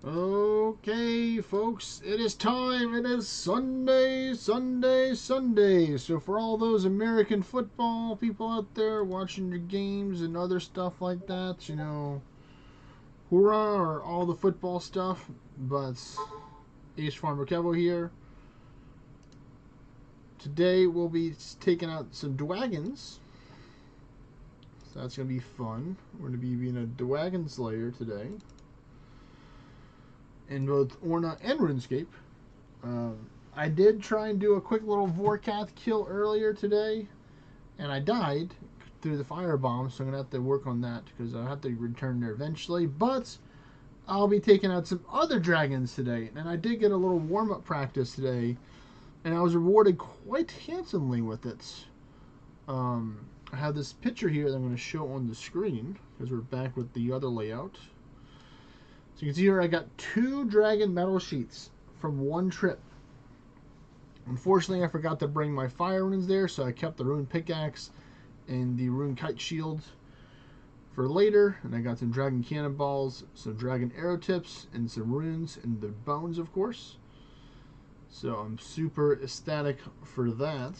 Okay, folks, it is time. It is Sunday, Sunday, Sunday. So, for all those American football people out there watching your games and other stuff like that, hoorah, or all the football stuff. But, Ace Farmer Kevo here. Today, we'll be taking out some Dwagons. So, that's going to be fun. We're going to be being a Dwagon Slayer today. In both ORNA and RuneScape. I did try and do a quick little Vorkath kill earlier today, and I died through the firebomb, so I'm going to have to work on that because I'll have to return there eventually. But I'll be taking out some other dragons today, and I did get a little warm-up practice today, and I was rewarded quite handsomely with it. I have this picture here that I'm going to show on the screen because we're back with the other layout. So you can see here I got 2 dragon metal sheets from one trip. Unfortunately, I forgot to bring my fire runes there, so I kept the rune pickaxe and the rune kite shield for later. And I got some dragon cannonballs, some dragon arrow tips, and some runes and the bones, of course. So I'm super ecstatic for that.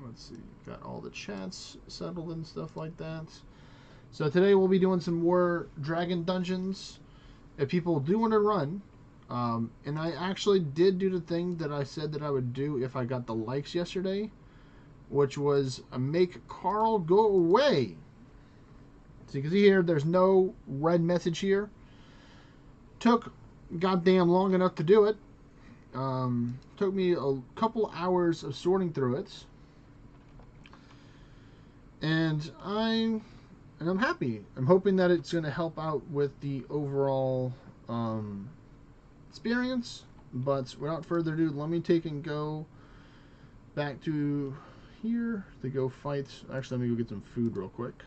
Let's see, got all the chats settled and stuff like that. So today we'll be doing some more dragon dungeons. If people do want to run, and I actually did do the thing that I said that I would do if I got the likes yesterday, which was make Carl go away. So you can see here, there's no red message here. Took goddamn long enough to do it. Took me a couple hours of sorting through it. And I'm happy. I'm hoping that it's going to help out with the overall experience. But without further ado, let me take and go back to here to go fight. Actually, let me go get some food real quick.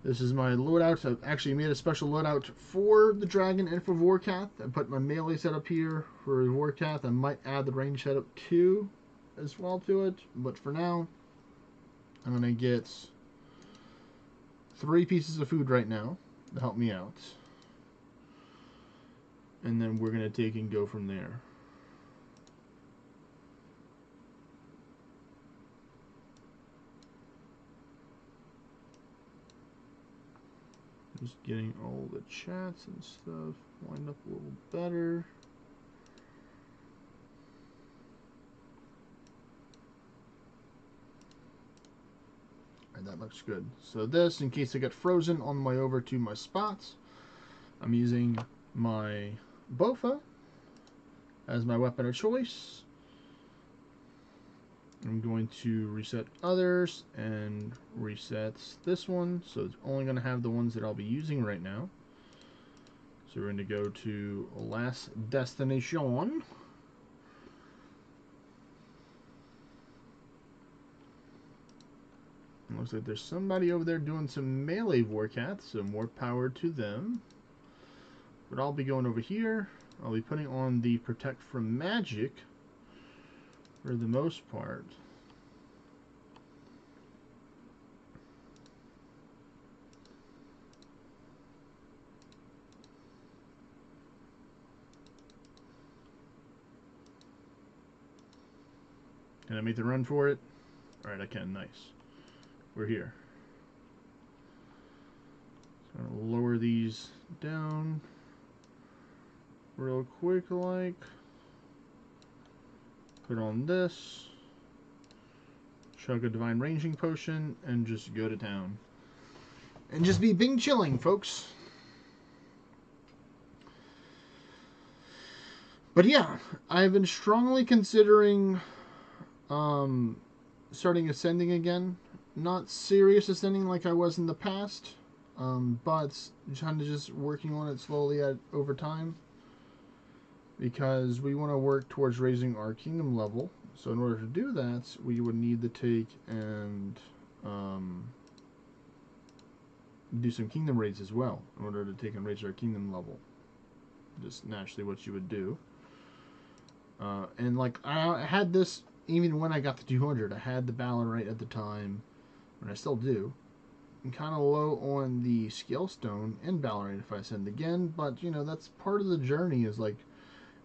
This is my loadout. I've actually made a special loadout for the dragon and for Vorkath. I put my melee setup here for Vorkath. I might add the range setup too as well to it. But for now, I'm going to get 3 pieces of food right now to help me out. And then we're going to take and go from there. Just getting all the chats and stuff lined up a little better. And that looks good. So this, in case I get frozen on my way over to my spots, I'm using my Bofa as my weapon of choice. I'm going to reset others and reset this one, so it's only going to have the ones that I'll be using right now. So we're going to go to last destination. Looks like there's somebody over there doing some melee Vorkath, so more power to them. But I'll be going over here. I'll be putting on the Protect from Magic for the most part. Can I make the run for it? Alright, I can. Nice. We're here. So I'm going to lower these down real quick like. Put on this. Chug a Divine Ranging Potion and just go to town. And just be bing chilling, folks. But yeah, I've been strongly considering starting ascending again. Not serious ascending like I was in the past, but kind of just working on it slowly over time. Because we want to work towards raising our kingdom level. So in order to do that, we would need to take and do some kingdom raids as well in order to take and raise our kingdom level. Just naturally what you would do. And like I had this even when I got to 200. I had the Balan right at the time, and I still do. I'm kind of low on the scale stone and Ballarat if I send again, but you know that's part of the journey. Is like,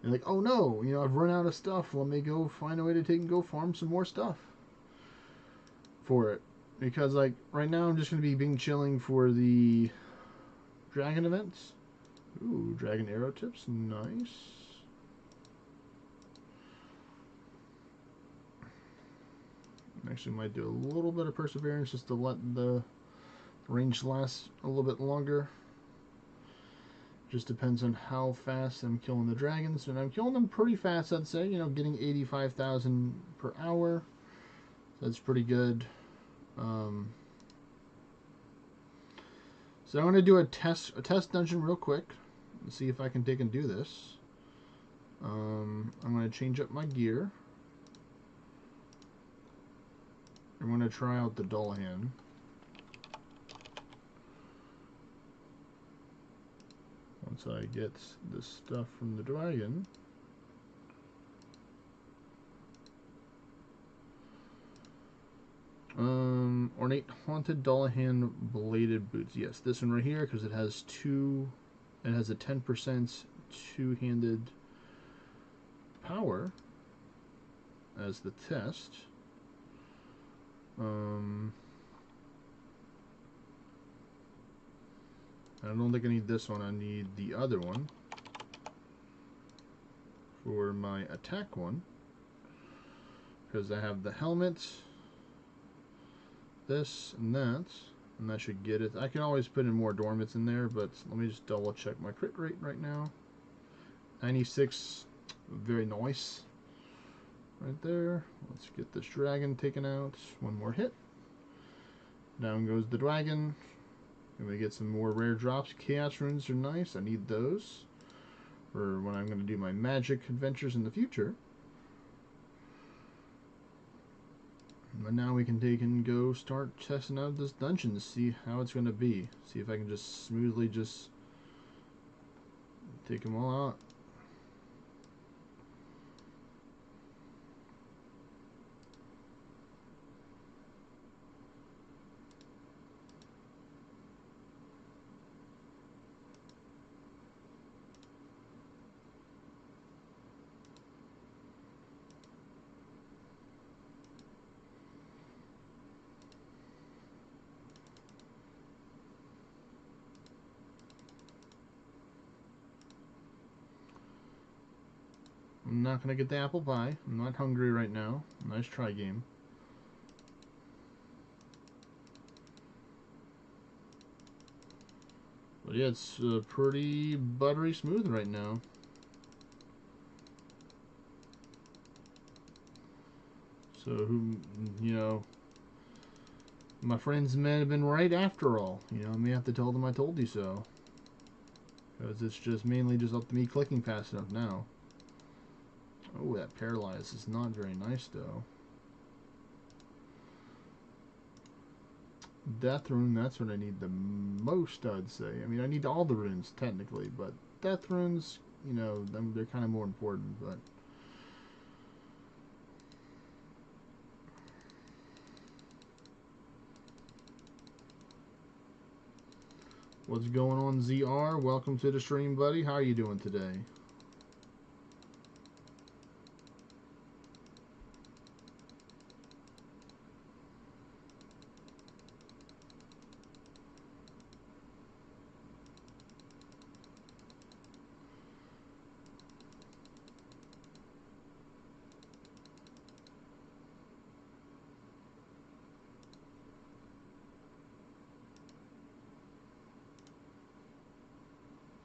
you're like, oh no, you know I've run out of stuff. Let me go find a way to take and go farm some more stuff for it, because like right now I'm just gonna be being chilling for the dragon events. Ooh, dragon arrow tips, nice. Actually, might do a little bit of perseverance just to let the range last a little bit longer. Just depends on how fast I'm killing the dragons, and I'm killing them pretty fast, I'd say. You know, getting 85,000 per hour. So that's pretty good. So I'm going to do a test dungeon real quick and see if I can take and do this. I'm going to change up my gear. I'm going to try out the Dullahan. Once I get this stuff from the dragon. Ornate Haunted Dullahan Bladed Boots. Yes, this one right here, because it has a 10% two-handed power as the test. I don't think I need this one. I need the other one for my attack one, because I have the helmet, this and that should get it. I can always put in more dormants in there, but let me just double check my crit rate right now. 96, very nice. Right there. Let's get this dragon taken out. One more hit. Down goes the dragon. And we get some more rare drops. Chaos runes are nice. I need those for when I'm going to do my magic adventures in the future. But now we can take and go start testing out this dungeon to see how it's going to be. See if I can just smoothly just take them all out. I'm not going to get the apple pie. I'm not hungry right now. Nice try, game. But yeah, it's pretty buttery smooth right now. So, who, you know, my friends may have been right after all. You know, I may have to tell them I told you so. Because it's just mainly just up to me clicking fast enough now. Oh, that paralyze is not very nice, though. Death rune, that's what I need the most, I'd say. I mean, I need all the runes, technically, but death runes, you know, they're kind of more important, but... What's going on, ZR? Welcome to the stream, buddy. How are you doing today?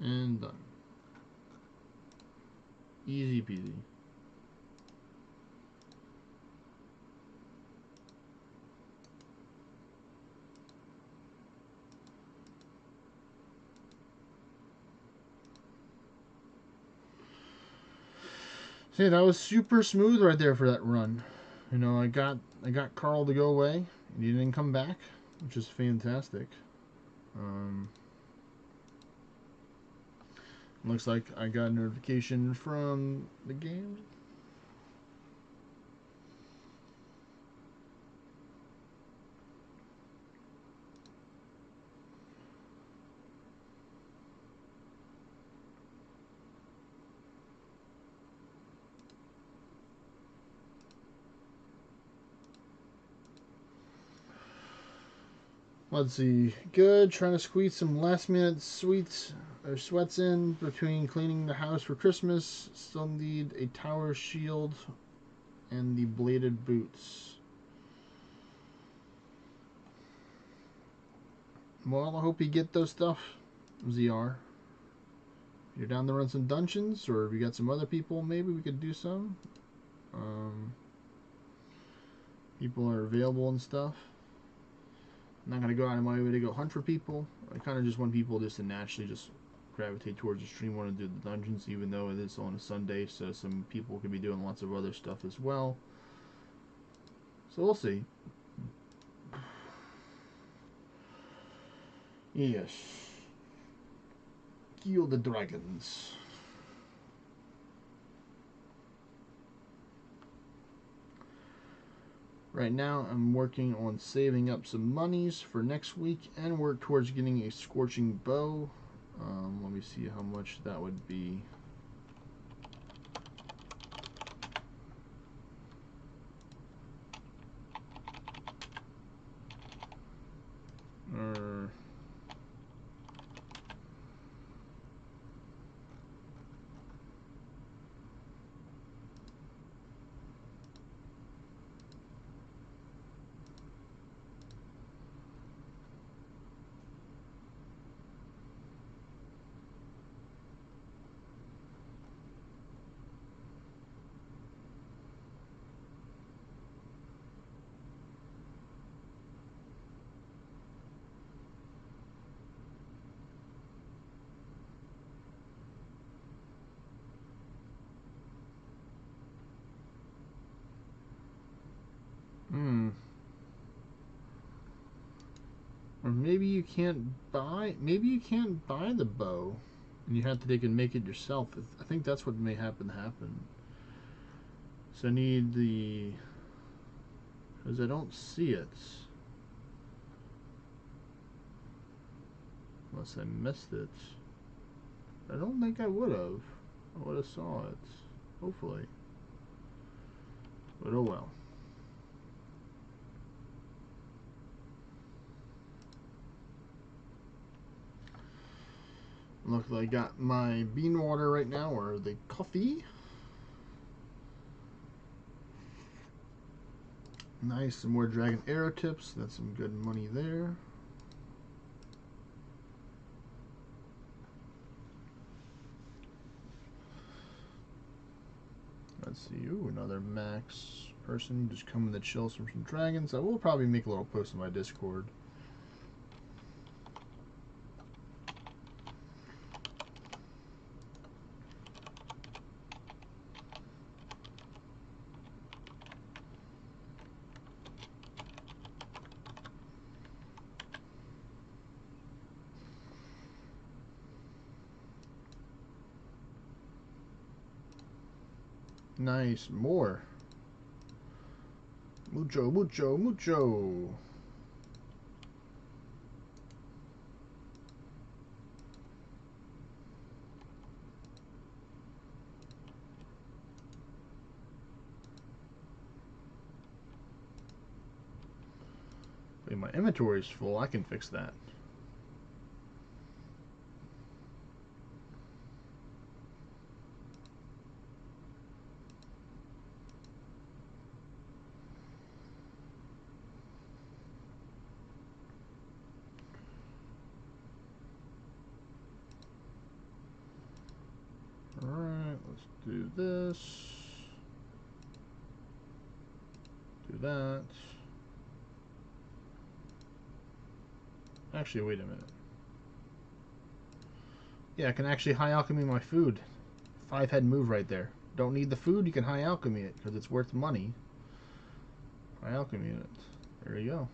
And done. Easy peasy. See, that was super smooth right there for that run. You know, I got Carl to go away, and he didn't come back, which is fantastic. Looks like I got a notification from the game. Let's see. Good. Trying to squeeze some last minute sweats in between cleaning the house for Christmas. Still need a tower shield and the bladed boots. Well, I hope you get those stuff, ZR. If you're down to run some dungeons, or if you got some other people, maybe we could do some. People are available and stuff. I'm not going to go out of my way to go hunt for people. I kind of just want people just to naturally just gravitate towards the stream, want to do the dungeons, even though it is on a Sunday, so some people could be doing lots of other stuff as well. So we'll see. Yes. Kill the dragons. Right now I'm working on saving up some monies for next week and work towards getting a scorching bow. Let me see how much that would be. Or maybe you can't buy the bow and you have to take and make it yourself. I think that's what may happen. So I need the, because I don't see it. Unless I missed it. I don't think I would have. I would have saw it. Hopefully. But oh well. Look, I got my bean water right now, or the coffee. Nice, some more dragon arrow tips. That's some good money there. Let's see. Ooh, another max person just coming to chill some dragons. I will probably make a little post on my Discord. Nice, more. Mucho, mucho, mucho. Wait, my inventory is full. I can fix that. Alright, let's do this. Do that. Actually, wait a minute. Yeah, I can actually high alchemy my food. 5-head move right there. Don't need the food, you can high alchemy it because it's worth money. High alchemy it. There you go.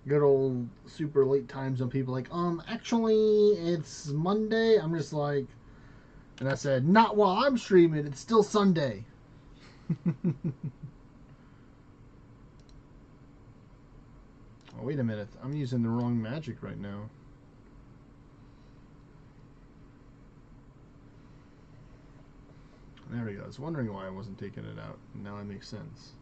good old super late times when people are like, actually, it's Monday. I'm just like, and I said, not while I'm streaming. It's still Sunday. Oh, wait a minute. I'm using the wrong magic right now. There we go. I was wondering why I wasn't taking it out. Now it makes sense.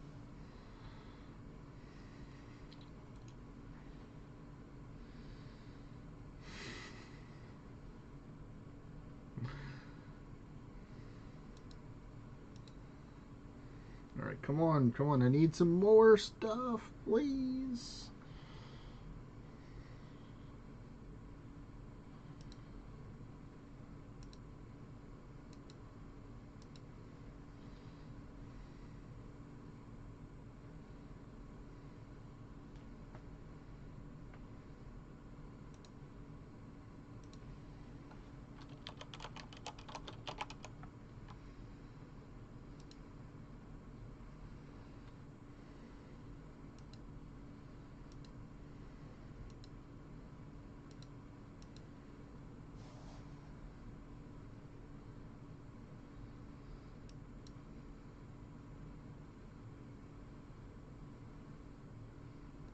Alright, come on, come on. I need some more stuff, please.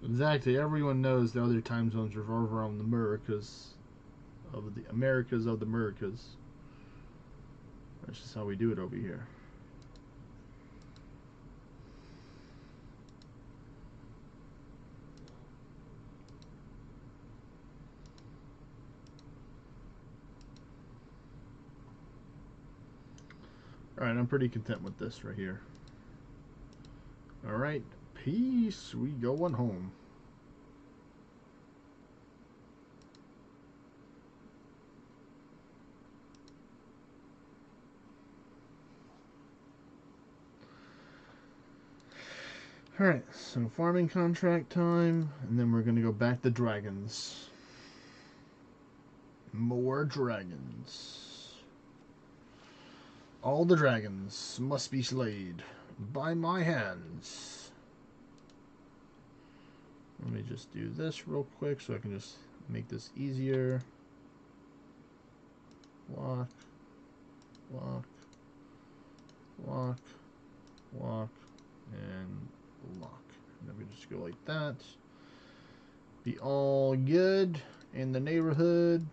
Exactly. Everyone knows the other time zones revolve around the Americas of the Americas of the Americas. That's just how we do it over here. Alright, I'm pretty content with this right here. Alright, peace. We going home. Alright, so farming contract time, and then we're going to go back to dragons. More dragons. All the dragons must be slayed by my hands. Let me just do this real quick so I can just make this easier. Lock, lock, lock, lock, and lock. And then we just go like that. Be all good in the neighborhood.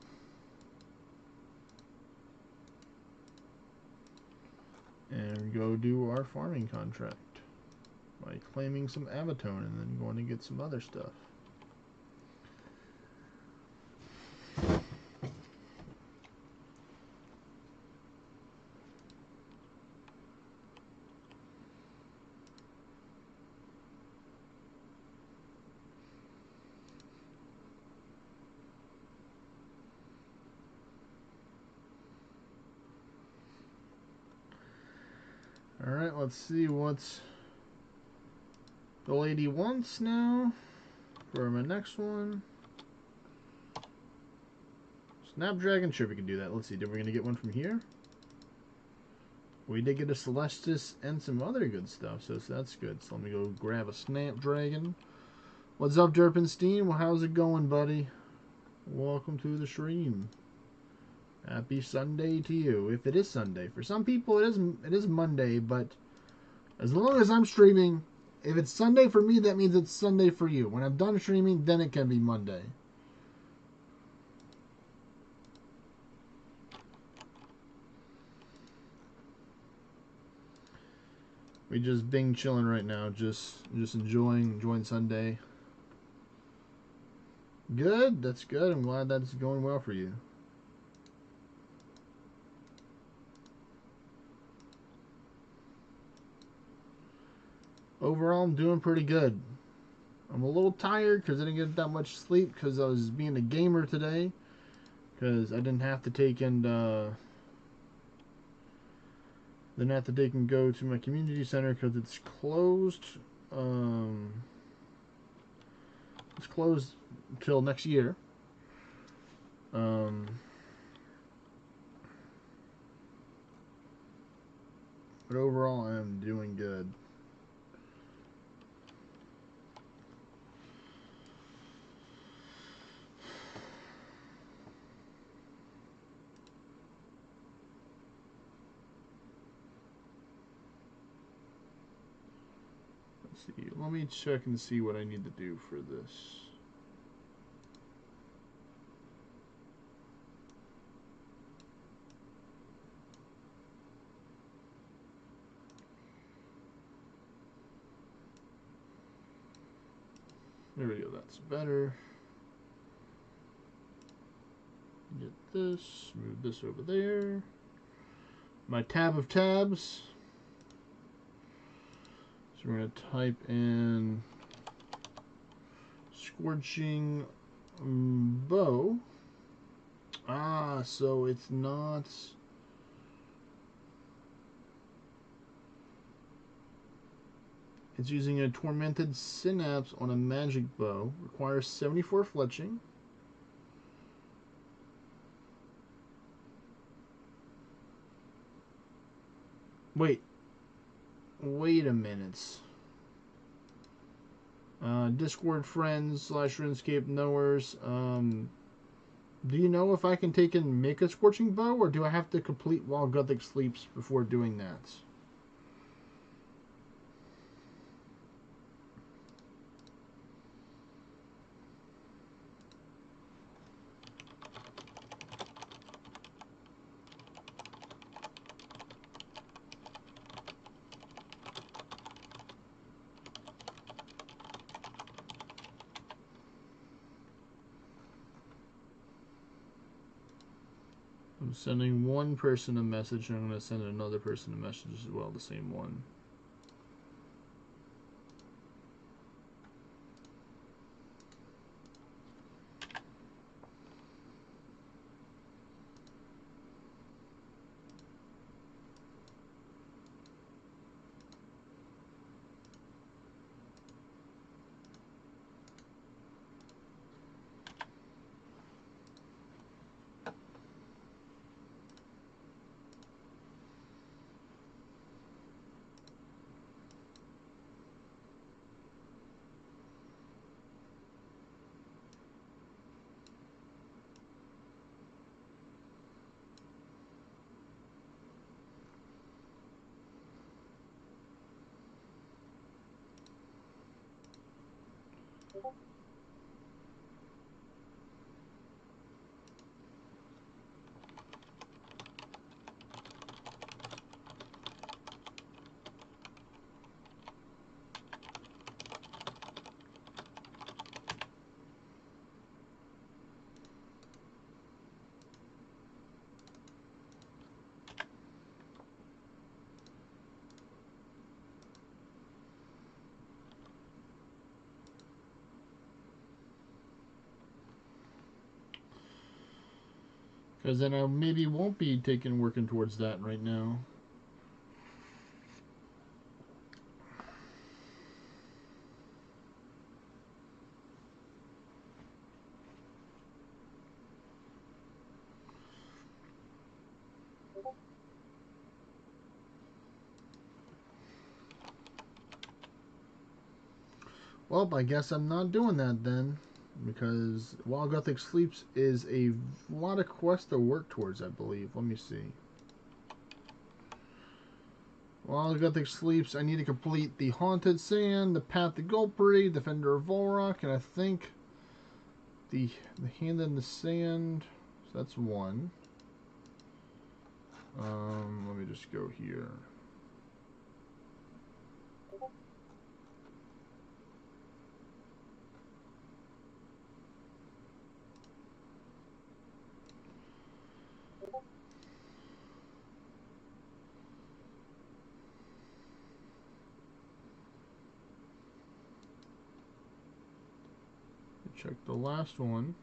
And go do our farming contract by claiming some Avatone and then going to get some other stuff. Alright, let's see what's the lady wants now for my next one. Snapdragon, sure we can do that. Let's see, we're going to get one from here. We did get a Celestis and some other good stuff, so that's good. So let me go grab a Snapdragon. What's up, Derpenstein? Well, how's it going, buddy? Welcome to the stream. Happy Sunday to you, if it is Sunday. For some people, it is Monday, but as long as I'm streaming, if it's Sunday for me, that means it's Sunday for you. When I'm done streaming, then it can be Monday. We just bing chilling right now, just enjoying Sunday. Good, that's good. I'm glad that's going well for you. Overall, I'm doing pretty good. I'm a little tired because I didn't get that much sleep because I was being a gamer today. Because I didn't have to take and go to my community center because it's closed. It's closed until next year. But overall, I'm doing good. see. Let me check and see what I need to do for this. There we go, that's better. Get this, move this over there. My tab of tabs. So we're going to type in scorching bow. Ah, so it's not... It's using a tormented synapse on a magic bow. Requires 74 fletching. Wait a minute. Discord friends / RuneScape knowers. Do you know if I can take and make a scorching bow, or do I have to complete While Gothic Sleeps before doing that? I'm sending one person a message, and I'm going to send another person a message as well, the same one. Because then I maybe won't be working towards that right now. Well, I guess I'm not doing that then, because While Gothic Sleeps is a lot of quests to work towards, I believe. Let me see. While Gothic Sleeps, I need to complete the Haunted Sand, the Path to Gulpri, Defender of Volrock, and I think the Hand in the Sand. So that's one. Let me just go here. Check the last one.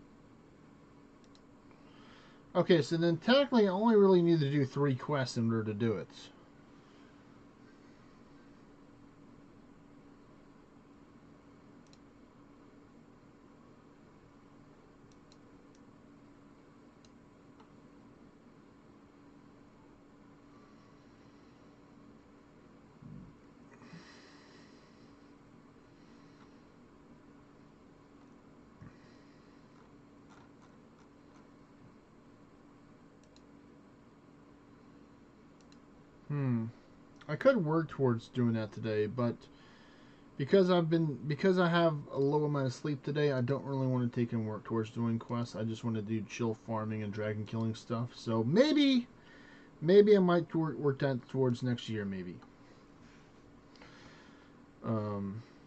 Okay, so then technically I only really need to do 3 quests in order to do it. I could work towards doing that today, but because I have a low amount of sleep today, I don't really want to take in work towards doing quests. I just want to do chill farming and dragon killing stuff. So maybe I might work that towards next year. Maybe.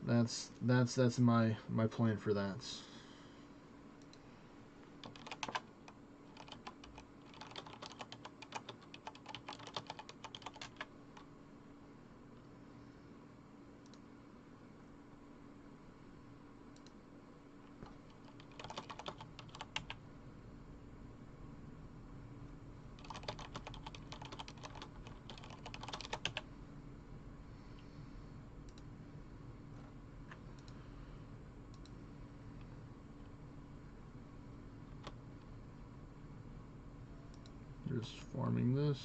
That's my plan for that. Just farming this.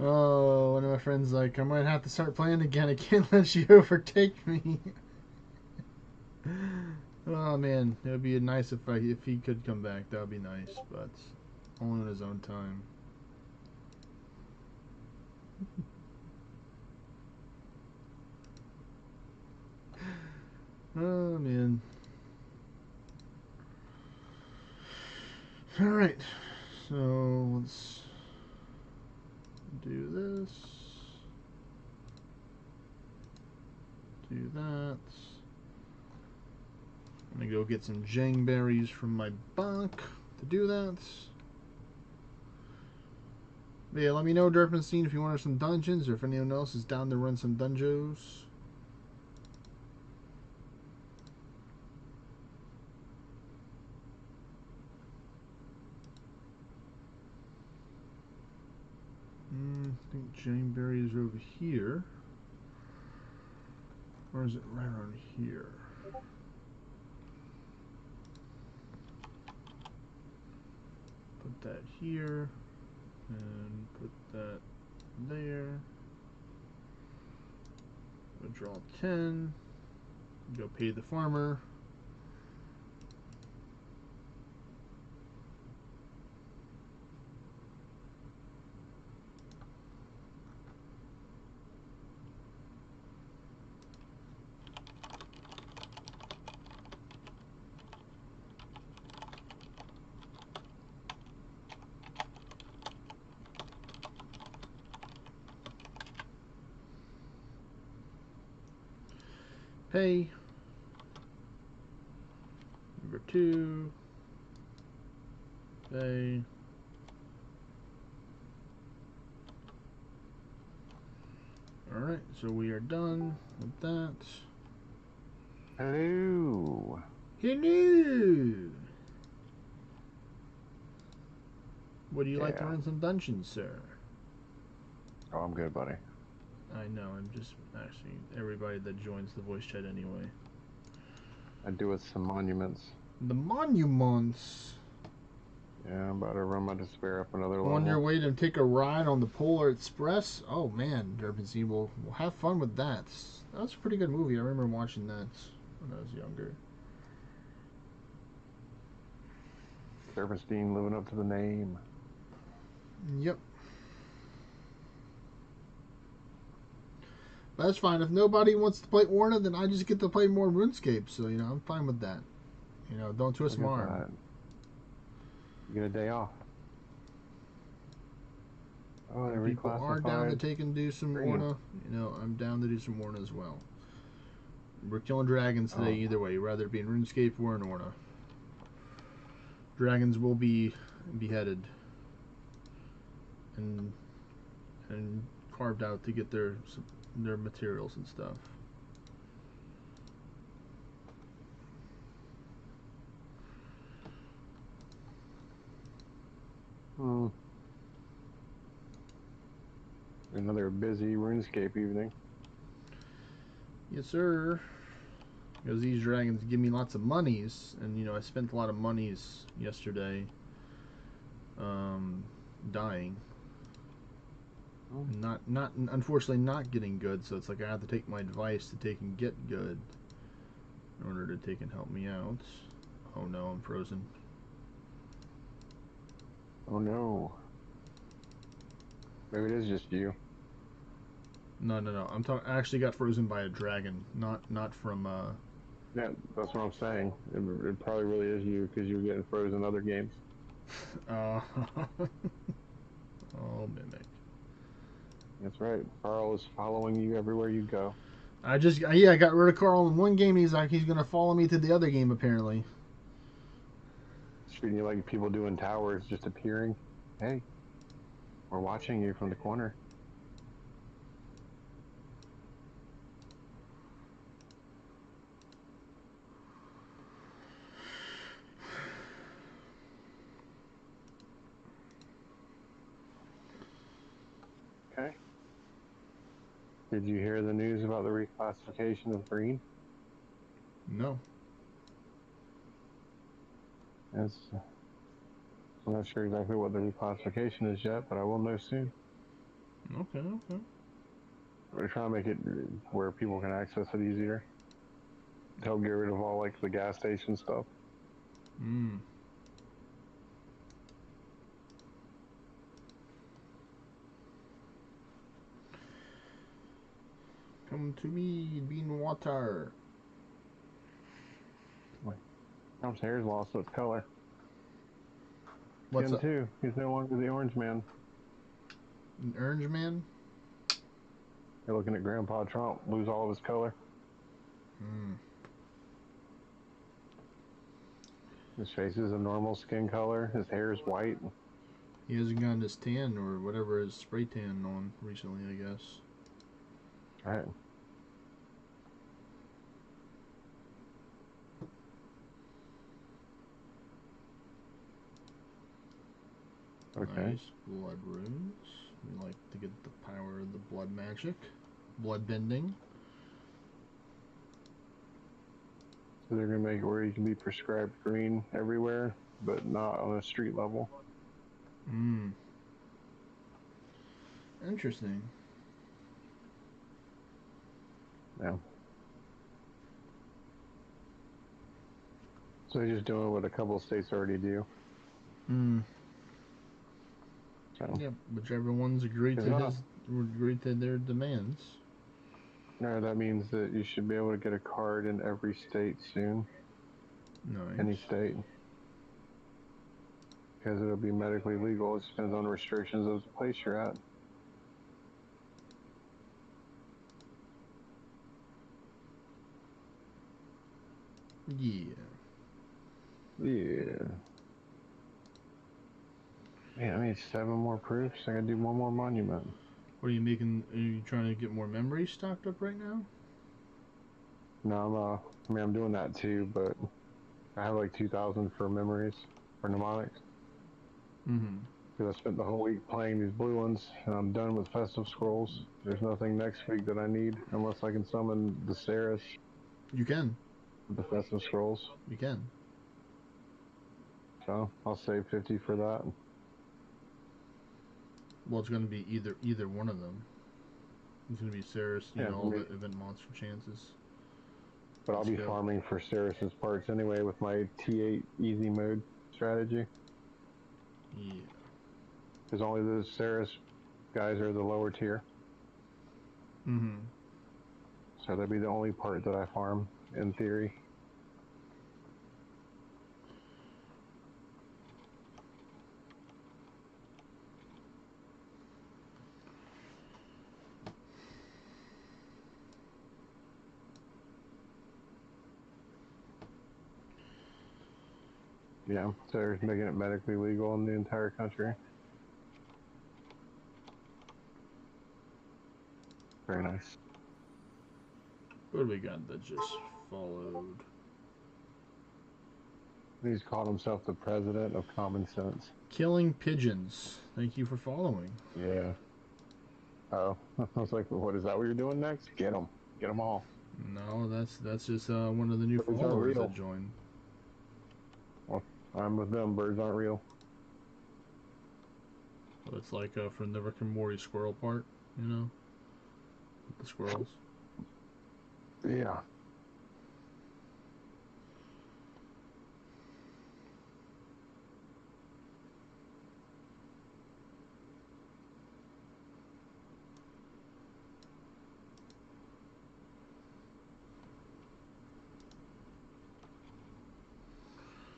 Oh, one of my friends like, I might have to start playing again. I can't let you overtake me. Oh man, it would be nice if he could come back. That would be nice, but only on his own time. Oh man. All right, so let's do this. Do that. I'm gonna go get some jangberries from my bunk to do that. But yeah, let me know, Derpenstein, if you want some dungeons or if anyone else is down to run some dunjos. I think Janeberry is over here. Or is it right around here? Put that here. And put that there. We'll draw 10. Go pay the farmer. Pay. Number 2. Pay. Alright, so we are done with that. Hello. Hello. Would you like to Yeah. run some dungeons, sir? Oh, I'm good, buddy. I know, I'm just actually everybody that joins the voice chat anyway. I do with some monuments. The monuments. Yeah, I'm about to run my despair up another level. On your way to take a ride on the Polar Express? Oh man, Derpenstein, we'll have fun with that. That was a pretty good movie. I remember watching that when I was younger. Serpenstein living up to the name. Yep. That's fine. If nobody wants to play ORNA, then I just get to play more RuneScape. So, you know, I'm fine with that. You know, don't twist my arm. You get a day off. Oh, they People are down to take and do some green. ORNA. You know, I'm down to do some ORNA as well. We're killing dragons today either way, whether it be in RuneScape or in ORNA. Dragons will be beheaded and carved out to get their materials and stuff. Another busy RuneScape evening. Yes, sir. Because these dragons give me lots of monies, and you know I spent a lot of monies yesterday, dying. Oh. Not unfortunately not getting good. So it's like I have to take my advice to take and get good in order to take and help me out. Oh no, I'm frozen. Oh no. Maybe it is just you. No. I'm talking. I actually got frozen by a dragon, not from. Yeah, that's what I'm saying. It probably really is you because you were getting frozen in other games. Oh, mimic. That's right. Carl is following you everywhere you go. I got rid of Carl in one game. He's like he's gonna follow me to the other game apparently. Treating you like people do in towers, just appearing. Hey, we're watching you from the corner. Okay. Did you hear the news about the reclassification of green? No. It's, I'm not sure exactly what the reclassification is yet, but I will know soon. Okay. We're trying to make it where people can access it easier. Help get rid of all like the gas station stuff. Come to me, bean water. Trump's hair's lost its color. What's Him up? too. He's no longer the orange man. An orange man? You're looking at Grandpa Trump lose all of his color. His face is a normal skin color. His hair is white. He hasn't gotten his tan or whatever his spray tan on recently, I guess. Right. Okay. Nice. Blood runes. We like to get the power of the blood magic. Blood bending. So they're gonna make it where you can be prescribed green everywhere, but not on a street level. Interesting. Yeah. So they're just doing what a couple of states already do. So. Yeah, whichever ones agreed to their demands. No, that means that you should be able to get a card in every state soon. Nice. Any state. Because it'll be medically legal. It depends on the restrictions of the place you're at. Yeah. Man, I need 7 more proofs. I gotta do 1 more monument. What are you making? Are you trying to get more memories stocked up right now? No, I'm doing that too, but I have like 2,000 for memories, for mnemonics. Because I spent the whole week playing these blue ones, and I'm done with festive scrolls. There's nothing next week that I need, unless I can summon the Ceres. You can. The festive scrolls. You can. So I'll save 50 for that. Well, it's going to be either one of them. It's going to be Ceres, all the event monster chances. But I'll be farming for Ceres' parts anyway with my T8 easy mode strategy. Yeah. Because only the Ceres guys are the lower tier. So that'd be the only part that I farm, in theory. Yeah, so they're making it medically legal in the entire country. Very nice. What do we got that just followed? He's called himself the president of common sense. Killing pigeons. Thank you for following. Yeah. Oh, I was like, what is that? What you're doing next? Get them all. No, that's just one of the new Birds aren't followers real. that joined. Well, I'm with them. Birds aren't real. So it's like from the Rick and Morty squirrel part, you know, the squirrels. Yeah.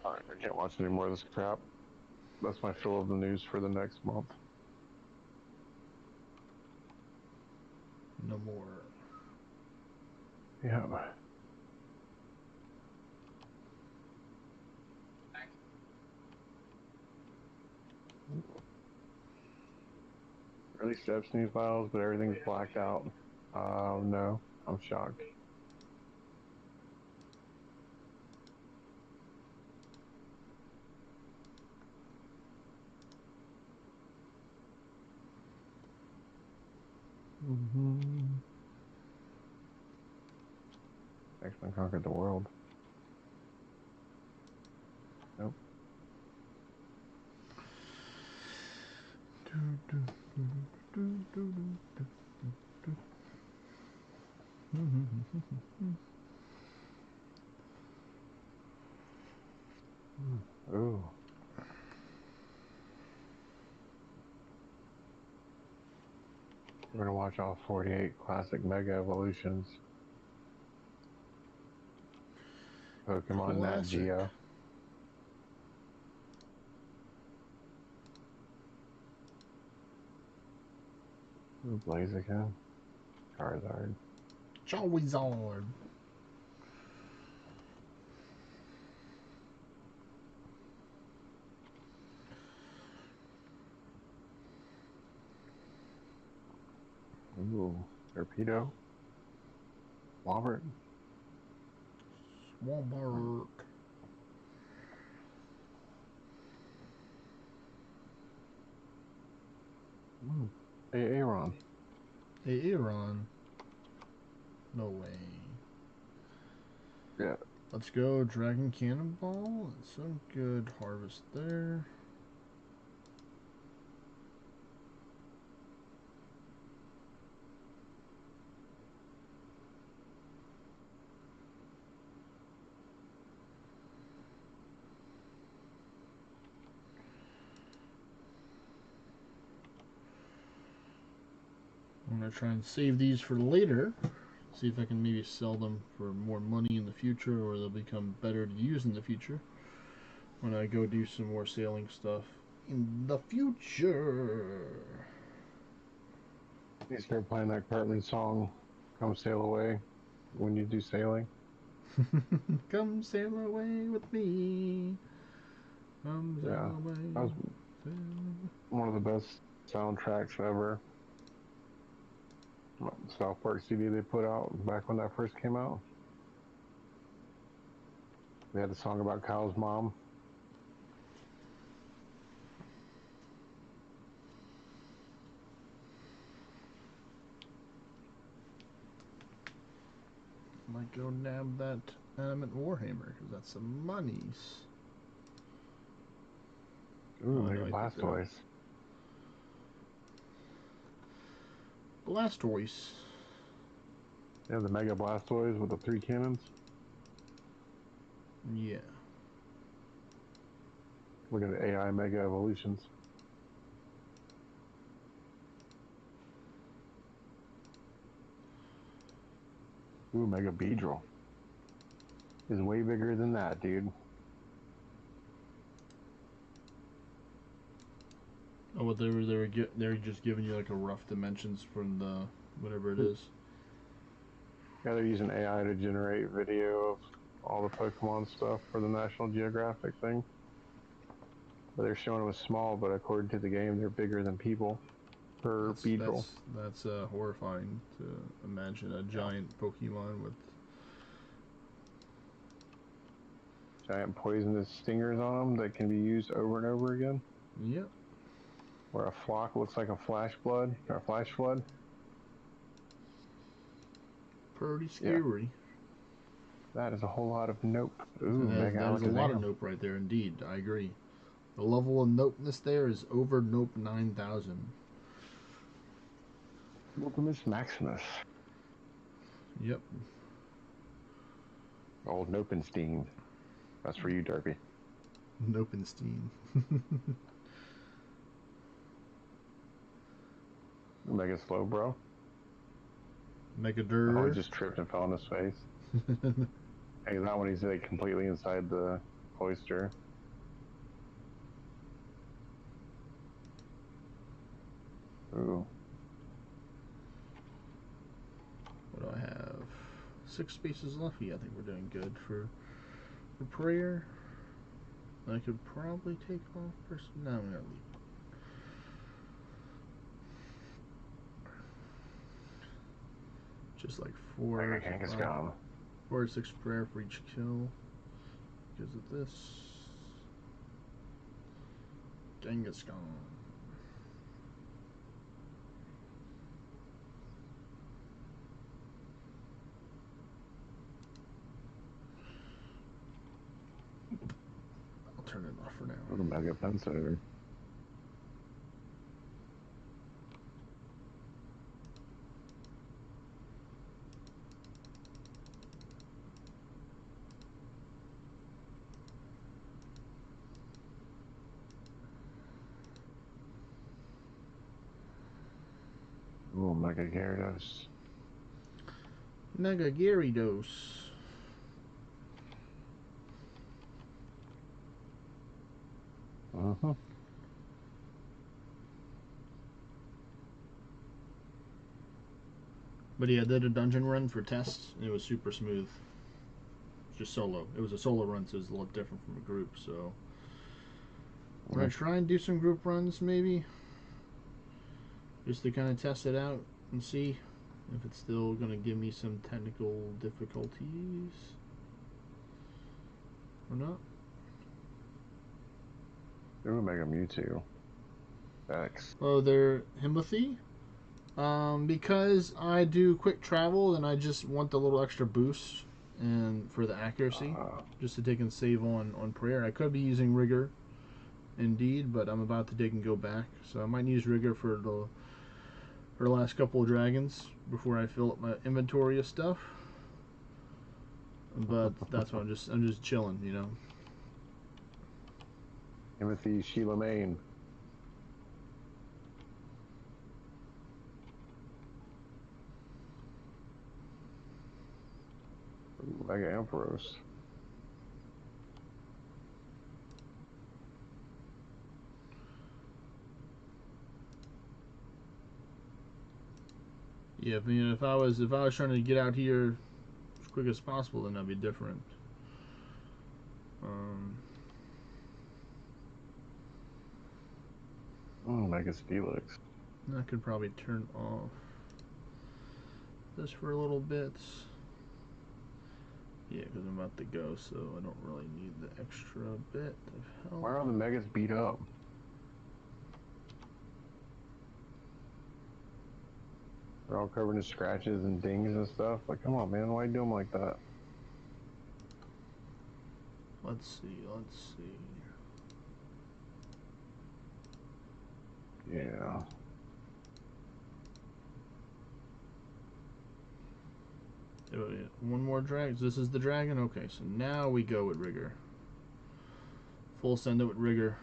Alright, I can't watch any more of this crap. That's my fill of the news for the next month. No more. Yeah. Released Epstein files, but everything's blacked out. No, I'm shocked. X-Men conquered the world. Nope. Ooh. We're gonna watch all 48 classic Mega Evolutions. Pokemon Nat Classic. Geo. Ooh, Blaziken. Charizard. Charizard. Ooh. Torpedo. Wobbert. Swampert. Hey, Aaron. Hey, Aaron. No way. Yeah. Let's go, Dragon Cannonball. That's some good harvest there. I'm going to try and save these for later. See if I can maybe sell them for more money in the future, or they'll become better to use in the future when I go do some more sailing stuff in the future. You start playing that Cartman song, Come Sail Away, when you do sailing. Come sail away with me. Come sail Yeah. away. That was Sail away. one of the best soundtracks ever. South Park CD they put out back when that first came out. They had a song about Kyle's mom. Might go nab that Animate Warhammer because that's some monies. Ooh, Oh, Mega no, I picked it up. Blastoise. Blastoise. Yeah, the Mega Blastoise with the 3 cannons. Yeah. Look at the AI Mega Evolutions. Ooh, Mega Beedrill. Is way bigger than that, dude. Oh, but they were just giving you like a rough dimensions from the whatever it is. Yeah, they're using AI to generate video of all the Pokemon stuff for the National Geographic thing. But they're showing them as small, but according to the game, they're bigger than people per Beedrill. That's horrifying to imagine a Yeah. giant Pokemon with. Giant poisonous stingers on them that can be used over and over again. Yep. Where a flock looks like a flash flood. Pretty scary. That is a whole lot of nope. Ooh, Mega that is a lot of nope right there, indeed. I agree. The level of nopeness there is over nope 9,000. Nopimus Maximus. Yep. Old Nopenstein. That's for you, Derby. Nopenstein. Mega slow, bro. Mega dur. Oh, he just tripped and fell on his face. Hey, that one he's like completely inside the cloister. Ooh. What do I have? 6 spaces left. Yeah, I think we're doing good for prayer. I could probably take off first. No, I'm gonna leave. Just like 4 or 6 prayer for each kill because of this. Genghis Khan. I'll turn it off for now. Little mega pencil. Oh, Mega Gyarados. Mega Gyarados. But yeah, I did a dungeon run for tests, and it was super smooth. Just solo. It was a solo run, so it's a little different from a group, so I'm going to try and do some group runs, maybe. Just to kind of test it out and see if it's still going to give me some technical difficulties or not. Ooh, Mega Mewtwo. X. Oh, they're Himothy. Because I do quick travel and I just want the little extra boost and for the accuracy, just to take and save on prayer. I could be using Rigor, indeed, but I'm about to take and go back, so I might use Rigor for the last couple of dragons before I fill up my inventory of stuff. But that's why I'm just chilling, you know. Timothy Sheila Main. Mega Ampharos. Yeah, I mean, if I was trying to get out here as quick as possible, then that'd be different. Mega Steelix. I could probably turn off this for a little bit. Yeah, because I'm about to go, so I don't really need the extra bit of help. Why are the Megas beat up? They're all covered in scratches and dings and stuff. Like, come on, man, why you do them like that? Let's see. Yeah. One more drag. This is the dragon? Okay, so now we go with Rigor. Full send it with Rigor.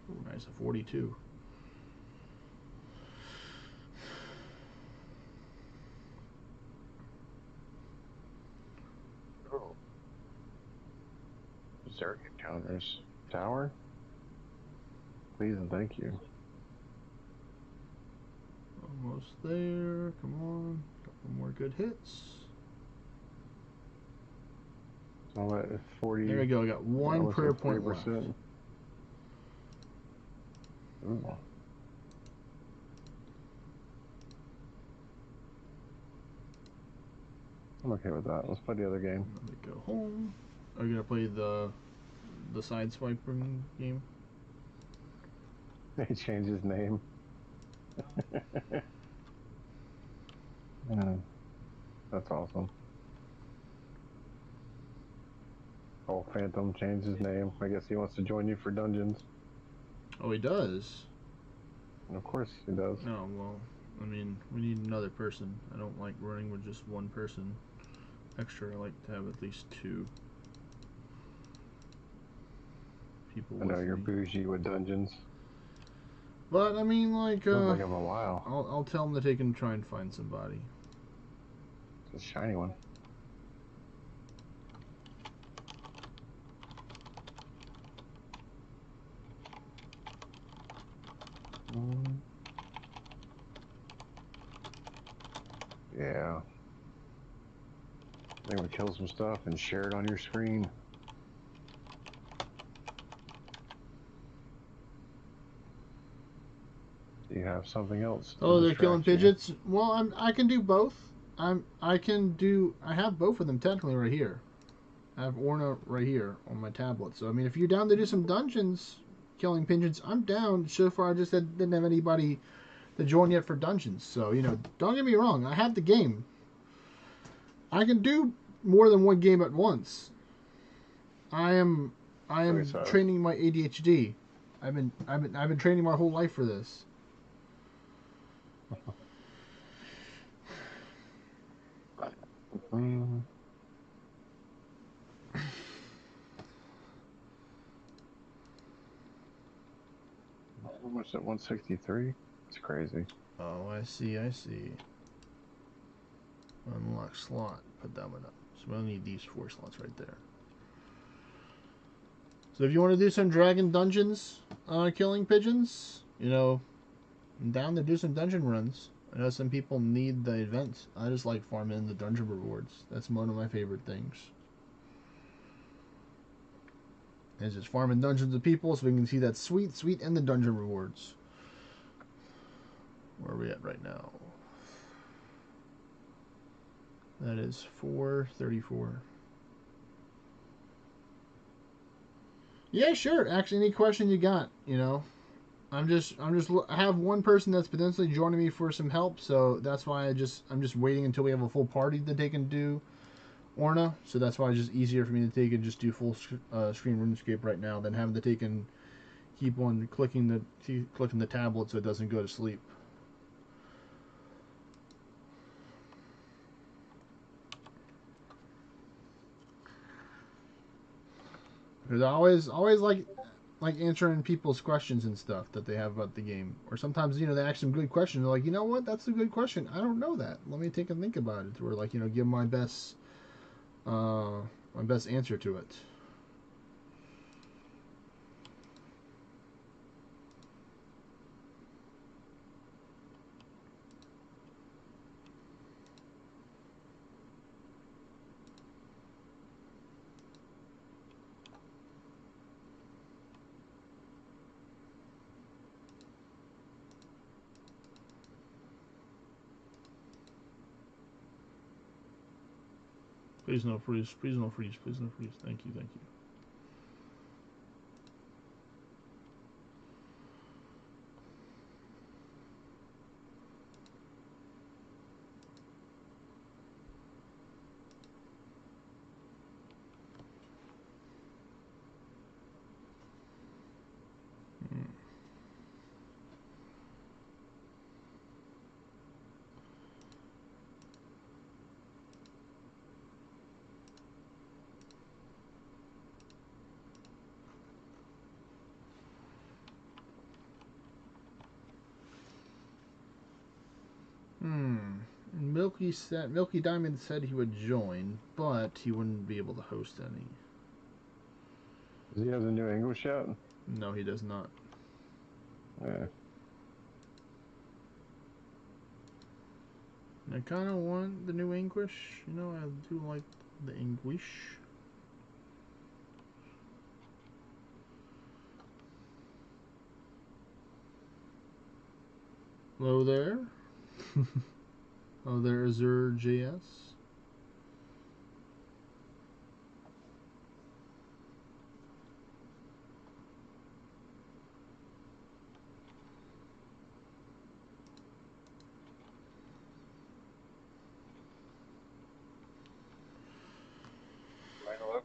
Ooh, nice, a 42. Oh. Berserk encounters. Tower? Please and thank you. Almost there. Come on. Couple more good hits. All that 40. There we go. I got one prayer point left. Ooh. I'm okay with that. Let's play the other game. Let me go home. Are you gonna play the side swiping game? He changed his name. That's awesome. Oh, Phantom changed his name. I guess he wants to join you for dungeons. Oh, he does? And of course he does. No, well, I mean, we need another person. I don't like running with just one person extra. I like to have at least 2 people I with know you're me. bougie with dungeons. But, I mean, like, Feels like I'm a while. I'll tell them that they can try and find somebody. It's a shiny one. Yeah. I'm gonna kill some stuff and share it on your screen. Do you have something else to Oh, they're killing distract you? pigeons? Well, I can do both. I have both of them technically right here. I have ORNA right here on my tablet. So, I mean, if you're down to do some dungeons killing pigeons, I'm down. So far, I just didn't have anybody to join yet for dungeons. So, you know, don't get me wrong. I have the game. I can do more than one game at once. I am training my ADHD. I've been training my whole life for this. How much at 163? It's crazy. Oh, I see. Unlock slot. Put that one up. So we'll need these 4 slots right there. So if you want to do some dragon dungeons, killing pigeons, you know, I'm down to do some dungeon runs. I know some people need the events. I just like farming the dungeon rewards. That's one of my favorite things. Is just farming dungeons of people so we can see that sweet and the dungeon rewards. Where are we at right now? That is 434. Yeah, sure. Actually, any question you got, you know, I have one person that's potentially joining me for some help, so that's why I'm just waiting until we have a full party that they can do ORNA. So that's why it's just easier for me to take and just do full screen RuneScape right now than having to take and keep on clicking the tablet so it doesn't go to sleep. Because I always like answering people's questions and stuff that they have about the game. Or sometimes, you know, they ask some good questions. They're like, you know what, that's a good question. I don't know that. Let me take and think about it. Or like, you know, give my best answer to it. Please no freeze. Please no freeze. Please no freeze. Thank you. Thank you. Milky Diamond said he would join, but he wouldn't be able to host any. Does he have the new English yet? No, he does not. Yeah. I kind of want the new English. You know, I do like the English. Hello there. Oh, there is JS.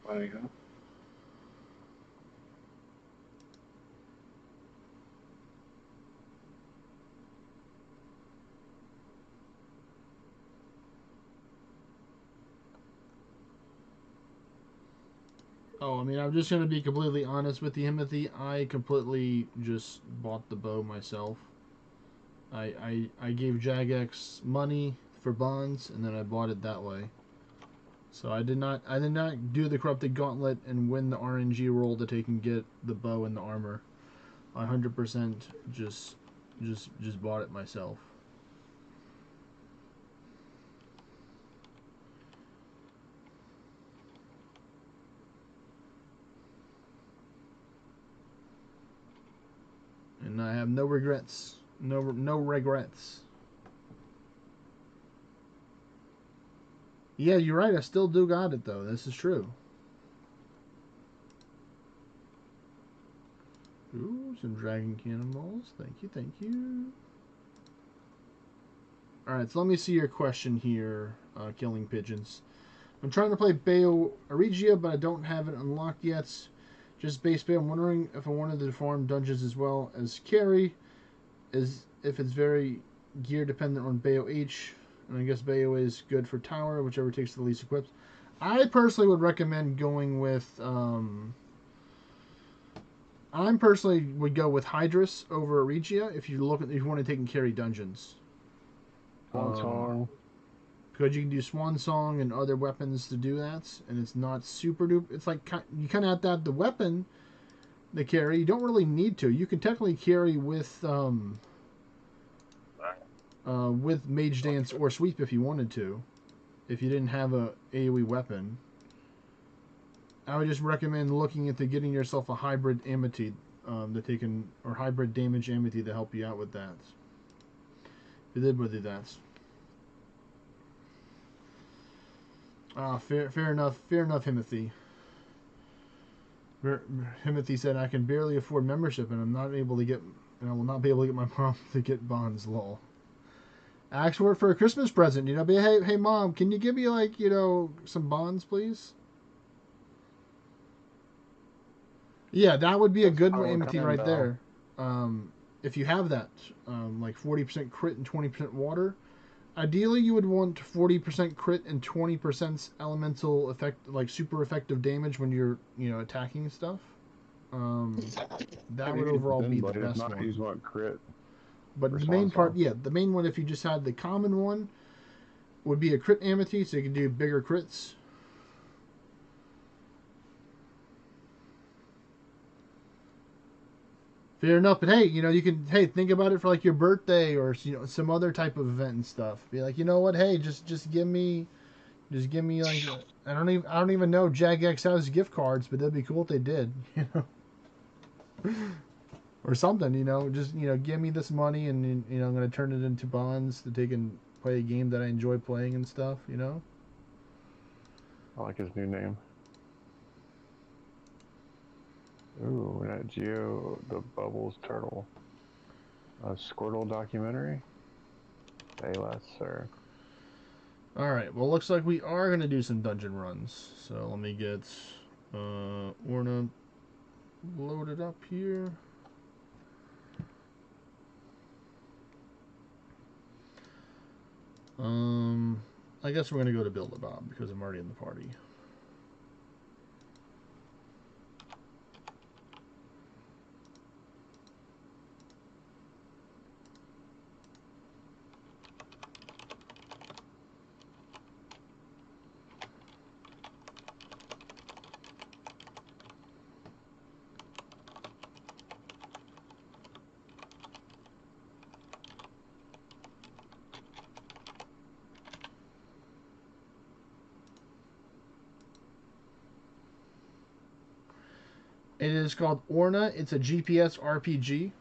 money, huh? Oh, I mean, I'm just gonna be completely honest with you, Timothy. I completely just bought the bow myself. I gave Jagex money for bonds, and then I bought it that way. So I did not do the corrupted gauntlet and win the RNG roll to take and get the bow and the armor. I 100% just bought it myself. And I have no regrets. No regrets. Yeah, you're right. I still do got it though. This is true. Ooh, some dragon cannonballs. Thank you, thank you. Alright, so let me see your question here, Killing Pigeons. I'm trying to play Bayo Arigia, but I don't have it unlocked yet. Just base Bayo. I'm wondering if I wanted to farm dungeons as well as carry, as if it's very gear dependent on Bayo H. And I guess Bayo is good for tower, whichever takes the least equipped. I personally would recommend going with I personally would go with Hydrus over Regia if you want to take and carry dungeons. One song. Because you can do Swan Song and other weapons to do that, and it's not super duper. It's like you kind of have to have the weapon to carry. You don't really need to. You can technically carry with Mage Dance or Sweep if you wanted to, if you didn't have a AoE weapon. I would just recommend looking into getting yourself a hybrid Amity or hybrid damage Amity to help you out with that. If you did with it, that's. Fair enough, Himothy. Himothy said, "I can barely afford membership, and I will not be able to get my mom to get bonds." Lol. Ask for it for a Christmas present. Be hey mom, can you give me some bonds, please? Yeah, that would be a good Amity right there. If you have that, like 40% crit and 20% water. Ideally, you would want 40% crit and 20% elemental effect, like super effective damage when you're, attacking stuff. That would overall be the best one. Use one crit. But the main part, the main one, if you just had the common one, would be a crit Amity, so you can do bigger crits. Fair enough, but hey, you can think about it for like your birthday or some other type of event and stuff. Be like, you know what? Hey, just give me like I don't even know Jagex has gift cards, but that'd be cool if they did, or something, just give me this money and I'm gonna turn it into bonds to take and play a game that I enjoy playing and stuff, I like his new name. Ooh, that Geo, the Bubbles Turtle. A Squirtle documentary? Say less, sir. Alright, well, looks like we are going to do some dungeon runs. So let me get ORNA loaded up here. I guess we're going to go to Build-A-Bob because I'm already in the party. It is called ORNA. It's a GPS RPG.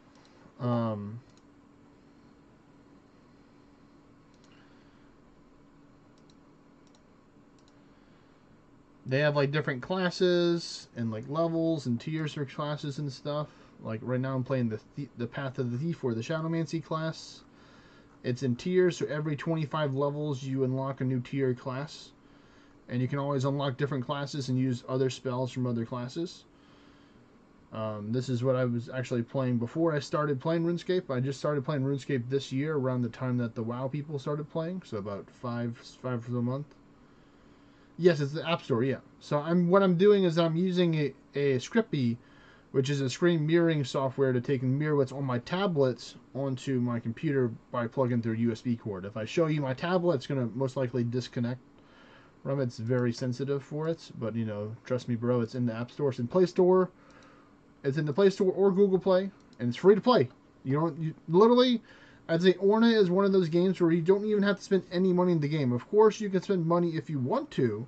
They have like different classes and like levels and tiers for classes and stuff. Like right now, I'm playing the Path of the Thief or the Shadowmancy class. It's in tiers, so every 25 levels you unlock a new tier class. and you can always unlock different classes and use other spells from other classes. This is what I was actually playing before I started playing RuneScape. I just started playing RuneScape this year around the time that the WoW people started playing, so about five for the month. Yes, it's the App Store, yeah. So what I'm doing is I'm using a Scrippy, which is a screen mirroring software to take and mirror what's on my tablets onto my computer by plugging through a USB cord. If I show you my tablet, it's going to most likely disconnect from it. It's very sensitive for it, but you know, trust me, bro, it's in the App Store. It's in Play Store. It's in the Play Store or Google Play, and it's free to play. You literally, I'd say ORNA is one of those games where you don't even have to spend any money in the game. Of course, you can spend money if you want to.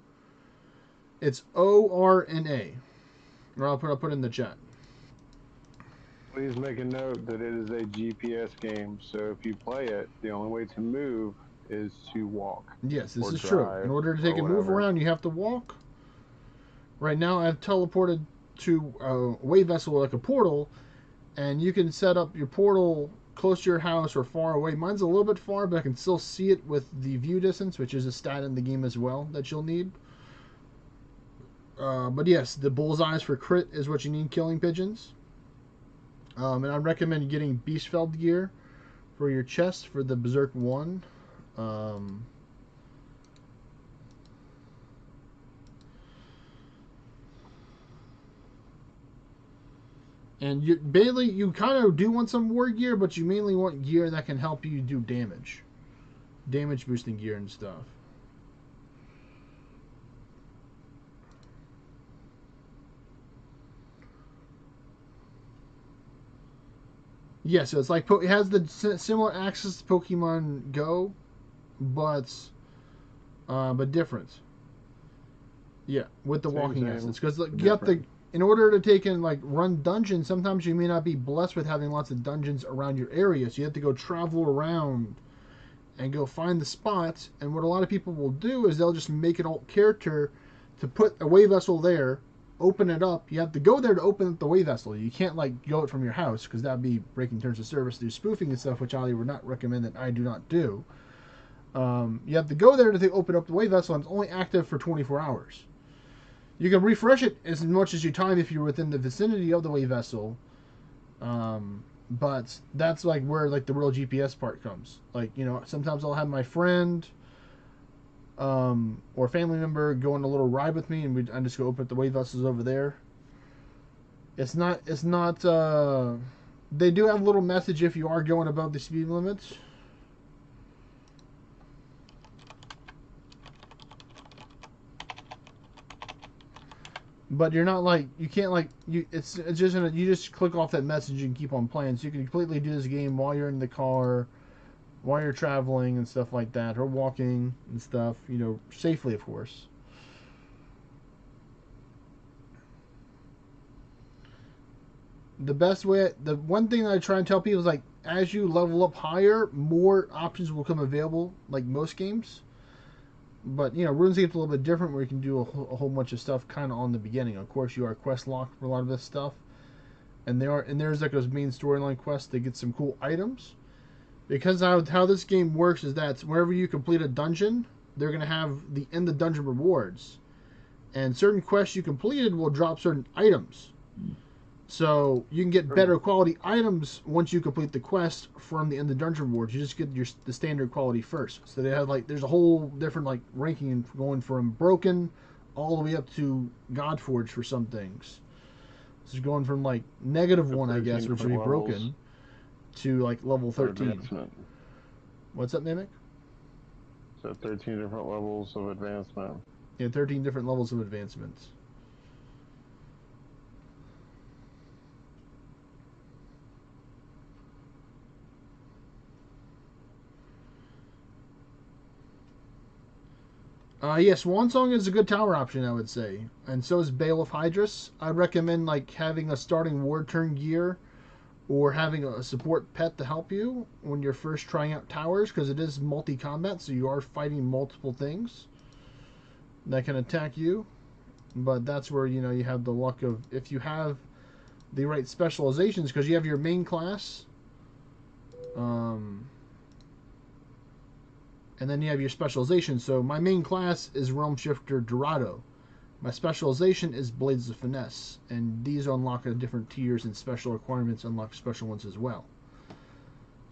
It's ORNA. Or I'll put it in the chat. Please make a note that it is a GPS game, so if you play it, the only way to move is to walk. Yes, this is true. In order to take a move around, you have to walk. Right now, I've teleported to a wave vessel like a portal, and you can set up your portal close to your house or far away. Mine's a little bit far, but I can still see it with the view distance, which is a stat in the game as well that you'll need. But yes, the bullseyes for crit is what you need killing pigeons. And I recommend getting Beastfeld gear for your chest for the Berserk 1. And you kind of do want some war gear, but you mainly want gear that can help you do damage. Damage boosting gear and stuff. Yeah, so it's like it has the similar access to Pokemon Go, but different. Yeah, with the walking essence, because you have to, in order to take and like run dungeons, sometimes you may not be blessed with having lots of dungeons around your area, so you have to go travel around and go find the spots. And what a lot of people will do is they'll just make an alt character to put a wave vessel there, open it up. You have to go there to open up the wave vessel. You can't like go it from your house, because that'd be breaking terms of service through spoofing and stuff, which I would not recommend, that I do not do. You have to go there to open up the wave vessel, and it's only active for 24 hours. You can refresh it as much as you time if you're within the vicinity of the wave vessel. But that's like where like the real GPS part comes. Like, you know, sometimes I'll have my friend or family member go on a little ride with me, and I just go open up the wave vessels over there. It's not they do have a little message if you are going above the speed limits. But you're not like, you can't like, it's just you just click off that message and keep on playing. So you can completely do this game while you're in the car, while you're traveling and stuff like that, or walking and stuff, you know, safely, of course. The best way, the one thing that I try and tell people is like, as you level up higher, more options will come available, like most games. But, you know, RuneScape's a little bit different, where you can do a whole bunch of stuff kind of on the beginning. Of course, you are quest locked for a lot of this stuff. And there's like those main storyline quests to get some cool items. Because how this game works is that wherever you complete a dungeon, they're going to have the end of dungeon rewards. And certain quests you completed will drop certain items. So you can get better quality items once you complete the quest from the end of dungeon rewards. You just get the standard quality first. So they have like, there's a whole different like ranking going from broken all the way up to Godforged for some things. This is going from like -1, I guess, which would be broken, to like level 13. What's up, Mimic? So 13 different levels of advancement. Yeah, 13 different levels of advancements. Yes, Swansong is a good tower option, I would say. And so is Bale of Hydrus. I'd recommend like having a starting war turn gear, or having a support pet to help you when you're first trying out towers, because it is multi-combat, so you are fighting multiple things that can attack you. But that's where, you know, you have the luck of, if you have the right specializations, because you have your main class. And then you have your specialization. So my main class is Realm Shifter Dorado. My specialization is Blades of Finesse, and these unlock at different tiers, and special requirements unlock special ones as well.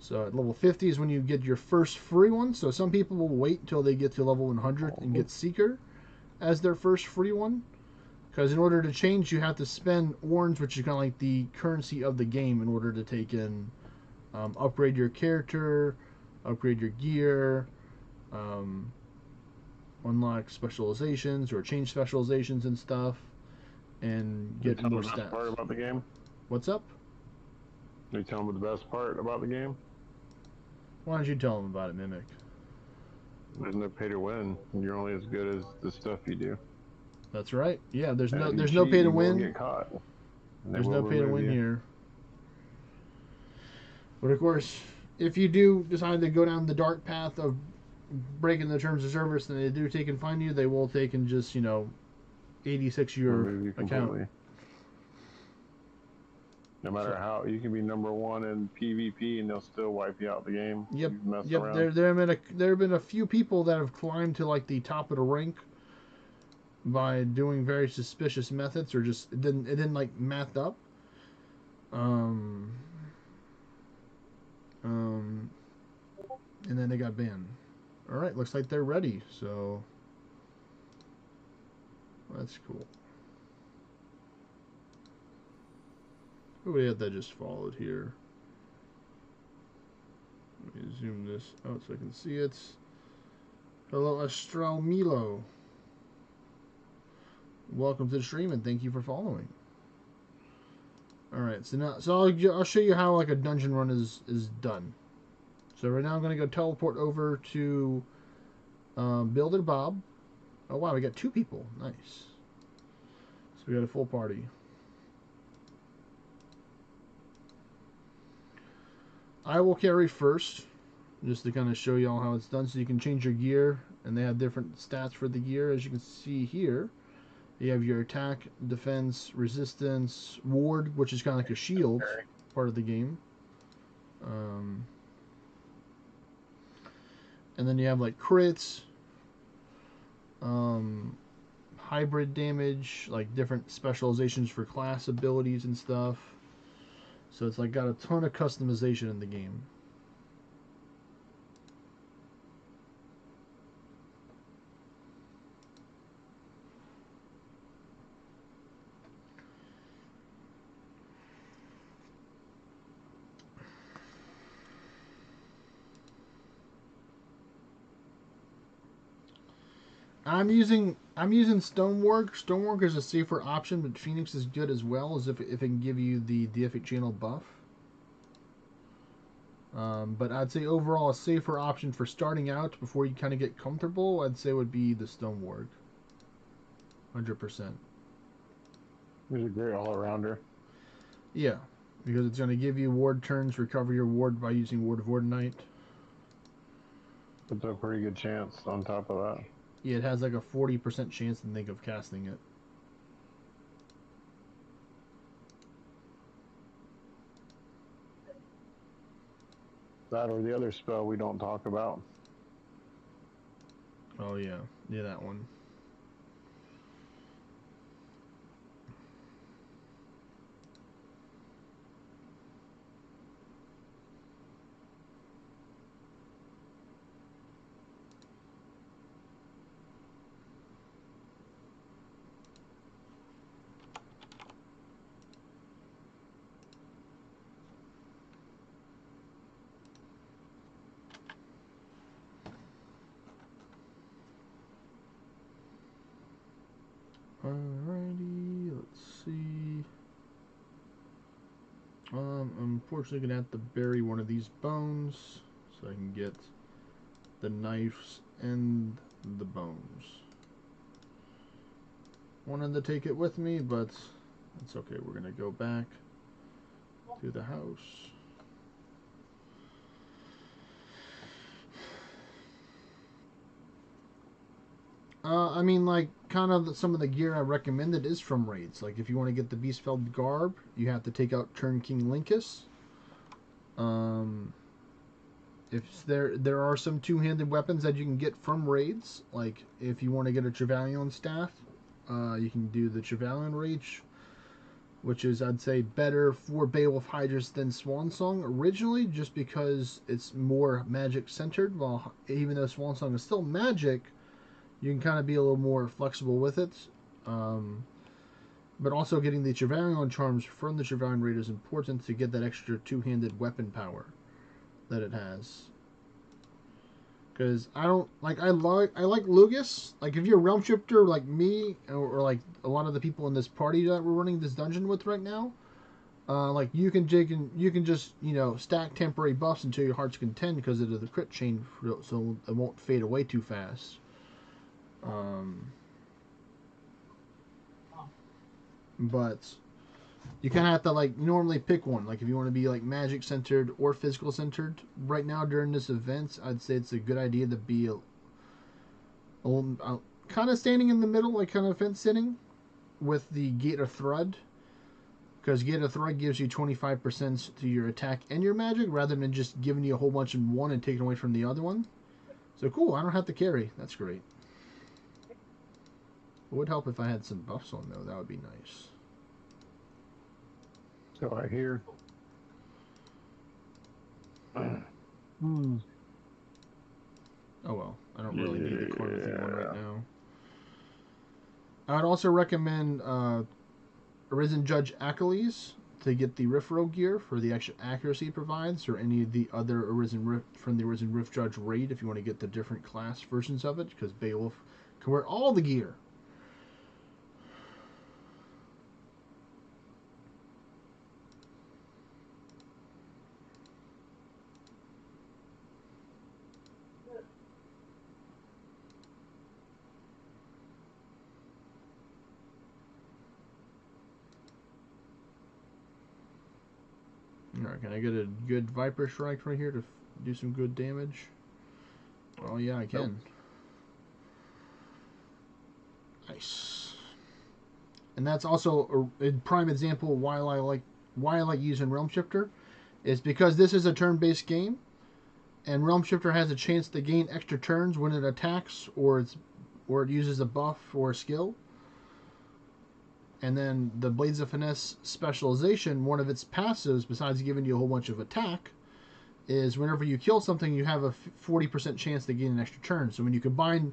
So at level 50 is when you get your first free one. So some people will wait until they get to level 100 and get Seeker as their first free one. Because in order to change, you have to spend orange, which is kind of like the currency of the game, in order to take in, upgrade your character, upgrade your gear, unlock specializations or change specializations and stuff, and get more stats. The best part about the game? What's up? Can you tell them the best part about the game? Why don't you tell them about it, Mimic? There's no pay to win. You're only as good as the stuff you do. That's right. Yeah, there's no cheat, pay to you win. Get caught. There's no pay to win here. But of course, if you do decide to go down the dark path of breaking the terms of service, and they do take and find you, they will take and just 86 your account. No matter how, you can be #1 in PvP and they'll still wipe you out the game. Yep. There have been a few people that have climbed to like the top of the rank by doing very suspicious methods, or just it didn't like math up. And then they got banned. All right, looks like they're ready. So that's cool. Who we had that just followed here? Let me zoom this out so I can see it. Hello, Astral Milo. Welcome to the stream and thank you for following. All right, so now, I'll show you how like a dungeon run is done. So right now I'm gonna go teleport over to Builder Bob. Oh wow, we got 2 people. Nice. So we got a full party. I will carry first, just to kind of show y'all how it's done. So you can change your gear, and they have different stats for the gear. As you can see here, you have your attack, defense, resistance, ward, which is kind of like a shield part of the game. And then you have like crits, hybrid damage, like different specializations for class abilities and stuff. So it's like got a ton of customization in the game. I'm using Stonework. Stonework is a safer option, but Phoenix is good as well, as if it can give you the deific channel buff. But I'd say overall a safer option for starting out before you kind of get comfortable, I'd say would be the Stonework. 100%. He's a great all-arounder. Yeah, because it's going to give you ward turns, recover your ward by using Ward of Ordinite. It's a pretty good chance on top of that. Yeah, it has like a 40% chance to think of casting it. That or the other spell we don't talk about. Oh yeah, that one. Alrighty, let's see. Unfortunately gonna have to bury one of these bones so I can get the knives and the bones. Wanted to take it with me, but it's okay. We're gonna go back to the house. I mean, like, kind of some of the gear I recommended is from raids. Like, if you want to get the Beastfeld Garb, you have to take out Turn King Linkus. If there are some two-handed weapons that you can get from raids, like if you want to get a Trevelyan staff, you can do the Trevelyan Rage, which is, I'd say, better for Beowulf Hydras than Swansong originally, just because it's more magic centered. While even though Swansong is still magic, you can kind of be a little more flexible with it. But also getting the Trevelyan charms from the Trevelyan Raid is important to get that extra two-handed weapon power that it has. Because I like Lugus. Like if you're a realm shifter like me, or like a lot of the people in this party that we're running this dungeon with right now, like you can just stack temporary buffs until your heart's content because of the crit chain, so it won't fade away too fast. But you kind of have to like normally pick one. Like if you want to be like magic centered or physical centered. Right now during this event, I'd say it's a good idea to be kind of standing in the middle, like kind of fence sitting, with the Gate of Thread. Because Gate of Thread gives you 25% to your attack and your magic, rather than just giving you a whole bunch in one and taking away from the other one. So cool, I don't have to carry. That's great. It would help if I had some buffs on though. That would be nice. So right here. Oh well, I don't really need the Chloranthy one right now. I would also recommend Arisen Judge Achilles to get the Riffro gear for the extra accuracy it provides, or any of the other from the Arisen Rift Judge raid if you want to get the different class versions of it, because Beowulf can wear all the gear. Alright, can I get a good Viper Strike right here to do some good damage? Oh yeah, I can. Nope. Nice. And that's also a prime example why I like using Realm Shifter, is because this is a turn-based game, and Realm Shifter has a chance to gain extra turns when it attacks or it uses a buff or a skill. And then the Blades of Finesse specialization, one of its passives, besides giving you a whole bunch of attack, is whenever you kill something, you have a 40% chance to gain an extra turn. So when you combine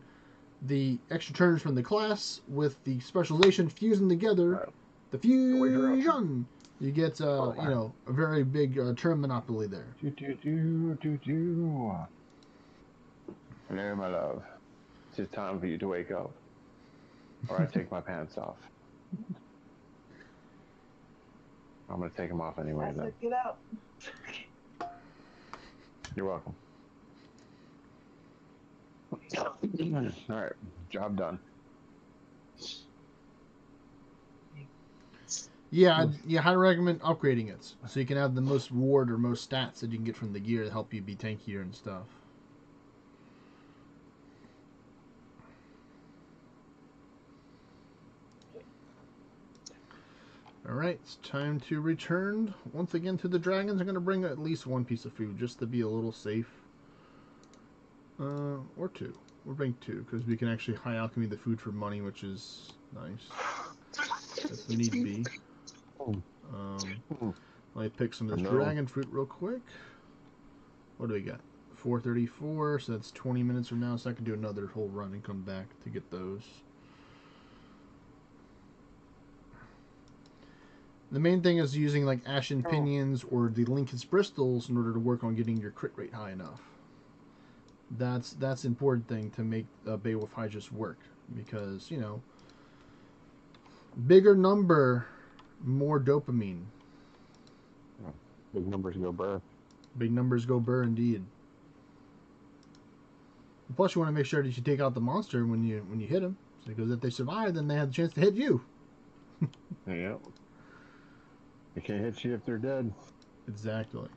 the extra turns from the class with the specialization, fusing together, the fusion, you get a very big turn monopoly there. Hello, my love. It's time for you to wake up, or I take my pants off. I'm gonna take them off anyway. Then get out. You're welcome. All right, job done. Yeah, I highly recommend upgrading it so you can have the most ward or most stats that you can get from the gear to help you be tankier and stuff. Alright, it's time to return once again to the dragons. I'm going to bring at least one piece of food just to be a little safe. Or two. We'll bring two because we can actually high alchemy the food for money, which is nice. If we need be. Let me pick some of this dragon fruit real quick. What do we got? 434, so that's 20 minutes from now, so I can do another whole run and come back to get those. The main thing is using like Ashen Pinions or the Lincoln's Bristles in order to work on getting your crit rate high enough. That's the important thing to make Beowulf Hydras work, because, bigger number, more dopamine. Big numbers go burr. Big numbers go burr indeed. Plus, you want to make sure that you take out the monster when you hit him, because if they survive, then they have the chance to hit you. Yeah. They can't hit you if they're dead. Exactly.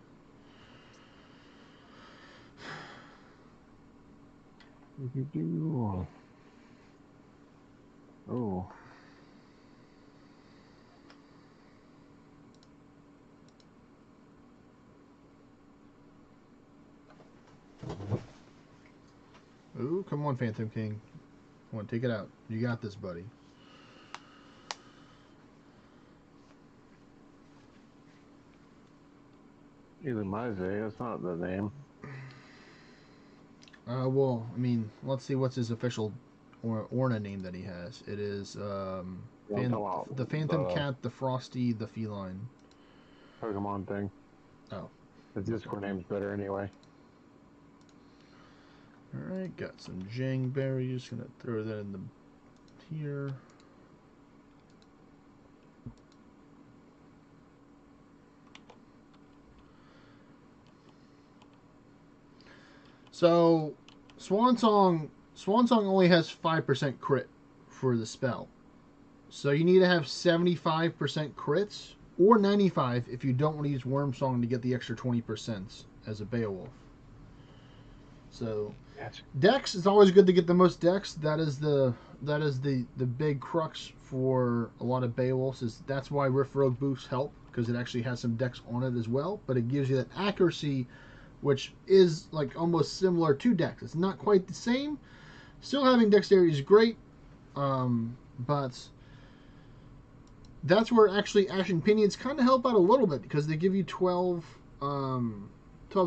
Oh. Ooh, come on, Phantom King. Come on, take it out. You got this, buddy. Elimize, that's not the name. Well, I mean, let's see what's his official ORNA name that he has. It is the Phantom Cat, the Frosty, the Feline. Pokemon thing. Oh. The Discord name's better anyway. Alright, got some Jangberries. Gonna throw that in the here. So, Swan Song only has 5% crit for the spell. So you need to have 75% crits, or 95 if you don't want to use Worm Song to get the extra 20% as a Beowulf. So, Dex is always good to get the most Dex. That is the big crux for a lot of Beowulfs. That's why Rift Rogue boosts help, because it actually has some Dex on it as well. But it gives you that accuracy, which is like almost similar to Dex. It's not quite the same. Still having Dexterity is great, but that's where actually Ashen Pinions kind of help out a little bit, because they give you 12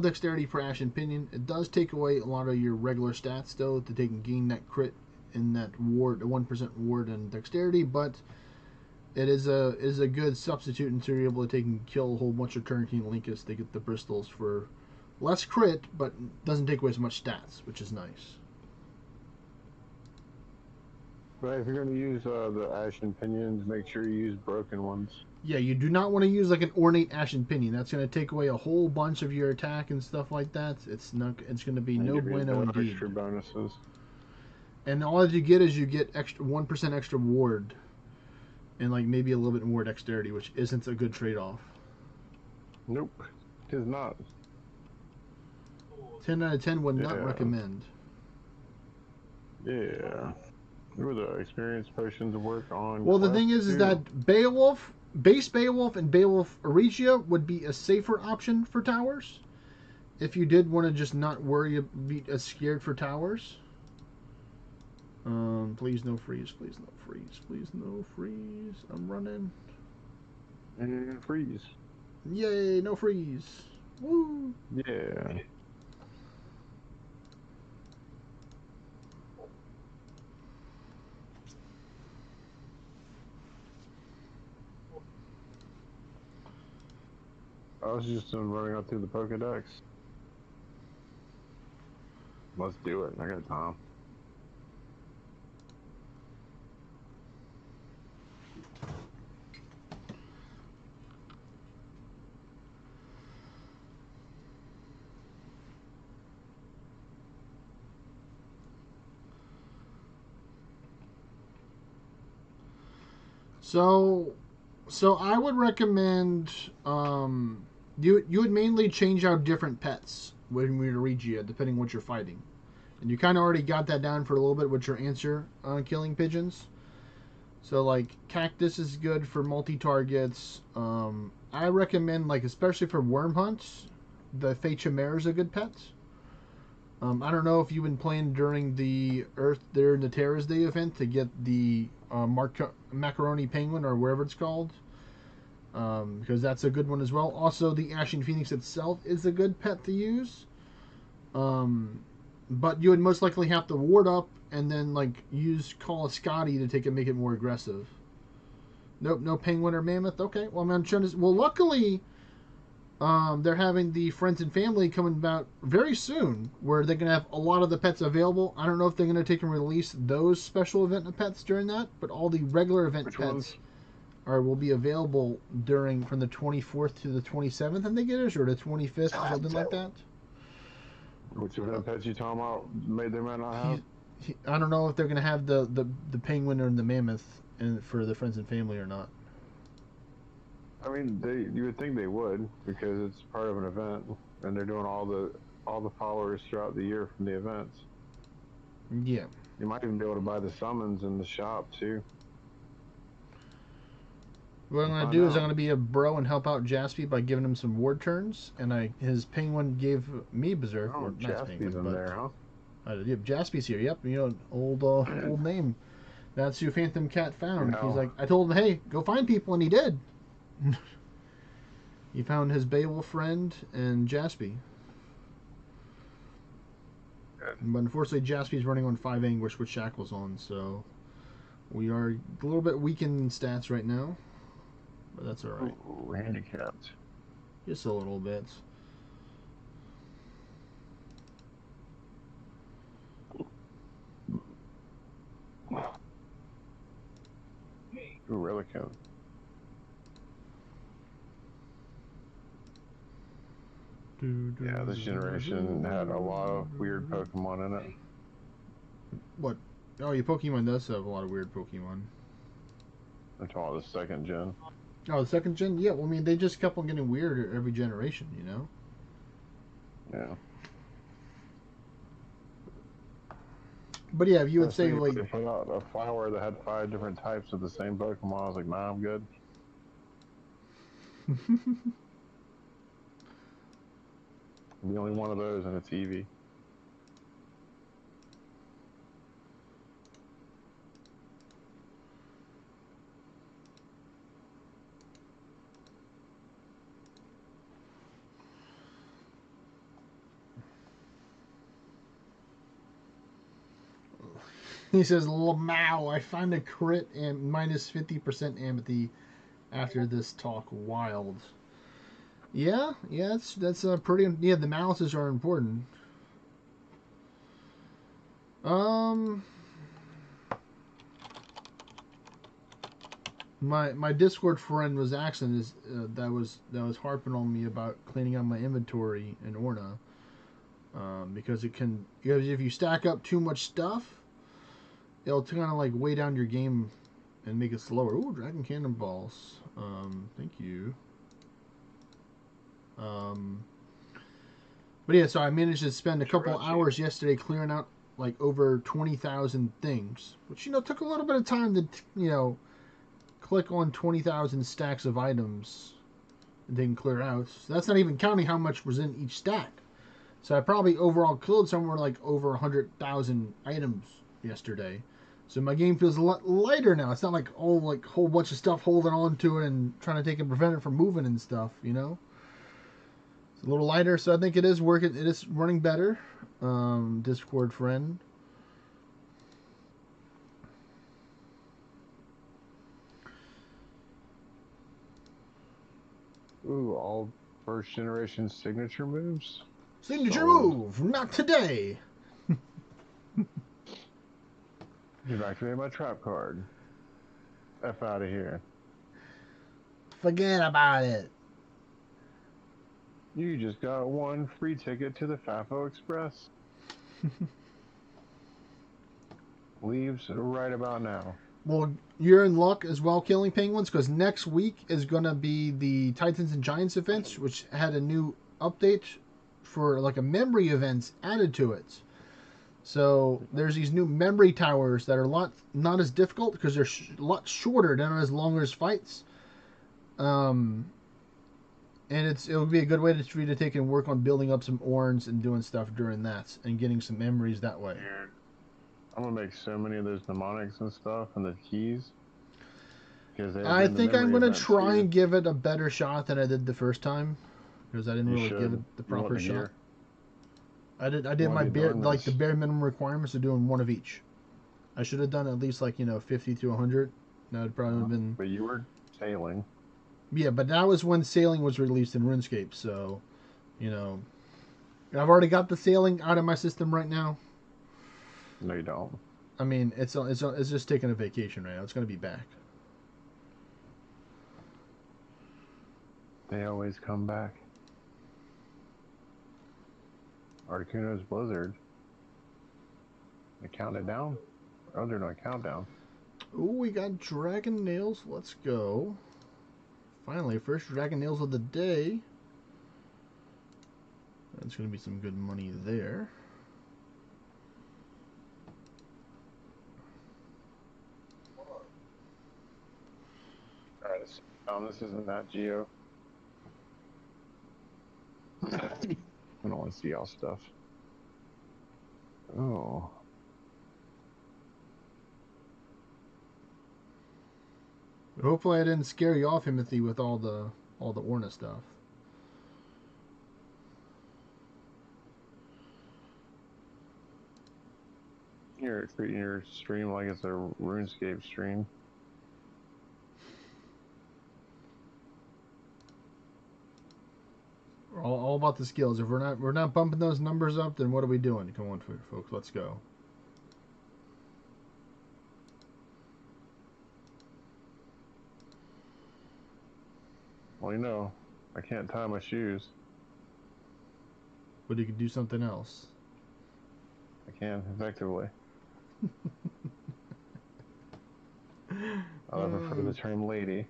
Dexterity per Ashen Pinion. It does take away a lot of your regular stats, though, to take and gain that crit in that ward, 1% ward and Dexterity, but it is a good substitute until you're able to take and kill a whole bunch of Turnkey and Linkus. They get the Bristols for less crit, but doesn't take away as much stats, which is nice. But if you're going to use the Ashen Pinions, make sure you use broken ones. Yeah, you do not want to use like an ornate Ashen Pinion. That's going to take away a whole bunch of your attack and stuff like that. It's going to be no bueno indeed. Extra bonuses. And all that you get is you get 1% extra ward, and like maybe a little bit more Dexterity, which isn't a good trade-off. Nope, it is not. 10 out of 10 would not recommend. Yeah. Were the experience potions work on? Well, the thing is that Beowulf, base Beowulf, and Beowulf Regia would be a safer option for towers. If you did want to just not worry, be as scared for towers. Please no freeze. Please no freeze. Please no freeze. I'm running. And freeze. Yay! No freeze. Woo! Yeah. I was just running out through the Pokedex. Let's do it. I got time. So I would recommend you would mainly change out different pets when we're Regia, depending what you're fighting. And you kind of already got that down for a little bit with your answer on killing pigeons. So like Cactus is good for multi-targets. I recommend, like, especially for worm hunts, the Fey Chimera is a good pet. I don't know if you've been playing during the Earth there in the Terra's Day event to get the Macaroni Penguin or wherever it's called, because that's a good one as well. Also, the Ashen Phoenix itself is a good pet to use, but you would most likely have to ward up and then like use Call of Scotty to take and make it more aggressive. Nope, no Penguin or Mammoth. Okay, well, I'm trying to. Well, luckily, they're having the Friends and Family coming about very soon, where they're going to have a lot of the pets available. I don't know if they're going to take and release those special event pets during that, but all the regular event pets will be available from the 24th to the 27th, I think it is, or the 25th, or something like that. Which event pets you talking about? They might not have. I don't know if they're going to have the Penguin or the Mammoth for the Friends and Family or not. I mean, you would think they would, because it's part of an event, and they're doing all the followers throughout the year from the events. Yeah. You might even be able to buy the summons in the shop too. What I'm going to do is I'm going to be a bro and help out Jaspy by giving him some ward turns, and his Penguin gave me Berserk. Oh, Jaspy's in there, huh? Yep, Jaspy's here. Yep, you know, old name. That's who Phantom Cat found. You He's know, like, I told him, hey, go find people, and he did. He found his Beowulf friend and Jaspy. good. But unfortunately, Jaspy's running on 5 Anguish with Shackles on, so we are a little bit weakened in stats right now. But that's alright. Ooh, handicapped. Just a little bit. Ooh, Relican. Yeah, this generation had a lot of weird Pokemon in it. What? Oh, your Pokemon does have a lot of weird Pokemon. I'm talking about the 2nd gen. Oh, the 2nd gen? Yeah, well, I mean, they just kept on getting weirder every generation, you know? Yeah. But yeah, if you would say, They like... put out a flower that had 5 different types of the same Pokemon. I was like, nah, I'm good. The only one of those, and it's Eevee. He says, Lamau, I find a crit and minus 50% Amity after this talk. Wild. Yeah, that's a pretty... Yeah, the malices are important. My Discord friend was asking that was harping on me about cleaning out my inventory in Orna, because if you stack up too much stuff, it'll kind of like weigh down your game and make it slower. Ooh, Dragon Cannonballs. Thank you. But yeah, so I managed to spend a couple hours yesterday clearing out like over 20,000 things, which took a little bit of time to click on 20,000 stacks of items and then clear out. So that's not even counting how much was in each stack. So I probably overall killed somewhere like over 100,000 items yesterday. So my game feels a lot lighter now. It's not like like a whole bunch of stuff holding on to it and trying to take and prevent it from moving and stuff. It's a little lighter, so I think it is working. It is running better. Discord friend. Ooh, all 1st generation signature moves. Signature move, not today. You've activated my trap card. F out of here. Forget about it. You just got 1 free ticket to the FAFO Express. Leaves right about now. Well, you're in luck as well killing penguins, because next week is going to be the Titans and Giants events, which had a new update for like a memory events added to it. So there's these new memory towers that are not as difficult because they're a lot shorter, they're not as long as fights. And it'll be a good way for you to take and work on building up some orns and doing stuff during that and getting some memories that way. Weird. I'm gonna make so many of those mnemonics and stuff and the keys. I think I'm gonna try and give it a better shot than I did the first time, because I didn't really give it the proper shot. I did the bare minimum requirements of doing 1 of each. I should have done at least 50 to 100. That would probably have been. But you were sailing. Yeah, but that was when sailing was released in RuneScape, so I've already got the sailing out of my system right now. No, you don't. I mean, it's just taking a vacation right now. It's gonna be back. They always come back. Articuno's Blizzard. I counted down. Oh, they're not countdown. Ooh, we got Dragon Nails. Let's go. Finally, first Dragon Nails of the day. That's going to be some good money there. Alright, this isn't that Geo. I don't want to see y'all stuff. Oh. Hopefully I didn't scare you off, Timothy, with all the ORNA stuff. You're treating your stream like it's a RuneScape stream. All about the skills. If we're not bumping those numbers up, then what are we doing? Come on, folks, let's go. Well, you know, I can't tie my shoes. But you can do something else. I can, effectively. I prefer the term lady.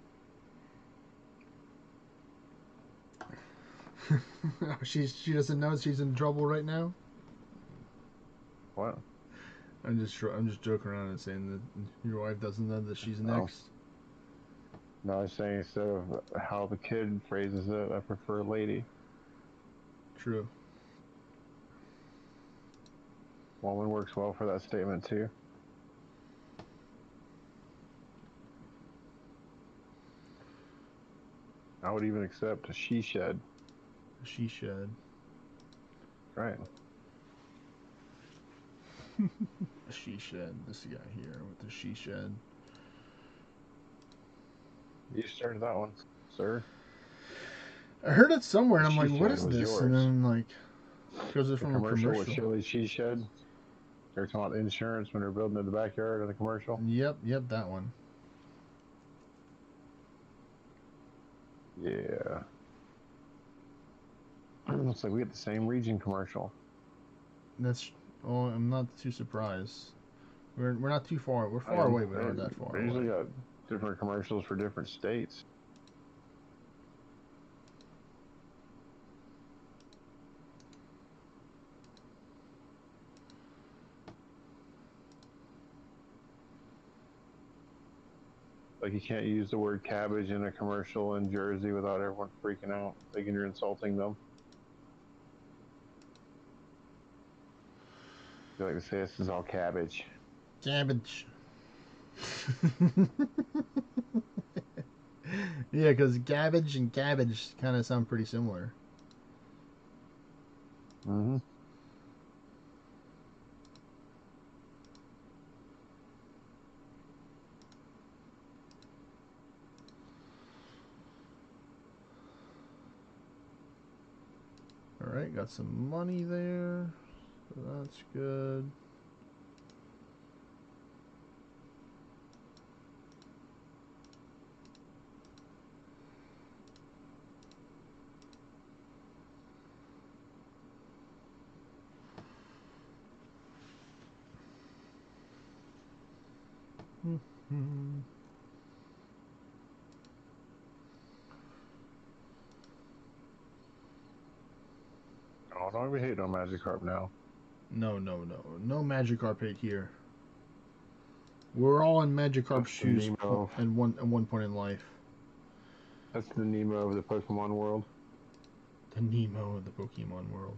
She doesn't know she's in trouble right now. What? I'm just joking around and saying that your wife doesn't know that she's next. No, I was saying instead of how the kid phrases it, I prefer lady. True. Woman works well for that statement too. I would even accept a she shed. A she shed. Right. A she shed. This guy here with the she shed. You started that one, sir. I heard it somewhere, and I'm She like, "What shed is was this?" yours. And then like, because it's The from a commercial commercial. with Chili She Shed. They're talking about insurance when they're building in the backyard of the commercial. Yep, that one. Yeah. Looks like we get the same region commercial. That's. Oh, I'm not too surprised. We're not too far. We're far away, but not that far They away. usually got different commercials for different states. Like you can't use the word cabbage in a commercial in Jersey without everyone freaking out, thinking you're insulting them. You like to say this is all cabbage. Cabbage. Yeah, because cabbage and cabbage kind of sound pretty similar. Mm-hmm. Alright, got some money there. So that's good. Oh, don't be hating on Magikarp now. No Magikarp hate here. We're all in Magikarp's shoes at one point in life. That's the Nemo of the Pokemon world. The Nemo of the Pokemon world.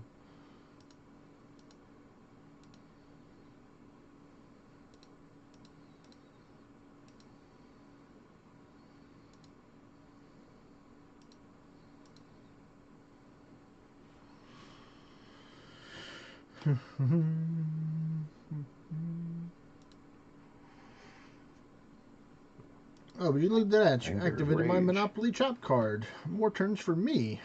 Oh, but you looked at that. You activated my Monopoly chop card. More turns for me.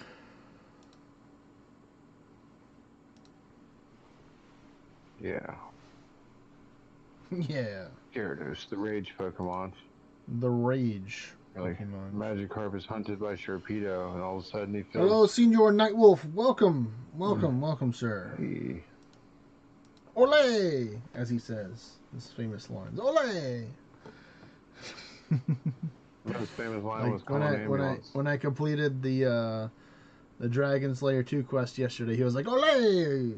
Yeah. Yeah. Gyarados, the Rage Pokemon. The Rage Like, Pokemon. Magikarp is hunted by Sharpedo, and all of a sudden he feels... Hello, Senior Nightwolf. Welcome. Welcome, sir. Hey. Ole! As he says. His famous lines. Ole! His famous line like was when I completed the Dragon Slayer 2 quest yesterday, he was like, Ole!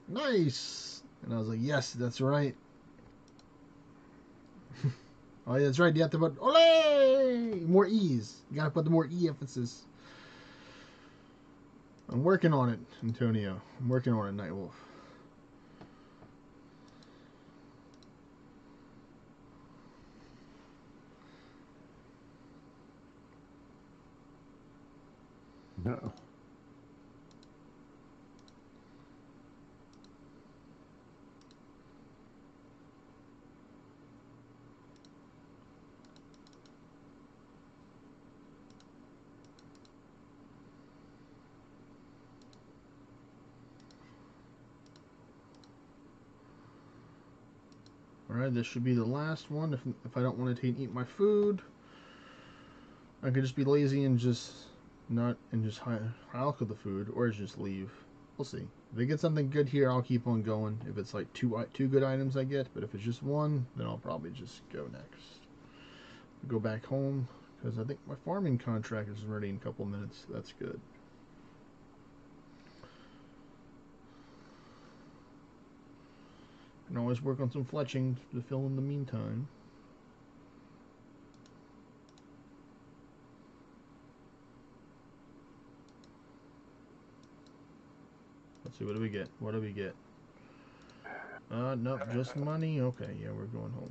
Nice! And I was like, yes, that's right. Oh, yeah, that's right. You have to put Ole! More E's. You gotta put the more E emphasis. I'm working on it, Antonio. I'm working on it, Nightwolf. No. Alright, this should be the last one. If I don't want to eat my food, I could just be lazy and just I'll cook the food or just leave. We'll see. If I get something good here, I'll keep on going. If it's like two good items I get, but if it's just one, then I'll probably just go next. Go back home because I think my farming contract is ready in a couple minutes. That's good. Can always work on some fletching to fill in the meantime. Let's see, what do we get? What do we get? Nope, just money. Okay, yeah, we're going home.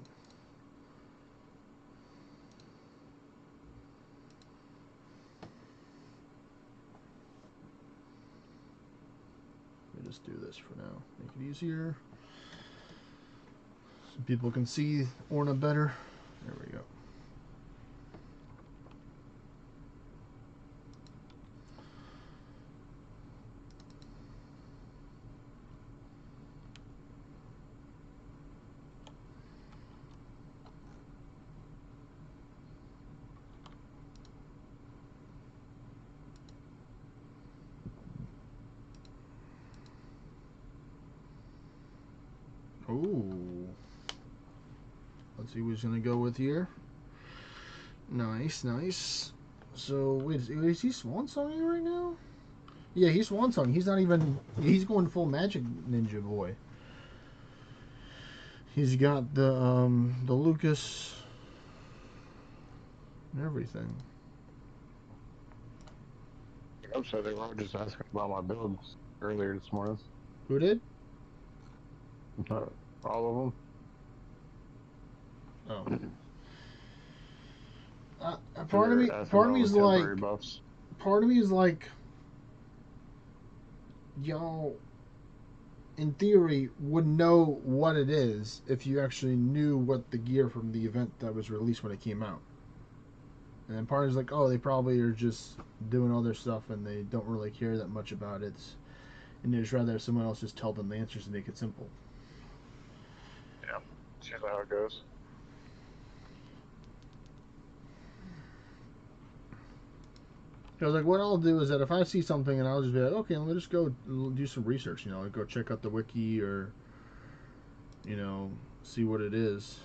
Let me just do this for now. Make it easier. So people can see ORNA better. There we go. Ooh. Let's see who's gonna go with here. Nice, nice. So wait, is he swan songing right now? Yeah, he's swan song. He's not even. He's going full magic ninja boy. He's got the Lucas and everything. I hope so. They were just asking about my builds earlier this morning. Who did? All of Oh. Part of me is like, y'all, in theory, would know what it is if you actually knew what the gear from the event that was released when it came out. And then part is like, oh, they probably are just doing all their stuff and they don't really care that much about it, and they'd just rather someone else just tell them the answers and make it simple. Yeah, see how it goes. I was like, what I'll do is that if I see something and I'll just be like, okay, let me just go do some research, go check out the wiki or, see what it is.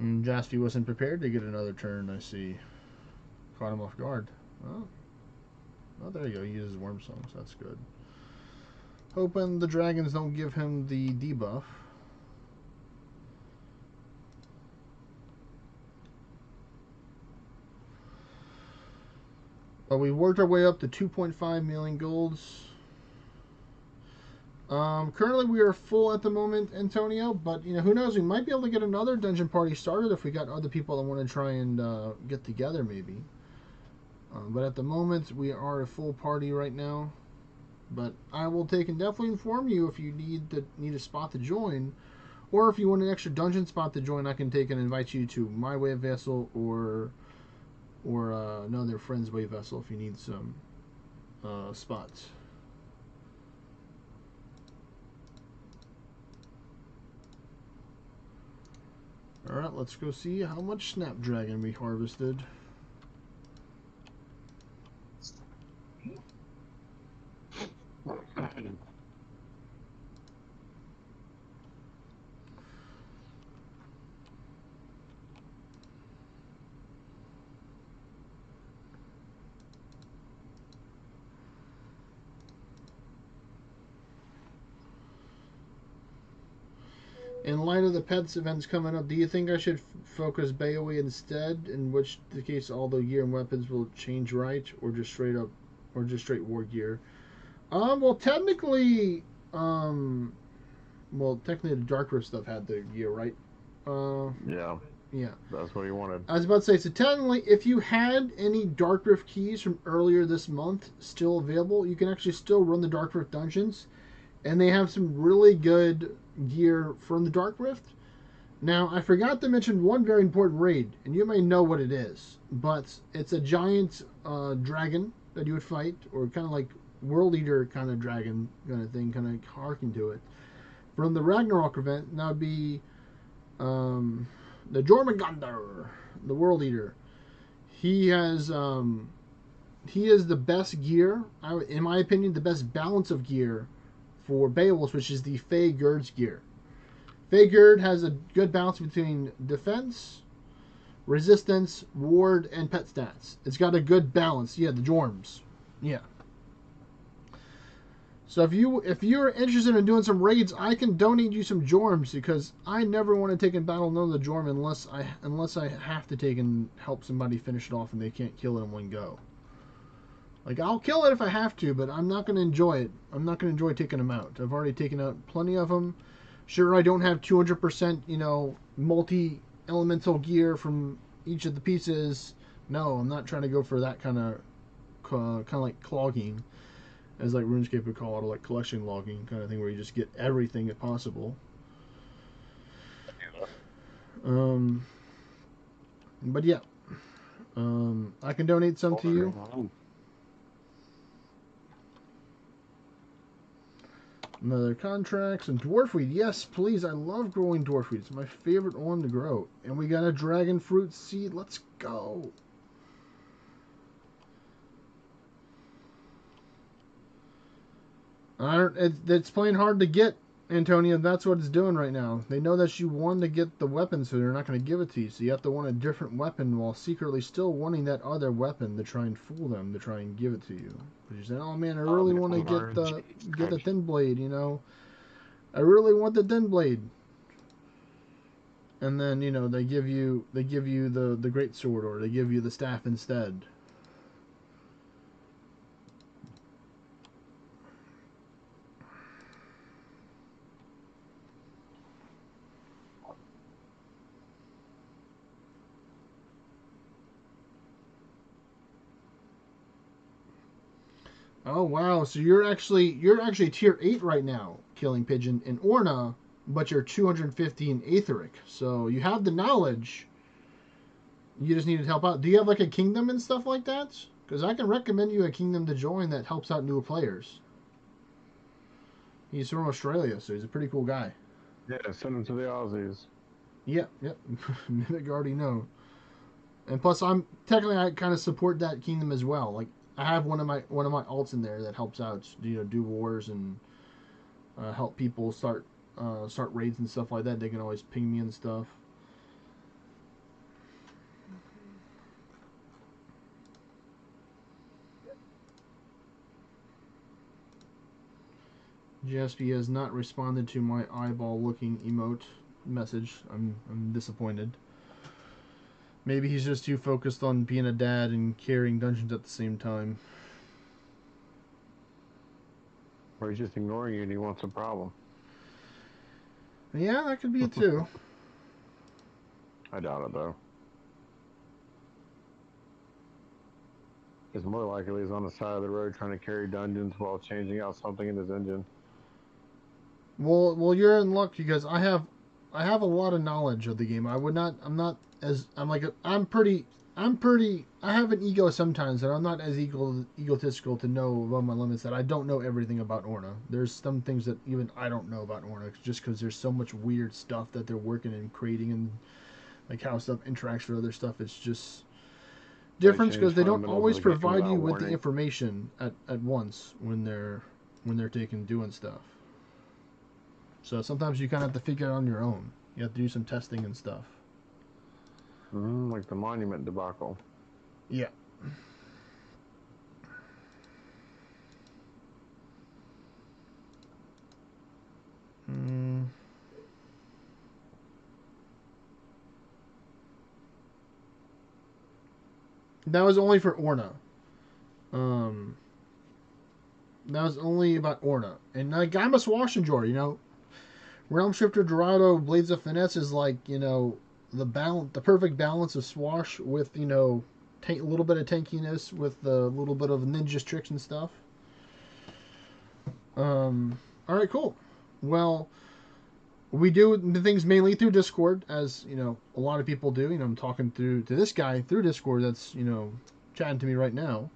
And Jaspy wasn't prepared to get another turn, I see. Caught him off guard. Oh, there you go. He uses Worm Songs. That's good. Hoping the dragons don't give him the debuff. But we worked our way up to 2.5 million golds. Currently we are full at the moment, Antonio, but who knows? We might be able to get another dungeon party started if we got other people that want to try and get together, maybe. But at the moment we are a full party right now. But I will take and definitely inform you if you need a spot to join, or if you want an extra dungeon spot to join. I can take and invite you to my wave vessel or another friend's wave vessel if you need some spots. Alright, let's go see how much Snapdragon we harvested. In light of the pets events coming up, do you think I should focus Bayaway instead? In which the case all the gear and weapons will change right, or just straight war gear? Well, technically, technically the Dark Rift stuff had the gear, right? Uh, Yeah, yeah. that's what he wanted. I was about to say, so technically, if you had any Dark Rift keys from earlier this month still available, you can actually still run the Dark Rift dungeons, and they have some really good gear from the Dark Rift. Now, I forgot to mention one very important raid, and you may know what it is, but it's a giant dragon that you would fight, or kind of like World Eater kind of dragon kind of thing, kind of harking to it. From the Ragnarok event, and that would be um, the Jormungandr, the World Eater. He has he is the best gear, in my opinion, the best balance of gear for Beowulf, which is the Fey Gird's gear. Fey Gird has a good balance between defense, resistance, ward, and pet stats. It's got a good balance. Yeah, the Jorms. Yeah. So if you're interested in doing some raids, I can donate you some Jorms because I never want to take in battle another Jorm unless I have to take and help somebody finish it off and they can't kill it in one go. Like I'll kill it if I have to, but I'm not going to enjoy it. I'm not going to enjoy taking them out. I've already taken out plenty of them. Sure, I don't have 200%, multi-elemental gear from each of the pieces. No, I'm not trying to go for that kind of like clogging, as like RuneScape would call it, or like collection logging kind of thing, where you just get everything if possible. But yeah, I can donate some to you. Another contracts and dwarfweed. Yes, please. I love growing dwarfweed. It's my favorite one to grow. And we got a dragon fruit seed. Let's go. It's playing hard to get, Antonia. That's what it's doing right now. They know that you want to get the weapon, so they're not going to give it to you. So you have to want a different weapon while secretly still wanting that other weapon to try and fool them, to try and give it to you. But you say, "Oh man, I really want to get the thin blade. I really want the thin blade." And then they give you the great sword, or they give you the staff instead. Oh wow! So you're actually tier 8 right now, killing pigeon in Orna, but you're 250 in Aetheric. So you have the knowledge. You just need to help out. Do you have like a kingdom and stuff like that? Because I can recommend you a kingdom to join that helps out newer players. He's from Australia, so he's a pretty cool guy. Yeah, send him to the Aussies. Yep. Mimic already know. And plus, I kind of support that kingdom as well. Like I have one of my alts in there that helps out, do wars and help people start raids and stuff like that. They can always ping me and stuff. JSP has not responded to my eyeball looking emote message. I'm disappointed. Maybe he's just too focused on being a dad and carrying dungeons at the same time. Or he's just ignoring you and he wants a problem. Yeah, that could be it too. I doubt it though. It's more likely he's on the side of the road trying to carry dungeons while changing out something in his engine. Well, you're in luck because I have a lot of knowledge of the game. I have an ego sometimes that I'm not as egotistical to know above my limits that I don't know everything about Orna. There's some things that even I don't know about Orna just because there's so much weird stuff that they're working and creating and like how stuff interacts with other stuff. It's just different because they don't always provide you with the information at once when they're doing stuff. So sometimes you kind of have to figure it out on your own. You have to do some testing and stuff. Like the monument debacle. Yeah. That was only for Orna. That was only about Orna. And like, I'm a Swash enjoyer, you know. Realm Shifter Dorado Blades of Finesse is like, you know, the perfect balance of Swash with, you know, a little bit of tankiness with a little bit of ninja tricks and stuff. All right, cool. Well, we do the things mainly through Discord, as you know, a lot of people do. You know, I'm talking to this guy through Discord. That's, you know, chatting to me right now.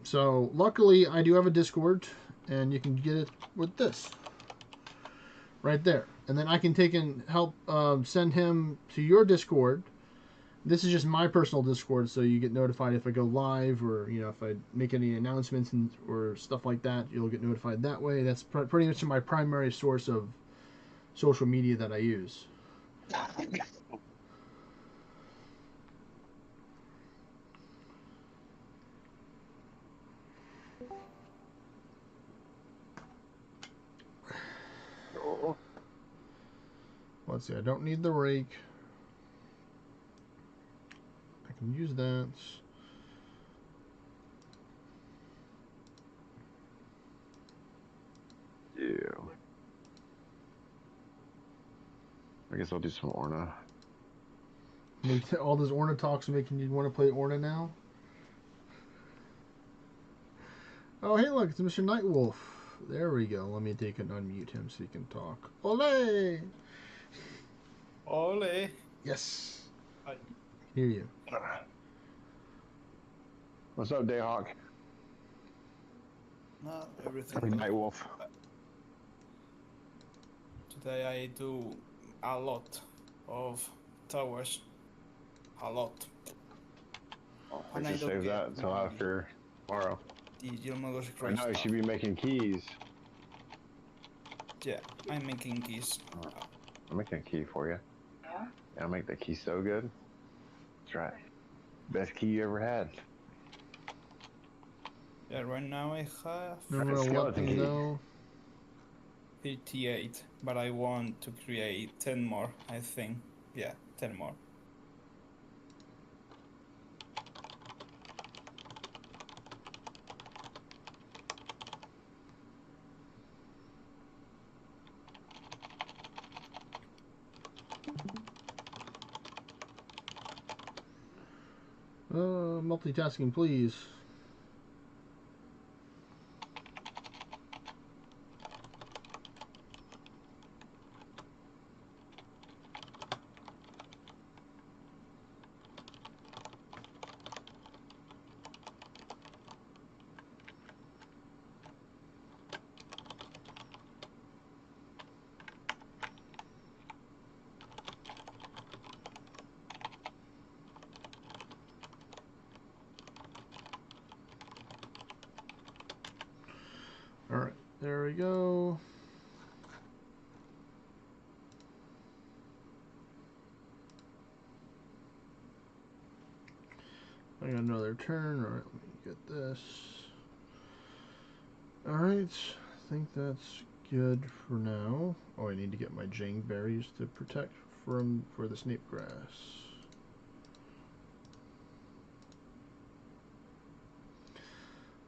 So luckily, I do have a Discord, and you can get it with this right there, and then I can take and help send him to your Discord. This is just my personal Discord, so you get notified if I go live, or you know, if I make any announcements or stuff like that. You'll get notified that way. That's pretty much my primary source of social media that I use. Let's see. I don't need the rake. I can use that. Yeah. I guess I'll do some Orna. All this Orna talks making you want to play Orna now? Oh, hey, look, it's Mr. Nightwolf. There we go. Let me take and unmute him so he can talk. Ole! Ole! Yes. Hi. Hear you. What's up, Dayhawk? No, everything. Nightwolf. Today I do a lot of towers. A lot. I should save that until after tomorrow. Right now you should be making keys. Yeah, I'm making keys. I'm making a key for you. Yeah? Yeah, I'll make that key so good. That's right. Best key you ever had. Yeah, right now I have Skeleton key. 58, but I want to create 10 more, I think. Yeah, 10 more. Multitasking, please. Alright, there we go. I got another turn. Alright, let me get this. Alright, I think that's good for now. Oh, I need to get my Jang berries to protect for the snape grass.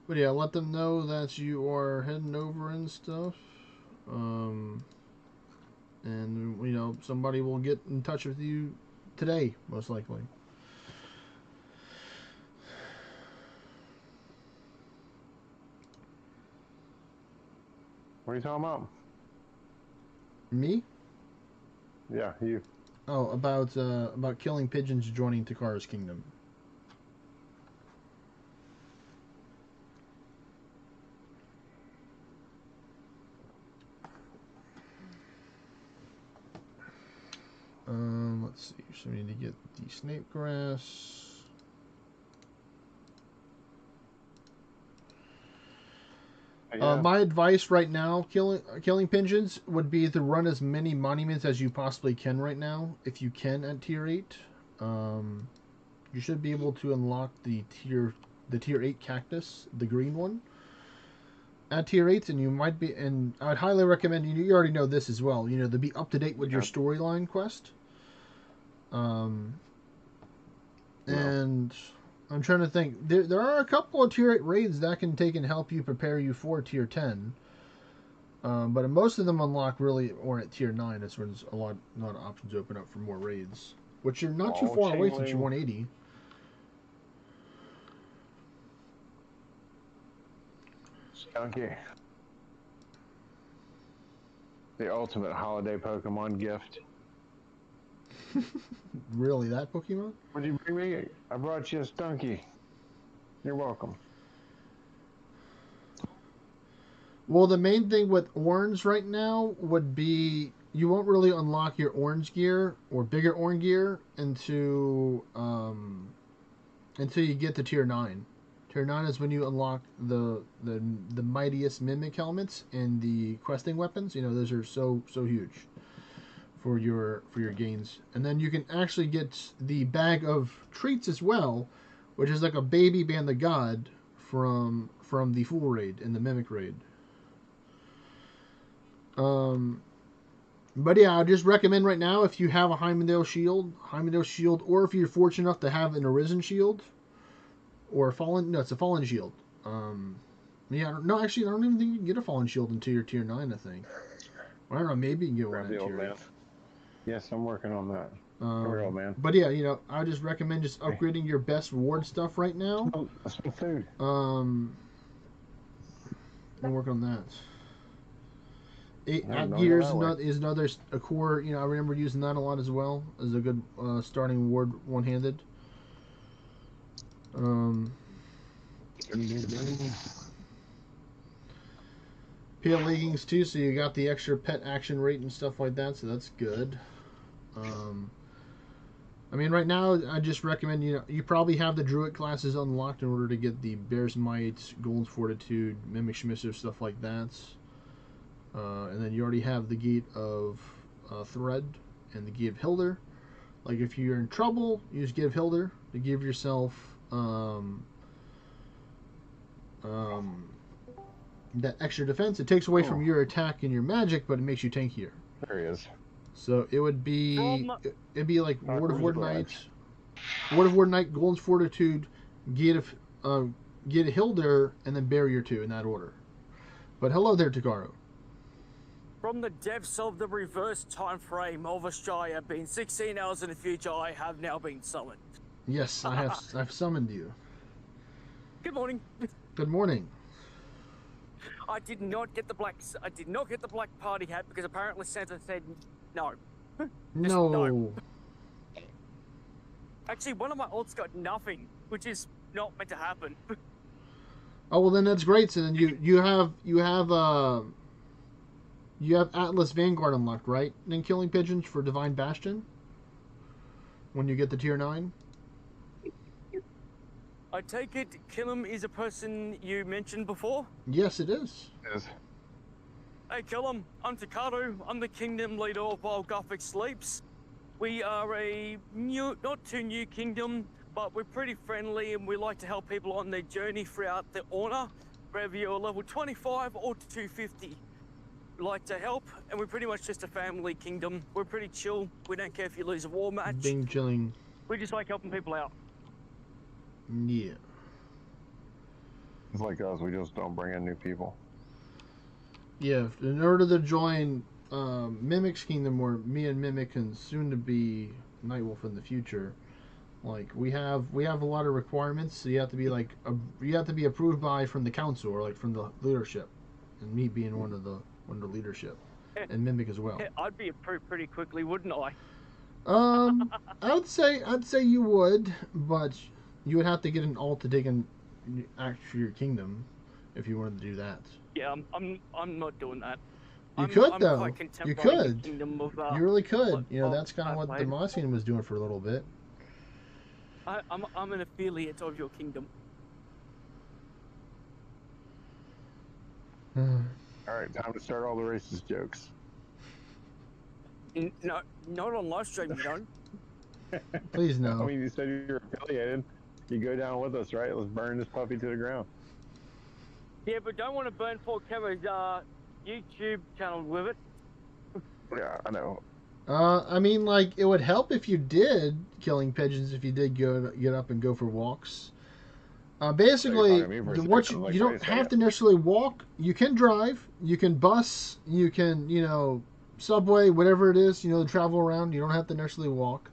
But yeah, let them know that you are heading over and stuff. And, you know, somebody will get in touch with you today, most likely. What are you talking about? Me? Yeah, you. Oh, about killing pigeons joining Takara's kingdom. Let's see. So we need to get the snape grass. Yeah. My advice right now, killing pigeons, would be to run as many monuments as you possibly can right now, if you can at tier 8. You should be able to unlock the tier 8 cactus, the green one, at tier 8, and you might be. And I'd highly recommend you already know this as well. You know, to be up to date with your storyline quest. And I'm trying to think. There are a couple of tier 8 raids that can take and help you prepare you for tier 10. But most of them unlock really or at tier 9. That's when there's a lot of options open up for more raids. Which you're not too far away since you're 180. Skunky. The ultimate holiday Pokemon gift. Really, that Pokemon? What'd you bring me? I brought you a Stunky. You're welcome. Well, the main thing with orange right now would be you won't really unlock your orange gear or bigger orange gear until you get to tier 9. Tier 9 is when you unlock the mightiest mimic helmets and the questing weapons. You know, those are so huge for your gains. And then you can actually get the bag of treats as well, which is like a baby Band of God from the Fool raid and the Mimic raid. But yeah, I just recommend right now if you have a Heimdall shield, or if you're fortunate enough to have an Arisen shield, or a Fallen. No, it's a Fallen shield. Yeah, no, actually, I don't even think you can get a Fallen shield until you're tier 9. I think. I don't know. Maybe you can get one at tier 8. Yes, I'm working on that. Real man. But yeah, you know, I just recommend just upgrading your best ward stuff right now. Oh, that's my food. And work on that. Gears is another a core. You know, I remember using that a lot as well as a good starting ward one-handed. Pale leggings too, so you got the extra pet action rate and stuff like that, so that's good. I mean, right now, I just recommend, you know, you probably have the Druid classes unlocked in order to get the Bear's Might, Golden's Fortitude, Mimic Schmisser, stuff like that. And then you already have the Gate of Thread and the Gate of Hilder. Like, if you're in trouble, use Gate of Hilder to give yourself that extra defense. It takes away from your attack and your magic, but it makes you tankier. There he is. So it would be like Ward of Knight, Golden's Fortitude, Gate of Hilder, and then Barrier 2 in that order. But hello there, Takaro. From the depths of the reverse time frame of Australia, being 16 hours in the future, I have now been summoned. Yes, I have. I've summoned you. Good morning. Good morning. I did not get the black party hat because apparently Santa said no. No. Actually, one of my ults got nothing, which is not meant to happen. Oh well, then that's great. So then you have Atlas Vanguard unlocked, right? And then Killing Pigeons for Divine Bastion when you get the tier 9. I take it Killam is a person you mentioned before? Yes, it is. Yes. Hey Killam, I'm Takaro. I'm the kingdom leader of While Gothic Sleeps. We are a not too new kingdom, but we're pretty friendly and we like to help people on their journey throughout the ORNA, whether you're level 25 or 250. We like to help, and we're pretty much just a family kingdom. We're pretty chill. We don't care if you lose a war match. Being chilling. We just like helping people out. Yeah. It's like us, we just don't bring in new people. Yeah, in order to join Mimic's Kingdom, or me and Mimic and soon to be Nightwolf in the future, like we have a lot of requirements. So you have to be approved by from the council or like from the leadership, and me being one of the leadership, and Mimic as well. I'd be approved pretty quickly, wouldn't I? I'd say you would, but you would have to get an alt to take an act for your kingdom if you wanted to do that. Yeah, I'm not doing that. You could though. You could. You really could. You know, that's kind of what the Moss Kingdom was doing for a little bit. I'm an affiliate of your kingdom. Alright, time to start all the racist jokes. No, not on live stream, you don't. Please no. I mean, you said you're affiliated. You go down with us, right? Let's burn this puppy to the ground. Yeah, but don't want to burn 4K's YouTube channel with it. Yeah, I know. I mean, like, it would help if you did Killing Pigeons, if you did get up and go for walks. Basically, talking to me for a what second, you don't wait a have to second. necessarily walk. You can drive. You can bus. You can, subway, whatever it is, to travel around. You don't have to necessarily walk.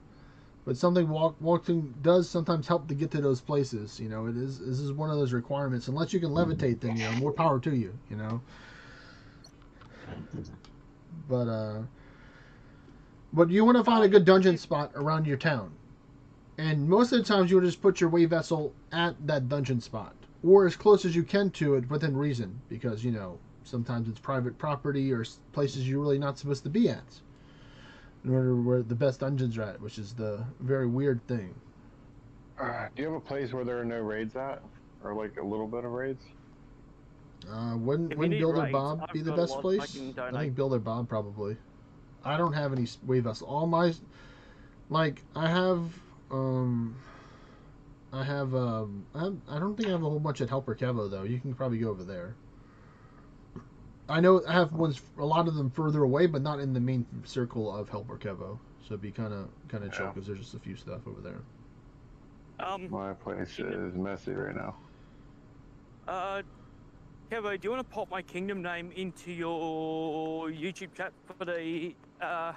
But walking does sometimes help to get to those places. This is one of those requirements. Unless you can levitate, then more power to you. But you want to find a good dungeon spot around your town, and most of the times you'll just put your way vessel at that dungeon spot, or as close as you can to it within reason, because sometimes it's private property or places you're really not supposed to be at. In order where the best dungeons are at, which is the very weird thing. Do you have a place where there are no raids at, or like a little bit of raids? Wouldn't Builder raids, Bob I've be the got a best lot place? I can I donate. think Builder Bob probably. I don't have any wave vessel. All my, like I don't think I have a whole bunch at Helper Kevo though. You can probably go over there. I know I have a lot of them further away, but not in the main circle of Helper Kevo. So it'd be kind of chill because there's just a few stuff over there. My place is messy right now. Kevo, do you want to pop my kingdom name into your YouTube chat for the I've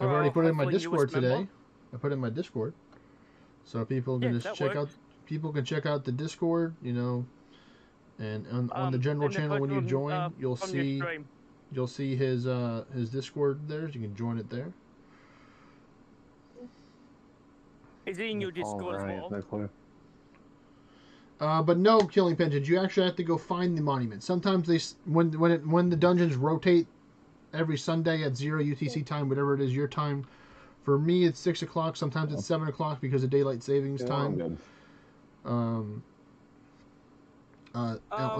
already put it in my hopefully Discord newest member? today. I put it in my Discord, so people can just check out. People can check out the Discord, and on the general and the channel when you person, join, you'll from your see stream. his Discord there. So you can join it there. Is he in your Discord as well? No clue. But no, Killing Pigeons. You actually have to go find the monument. Sometimes when the dungeons rotate every Sunday at 0 UTC time, whatever it is your time. For me, it's 6 o'clock. Sometimes it's 7 o'clock because of daylight savings time. On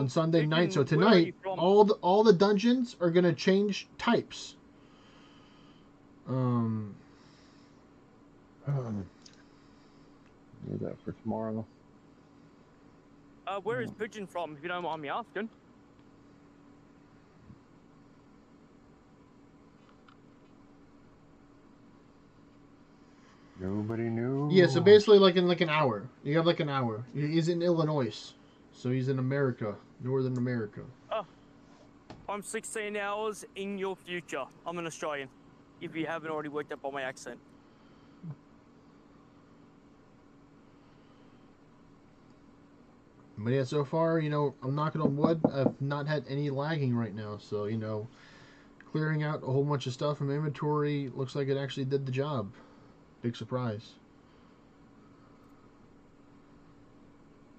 Sunday night. So tonight, all the dungeons are gonna change types. Need that for tomorrow. Where is Pigeon from, if you don't mind me asking? Nobody knew. Yeah, so basically like in an hour. You have like an hour. He's in Illinois. So he's in America, Northern America. Oh, I'm 16 hours in your future. I'm an Australian, if you haven't already worked up on my accent. But yeah, so far, I'm knocking on wood. I've not had any lagging right now. So, clearing out a whole bunch of stuff from inventory looks like it actually did the job. Big surprise.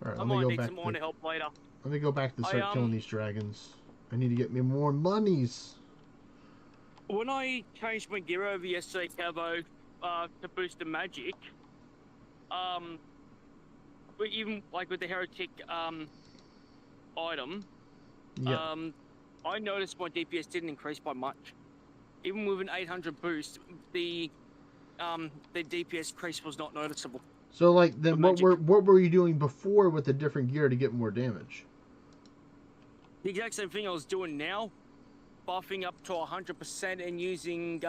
Alright, I might need some more help later. Let me go back to start killing these dragons. I need to get me more monies. When I changed my gear over yesterday, Cabo, to boost the magic, but even like with the heretic item, yeah. I noticed my DPS didn't increase by much. Even with an 800 boost, the DPS increase was not noticeable. So like then what were you doing before with the different gear to get more damage? The exact same thing I was doing now, buffing up to 100% and using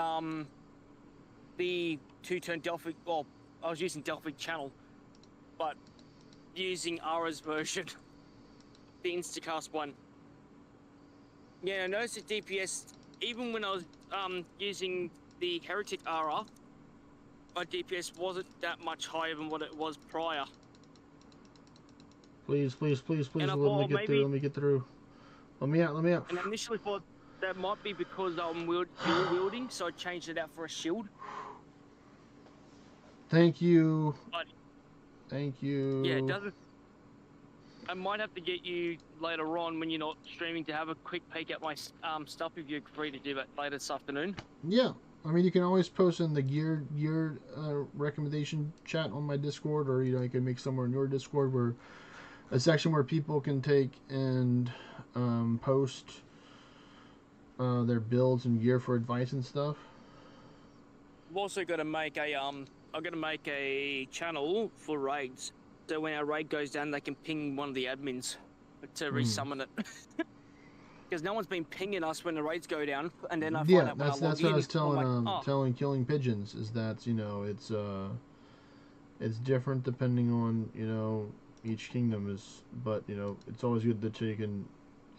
the 2-turn Delphic. Well, I was using Delphic channel, but using Ara's version, the Instacast one. Yeah, I noticed the DPS even when I was using the Heretic Ara. My DPS wasn't that much higher than what it was prior. Please, let me get through. Let me out. And I initially thought that might be because I'm dual wielding, so I changed it out for a shield. Thank you. But, thank you. Yeah, it doesn't. I might have to get you later on when you're not streaming to have a quick peek at my stuff if you're free to do that later this afternoon. Yeah. I mean, you can always post in the gear recommendation chat on my Discord, or you can make somewhere in your Discord where a section where people can take and post their builds and gear for advice and stuff. I've also got to make a I'm gonna make a channel for raids, so when our raid goes down, they can ping one of the admins to resummon it. Because no one's been pinging us when the raids go down, and then I find out when that's what I was telling Killing Pigeons is that It's different depending on, you know, each kingdom is, but, you know, it's always good that you can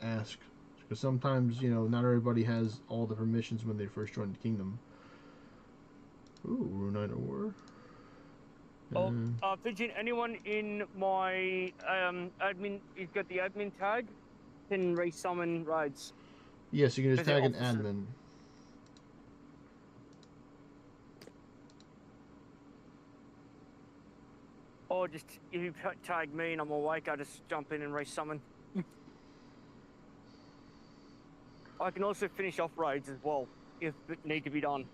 ask. Because sometimes, you know, not everybody has all the permissions when they first join the kingdom. Ooh, Runite Ore. Oh, Pigeon, anyone in my admin, he's got the admin tag, can resummon raids. Yes, you can just tag an admin. Or just, if you tag me and I'm awake, I just jump in and resummon. I can also finish off raids as well, if it need to be done.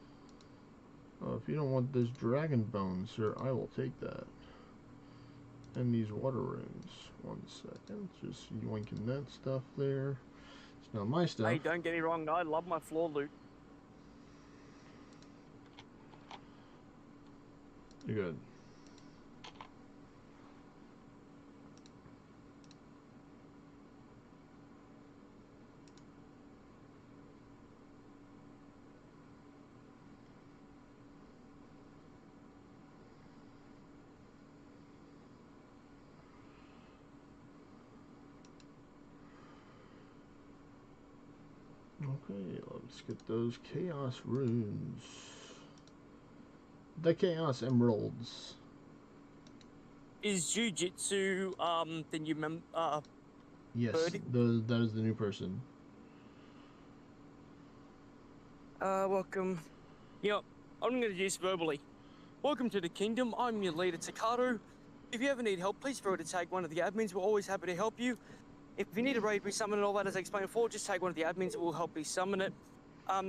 Oh, if you don't want this dragon bone, sir, I will take that. And these water runes. 1 second. Just yoinking that stuff there. It's not my stuff. Hey, don't get me wrong, I love my floor loot. You're good. Okay, let's get those chaos runes. The chaos emeralds. Is Jiu-Jitsu, the new Yes, that is the new person. Welcome. You know, I'm going to do this verbally. Welcome to the kingdom. I'm your leader, Takaro. If you ever need help, please feel free to tag one of the admins. We're always happy to help you. If you need a raid resummon and all that, as I explained before, just tag one of the admins. It will help you summon it.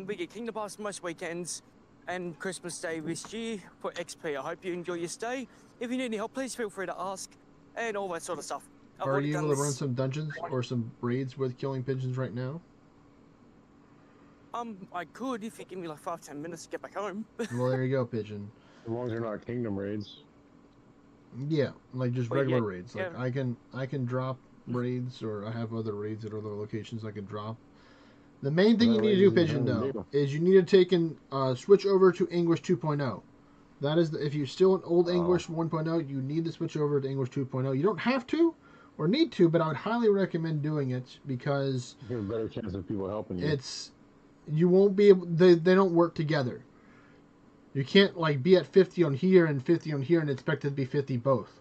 We get Kingdom Pass most weekends and Christmas Day this year for XP. I hope you enjoy your stay. If you need any help, please feel free to ask and all that sort of stuff. Are you able to run some dungeons or some raids with killing pigeons right now? I could if you give me like 5-10 minutes to get back home. Well, there you go, Pigeon. As long as they're not kingdom raids. Yeah, like just regular yeah, raids. Like I can drop raids, or I have other raids at other locations I can drop. The main thing you need to do, Pigeon, though, is you need to take and switch over to English 2.0. That is, if you're still in old English 1.0, you need to switch over to English 2.0. You don't have to or need to, but I would highly recommend doing it because you have a better chance of people helping you. You won't be able. They don't work together. You can't like be at 50 on here and 50 on here and expect it to be 50 both.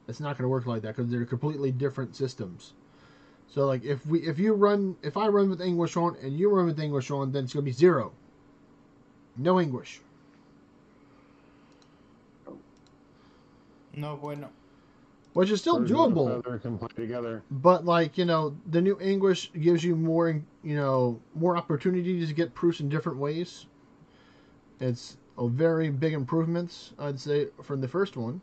It's not going to work like that because they're completely different systems. So like if I run with English on and you run with English on, then it's going to be 0. No English. No bueno. Which is still doable. Can play together. But like, you know, the new English gives you more, you know, more opportunities to get proofs in different ways. It's a very big improvements, I'd say, from the first one.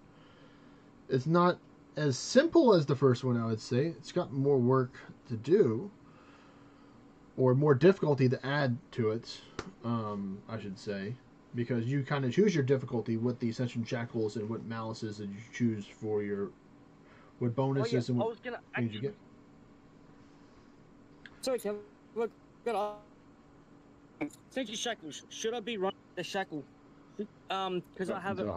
It's not as simple as the first one, I would say. It's got more work to do, or more difficulty to add to it, I should say, because you kind of choose your difficulty with the Ascension Shackles and what malices that you choose for your, what bonuses and what things you get. Sorry, Tim. Look, Ascension Shackles. Should I be running the shackle? Because I have it.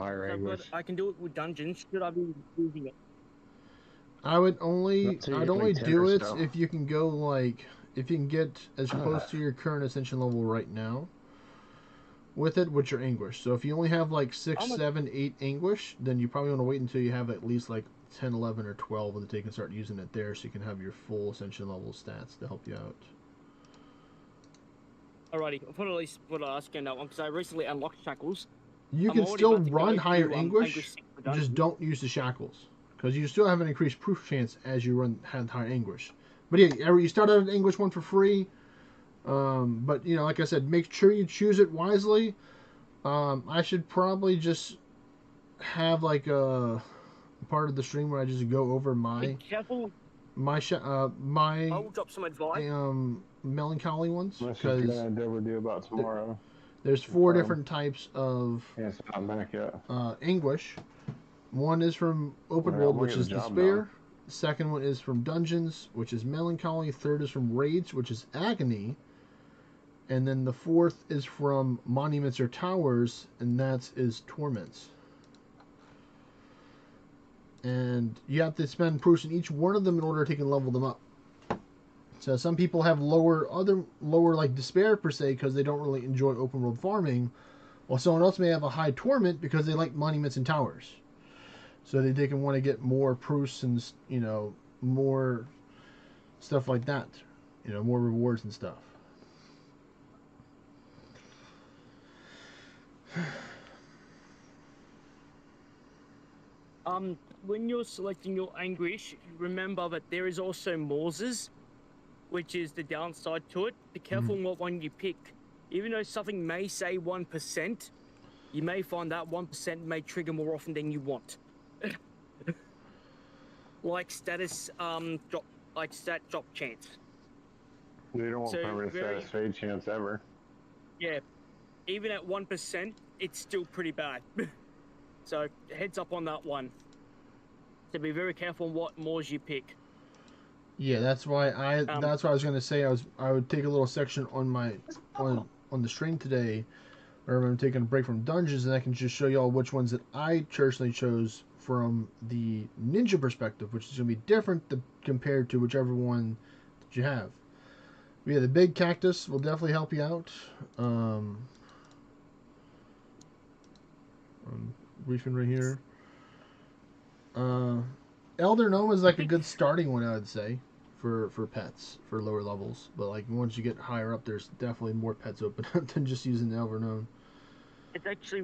I can do it with dungeons. Should I be using it? I'd only do it if you can go like, if you can get as close to your current Ascension level right now with it with your English. So if you only have like 6, 7, 8 English, then you probably want to wait until you have at least like 10, 11, or 12 and then you can start using it there so you can have your full Ascension level stats to help you out. Alrighty, I'll put at least put a scan that one because I recently unlocked shackles. You can still run higher English, just don't use the shackles. Because you still have an increased proof chance as you have higher English. But yeah, you start out at English 1 for free. But, you know, like I said, make sure you choose it wisely. I should probably just have like a part of the stream where I just go over my I'll drop some advice. Melancholy ones. That's what you're gonna endeavor to do about tomorrow. There's 4 different types of it's not back yet. English. One is from Open World, which is Despair. The second one is from Dungeons, which is Melancholy. Third is from Raids, which is Agony. And then the fourth is from Monuments or Towers, and that is Torments. and you have to spend proofs in each one of them in order to take and level them up. So some people have lower like despair per se because they don't really enjoy open world farming, while someone else may have a high torment because they like monuments and towers. So they can want to get more proofs and more stuff like that, more rewards and stuff. When you're selecting your anguish, remember that there is also Morses, which is the downside to it. Be careful what one you pick. Even though something may say 1%, you may find that 1% may trigger more often than you want. Like status drop, like stat drop chance. They don't want permanent status fade chance ever. Yeah, even at 1%, it's still pretty bad. So heads up on that one. So be very careful on what Moors you pick. Yeah, that's why I was gonna say I would take a little section on my on the stream today, where I'm taking a break from dungeons, and I can just show y'all which ones that I personally chose from the ninja perspective, which is gonna be different compared to whichever one that you have. But yeah, the big cactus will definitely help you out. Briefing right here. Elder Gnome is like a good starting one, I would say, for pets for lower levels. But like once you get higher up, there's definitely more pets open up than just using the Elder Gnome. It's actually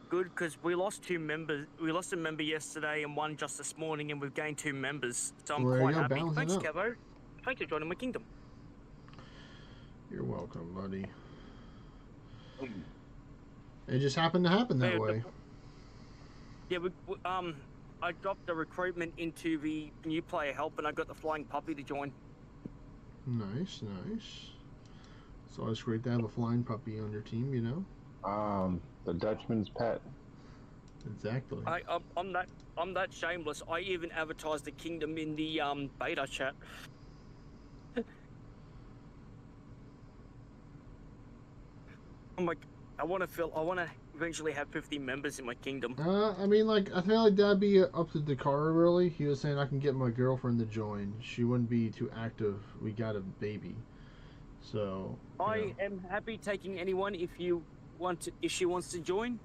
good because we lost 2 members. We lost a member yesterday and one just this morning, and we've gained 2 members. So I'm quite happy. Thanks, Kevo. Thanks for joining my kingdom. You're welcome, buddy. It just happened to happen that way. Yeah, I dropped the recruitment into the new player help, and I got the flying puppy to join. Nice, nice. It's always great to have a flying puppy on your team, The Dutchman's pet. Exactly. I'm that shameless. I even advertised the kingdom in the beta chat. I'm like, I want to eventually have 50 members in my kingdom. I mean, like, I feel like that'd be up to Dakara, really. He was saying I can get my girlfriend to join. She wouldn't be too active. We got a baby. So, I am happy taking anyone if she wants to join.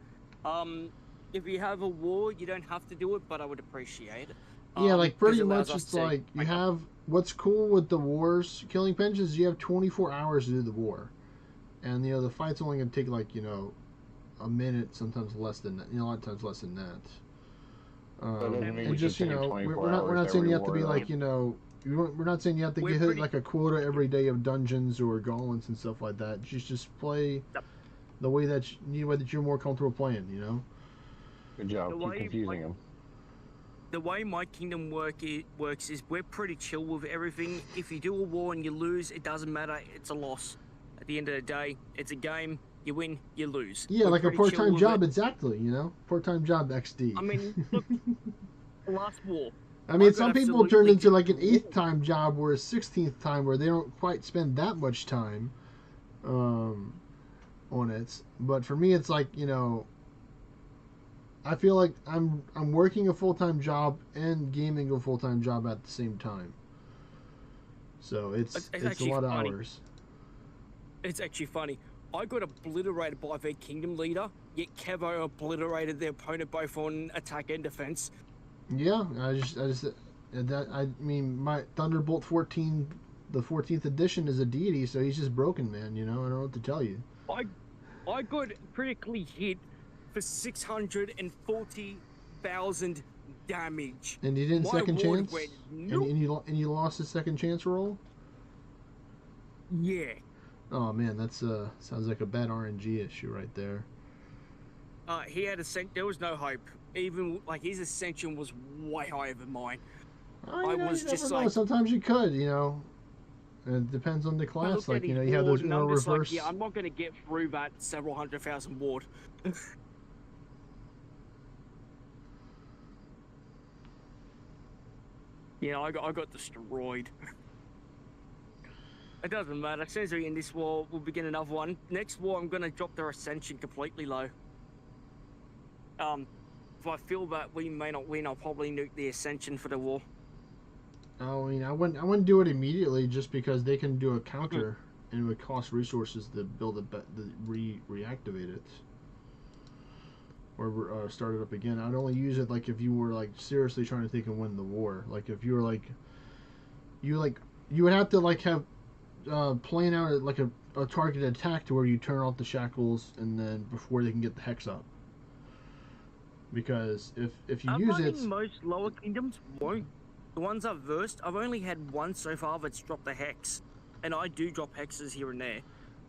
If you have a war, you don't have to do it, but I would appreciate it. Yeah, like, pretty much it's like, you have, what's cool with the wars, killing pensions, you have 24 hours to do the war. And, the fight's only going to take, like, a minute, sometimes less than that. A lot of times less than that. And just, we're not saying you have to be, like, we're not saying you have to hit, like, a quota every day of dungeons or gauntlets and stuff like that. Just play the way that you're more comfortable playing, Good job. Keep confusing them. The way my kingdom works is we're pretty chill with everything. If you do a war and you lose, it doesn't matter. It's a loss. At the end of the day, it's a game. You win, you lose. Yeah, like a part-time job, exactly, Part-time job XD. I mean, look, the last war. I mean, some people turn into like an 8th time job or a 16th time where they don't quite spend that much time on it. But for me, it's like, I feel like I'm working a full-time job and gaming a full-time job at the same time. So it's a lot of hours. It's actually funny. I got obliterated by their kingdom leader, yet Kevo obliterated their opponent both on attack and defense. Yeah, I mean, my Thunderbolt 14, the 14th edition is a deity, so he's just broken, man. I don't know what to tell you. I got critically hit for 640,000 damage. And you didn't second chance? And you lost the second chance roll? Yeah. Oh man, that's sounds like a bad RNG issue right there. He had there was no hope. Even like his ascension was way higher than mine. I was just like, sometimes you could, It depends on the class. Like, you have those reverse. Like, yeah, I'm not gonna get through that several 100,000 ward. I got destroyed. It doesn't matter. As soon as we end this war, we'll begin another one. Next war, I'm gonna drop their ascension completely low. if I feel that we may not win, I'll probably nuke the Ascension for the war. I mean, I wouldn't do it immediately just because they can do a counter, and it would cost resources to build it, reactivate it, or start it up again. I'd only use it like if you were like seriously trying to think and win the war. Like if you were like, you would have to like have plan out like a targeted attack to where you turn off the shackles and then before they can get the hex up. Because if you use it, most lower kingdoms won't. The ones I've versed, I've only had one so far that's dropped the hex, and I do drop hexes here and there.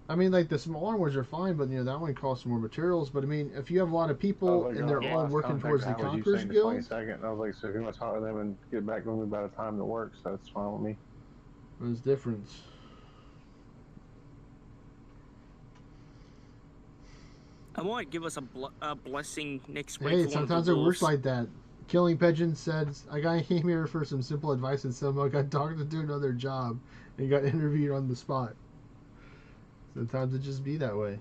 I mean, like the smaller ones are fine, but you know that one costs more materials. But I mean, if you have a lot of people and they're all working towards the Conqueror's Guild, I was like, so if you want to talk to them and get back with me by the time that works, that's fine with me. there's difference. I might give us a blessing next week. Hey, sometimes it works like that. Killing Pigeon said, "I came here for some simple advice and somehow got talked to do another job and got interviewed on the spot." Sometimes it just be that way.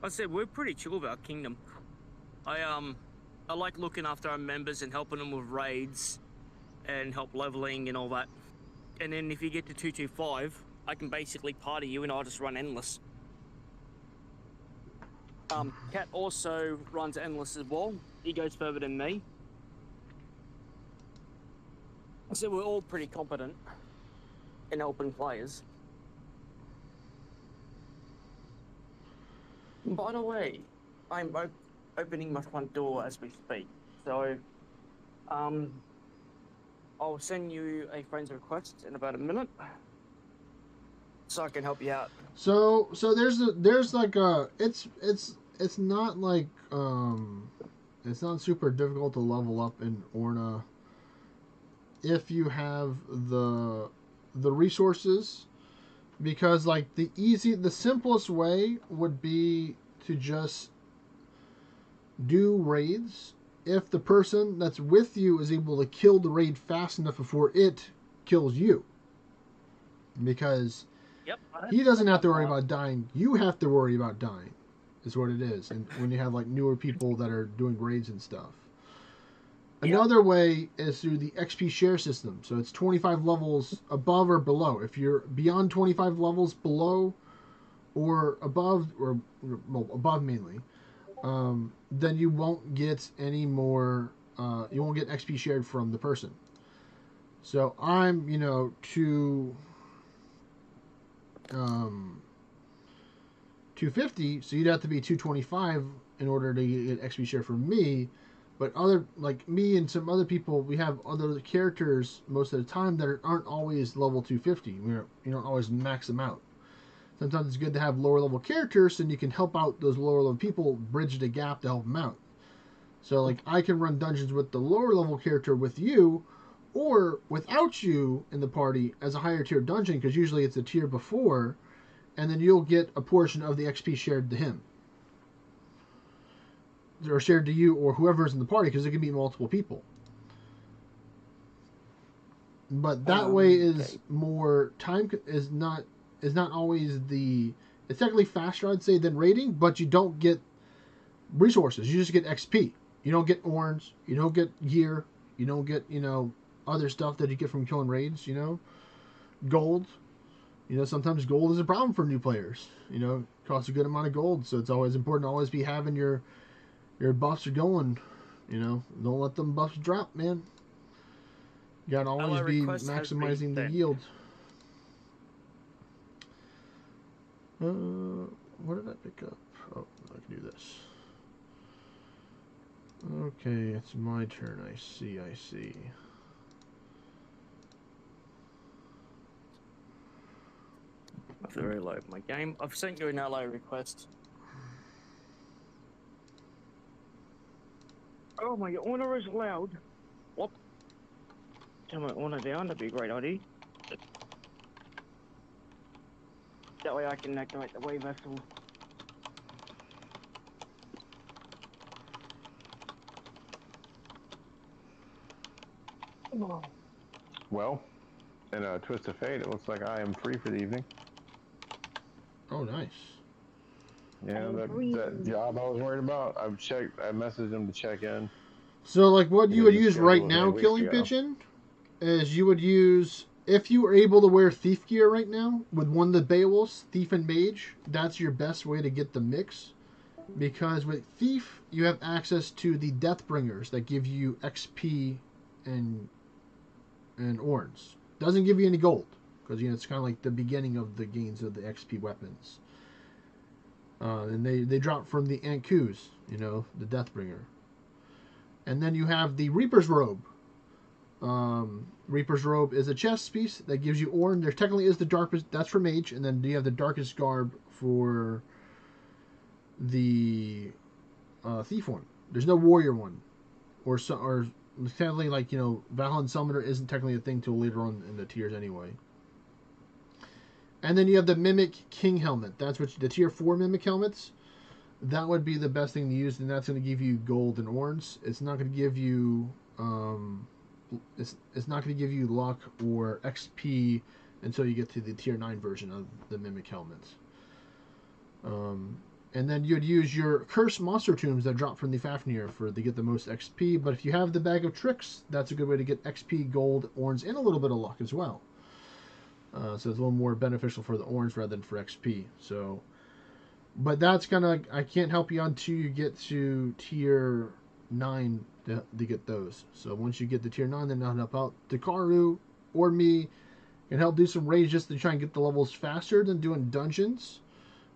I said we're pretty chill about Kingdom. I like looking after our members and helping them with raids and help leveling and all that. And then if you get to 225, I can basically party you and I'll just run endless. Cat also runs endless as well. He goes further than me. So we're all pretty competent in helping players. By the way, I'm opening my front door as we speak. So, I'll send you a friend's request in about a minute, so I can help you out. So there's like it's not like it's not super difficult to level up in ORNA if you have the resources, because like the simplest way would be to just do raids if the person that's with you is able to kill the raid fast enough before it kills you, because he doesn't have to worry about dying. You have to worry about dying, is what it is. And when you have like newer people that are doing raids and stuff. Another way is through the XP share system. So it's 25 levels above or below. If you're beyond 25 levels below or above, or well, above mainly, then you won't get any more. You won't get XP shared from the person. So I'm, 250, so you'd have to be 225 in order to get XP share from me. But other, like me and some other people, we have other characters most of the time that aren't always level 250. You don't always max them out. Sometimes it's good to have lower level characters, and you can help out those lower level people, bridge the gap to help them out. So like I can run dungeons with the lower level character with you, or without you in the party as a higher tier dungeon, because usually it's a tier before, and then you'll get a portion of the XP shared to him. Or shared to you or whoever's in the party, because it can be multiple people. But that way is more time, is not always the, it's technically faster, I'd say, than raiding, but you don't get resources. You just get XP. You don't get orange, you don't get gear, you don't get, other stuff that you get from killing raids, gold. Sometimes gold is a problem for new players. It costs a good amount of gold, so it's always important to always be having your buffs are going. Don't let them buffs drop, man. You gotta always be maximizing the yield. What did I pick up? Oh, I can do this. Okay, it's my turn. I see. I have to reload my game. I've sent you an LA request. Oh my god, ORNA is loud. What? Turn my ORNA down, that'd be a great idea. That way I can activate the wave vessel. Oh. Well, in a twist of fate, it looks like I am free for the evening. Oh, nice. Yeah, that job I was worried about. I messaged him to check in. So, like, what you would use right schedule was now, made weeks Killing ago. Pigeon, is you would use, if you were able to wear Thief gear right now, with one of the Beowulfs, Thief and Mage, that's your best way to get the mix. Because with Thief, you have access to the Deathbringers that give you XP and Orns. Doesn't give you any gold, because it's kind of like the beginning of the gains of the XP weapons. And they drop from the Ankus, the Deathbringer. And then you have the Reaper's Robe. Reaper's Robe is a chest piece that gives you Orn. There technically is the darkest, that's for Mage, and then you have the Darkest Garb for the Thief one. There's no Warrior one, or technically, like, Valhalla Summoner isn't technically a thing till later on in the tiers anyway. And then you have the Mimic King Helmet. That's what the tier 4 Mimic helmets. That would be the best thing to use, and that's going to give you gold and Orns. It's not going to give you it's not going to give you luck or XP until you get to the tier 9 version of the Mimic helmets. And then you'd use your Cursed Monster Tombs that drop from the Fafnir to get the most XP. But if you have the Bag of Tricks, that's a good way to get XP, gold, Orns, and a little bit of luck as well. So it's a little more beneficial for the Orns rather than for XP. So, but that's kind of, I can't help you until you get to tier 9 to get those. So once you get to tier 9, then I'll help out Dakaru or me and help do some raids just to try and get the levels faster than doing dungeons.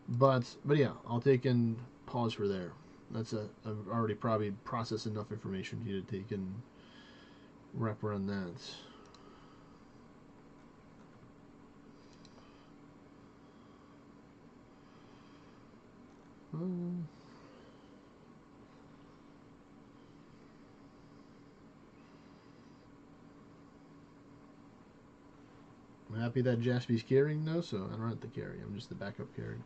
But yeah, I'll take and pause for there. I've already probably processed enough information here to take and wrap around that. I'm happy that Jaspy's carrying though, so I don't have to carry. I'm just the backup carry.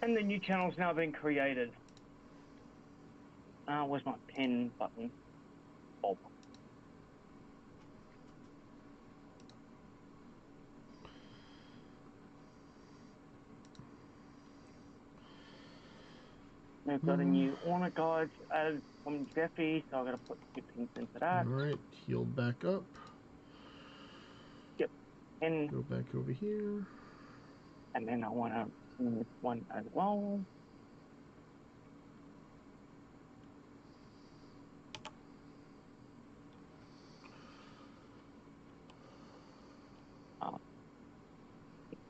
And the new channel's now been created. Where's my pen button? Bob. We've got a new ORNA guide added from Jeffy, so I've got to put 2 pins into that. Alright, healed back up. Yep. And go back over here. And then I want to do this one as well.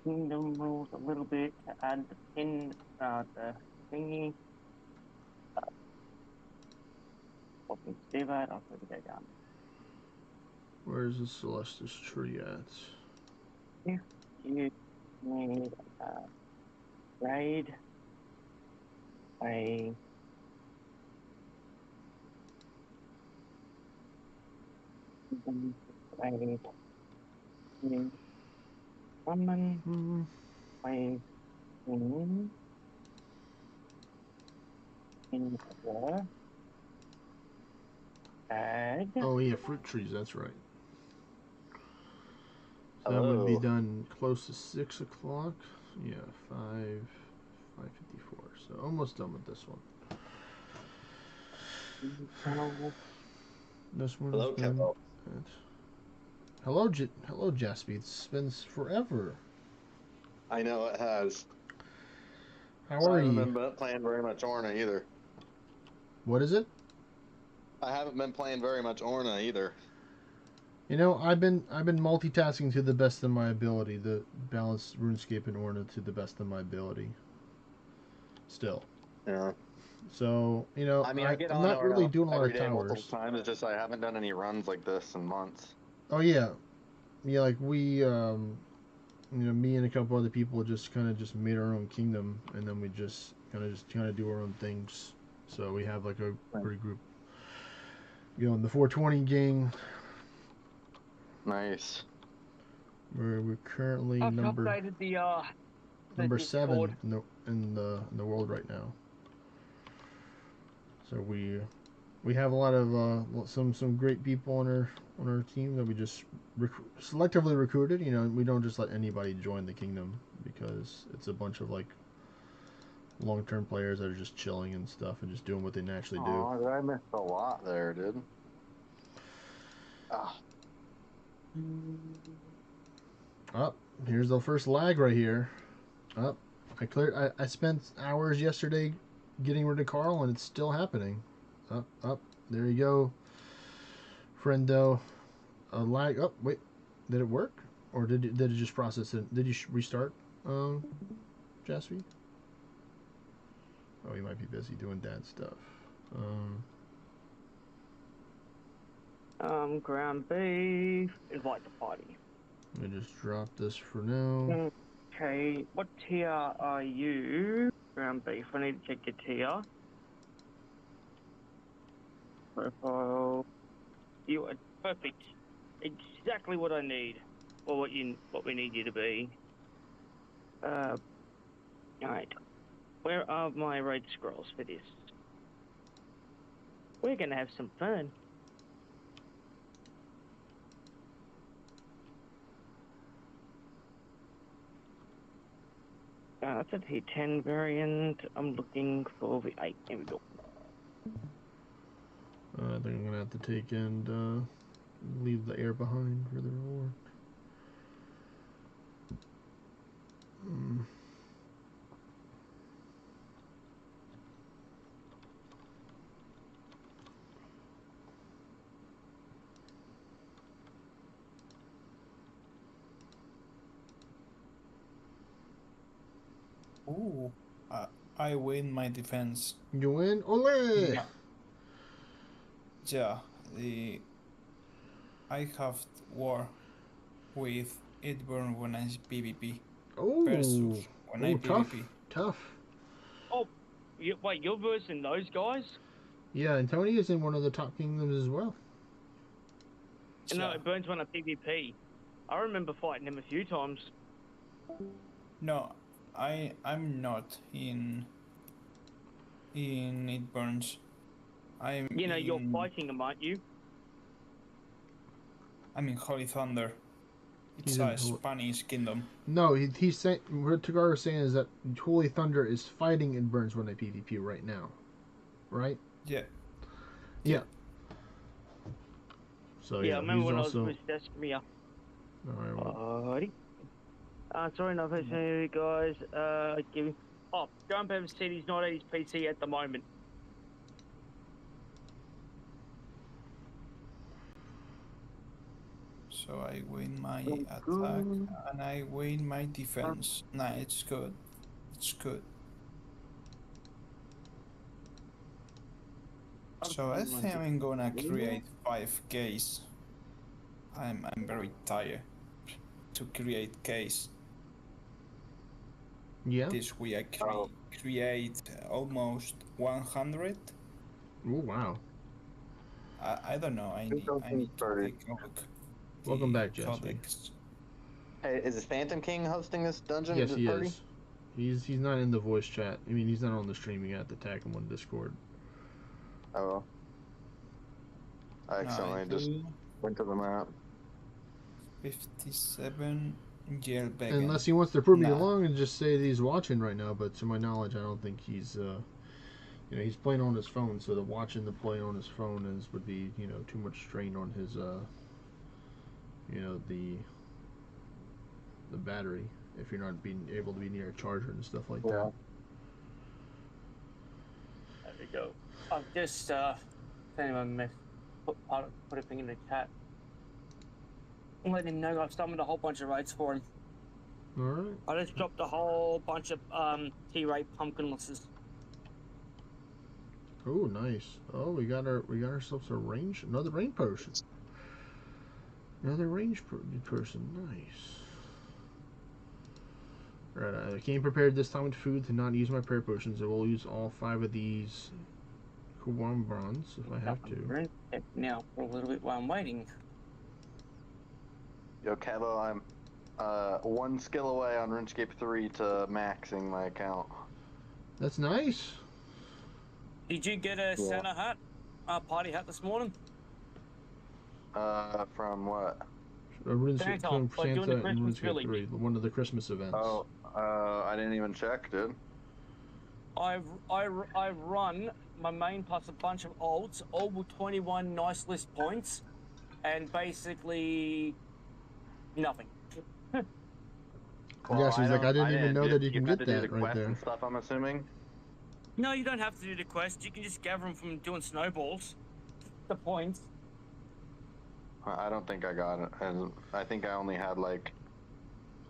Kingdom rules a little bit to add the pin, the thingy. What can do that? I'll put it down. Where's the Celestis tree at? If you need a raid, a raid, summon, raid, in the add. Oh yeah, fruit trees, that's right. So that would be done close to 6 o'clock. Yeah, 5:54. So almost done with this one. This one. Hello, Kevin. Hello, hello, Jaspy. It's been forever. I know it has. How are you? I haven't been playing very much ORNA either. What is it? I haven't been playing very much ORNA either. I've been multitasking to the best of my ability to balance RuneScape and ORNA to the best of my ability. Still. Yeah. So, I mean, I get I'm on not ORNA really doing a lot every of day, towers. multiple times. It's just I haven't done any runs like this in months. Oh yeah, yeah. Like we, me and a couple other people just made our own kingdom, and then we just kind of do our own things. So we have like a pretty group. In the 420 gang. Nice. We're currently I've number updated the 7 in the world right now. So we We have a lot of some great people on our team that we just selectively recruited. You know, we don't just let anybody join the kingdom because it's a bunch of like long-term players that are just chilling and stuff and just doing what they naturally do. Oh, I missed a lot there, dude. Ah. Up, here's the first lag right here. Up, I spent hours yesterday getting rid of Carl, and it's still happening. Up. There you go, friendo. A lag. Oh, wait, did it work, or did it just process it? Did you restart, Jasper? Oh, he might be busy doing dad stuff. Ground beef. Invite the party. Let me just drop this for now. Okay, what tier are you? Ground beef. I need to check your tier. Profile. You are perfect. Exactly what I need, or what we need you to be. Alright. Where are my raid scrolls for this? We're gonna have some fun. That's a T10 variant. I'm looking for the 8. Here we go. I think I'm gonna have to take and leave the air behind for the reward. Ooh, I win my defense. You win? Ole! Yeah, I have war with Edburn when I PvP. Oh, Versus when I tough, PvP. tough. Oh, wait, you're versing those guys? Yeah, and Tony is in one of the top kingdoms as well. No, it burns when I PvP. I remember fighting him a few times. No, I'm not in It Burns. I'm you're fighting him, aren't you? I'm in Holy Thunder. It's He's a in Spanish kingdom. No, he's saying what Tagar is saying is that Holy Thunder is fighting in Burns when they PvP right now, right? Yeah. Yeah. So Yeah, I remember when also... I was with Deskmia. Alright, well. Sorry, no, you guys. Grump Evans said he's not at his PC at the moment. So I win my attack and I win my defense. Nah, it's good. It's good. So I think I'm gonna create 5 Ks. I'm very tired to create Ks. Yeah. This week I create almost 100. Oh wow. I don't know. I need to take a look. Welcome back, Jesse. Codex. Hey, is Phantom King hosting this dungeon? Yes, he party? is. He's not in the voice chat. I mean, he's not on the stream. You have to tag him on Discord. Oh. I accidentally just went to the map. 57 jailbag. Unless he wants to prove me wrong and just say that he's watching right now, but to my knowledge, I don't think he's, he's playing on his phone, so watching the play on his phone would be, too much strain on his, the battery if you're not being able to be near a charger and stuff like that. There we go. I've just, if anyone missed, put a thing in the chat. I'm letting him know I've summoned a whole bunch of raids for him. Alright. I just dropped a whole bunch of T-rate pumpkinlesses. Oh, nice. Oh, we got ourselves another range potion. Another range person. Nice. Alright, I came prepared this time with food to not use my prayer potions. I will use all 5 of these bronze if I have to. Now, for a little bit while I'm waiting. Yo, Cabo, I'm 1 skill away on RuneScape 3 to maxing my account. That's nice. Did you get a Santa hat? party hat this morning. From what? From like doing the Santa and Christmas RuneScape village. 3, one of the Christmas events. Oh, I didn't even check, dude. I've run my main plus a bunch of alts, all with 21 nice list points, and basically nothing. Yeah, she's like, I didn't even know that you can had get to do that the right quest there. and stuff, I'm assuming. No, you don't have to do the quest. You can just gather them from doing snowballs. The points. I don't think I got it, and I think I only had like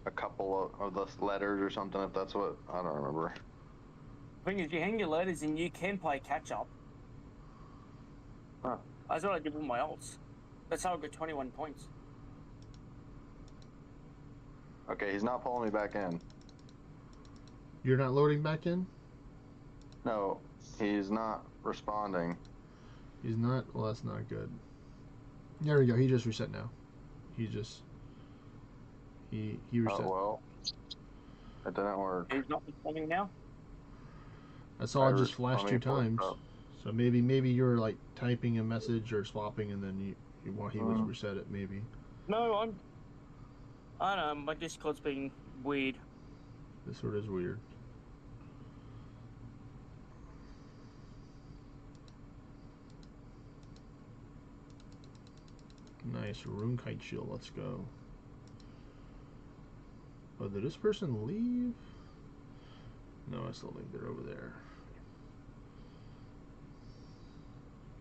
a couple of the letters or something. If that's what, I don't remember. The thing is, you hang your letters and you can play catch up. Huh. That's what I did with my alts. That's how I got 21 points. Okay, he's not pulling me back in. You're not loading back in? No, he's not responding. He's not? Well, that's not good. There we go. He just reset now. He reset. Oh, well. It didn't work. He's not responding now. I saw it just flash 2 times. So maybe you're like typing a message or swapping, and then he was reset it maybe. No, I don't know. My Discord's being weird. This sort is weird. Nice rune kite shield. Let's go. Oh, did this person leave? No, I still think they're over there.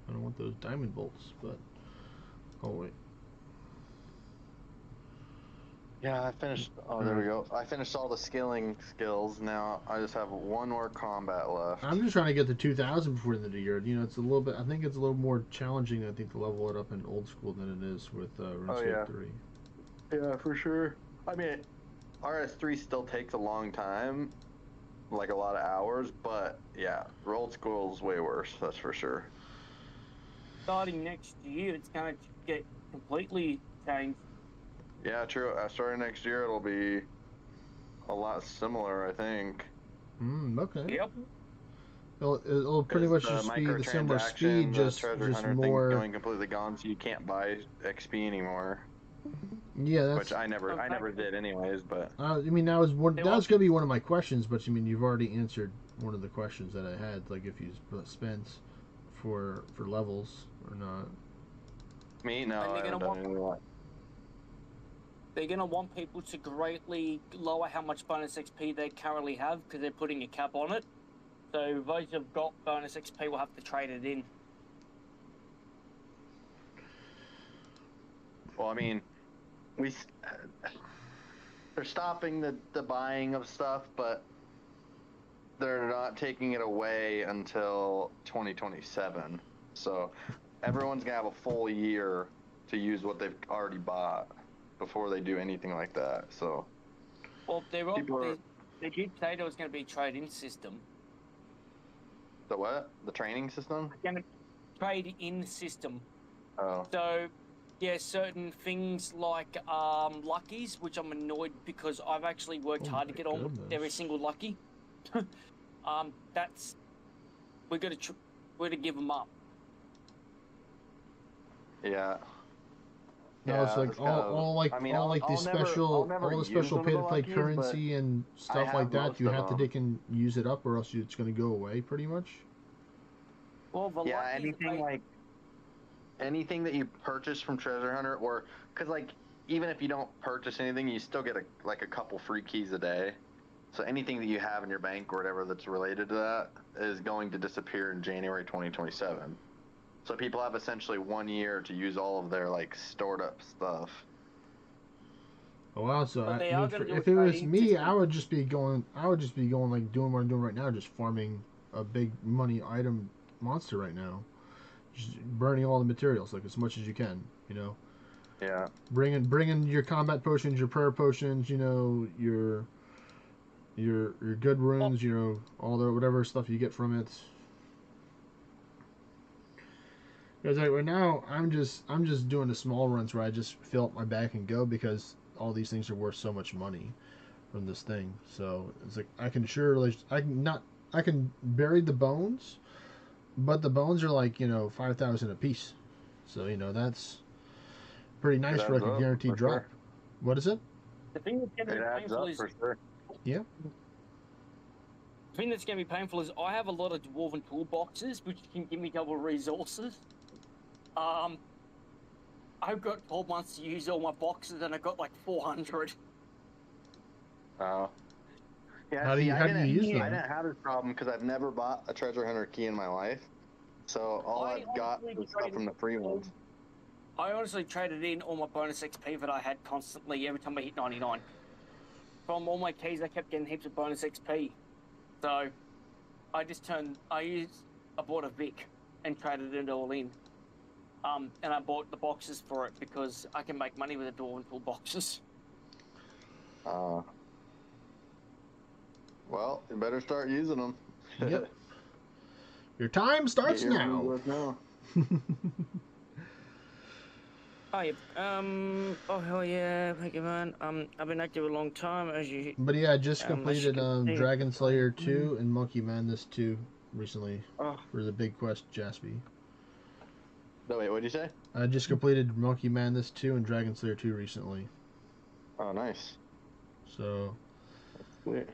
I don't want those diamond bolts, but oh wait. Yeah, I finished. Oh, there we go. I finished all the skilling skills. Now I just have one more combat left. I'm just trying to get to 2,000 before the end of the year. You know, it's a little bit. I think it's a little more challenging, I think, to level it up in old school than it is with RuneScape 3. Yeah, for sure. I mean, RS3 still takes a long time, like a lot of hours, but yeah, old school is way worse. That's for sure. Starting next year, it's going to get completely changed. Yeah, true. Starting next year, it'll be a lot similar, I think. Okay. Yep. It'll pretty much just be the similar speed, just more. Going completely gone, so you can't buy XP anymore. Yeah, that's. Which I never did anyways. But I mean, that was gonna be one of my questions, but I mean, you've already answered one of the questions that I had, like if you spent for levels or not. Me, no, I haven't done anything. They're going to want people to greatly lower how much bonus XP they currently have because they're putting a cap on it. So those who've got bonus XP will have to trade it in. Well, I mean, they're stopping the buying of stuff, but they're not taking it away until 2027. So everyone's going to have a full year to use what they've already bought before they do anything like that. So, well, they did say there was going to be a trade-in system. The what? The training system? Trade-in system. Oh. So, yeah, certain things like luckies, which I'm annoyed because I've actually worked hard to get on every single lucky. That's we're to give them up. Yeah. No, it's like all the special pay to play currency and stuff like that. You have to take and use it up, or else it's going to go away, pretty much. Well, anything that you purchase from Treasure Hunter, or because like even if you don't purchase anything, you still get a couple free keys a day. So anything that you have in your bank or whatever that's related to that is going to disappear in January 2027. So people have essentially 1 year to use all of their like stored up stuff. Oh wow! So if it was me, I would just be going like doing what I'm doing right now, just farming a big money item monster right now, just burning all the materials like as much as you can, you know. Yeah. Bringing your combat potions, your prayer potions, you know, your good runes, you know, all the whatever stuff you get from it. Because like right now, I'm just doing the small runs where I just fill up my bag and go, because all these things are worth so much money from this thing. So it's like I can bury the bones, But the bones are like 5,000 a piece, so that's pretty nice for like a guaranteed drop. Sure. What is it? The thing that's going to It be adds painful up is for sure. Yeah. the thing that's going to be painful is I have a lot of dwarven toolboxes which can give me double resources. I've got 12 months to use all my boxes and I've got like 400. Oh. Yeah, How do you use them? I didn't have this problem because I've never bought a treasure hunter key in my life. So all I've got is stuff from the free ones. I honestly traded in all my bonus XP that I had constantly every time I hit 99. From all my keys, I kept getting heaps of bonus XP. So I bought a Vic and traded it all in. And I bought the boxes for it because I can make money with the Dwarven toolboxes. Well, you better start using them. Yep. Your time starts now. Hi. Oh hell yeah, thank you, man. I've been active a long time, as you. But yeah, I just as completed you can see. Dragon Slayer 2 and Monkey Madness 2 recently Oh. for the big quest, Jaspy. No, wait, what'd you say? I just completed Monkey Madness 2 and Dragon Slayer 2 recently. Oh, nice. So Sweet.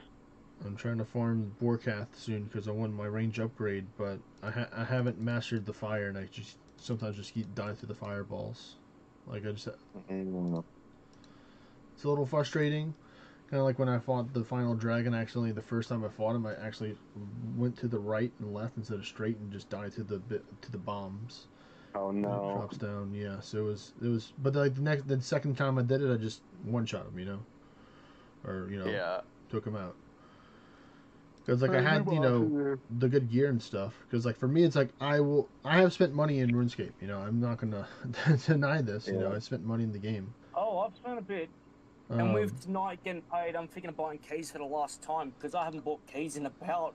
I'm trying to farm Warcath soon because I want my range upgrade, but I haven't mastered the fire, and I just sometimes just keep dying through the fireballs. Like I just, it's a little frustrating. Kind of like when I fought the final dragon. Accidentally, the first time I fought him, I actually went to the right and left instead of straight, and just died to the bombs. Oh And it no. drops down. Yeah, so it was. But like the second time I did it, I just one shot him. Or Yeah. took him out. Because like I had the good gear and stuff. Because like for me it's like I have spent money in RuneScape. I'm not gonna deny this. I spent money in the game. Oh, I've spent a bit. And with tonight getting paid, I'm thinking of buying keys for the last time because I haven't bought keys in about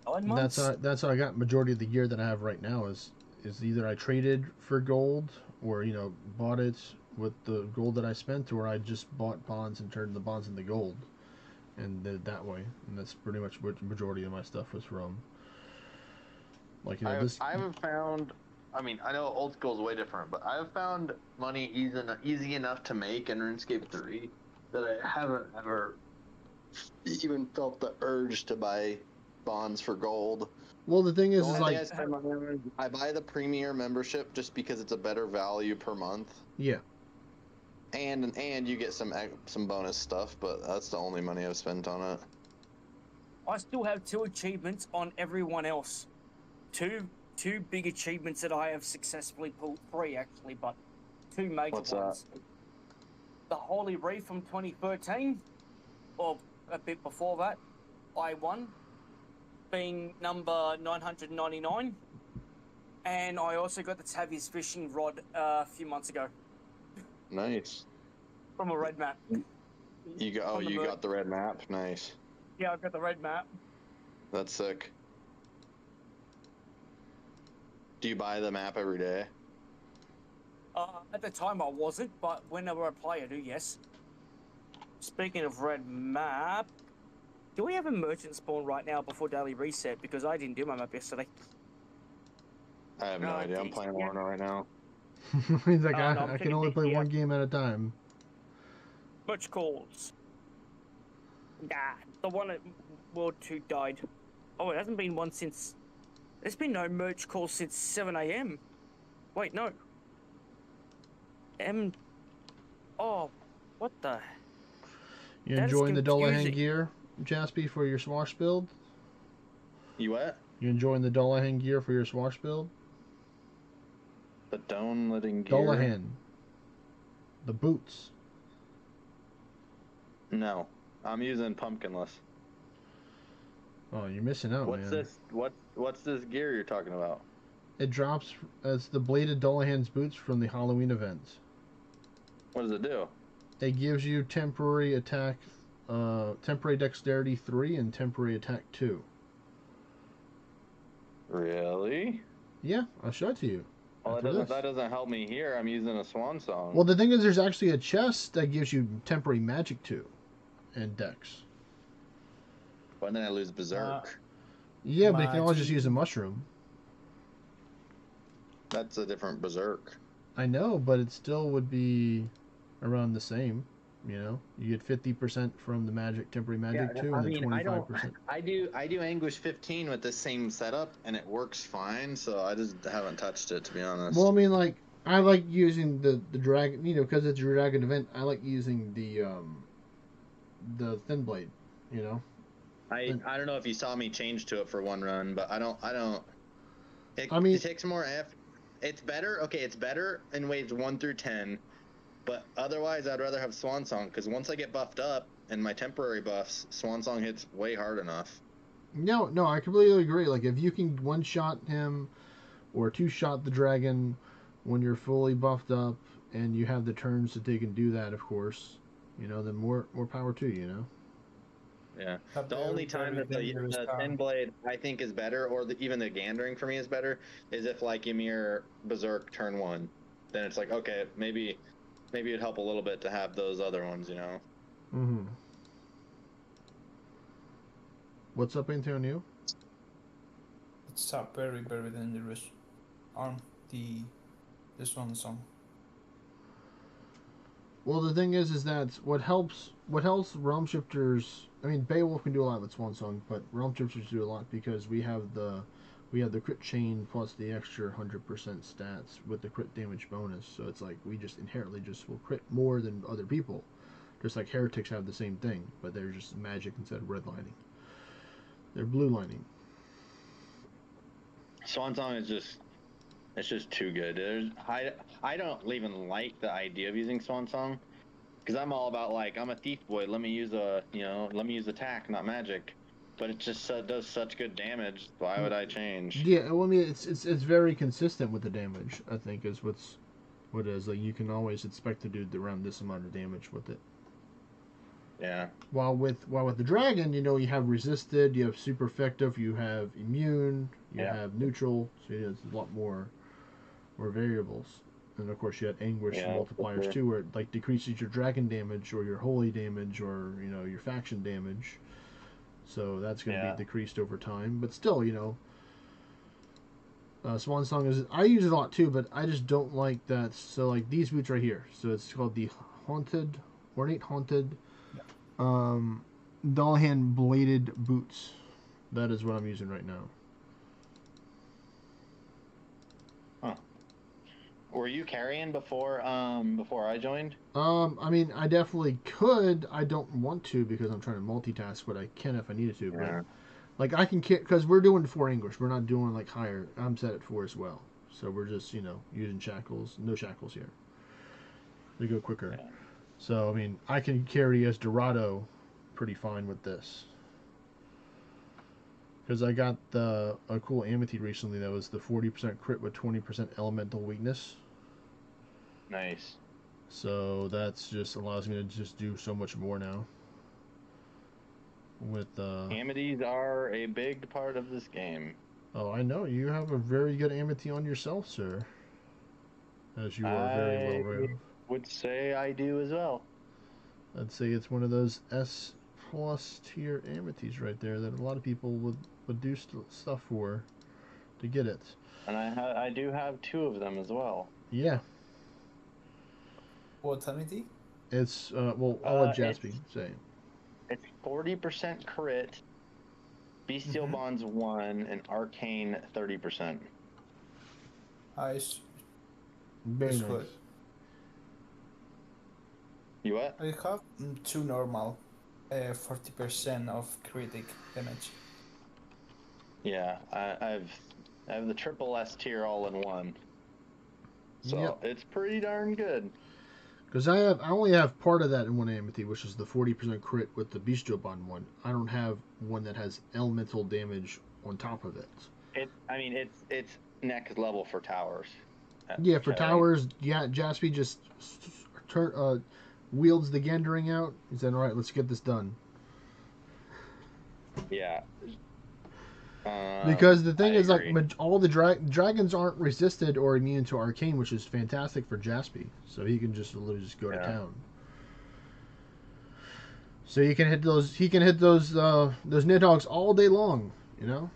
9 months. That's how I got majority of the gear that I have right now is either I traded for gold or bought it with the gold that I spent, or I just bought bonds and turned the bonds into gold and did it that way. And that's pretty much what the majority of my stuff was from. Like I haven't found. I mean, I know old school is way different, but I've found money easy enough to make in RuneScape 3 that I haven't ever even felt the urge to buy bonds for gold. Well, the thing is like I buy the premier membership just because it's a better value per month. Yeah. And you get some bonus stuff, but that's the only money I've spent on it. I still have 2 achievements on everyone else. Two big achievements that I have successfully pulled. 3 actually, but 2 major What's ones. that? The Holy Reef from 2013, or a bit before that, I won, being number 999, and I also got the Tavia's fishing rod a few months ago. Nice. From a red map. You got the red map. Nice. Yeah, I've got the red map. That's sick. Do you buy the map every day? At the time I wasn't, but whenever I play I do, yes. Speaking of red map, do we have a merchant spawn right now before daily reset? Because I didn't do my map yesterday. I have no idea. I'm playing ORNA right now. He's like, I can only play one game at a time. Much calls. Nah, the one at World 2 died. Oh, it hasn't been one since... There's been no merch calls since 7 AM. Wait, no. Oh, what the... You enjoying the Dullahan gear, Jaspy, for your swash build? You what? You enjoying the Dullahan gear for your swash build? The downloading gear? Dullahan. The boots. No. I'm using pumpkinless. Oh, you're missing out, man. What's this gear you're talking about? It drops as the bladed Dullahan's boots from the Halloween events. What does it do? It gives you temporary attack, temporary dexterity 3 and temporary attack 2. Really? Yeah, I'll show it to you. Well, that doesn't help me here. I'm using a swan song. Well, the thing is, there's actually a chest that gives you temporary magic 2 and dex. But then I lose berserk. Yeah, but they can always just Magi. use a mushroom. That's a different berserk. I know, but it still would be around the same. You know, you get 50% from the magic, temporary magic too, and then 25%. I do Anguish 15 with the same setup, and it works fine. So I just haven't touched it, to be honest. Well, I mean, like I like using the dragon, you know, because it's a dragon event. I like using the thin blade, you know. I don't know if you saw me change to it for one run, but I don't. It takes more effort. It's better. Okay, it's better in waves 1 through 10. But otherwise, I'd rather have Swansong, because once I get buffed up and my temporary buffs, Swansong hits way hard enough. No, I completely agree. Like, if you can one-shot him or two-shot the dragon when you're fully buffed up and you have the turns that they can do that, of course, you know, then more power to you, you know? Yeah. The only time that the Thin Blade, I think, is better, or even the Gandering for me is better, is if, like, Ymir Berserk turn 1. Then it's like, okay, maybe it'd help a little bit to have those other ones, you know? Mm-hmm. What's up, Antonio? It's a very, very dangerous arm. This Swansong. Well, the thing is that what helps Realm Shifters. I mean, Beowulf can do a lot with Swansong, but Realm Shifters do a lot because we have the crit chain plus the extra 100% stats with the crit damage bonus. So it's like we just inherently just will crit more than other people. Just like heretics have the same thing, but they're just magic instead of redlining. They're blue lining. Swansong is just too good. I don't even like the idea of using Swansong, because I'm all about, like, I'm a thief boy. Let me use attack, not magic. But it just does such good damage. Why would I change? Yeah, well, I mean, it's very consistent with the damage. I think is what it is. Like, you can always expect to do around this amount of damage with it. Yeah. While with the dragon, you know, you have resisted, you have super effective, you have immune, you have neutral. So it's a lot more variables. And of course, you had anguish multipliers too, where it like decreases your dragon damage or your holy damage or, you know, your faction damage. So that's going to be decreased over time. But still, you know, Swansong is... I use it a lot too, but I just don't like that. So, like, these boots right here. So it's called the Ornate Haunted Dullhand Bladed Boots. That is what I'm using right now. Huh. Were you carrying before I joined? I mean, I definitely could. I don't want to because I'm trying to multitask, but I can if I needed to. But like I can, because we're doing 4 English. We're not doing like higher. I'm set at 4 as well. So we're just, you know, using shackles. No shackles here. They go quicker. Yeah. So I mean, I can carry as Dorado pretty fine with this. Because I got a cool Amity recently that was the 40% crit with 20% elemental weakness. Nice. So that's just allows me to just do so much more now. With Amities are a big part of this game. Oh, I know. You have a very good Amity on yourself, sir. As you are very well read. I would say I do as well. I'd say it's one of those S+ tier Amities right there that a lot of people would do stuff for to get it. And I do have 2 of them as well. Yeah. What Amity? It's well, I'll let Jaspy say. It's 40% crit, Bestial Bonds 1, and Arcane 30%. Nice. Very nice. Good. You what? I have 2 normal, 40% of critic damage. Yeah, I have the triple S tier all in one. So it's pretty darn good. Because I only have part of that in one Amity, which is the 40% crit with the Bestial Bond one. I don't have one that has elemental damage on top of it. It's next level for towers. Yeah, for towers, Jaspy just wields the Gandering out. He said, "All right, let's get this done." Yeah. Because the thing is, like, all the dragons aren't resisted or immune to arcane, which is fantastic for Jaspy. So he can just literally just go to town. So he can hit those Nidhogg's all day long, you know.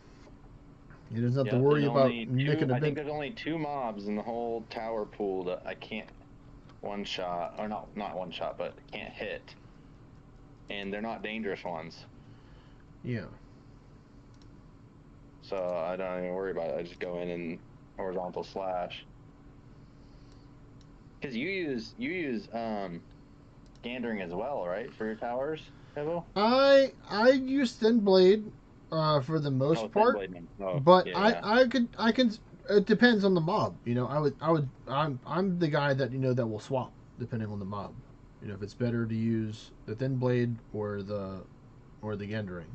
He doesn't have to Yep, worry there's about only nicking a I think big. there's only 2 mobs in the whole tower pool that I can't one shot, or not one shot, but can't hit. And they're not dangerous ones. Yeah. So I don't even worry about it. I just go in and horizontal slash. Because you use gandering as well, right, for your towers, Evo? I use thin blade for the most part, but yeah. I can. It depends on the mob. You know, I'm the guy that that will swap depending on the mob. You know, if it's better to use the thin blade or the gandering.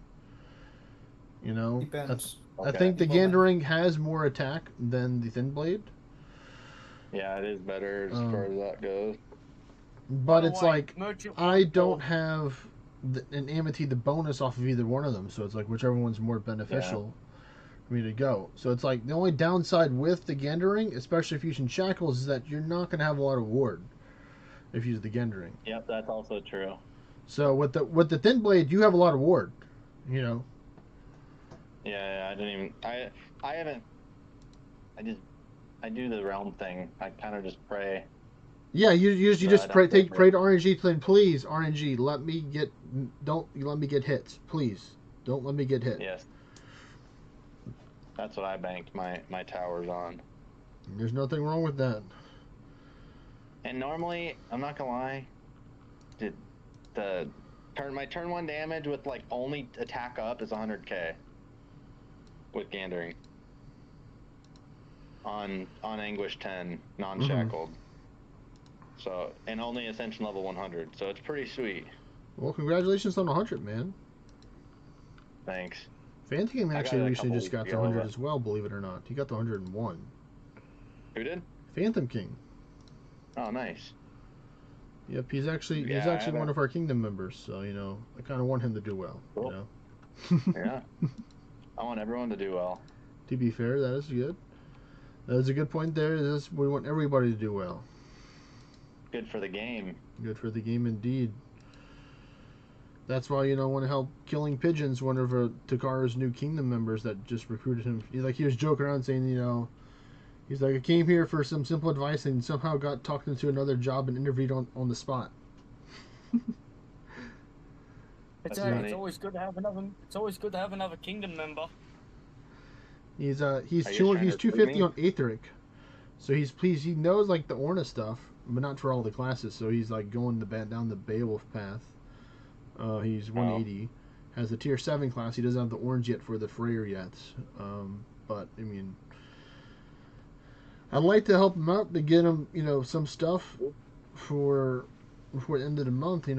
You know, Depends. I think the gandering has more attack than the thin blade. Yeah, it is better as far as that goes. But it's like I don't have an amity the bonus off of either one of them, so it's like whichever one's more beneficial for me to go. So it's like the only downside with the gandering, especially if using shackles, is that you're not going to have a lot of ward if you use the gandering. Yep, that's also true. So with the thin blade, you have a lot of ward. You know. Yeah, I didn't even. I haven't. I do the realm thing. I kind of just pray. Yeah, you just pray to RNG, then please RNG let me get hits, please don't let me get hit. Yes, that's what I banked my towers on. There's nothing wrong with that. And normally, I'm not gonna lie, my turn 1 damage with like only attack up is 100k with gandering on Anguish 10 non-shackled. So, and only Ascension level 100, so it's pretty sweet. Well, congratulations on 100, man. Thanks. Phantom actually recently just got to 100 as well, believe it or not. He got to 101. Who did? Phantom King. Oh, nice. Yep, he's actually one of our kingdom members, so I kind of want him to do well. Cool. Yeah. I want everyone to do well. To be fair, that is good. That is a good point there. We want everybody to do well. Good for the game. Good for the game indeed. That's why I want to help Killing Pigeons, one of Takara's new kingdom members that just recruited him. He was joking around saying, he's like, I came here for some simple advice and somehow got talked into another job and interviewed on the spot. It's always good to have another kingdom member. He's 250 on Aetheric, so he knows like the Orna stuff, but not for all the classes. So he's like going down the Beowulf path. He's 180, has the tier 7 class. He doesn't have the orange yet for the Freyr yet. But I mean, I'd like to help him out to get him some stuff for before the end of the month.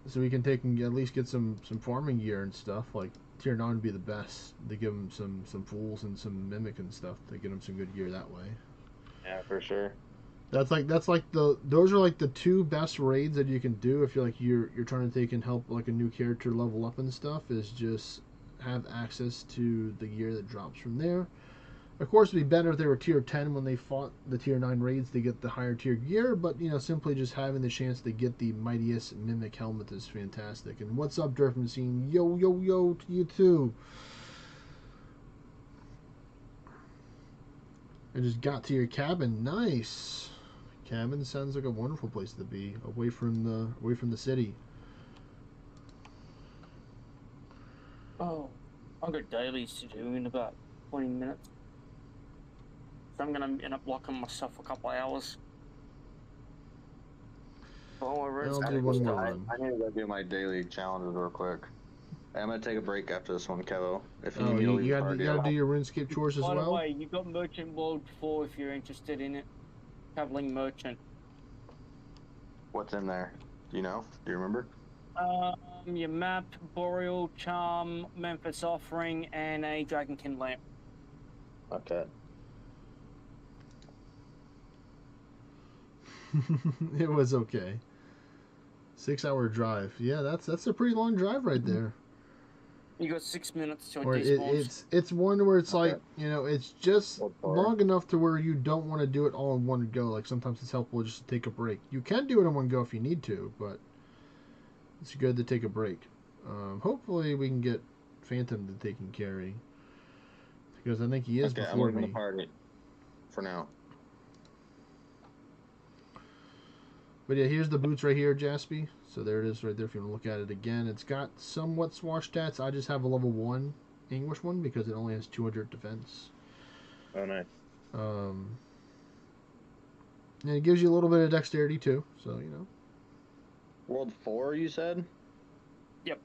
So we can take and at least get some farming gear and stuff. Like tier 9 would be the best to give him some fools and some mimic and stuff to get him some good gear that way. Yeah, for sure. Those are like the 2 best raids that you can do if you're trying to take and help like a new character level up and stuff, is just have access to the gear that drops from there. Of course, it'd be better if they were tier 10 when they fought the tier 9 raids to get the higher tier gear, but simply just having the chance to get the mightiest mimic helmet is fantastic. And what's up, Durfman Scene? Yo to you too. I just got to your cabin. Nice. Cabin sounds like a wonderful place to be, away from the city. Oh, I've got dailies to do in about 20 minutes. So I'm going to end up locking myself a couple of hours. I'll do one more run. I need to go do my daily challenges real quick. I'm going to take a break after this one, Kevo. If you need me to you gotta do your RuneScape chores as well? By the way, you got Merchant World 4 if you're interested in it. Traveling Merchant. What's in there? Do you know? Do you remember? Your map, Boreal Charm, Memphis Offering, and a Dragonkin Lamp. Okay. It was okay. 6-hour drive. Yeah, that's a pretty long drive right there. You got 6 minutes to it's one where it's like, it's just long enough to where you don't want to do it all in one go. Like sometimes it's helpful just to take a break. You can do it in one go if you need to, but it's good to take a break. Hopefully we can get Phantom to take and carry. because I think he is Okay, I'm before leaving me. the party for now. But yeah, here's the boots right here, Jaspy. So there it is right there if you want to look at it again. It's got somewhat swash stats. I just have a level 1 English one because it only has 200 defense. Oh, nice. And it gives you a little bit of dexterity too, so you know. World 4, you said? Yep.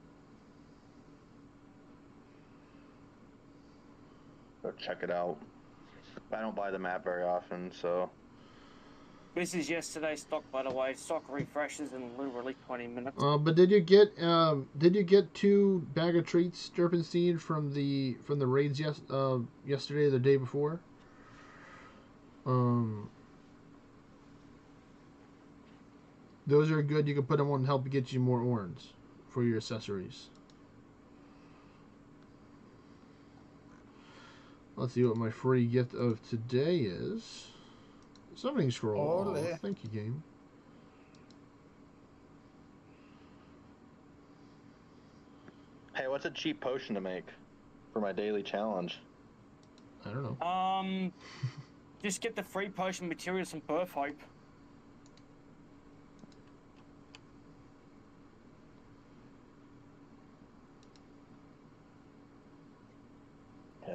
Go check it out. I don't buy the map very often, so. This is yesterday's stock, by the way. Stock refreshes in literally 20 minutes. But did you get 2 bag of treats, Derpenstein, from the raids yesterday or the day before? Those are good. You can put them on and help get you more orns for your accessories. Let's see what my free gift of today is. Summoning scroll. Oh, thank you, game. Hey, what's a cheap potion to make for my daily challenge? I don't know. Just get the free potion materials from Birth Hope.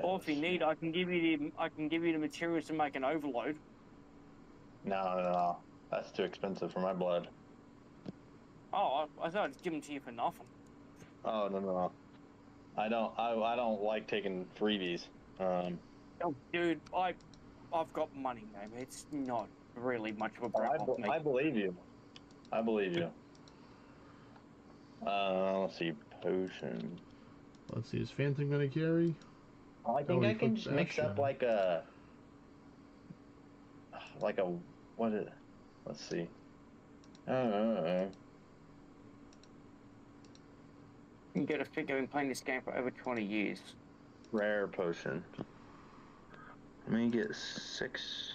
Or if you need, I can give you the materials to make an overload. No. That's too expensive for my blood. Oh, I thought I'd give them to you for nothing. Oh, no. I don't like taking freebies. Oh, dude, I've got money, man. It's not really much of a problem for me. I believe you. Let's see, potion. Let's see, is Phantom gonna carry? I think I can just mix up like a what is it? Let's see. You can get a figure in playing this game for over 20 years. Rare potion. Let me get 6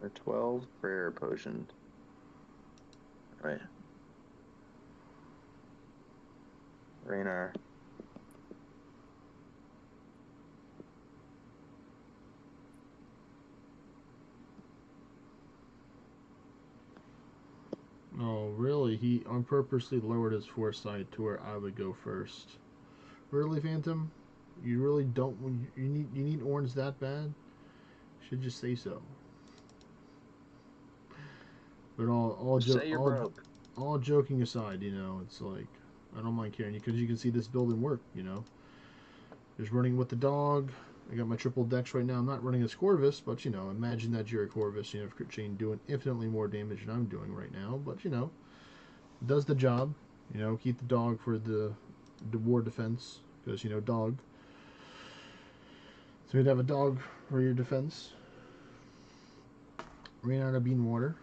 or 12 rare potions. Right. Rainer. Oh, really? He on purposely lowered his foresight to where I would go first. Really, Phantom? You really don't? You need orange that bad? Should just say so. But all joking aside, you know, it's like I don't mind carrying you because you can see this building work. You know, just running with the dog. I got my triple dex right now. I'm not running a Corvus, but you know, imagine that you're a Corvus. You know, crit chain doing infinitely more damage than I'm doing right now. But you know, does the job. You know, keep the dog for the war defense because you know dog. So we'd have a dog for your defense. Ran out of bean water.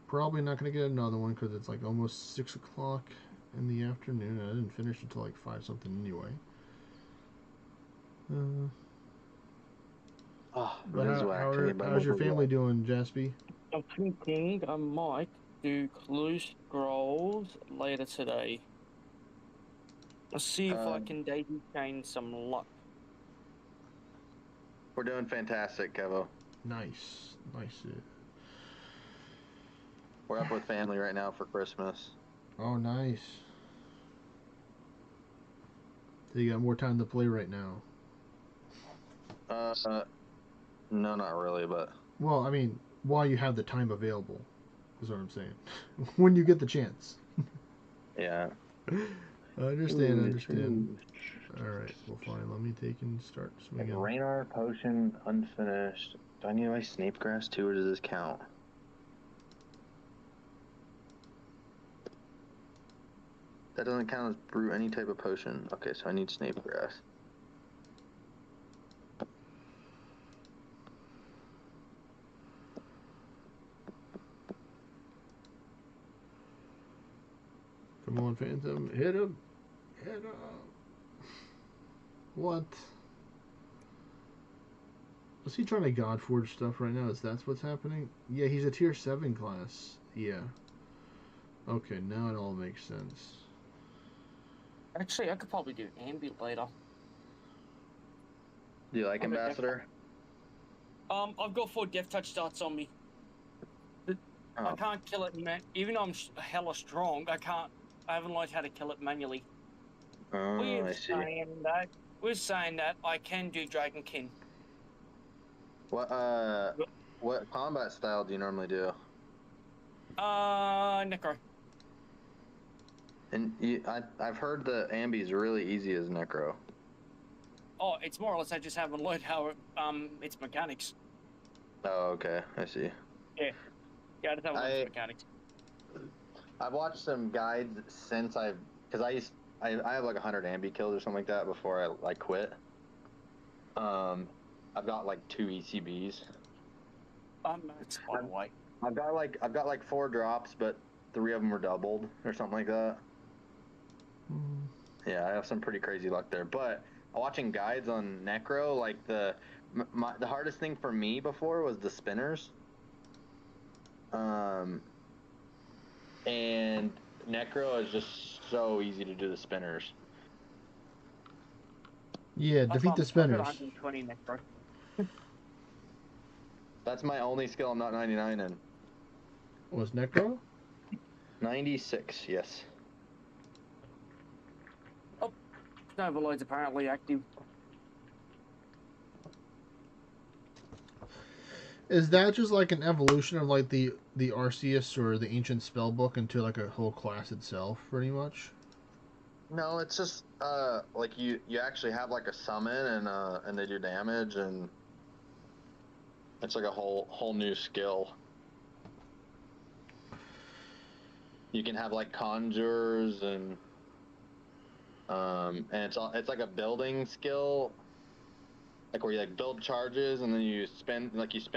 Probably not going to get another one because it's like almost 6 o'clock in the afternoon. I didn't finish until like 5 something anyway. How's your family doing, Jaspy? I'm thinking I might do clue scrolls later today. Let's see if I can daisy chain some luck. We're doing fantastic, Kevo. Nice. We're up with family right now for Christmas. Oh, nice. So you got more time to play right now. No, not really, but... Well, I mean, while you have the time available, is what I'm saying. When you get the chance. Yeah. I understand. Alright, well fine, let me take and start swinging. Raynor potion unfinished. Do I need my Snape grass too, or does this count? That doesn't count as brew any type of potion. Okay, so I need Snape grass. Come on, Phantom. Hit him. What? Is he trying to Godforge stuff right now? Is that what's happening? Yeah, he's a tier 7 class. Yeah. Okay, now it all makes sense. Actually, I could probably do ambulate later. Do you like Ambassador? I've got 4 death touch starts on me. I can't kill it, man. Even though I'm hella strong, I haven't learned how to kill it manually. Oh, I see. We're saying that I can do Dragonkin. What combat style do you normally do? Necro. And I've heard the Ambi's really easy as Necro. Oh, it's more or less I just haven't learned how its mechanics. Oh, okay, I see. Yeah, I just haven't learned its mechanics. I've watched some guides since I have like 100 Ambi kills or something like that before I quit. I've got like 2 ECBs. It's by the way. I've got like 4 drops, but 3 of them were doubled or something like that. Yeah, I have some pretty crazy luck there. But watching guides on Necro, like the hardest thing for me before was the spinners. And Necro is just so easy to do the spinners. Yeah, defeat the spinners. 120 Necro. That's my only skill I'm not 99 in. Was Necro? 96, yes. Oh, Overload's apparently active. Is that just like an evolution of like the Arceus or the Ancient Spellbook into like a whole class itself, pretty much? No, it's just like you actually have like a summon and they do damage, and it's like a whole new skill. You can have like conjures and it's like a building skill, like where you like build charges and then you spend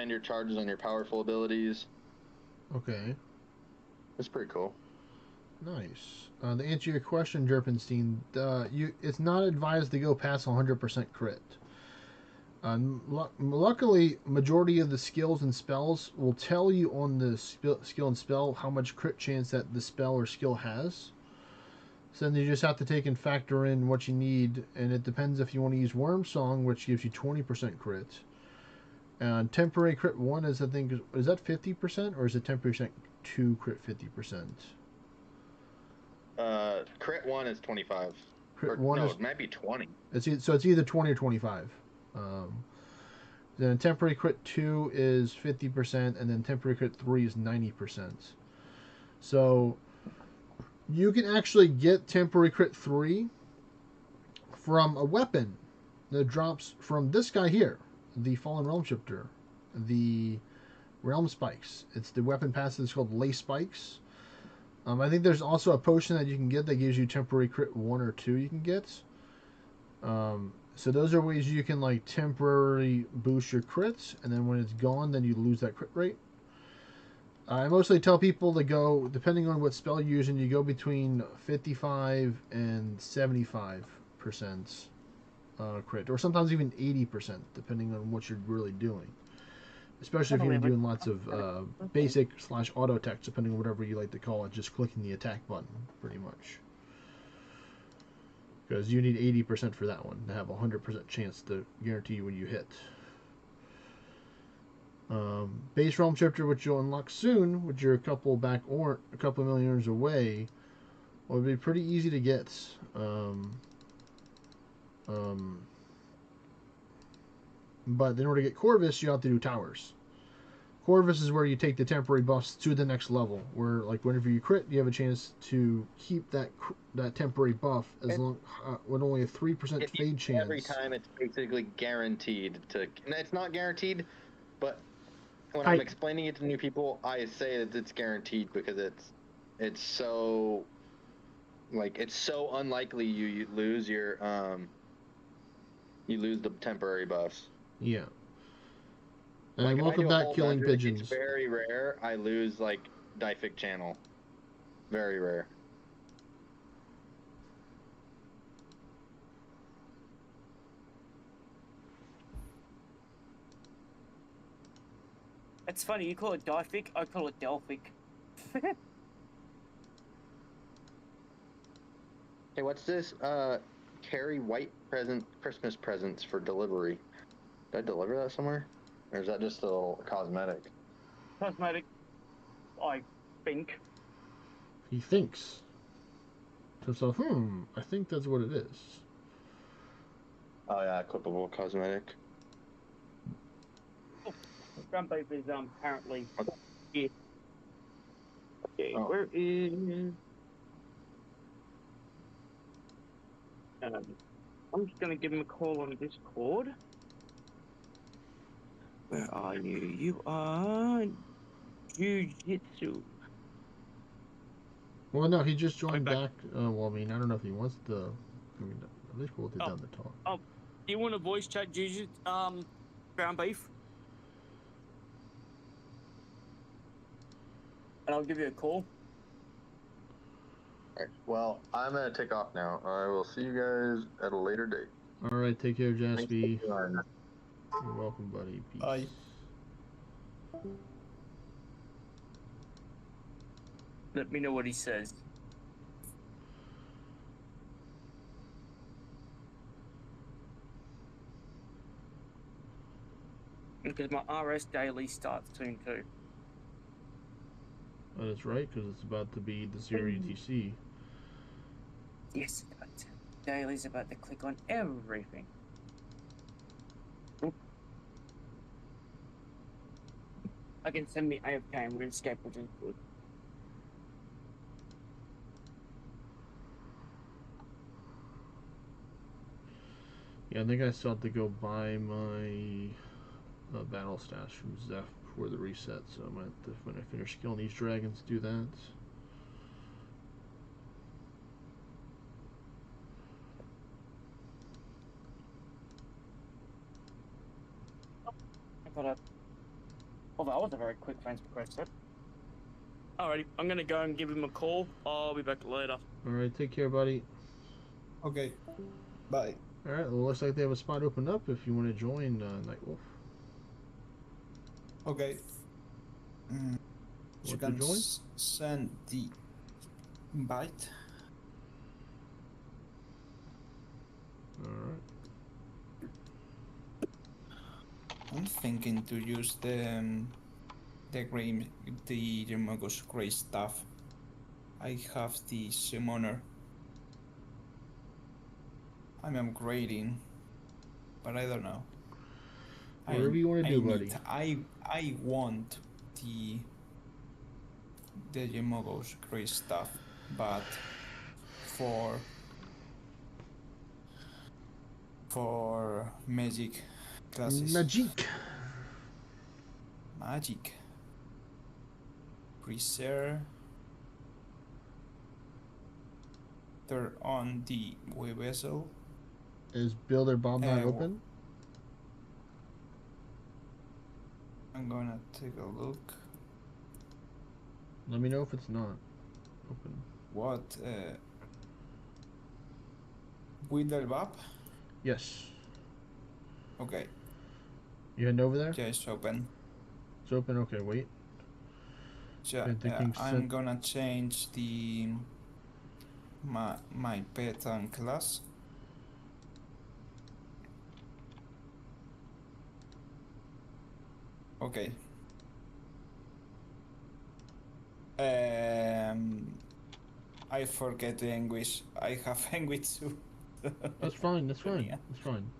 your charges on your powerful abilities. Okay. It's pretty cool. Nice. To answer your question, Jerpenstein, it's not advised to go past 100% crit. Luckily, majority of the skills and spells will tell you on the skill and spell how much crit chance that the spell or skill has. So then you just have to take and factor in what you need, and it depends if you want to use Worm Song, which gives you 20% crit. And temporary crit 1 is, I think, is that 50%, or is it temporary 2 crit 50%? Crit 1 is 25. Crit 1 no, is, it might be 20. So it's either 20 or 25. Then temporary crit 2 is 50%, and then temporary crit 3 is 90%. So you can actually get temporary crit 3 from a weapon that drops from this guy here, the Fallen Realm Shifter, the Realm Spikes. It's the weapon passive that's called Lace Spikes. I think there's also a potion that you can get that gives you temporary crit 1 or 2 you can get. So those are ways you can like temporarily boost your crits, and then when it's gone, then you lose that crit rate. I mostly tell people to go, depending on what spell you're using, you go between 55 and 75% crit, or sometimes even 80%, depending on what you're really doing. Especially if you're doing lots of basic / auto attack, depending on whatever you like to call it, just clicking the attack button, pretty much. Because you need 80% for that one to have a 100% chance to guarantee you when you hit. Base Realm Shifter, which you'll unlock soon, which you're a couple million years away, will be pretty easy to get. But in order to get Corvus, you have to do towers. Corvus is where you take the temporary buffs to the next level, where like whenever you crit, you have a chance to keep that temporary buff as long with only a 3% fade chance. Every time it's basically guaranteed to. And it's not guaranteed, but when I'm explaining it to new people, I say that it's guaranteed because it's so unlikely you lose your you lose the temporary buffs. Yeah. And welcome back, Killing Pigeons. It's very rare I lose like Dific Channel. Very rare. It's funny, you call it Dific, I call it Delphic. Hey, what's this? Carry white Christmas presents for delivery. Did I deliver that somewhere? Or is that just a little cosmetic? Cosmetic, I think. He thinks to himself, I think that's what it is. Oh yeah, clippable cosmetic. Ground beef is apparently here. Okay, Oh. where is? I'm just gonna give him a call on Discord. Where are you? You are Jiu-Jitsu. Well, no, he just joined Right back. Well, I mean, I don't know if he wants to. I mean, at least we'll get done the talk. Oh, do you want a voice chat Jiu-Jitsu, ground beef? And I'll give you a call. Alright, well, I'm gonna take off now. I will see you guys at a later date. All right, take care, Thanks Jaspy. for joining. You're welcome, buddy. Peace. Bye. Let me know what he says. Because my RS daily starts soon too. Oh, that's right, because it's about to be the Zero UTC. Yes, but daily's about to click on everything. Oop. I can send me AFK and RuneScape, which is good. Yeah, I think I still have to go buy my battle stash from Zeph before the reset, so I might have to, when I finish killing these dragons, do that. Oh, that was a very quick fence request set. Alrighty, I'm gonna go and give him a call. I'll be back later. Alright, take care, buddy. Okay. Bye. Alright, well, looks like they have a spot open up if you want to join Nightwolf. Okay. You Want to can join? send the invite. Alright. I'm thinking to use the Remogos Grey stuff. I have the Summoner. I'm upgrading, but I don't know. Whatever you want to do, buddy. I want the Remogos Grey stuff, but for magic classes. Magic. Preserve. Turn on the way vessel. Is Builder Bomb not open? I'm gonna take a look. Let me know if it's not open. What? Windelbap? Yes. Okay. You heading over there? Yeah, it's open. It's open? Okay, wait. So I'm gonna change my pet and class. Okay. I forget the English. I have English too. That's fine, that's fine. Yeah. That's fine.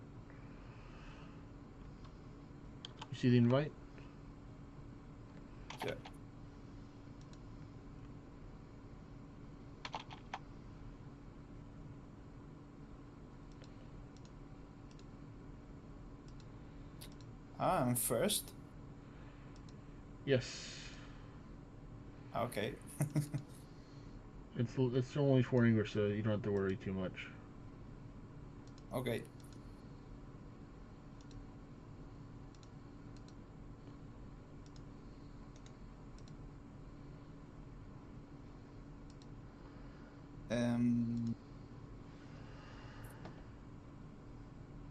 You see the invite? Yeah. I'm first. Yes. Okay. It's only for English, so you don't have to worry too much. Okay.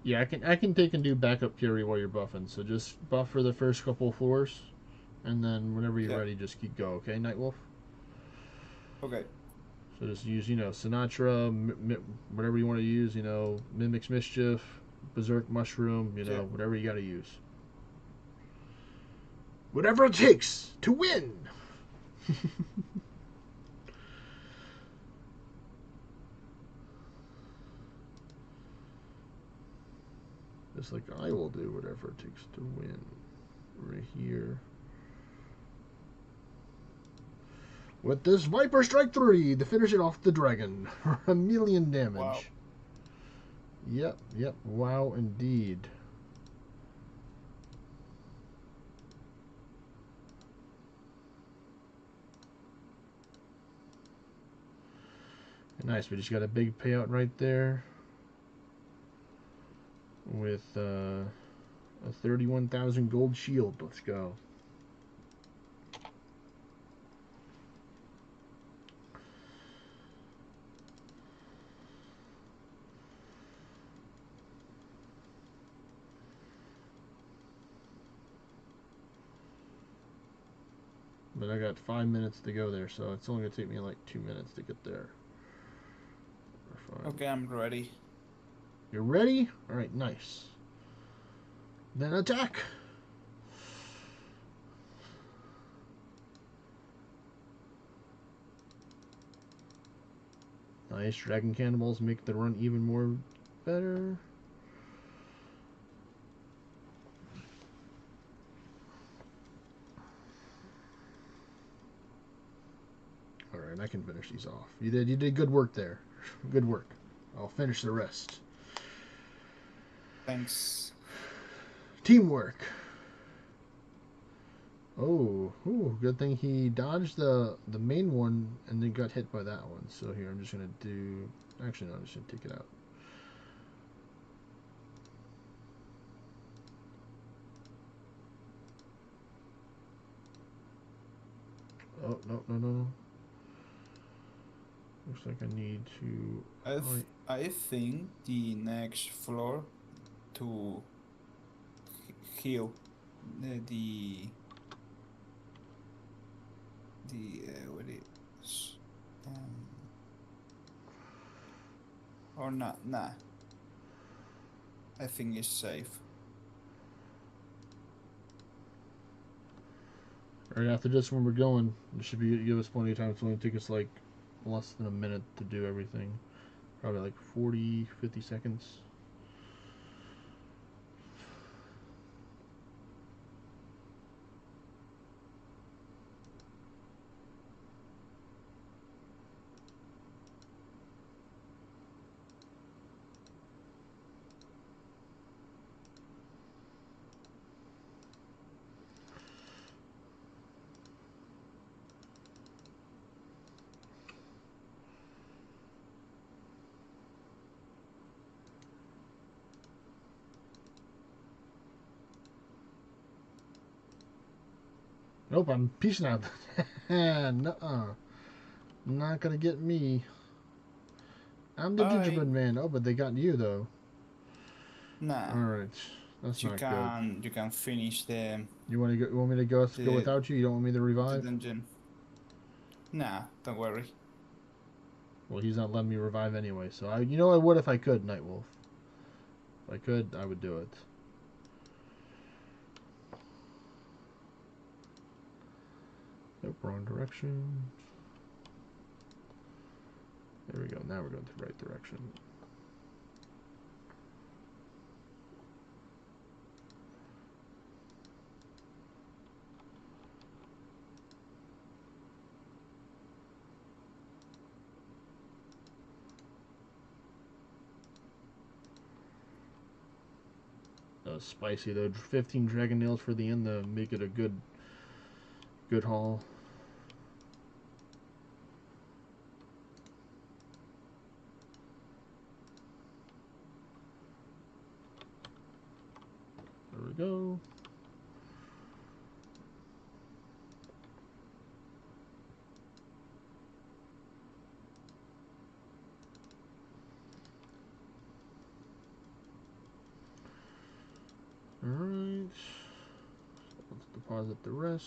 Yeah, I can take and do backup carry while you're buffing. So just buff for the first couple of floors, and then whenever you're ready, just keep go. Okay, Nightwolf. Okay. So just use Sinatra, whatever you want to use. Mimics Mischief, berserk mushroom, you know, Yeah. whatever you gotta use. Whatever it takes to win! Just like I will do whatever it takes to win. Right here. With this Viper Strike 3 to finish it off the dragon for 1,000,000 damage. Wow. Yep, wow indeed. Nice, we just got a big payout right there with a 31,000 gold shield. Let's go. But I got 5 minutes to go there, so it's only going to take me like 2 minutes to get there. Okay, I'm ready. You're ready? Alright, nice. Then attack! Nice, dragon cannonballs make the run even more better. Alright, I can finish these off. You did good work there. Good work. I'll finish the rest. Thanks. Teamwork. Oh, ooh, good thing he dodged the main one and then got hit by that one. So here, I'm just going to do... Actually, no, I'm just going to take it out. Oh, no. Looks like I need to... I think the next floor to heal the what it is, or not? Nah, I think it's safe. Right after this one, we're going. It should give us plenty of time. It's only take us like less than a minute to do everything. Probably like 40, 50 seconds. Nope, I'm peacing out. Nuh-uh. Not gonna get me. I'm the Bye. gingerbread man. Oh, but they got you, though. Nah, Alright. That's you not can good. you can finish the You want me to go without you? You don't want me to the revive? dungeon. Nah, don't worry. Well, he's not letting me revive anyway, so I would if I could, Nightwolf. If I could, I would do it. Nope, wrong direction. There we go. Now we're going to the right direction. That was spicy though. 15 dragon nails for the end to make it a good haul. There we go. Alright. Let's deposit the rest.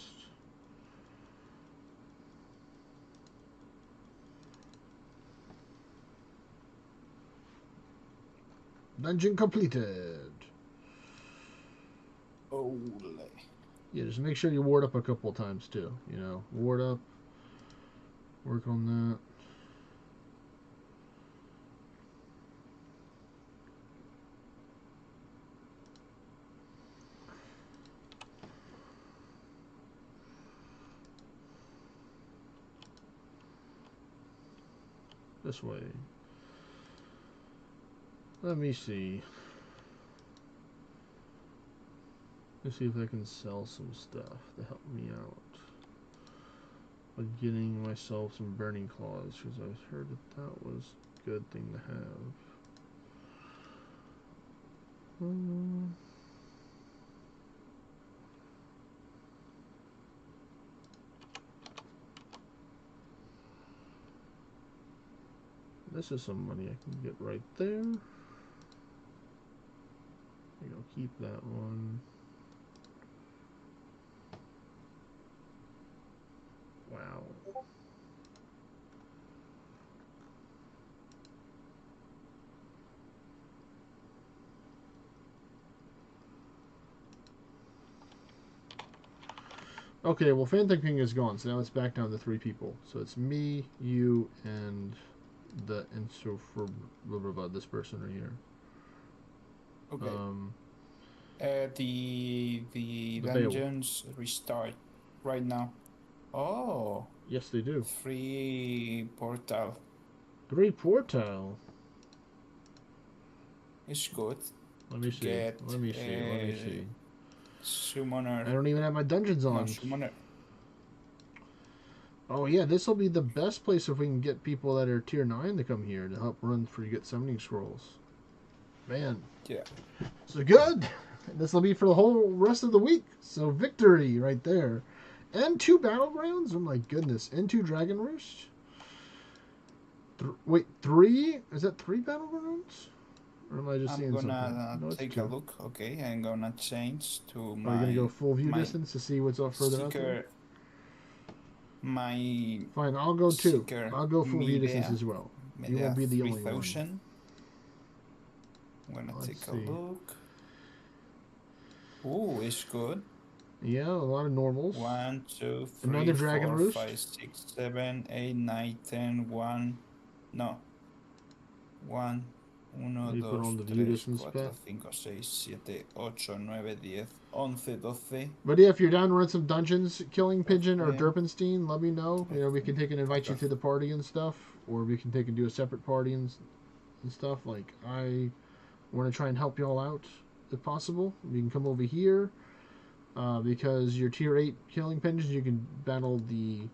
Dungeon completed. Ole. Yeah, just make sure you ward up a couple of times too. You know, ward up. Work on that. This way. Let me see. Let's see if I can sell some stuff to help me out. By getting myself some burning claws, because I heard that was a good thing to have. This is some money I can get right there. There you go, keep that one. Wow. Okay, well, Phantom King is gone, so now it's back down to 3 people. So it's me, you, and so for blah, blah, blah, this person right here. Okay. The dungeons restart right now. Oh. Yes, they do. 3 portal. 3 portal. It's good. Let me see. Let me see. Summoner. I don't even have my dungeons on. No, summoner. Oh yeah, this will be the best place if we can get people that are tier 9 to come here to help run for get summoning scrolls. Man. Yeah. So good. This will be for the whole rest of the week. So victory right there. And 2 battlegrounds? Oh my goodness. And 2 Dragon Roost? Wait, 3? Is that 3 battlegrounds? Or am I just seeing something? I'm gonna take a look. Okay, I'm gonna change to my... Are you gonna go full view distance to see what's up further out there? Fine, I'll go 2. I'll go full view distance as well. You won't be the only one. I'm gonna take a look. Oh, it's good. Yeah, a lot of normals. 1, 2, 3, another Dragon 4, Roost. 5, 6, 7, 8, 9, 10, 1. No. 1, 1, 2, 3, 4, 5, 6, 7, 8, 9, 10, 11, 12. But yeah, if you're down to run some dungeons, Killing Pigeon or Derpenstein, let me know. You know, we can take and invite you to the party and stuff, or we can take and do a separate party and stuff. Like, I want to try and help y'all out if possible. You can come over here because you're tier 8 Killing Pigeons. You can battle the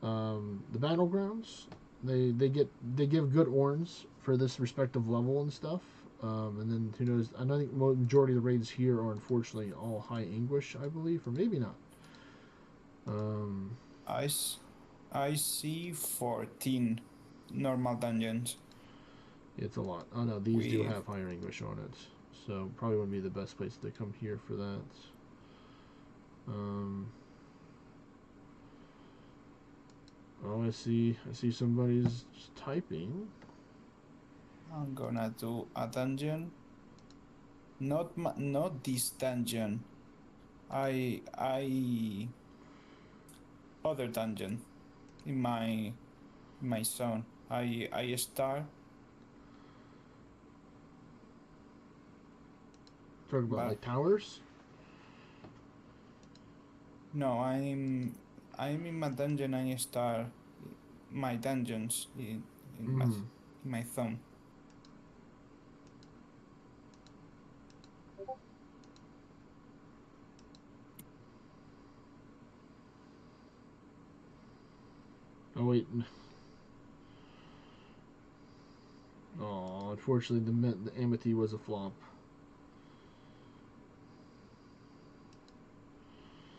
battlegrounds. They give good orns for this respective level and stuff. And then who knows? I think majority of the raids here are unfortunately all high English, I believe, or maybe not. I see 14 normal dungeons. It's a lot. Oh no, these do have higher English on it, so probably wouldn't be the best place to come here for that. Oh, I see somebody's typing. I'm gonna do a dungeon. Not this dungeon. Other dungeon in my zone. I start. Talking about like towers? No, I'm in my dungeon. I start my dungeons in my thumb. Oh wait. Oh, unfortunately, the Amity was a flop.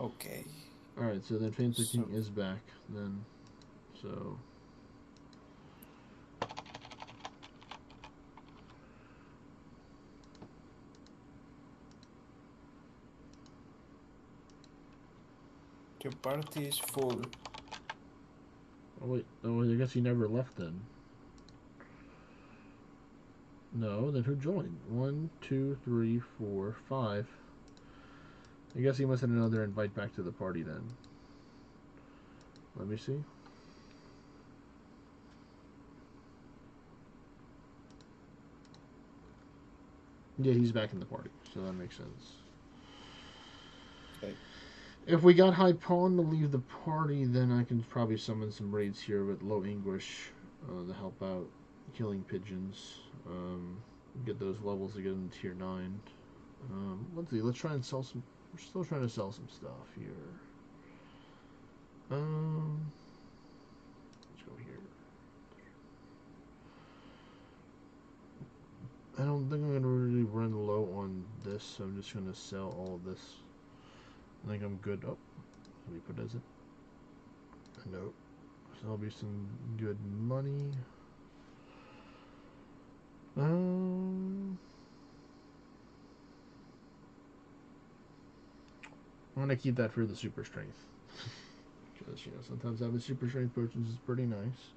Okay. All right, so then Phantom King is back then. So. Your party is full. Oh wait, I guess he never left then. No, then who joined? 1, 2, 3, 4, 5. I guess he must have another invite back to the party then. Let me see. Yeah, he's back in the party, so that makes sense. Okay. If we got High Pawn to leave the party, then I can probably summon some raids here with low English to help out killing pigeons. Get those levels to get them to tier 9. Let's see, let's try and sell some. We're still trying to sell some stuff here. Let's go here. I don't think I'm going to really run low on this, so I'm just going to sell all of this. I think I'm good. Oh, let me put as it. Nope. So that'll be some good money. I'm going to keep that for the super strength. Because, you know, sometimes having super strength potions is pretty nice.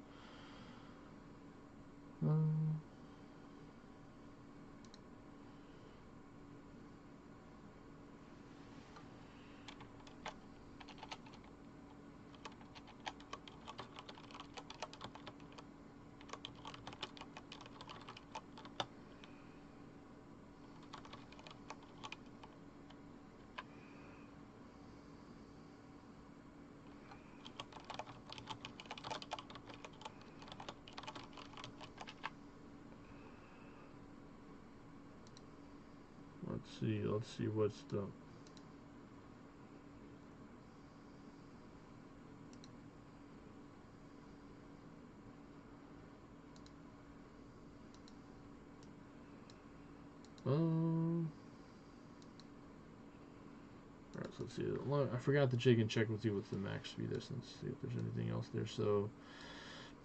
Let's see what's the... Alright, so let's see. I forgot to check with you with the max speed distance. See if there's anything else there. So,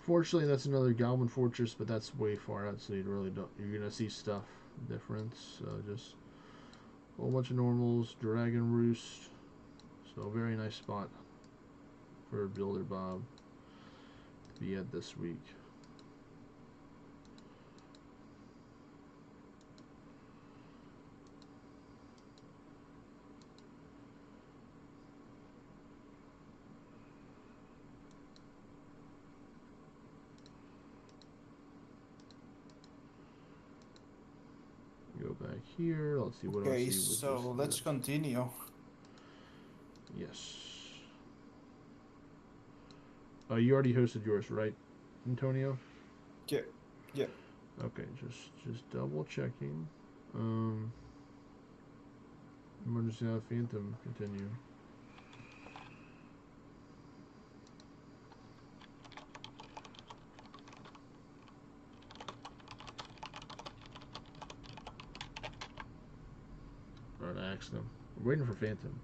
fortunately, that's another Goblin Fortress, but that's way far out, so you really don't... You're gonna see stuff difference. Just a whole bunch of normals, Dragon Roost. So, very nice spot for Builder Bob to be at this week. Go back here. Let's see what else. Okay, so let's continue. Yes. You already hosted yours, right, Antonio? Yeah. Yeah. Okay, just double checking. Emergency out Phantom. Continue. Alright, I asked them. We're waiting for Phantom.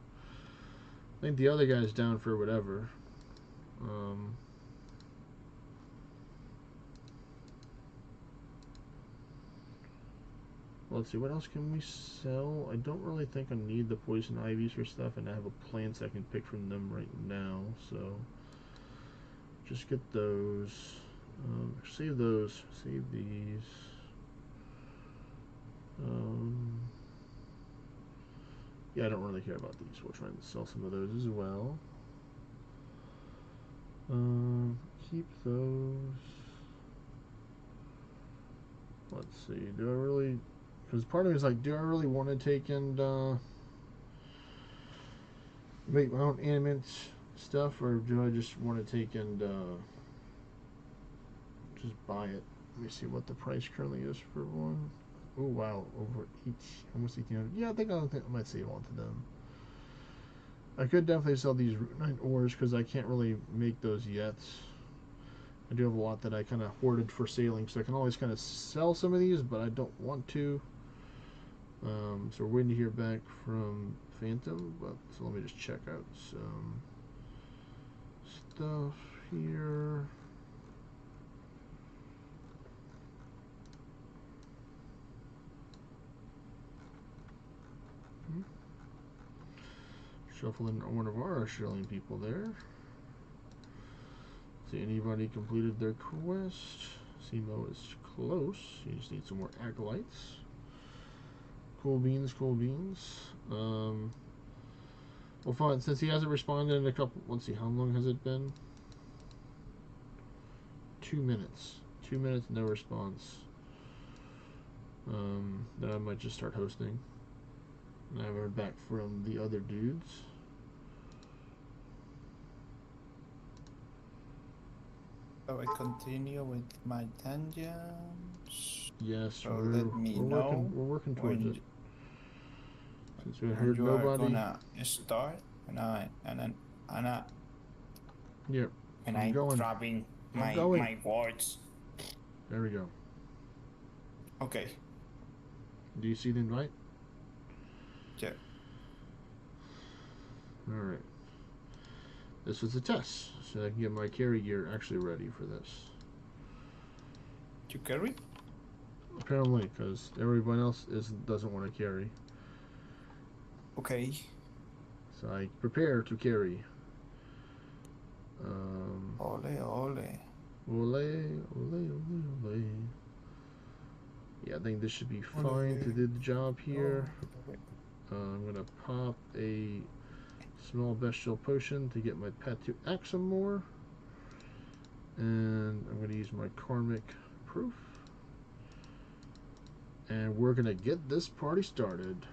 I think the other guy's down for whatever. Let's see, what else can we sell? I don't really think I need the poison ivies for stuff, and I have a plants I can pick from them right now, so just get those. Save those. Save these. Yeah, I don't really care about these. We'll try and sell some of those as well. Keep those. Let's see. Do I really... Because part of me is like, do I really want to take and make my own animate stuff, or do I just want to take and just buy it? Let me see what the price currently is for one. Oh wow, over almost 1,800. Yeah, I think I might save on to them. I could definitely sell these Root 9 ores because I can't really make those yet. I do have a lot that I kind of hoarded for sailing, so I can always kind of sell some of these, but I don't want to. So we're waiting to hear back from Phantom, but so let me just check out some stuff here. Shuffling one of our Australian people there. See, anybody completed their quest? Simo is close. You just need some more acolytes. Cool beans, cool beans. Well, fine. Since he hasn't responded in a couple... Let's see, how long has it been? 2 minutes. 2 minutes, no response. Then I might just start hosting. And I haven't heard back from the other dudes. So I continue with my dungeons. Yes, so let me know. We're working towards it. Since we heard you nobody. Are gonna start, and Yep. And I'm grabbing my words. There we go. Okay. Do you see the invite? Yeah. Alright. This was a test, so I can get my carry gear actually ready for this. You carry? Apparently, because everyone else doesn't want to carry. Okay. So I prepare to carry. Ole, ole. Ole, ole, ole, ole. Yeah, I think this should be fine to do the job here. I'm going to pop a small bestial potion to get my pet to act some more. And I'm going to use my karmic proof. And we're going to get this party started.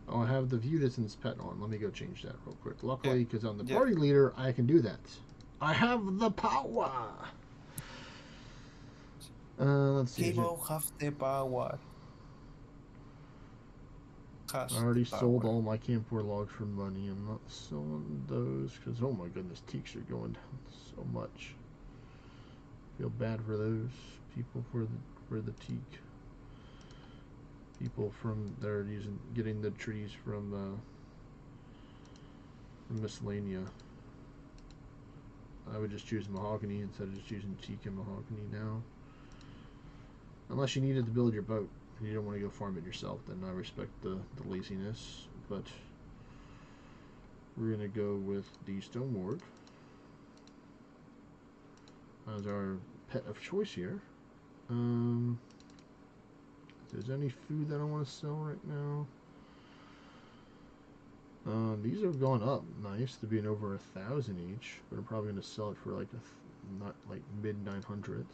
I'll have the view distance pet on. Let me go change that real quick. Luckily, because I'm the party leader, I can do that. I have the power. Let's see. People have the power. I already sold all my camper logs for money. I'm not selling those because, oh my goodness, teaks are going down so much. Feel bad for those people for the teak. People from they're getting the trees from miscellanea. I would just choose mahogany instead of just using teak and mahogany now. Unless you need it to build your boat and you don't want to go farm it yourself, then I respect the laziness. But we're gonna go with the stone ward as our pet of choice here. If there's any food that I want to sell right now, these have gone up nice to being over 1,000 each, but I'm probably going to sell it for like not like mid 900s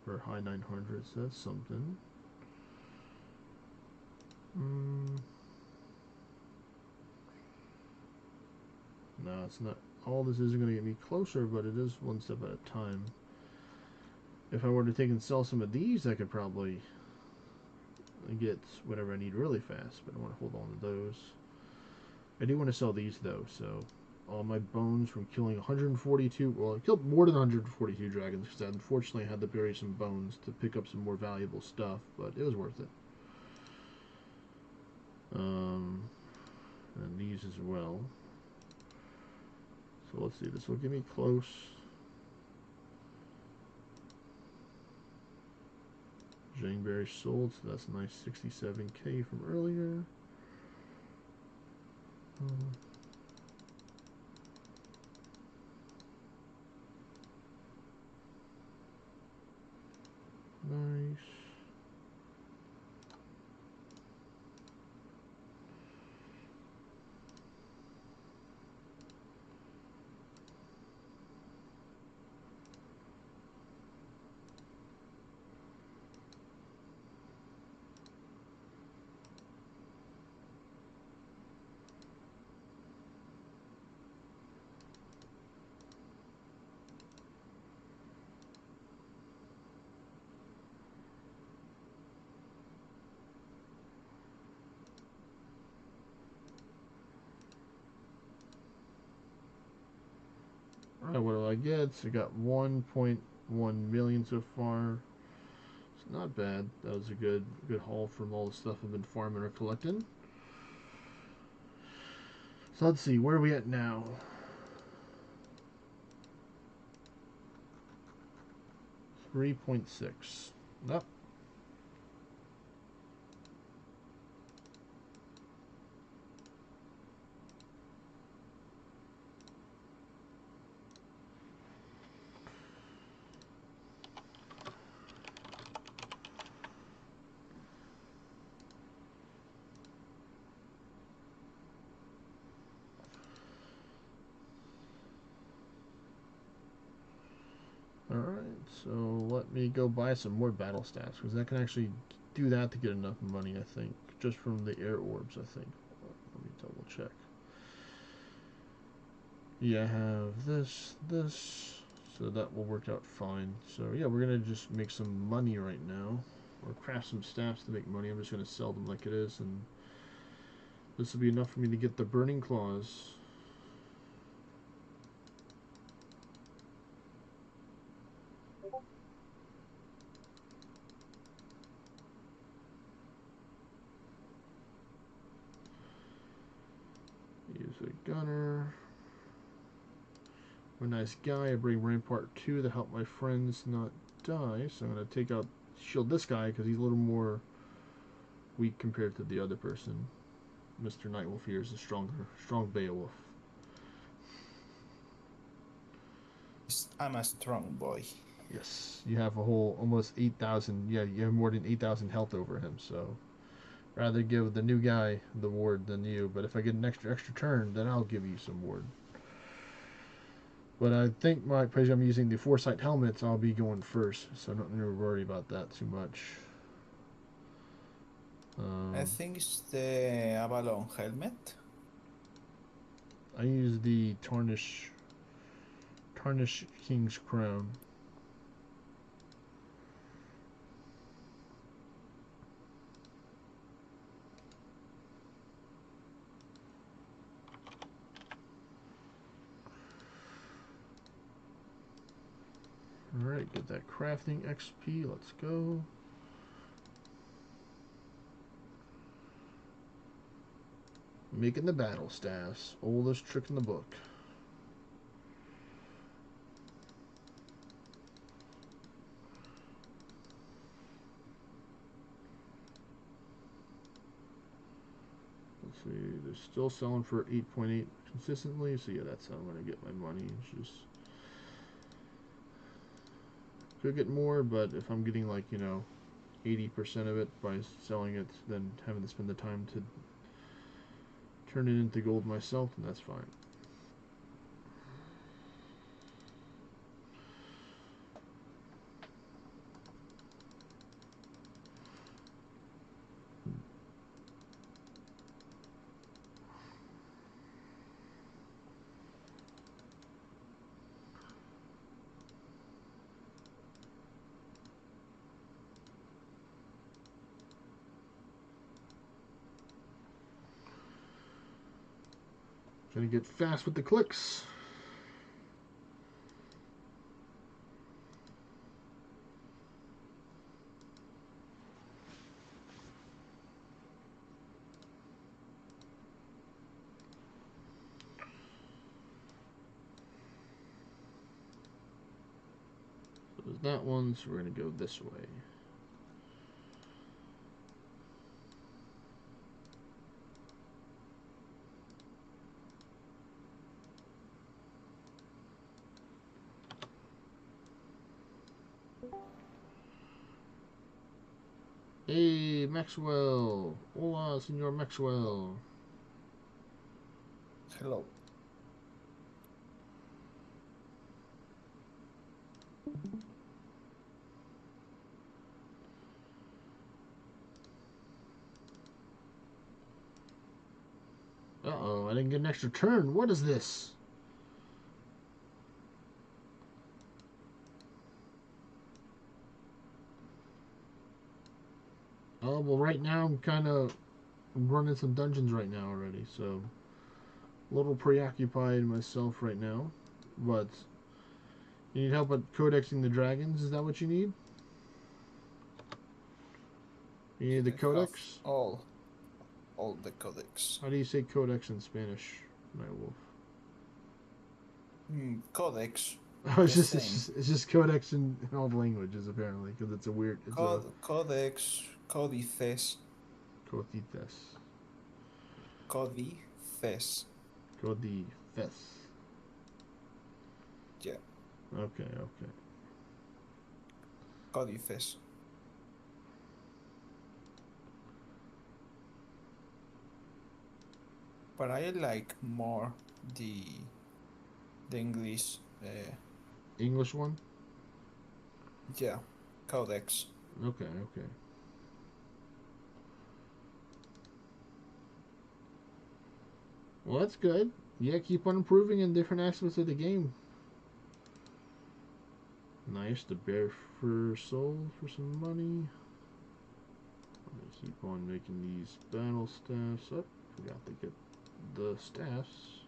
or high 900s. That's something. No, it's not. All this isn't going to get me closer, but it is one step at a time. If I were to take and sell some of these, I could probably get whatever I need really fast, but I want to hold on to those. I do want to sell these though, so all my bones from killing 142, well, I killed more than 142 dragons because I unfortunately had to bury some bones to pick up some more valuable stuff, but it was worth it. And these as well. So let's see, this will get me close. Janeberry sold, so that's a nice 67k from earlier. Nice. Alright, what do I get? So I got 1.1 million so far. It's not bad. That was a good haul from all the stuff I've been farming or collecting. So let's see, where are we at now? 3.6. Nope. Alright, so let me go buy some more battle stats, because I can actually do that to get enough money, I think. Just from the air orbs, I think. Let me double check. Yeah, I have this, so that will work out fine. So yeah, we're going to just make some money right now, or craft some staffs to make money. I'm just going to sell them like it is, and this will be enough for me to get the burning claws. Use a gunner. I'm a nice guy. I bring Rampart 2 to help my friends not die. So I'm going to take out, shield this guy because he's a little more weak compared to the other person. Mr. Nightwolf here is a strong Beowulf. I'm a strong boy. Yes, you have a whole almost 8,000. Yeah, you have more than 8,000 health over him. So rather give the new guy the ward than you. But if I get an extra turn, then I'll give you some ward. But I think because I'm using the Foresight helmets, I'll be going first, so I don't need to worry about that too much. I think it's the Avalon helmet. I use the Tarnish King's Crown. Alright, get that crafting XP. Let's go. Making the battle staffs. Oldest trick in the book. Let's see, they're still selling for 8.8 consistently, so yeah, that's how I'm going to get my money. It's just could get more, but if I'm getting like, 80% of it by selling it, then having to spend the time to turn it into gold myself, then that's fine. Trying to get fast with the clicks. So there's that one, so we're going to go this way. Hey, Maxwell. Hola, Senor Maxwell. Hello. Uh-oh, I didn't get an extra turn. What is this? Oh, well, right now I'm kind of running some dungeons right now already, so a little preoccupied myself right now. But you need help at codexing the dragons? Is that what you need? You need the codex? All the codex. How do you say codex in Spanish, Nightwolf? Codex. Oh, it's just codex in all the languages apparently because it's a weird. It's Codex, codices. Codices. Codices. Codices. Yeah. Okay. Codices. But I like more the English. English one. Yeah, codex. Okay. Well, that's good. Yeah, keep on improving in different aspects of the game. Nice, the bear for soul for some money. I'm gonna keep on making these battle staffs up. Forgot to get the staffs.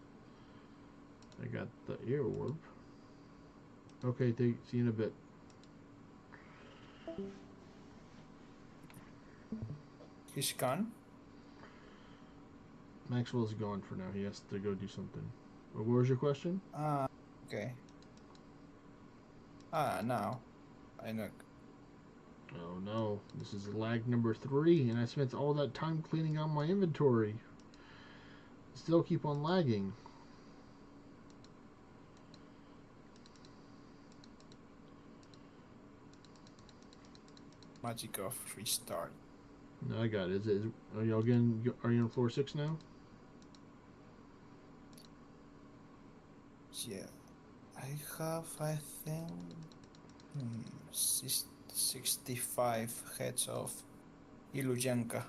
I got the air orb. Okay, see you in a bit. He's gone? Maxwell's gone for now. He has to go do something. What was your question? Okay. Now. I know. Oh no, this is lag number 3, and I spent all that time cleaning out my inventory. Still keep on lagging. Magic of restart. No, I got it. Are you on floor 6 now? Yeah. I have, I think, 65 heads of Ilujanka.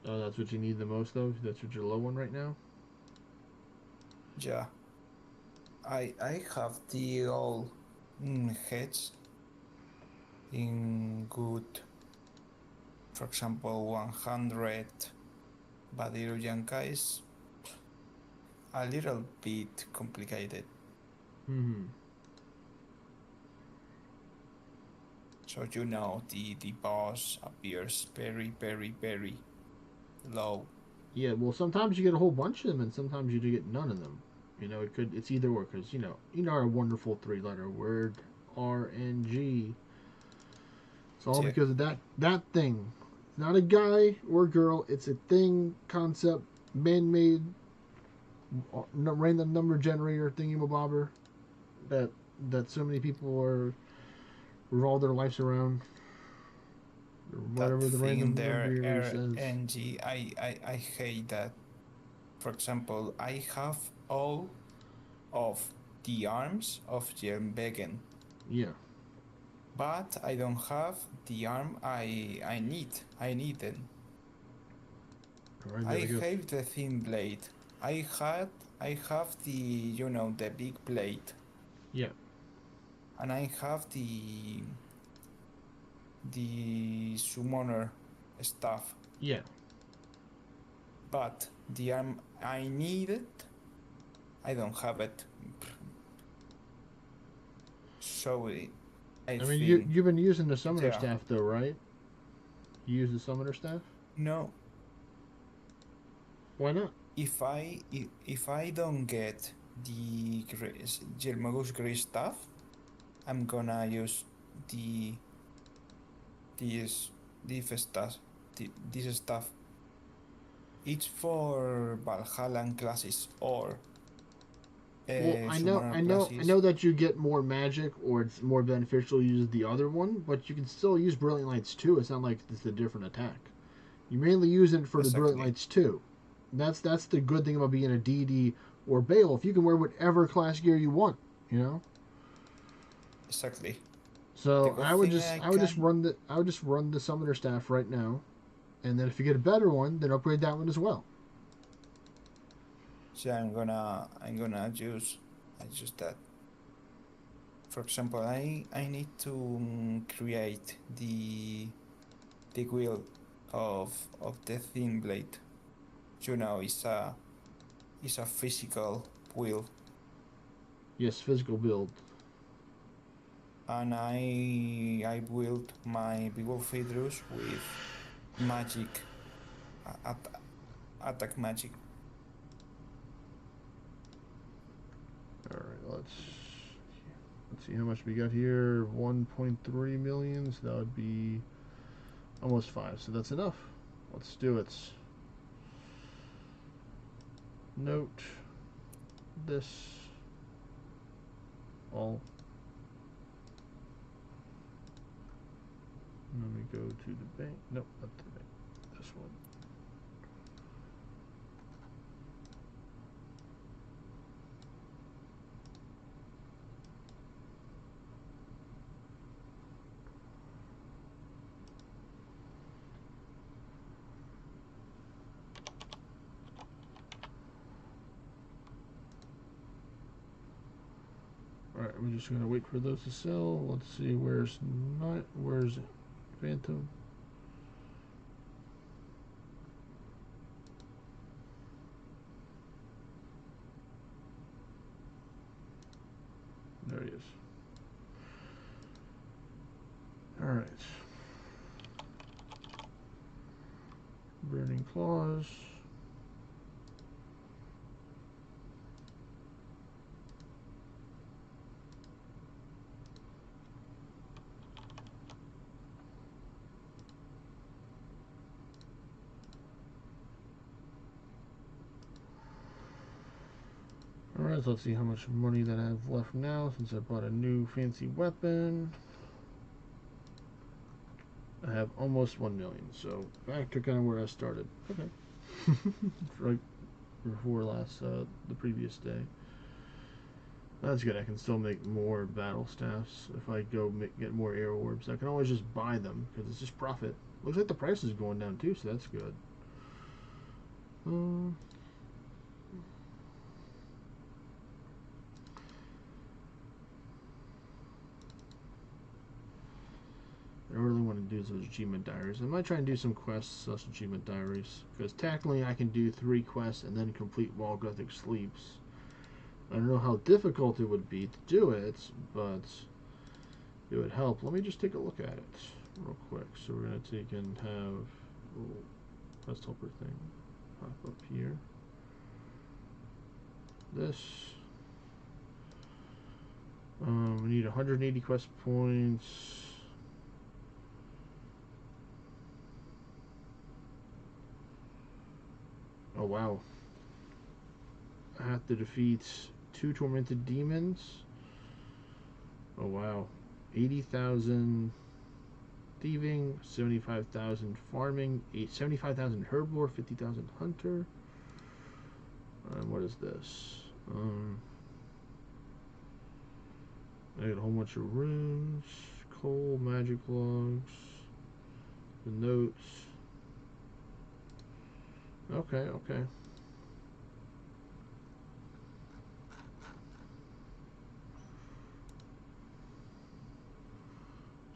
Oh, that's what you need the most of? That's what you're low on right now? Yeah. I have the all heads in good, for example, 100, but Ilujanka is a little bit complicated. So the boss appears very, very, very low. Yeah, well, sometimes you get a whole bunch of them, and sometimes you do get none of them. It's either or, because, our wonderful 3-letter word, RNG. It's all because of that thing. It's not a guy or a girl, it's a thing, concept, man-made, random number generator thingy-mabobber that so many people revolve their lives around. Whatever the random number says. RNG, I hate that. For example, I have all of the arms of Jernbegen. Yeah. But I don't have the arm I need. I need it. Right, I have the thin blade. I have the the big blade. Yeah. And I have the summoner stuff. Yeah. But the arm I needed, I don't have it. So I mean, you've been using the summoner staff though, right? You use the summoner staff? No. Why not? If I don't get the Jelmagus Grey staff, I'm gonna use this stuff. It's for Valhalla classes or. Well, I know that you get more magic, or it's more beneficial to use the other one, but you can still use Brilliant Lights too. It's not like it's a different attack. You mainly use it for the Brilliant Lights too. That's the good thing about being a DD or Beowulf. You can wear whatever class gear you want. Exactly. So I would just run the summoner staff right now, and then if you get a better one, then upgrade that one as well. So I'm gonna use that. For example, I need to create the wheel of the thin blade. It's a physical wheel. Yes, physical build. And I built my Beowulf Hydrus with magic, attack magic. Alright, let's let's see how much we got here. 1.3 million, so that would be almost 5. So that's enough. Let's do it. Note this all. Let me go to the bank. Nope, not the bank. This one. Alright, we're just gonna wait for those to sell. Let's see, where's Phantom? There he is. Alright. Burning Claws. Alright, so let's see how much money that I have left now since I bought a new fancy weapon. I have almost 1 million, so back to kind of where I started. Okay. Right before the previous day. That's good. I can still make more battle staffs if I go get more air orbs. I can always just buy them because it's just profit. Looks like the price is going down too, so that's good. I really want to do those achievement diaries. I might try and do some quests slash achievement diaries, because technically I can do 3 quests and then complete Wall Gothic Sleeps. I don't know how difficult it would be to do it, but it would help. Let me just take a look at it real quick. So we're going to take and have a little quest helper thing pop up here. This. We need 180 quest points. Oh wow. I have to defeat 2 tormented demons. Oh wow. 80,000 thieving, 75,000 farming, 75,000 herbivore, 50,000 hunter. What is this? I got a whole bunch of runes, coal, magic logs, the notes. Okay.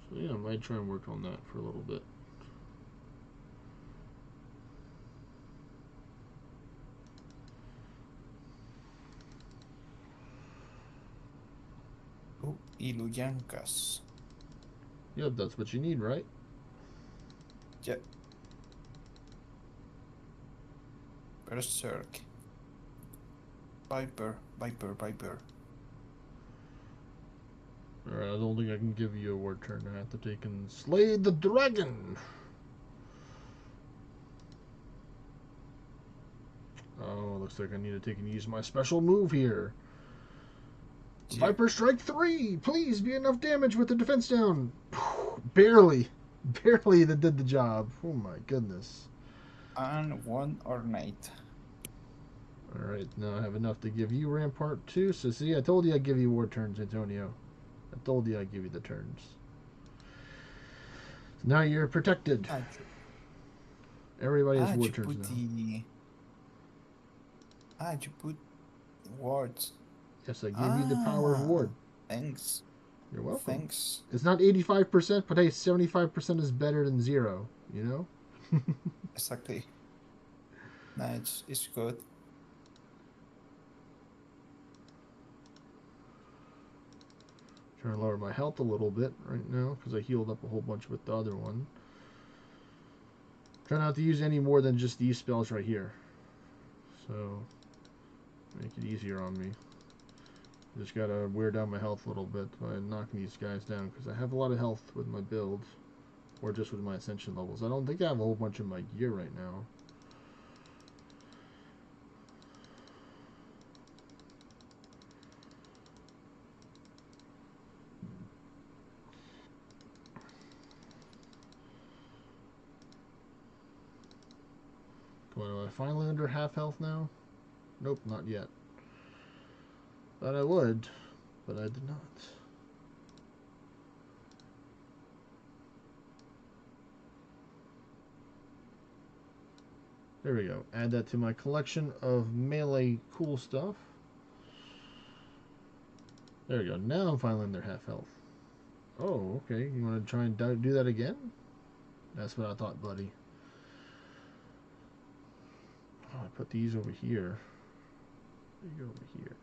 So yeah, I might try and work on that for a little bit. Oh, Iluyankas. Yep, that's what you need, right? Yep. Berserk. Viper. Alright, I don't think I can give you a word turn. I have to take and slay the dragon! Oh, looks like I need to take and use my special move here. Yeah. Viper Strike 3! Please be enough damage with the defense down! Barely that did the job. Oh my goodness. And 1 ornate. Alright, now I have enough to give you Rampart 2. So see, I told you I'd give you war turns, Antonio. I told you I'd give you the turns. So now you're protected. Everybody has war turns now. You put wards. Yes, I gave you the power of ward. Thanks. You're welcome. Thanks. It's not 85%, but hey, 75% is better than 0, you know? Exactly. No, it's good. Trying to lower my health a little bit right now because I healed up a whole bunch with the other one. Try not to use any more than just these spells right here. So, make it easier on me. Just gotta wear down my health a little bit by knocking these guys down, because I have a lot of health with my build, or just with my ascension levels. I don't think I have a whole bunch of my gear right now. Come on, am I finally under half health now? Nope, not yet. Thought I would, but I did not. There we go. Add that to my collection of melee cool stuff. There we go. Now I'm finally under half health. Oh, okay. You want to try and do that again? That's what I thought, buddy. Oh, I put these over here. You go over here.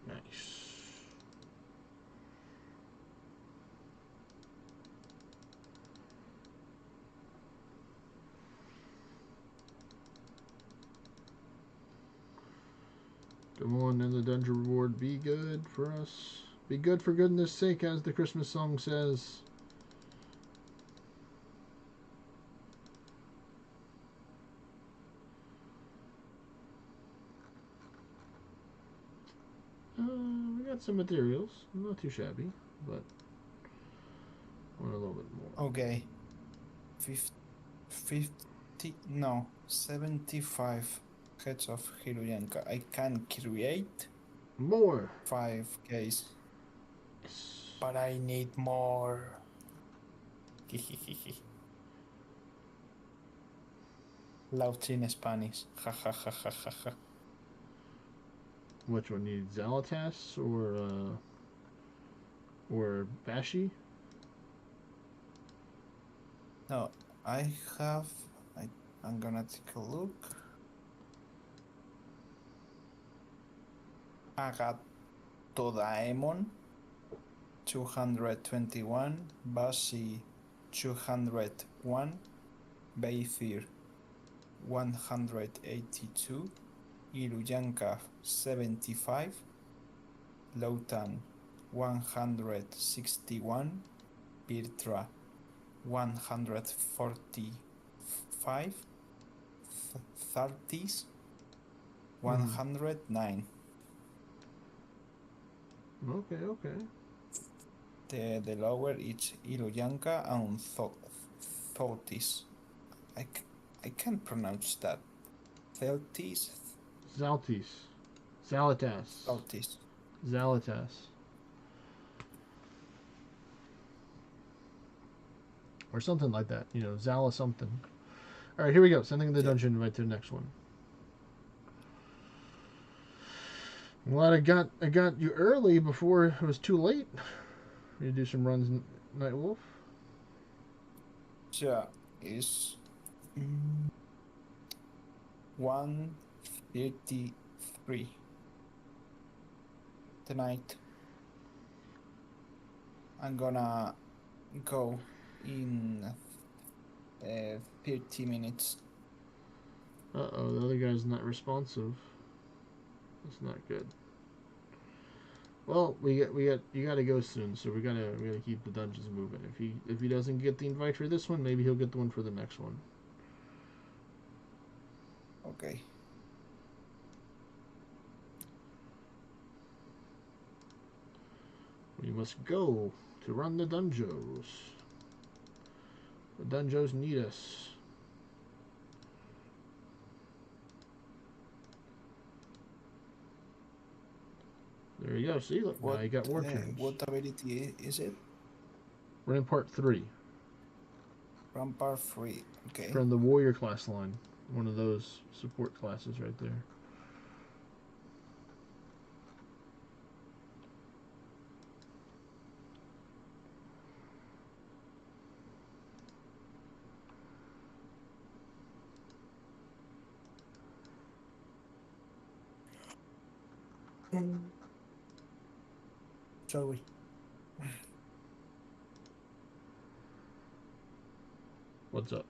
Nice. Come on, and the dungeon reward, be good for us. Be good for goodness sake, as the Christmas song says. We got some materials. Not too shabby, but I want a little bit more. Okay. 50, no, 75 heads of Hiruyanka. I can create More. 5Ks, but I need more. Loud in Spanish. Ha ha ha ha ha ha. Which one? Need Zalatas or Bashi? No, I have. I'm gonna take a look. I got Todaemon 221, Bashi 201, Beithir 182, Iruyanka 75, Lautan 161, Birtra 145, 30s 109. Okay. The lower is Iruyanka and Thotis. I can't pronounce that. Thotis? Zalatas. Or something like that. You know, Zala something. Alright, here we go. Sending the dungeon right to the next one. I'm glad I got you early before it was too late. You do some runs, Night Wolf. Yeah, is 1:33 tonight. I'm gonna go in 30 minutes. Uh-oh, the other guy's not responsive. That's not good. Well, you gotta go soon, so we gotta keep the dungeons moving. If he doesn't get the invite for this one, maybe he'll get the one for the next one. Okay. We must go to run the dunjos. The dunjos need us. There you go. See, look, now you got war tunes. What ability is it? Rampart 3. Rampart 3. Okay. From the warrior class line. One of those support classes right there. Sorry. What's up?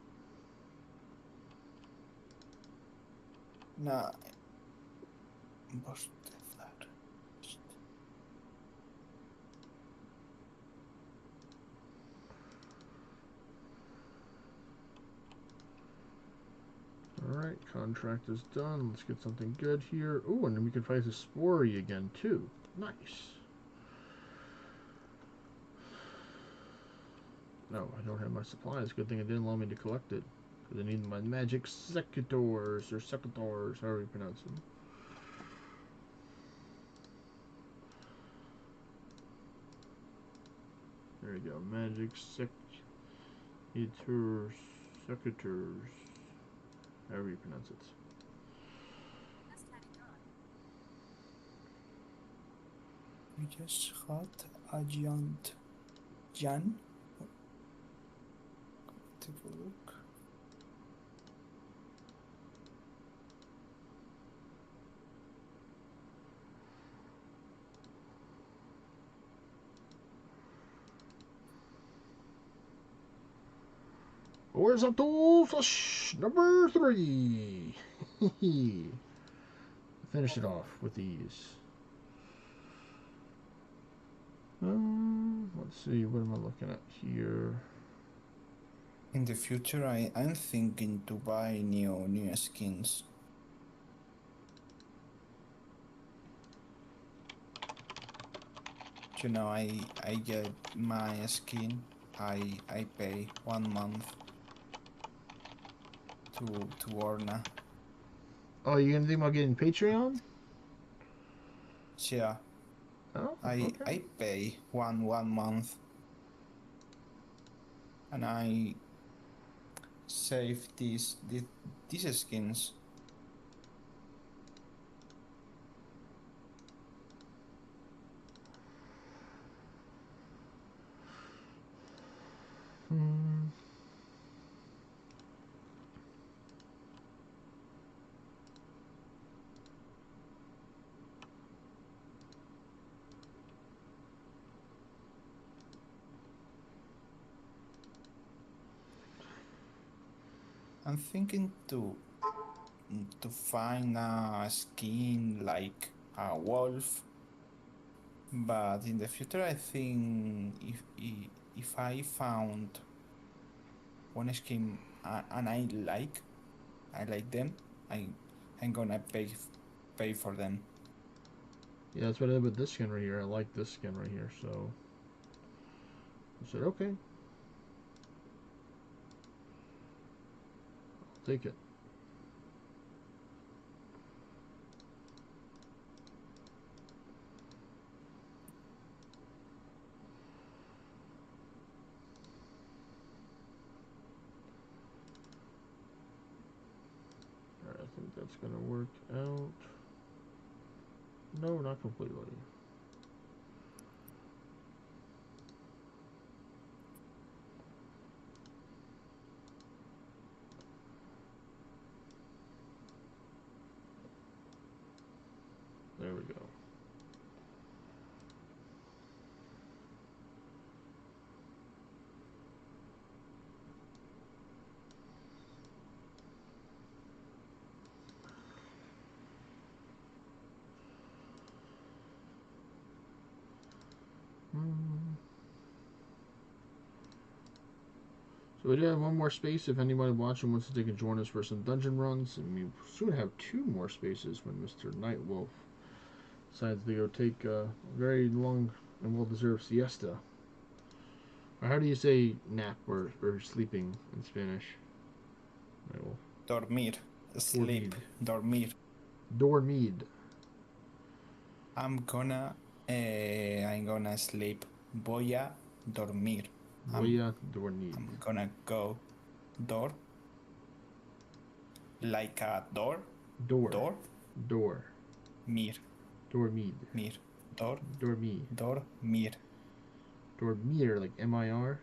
Nah. Bust that. Alright, contract is done. Let's get something good here. Ooh, and then we can fight the Spory again, too. Nice. No, I don't have my supplies. Good thing it didn't allow me to collect it. Because I need my magic secators, or secators, however you pronounce them. There we go. Magic secators, however you pronounce it. We just had a giant Jan. Take a look. Horizontal flush number 3. Finish it off with ease. Let's see, what am I looking at here? In the future, I'm thinking to buy new skins. You know, I get my skin. I pay 1 month to ORNA. Oh, you gonna think about getting Patreon? Yeah. Oh, okay. I pay one month, and I save these skins. I'm thinking to find a skin like a wolf, but in the future I think if I found one skin and I like them, I'm gonna pay for them. Yeah, that's what I did with this skin right here. I like this skin right here, so I said, okay. I'll take it. Alright, I think that's gonna work out. No, not completely. There we go. So we do have one more space if anybody watching wants to take and join us for some dungeon runs, and we soon have 2 more spaces when Mr. Nightwolf decides to go take a very long and well-deserved siesta. Or how do you say nap or sleeping in Spanish? Nightwolf. Dormir, sleep, dormir. Dormid. I'm gonna sleep. Voy a dormir. Voy a dormir. I'm gonna go door. Like a door. Door. Door. Door. Mir. Dormid. Mir. Door. Dormi. Dormir. Dormir, like M-I-R?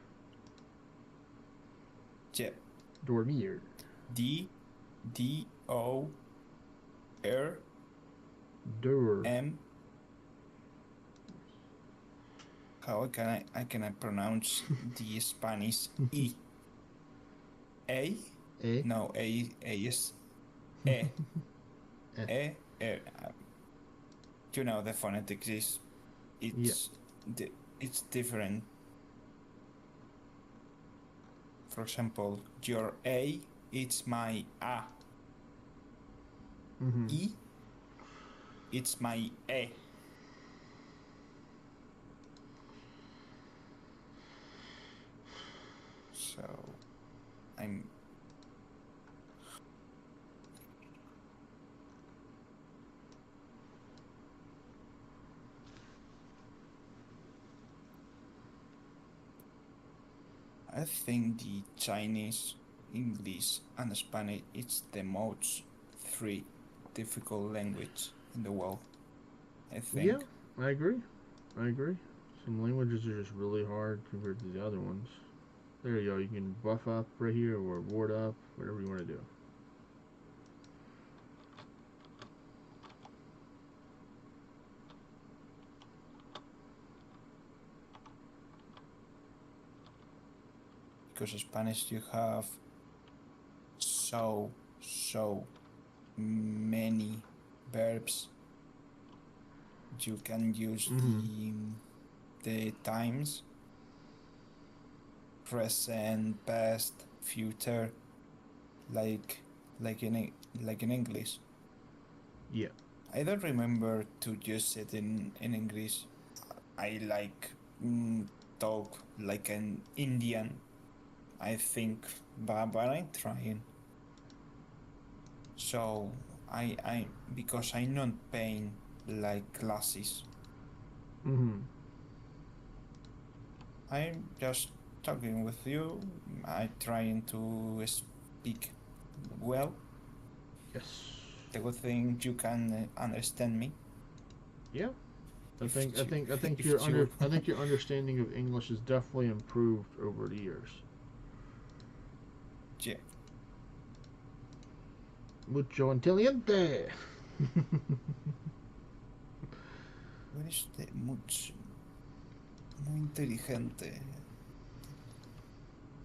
Yeah. Dormir. D-O-R. Dur. M. How can I pronounce the Spanish E? A? A? No, A is E. Eh. E. You know, the phonetics is it's different. For example, your A, it's my A. Mm-hmm. E, it's my E. So I think the Chinese, English, and Spanish it's the most three difficult language in the world. I think. Yeah, I agree. Some languages are just really hard compared to the other ones. There you go. You can buff up right here or ward up, whatever you want to do. Because in Spanish you have so many verbs. You can use the times, present, past, future, like in English. Yeah. I don't remember to use it in English. I like talk like an Indian, I think, but I'm trying. So I because I'm not paying like classes. I'm just talking with you. I'm trying to speak well. Yes. The good thing you can understand me. Yeah. I think your understanding of English has definitely improved over the years. Yeah. Mucho inteligente. Where is the mucho? Muy inteligente.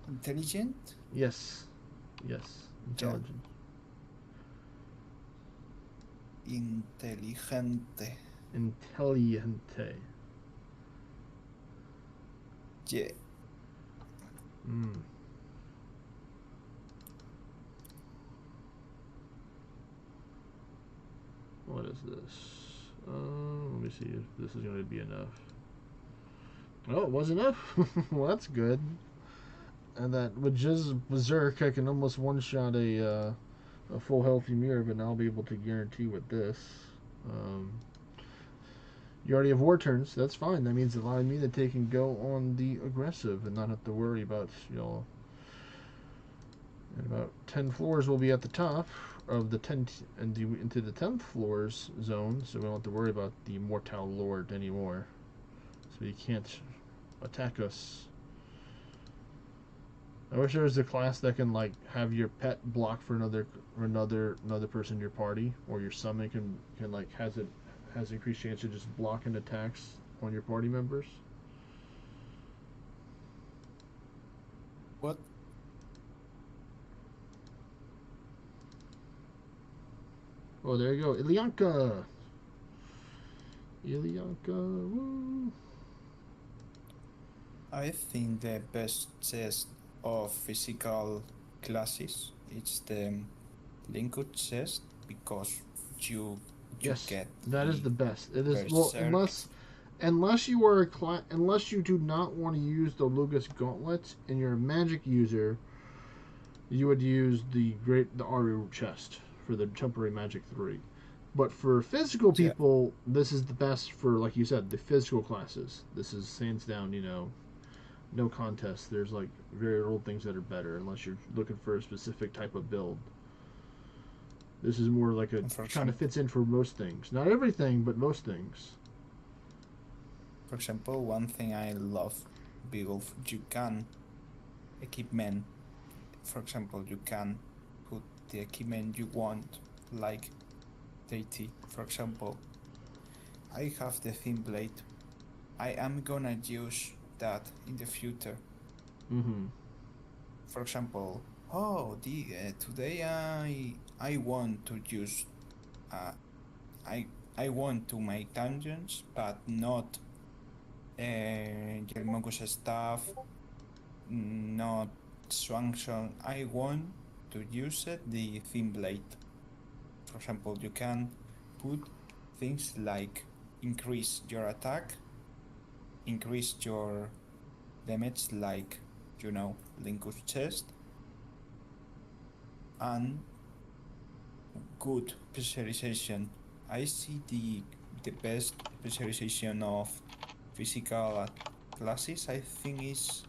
Intelligent? Yes. Intelligent. Inteligente. Intelligente. Yeah. What is this? Let me see if this is going to be enough. Oh, it was enough? Well, that's good. And that with just Berserk, I can almost one-shot a full healthy mirror, but now I'll be able to guarantee with this. You already have war turns. That's fine. That means allowing me that they can go on the aggressive and not have to worry about, and about 10 floors will be at the top of the 10 into the 10th floors zone, so we don't have to worry about the Mortal Lord anymore. So he can't attack us. I wish there was a class that can like have your pet block for another person in your party, or your summon can like has increased chance of just blocking attacks on your party members. What? Oh, there you go, Ilyanka. Woo. I think the best test of physical classes is the Linkut test because you get that is the best. It is Berserk. unless you are unless you do not want to use the Lugus gauntlets and you're a magic user, you would use the Aru chest for the temporary magic 3. But for physical people, this is the best for, like you said, the physical classes. This is hands down, no contest. There's like very little things that are better unless you're looking for a specific type of build. This is more like kind of fits in for most things. Not everything, but most things. For example, one thing I love because you can equipment. For example, you can put the equipment you want, like 30. For example, I have the thin blade. I am gonna use that in the future. Mm-hmm. For example, Oh, today I want to use I I want to make dungeons, but not Yermogo's stuff, not Swanson. I want to use the thin blade. For example, you can put things like increase your attack, increase your damage, like Linkus chest, and good specialization. I see the best specialization of physical classes. I think is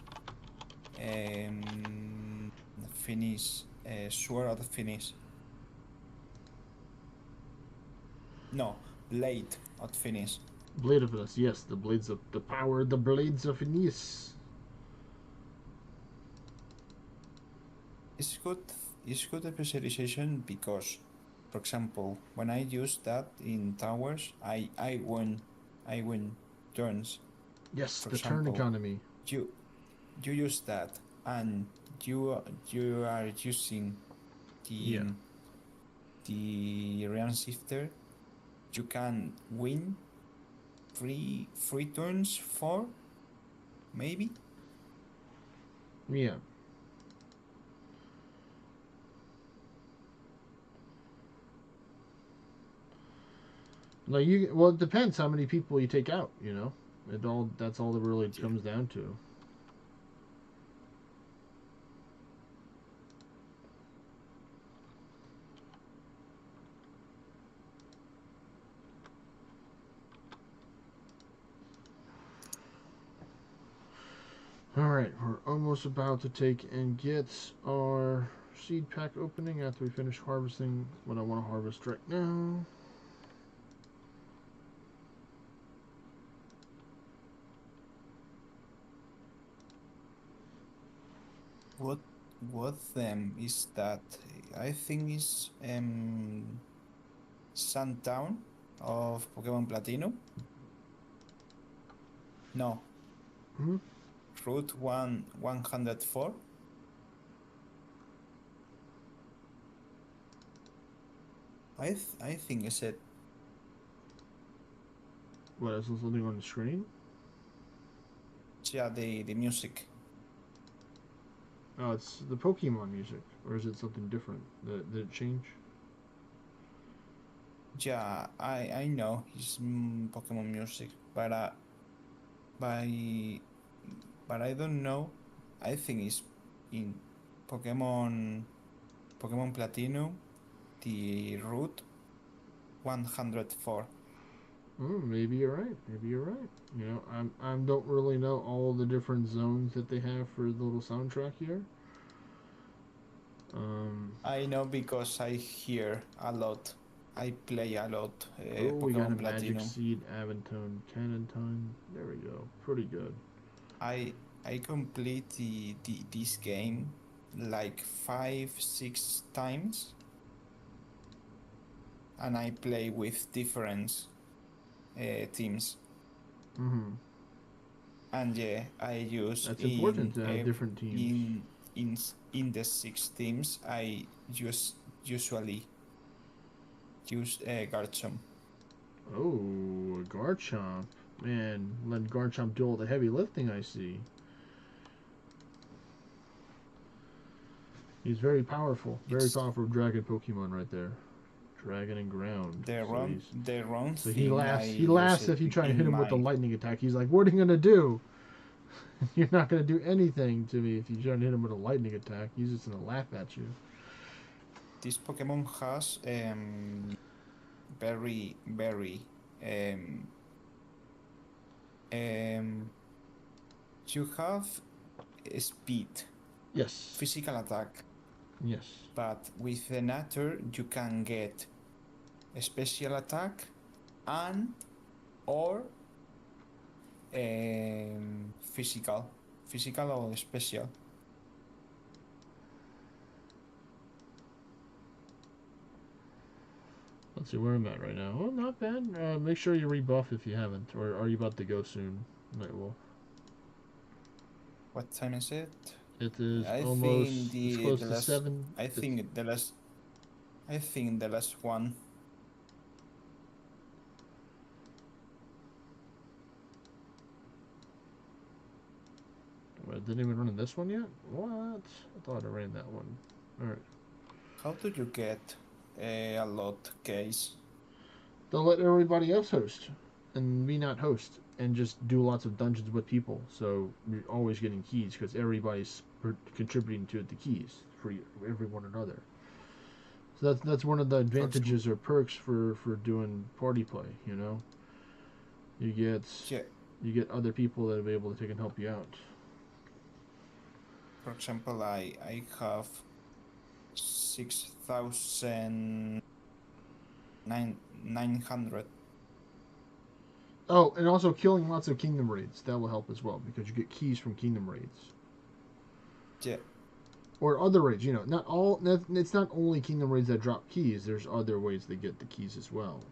finish sword at finish. No, blade at finish. Blade of us, yes, the blades of the power, the blades of Anis. It's good. It's good specialization because, for example, when I use that in towers, I win turns. Yes, For the example, turn economy. You use that, and you are using the realm shifter. You can win three turns for maybe. Yeah. Like well, it depends how many people you take out. That's all that really comes down to. Alright, we're almost about to take and get our seed pack opening after we finish harvesting what I want to harvest right now. What is that? I think is Suntown of Pokemon Platinum. No. Mm-hmm. Route 104. I think it's it. What, is something on the screen? Yeah, the music. Oh, it's the Pokemon music, or is it something different? Did it change? Yeah, I know it's Pokemon music, but I don't know. I think it's in Pokemon Platinum, the Route 104. Maybe you're right. Maybe you're right. I don't really know all the different zones that they have for the little soundtrack here. I know because I hear a lot. I play a lot. Pokemon we got a Platinum. Magic Seed, Aventone, Cannonton. There we go. Pretty good. I complete this game like 5-6 times, and I play with different teams. Mm-hmm. And yeah, I use. That's important to have different teams. In the 6 teams, I usually use Garchomp. Oh, Garchomp. Man, let Garchomp do all the heavy lifting, I see. He's very powerful. Very powerful dragon Pokemon right there. Dragon and ground. So he laughs if you try to hit him with the lightning attack. He's like, what are you going to do? You're not going to do anything to me if you try to hit him with a lightning attack. He's just going to laugh at you. This Pokemon has very you have speed. Yes. Physical attack. Yes. But with the nature you can get a special attack and or physical or special. Let's see where I'm at right now. Oh, not bad. Make sure you rebuff if you haven't, or are you about to go soon, Nightwolf? What time is it? It is I almost. think It's close to 7. I think the last one. Well, it didn't even run in this one yet? What? I thought I ran that one. Alright. How do you get a lot case? They'll let everybody else host, and me not host, and just do lots of dungeons with people. So you're always getting keys because everybody's contributing to the keys for every one another. So that's one of the advantages or perks for doing party play. You know, you get other people that will be able to take and help you out. For example, I have 6,900. Oh, and also killing lots of kingdom raids, that will help as well because you get keys from kingdom raids. Yeah. Or other raids, you know, not all. It's not only kingdom raids that drop keys. There's other ways to get the keys as well.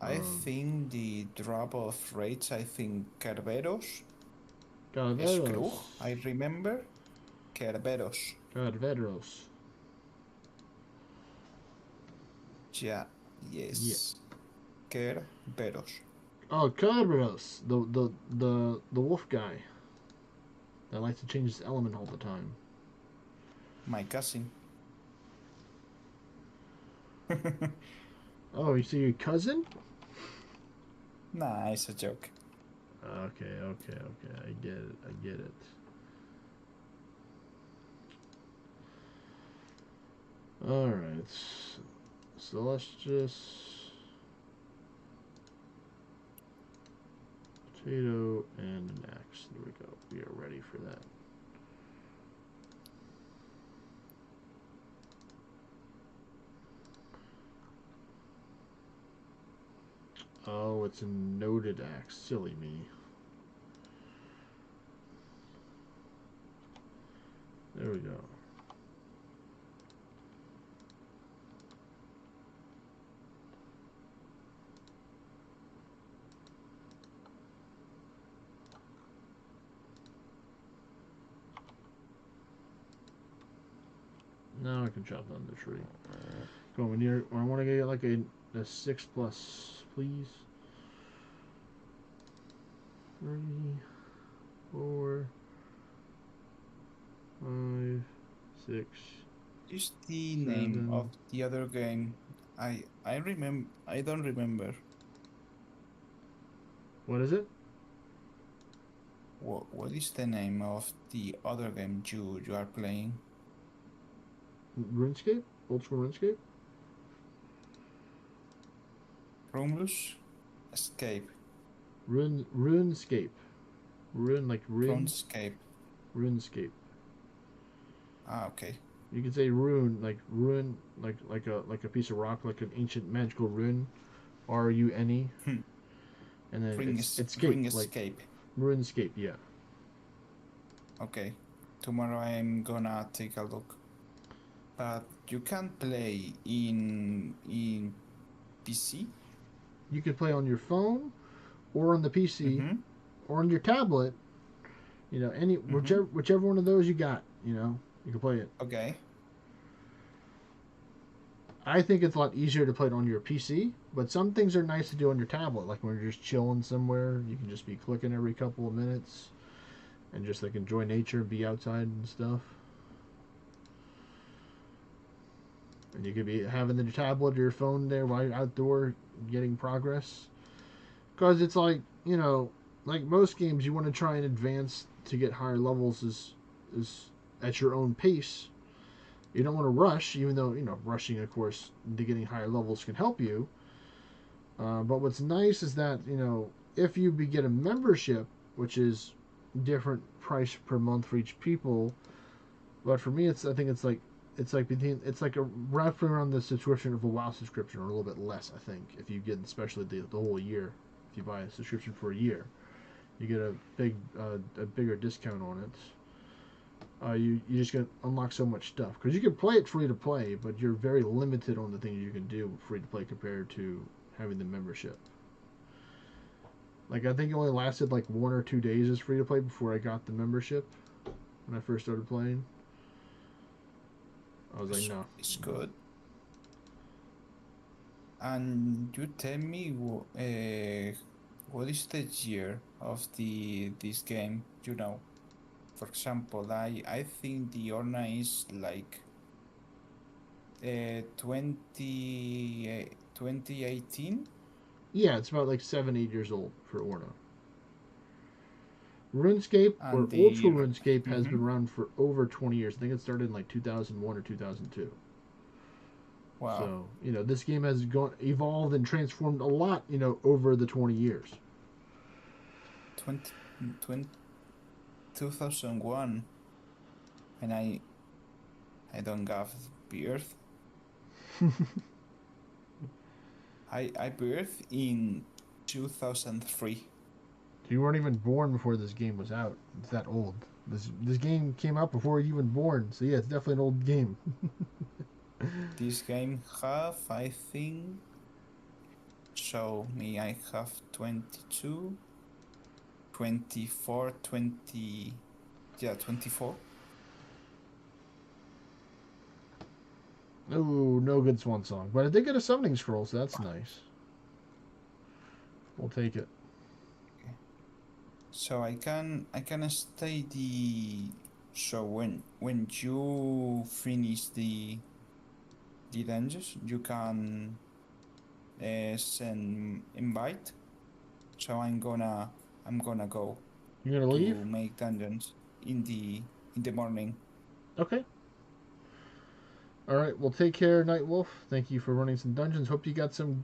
I think the drop of raids. I think Kerberos. Screw, I remember. Kerberos. Yeah. Yes. Yeah. Kerberos. Oh, Kerberos, the wolf guy that likes to change his element all the time. My cousin. Oh, you see your cousin? Nah, it's a joke. Okay. I get it. Alright. So let's just... Potato and an axe. There we go. We are ready for that. Oh, it's a noted axe. Silly me. There we go. Now I can chop down the tree. Go on, I want to get like a 6+, please. 3, 4, 5, 6. Is the name of the other game? I remember. I don't remember. What is it? What is the name of the other game you are playing? RuneScape? Old school RuneScape? Romulus? Escape. RuneScape. Rune like rune. RuneScape. Ah, okay. You can say rune like a piece of rock, like an ancient magical rune. RUNE. And then it's escape, like RuneScape, yeah. Okay. Tomorrow I'm gonna take a look. But you can play in PC? You can play on your phone or on the PC or on your tablet. You know, whichever one of those you got, you know, you can play it. Okay. I think it's a lot easier to play it on your PC, but some things are nice to do on your tablet. Like when you're just chilling somewhere, you can just be clicking every couple of minutes and just like enjoy nature and be outside and stuff. And you could be having the tablet or your phone there while you're outdoor getting progress. Because it's like, you know, like most games, you want to try and advance to get higher levels is at your own pace. You don't want to rush, even though, you know, rushing, of course, to getting higher levels can help you. But what's nice is that, you know, if you get a membership, which is different price per month for each people, but for me, I think it's like roughly around the subscription of a WoW subscription, or a little bit less. I think if you get especially the whole year, if you buy a subscription for a year, you get a bigger discount on it. You just get unlock so much stuff because you can play it free to play, but you're very limited on the things you can do free to play compared to having the membership. Like I think it only lasted like 1 or 2 days as free to play before I got the membership. when I first started playing. I was like, no. It's good. And you tell me what is the year of this game? You know, for example, I think the ORNA is like 2018. Yeah, it's about like 7-8 years old for ORNA. RuneScape, or And Ultra RuneScape, has Mhm. been around for over 20 years. I think it started in like 2001 or 2002. Wow. So, you know, this game has evolved and transformed a lot, you know, over the 20 years. 2001, and I don't have beard. I birthed in 2003. You weren't even born before this game was out. It's that old. This game came out before you were even born. So yeah, it's definitely an old game. This game have, I think, so me, I have 22, 24, 20, yeah, 24. Oh, no good swan song. But I did get a summoning scroll, so that's nice. We'll take it. Okay. So I can stay so when you finish the dungeons, you can send invite. So I'm gonna go You're gonna leave? to make dungeons in the morning. Okay. Alright, well take care, Nightwolf. Thank you for running some dungeons. Hope you got some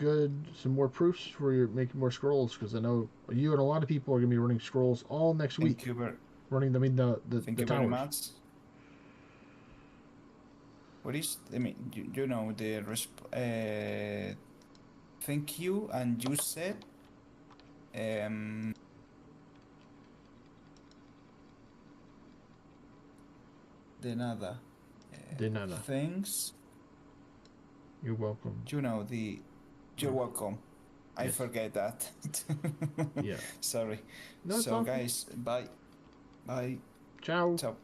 more proofs for your making more scrolls, because I know you and a lot of people are gonna be running scrolls all next week. Thank you very Running them in the Thank you towers. very much. What is, I mean, you know, thank you, and you said, de nada. De nada. Thanks. You're welcome. You know, you're welcome. I Yes. forget that. Yeah. Sorry. No, it's So, awesome. guys, bye. Bye. Ciao. Ciao.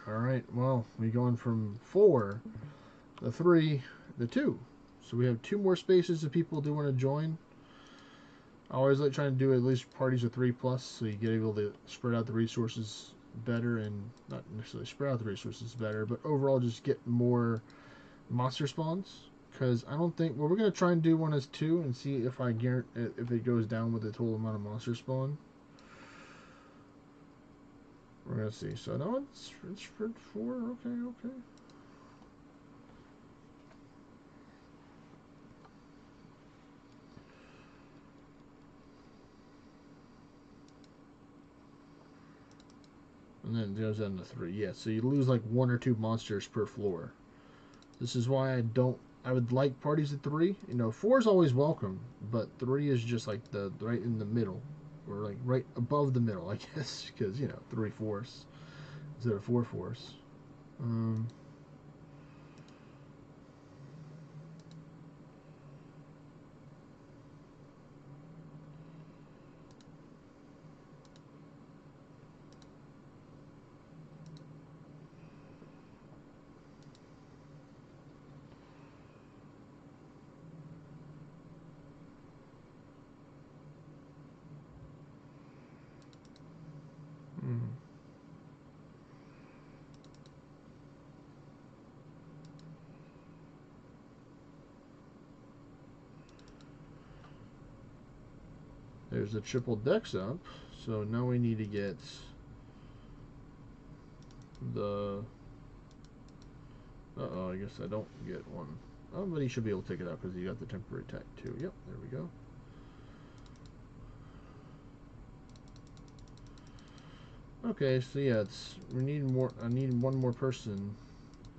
Alright, well, we're going from 4, the 3, the 2. So we have 2 more spaces if people do want to join. I always like trying to do at least parties of 3+, so you get able to spread out the resources better, and not necessarily spread out the resources better, but overall just get more monster spawns. Because I don't think, well, we're going to try and do one as 2 and see if if it goes down with the total amount of monster spawn. We're going to see. So no, it's for 4. Okay. And then it goes down to 3. Yeah, so you lose like 1 or 2 monsters per floor. This is why I would like parties of 3. You know, 4 is always welcome, but 3 is just like the right in the middle, or like right above the middle, I guess, because you know 3/4 instead of 4/4. There's the triple decks up, so now we need to get the. I guess I don't get one. Oh, but he should be able to take it out because he got the temporary attack too. Yep, there we go. Okay, so yeah, we need more. I need one more person,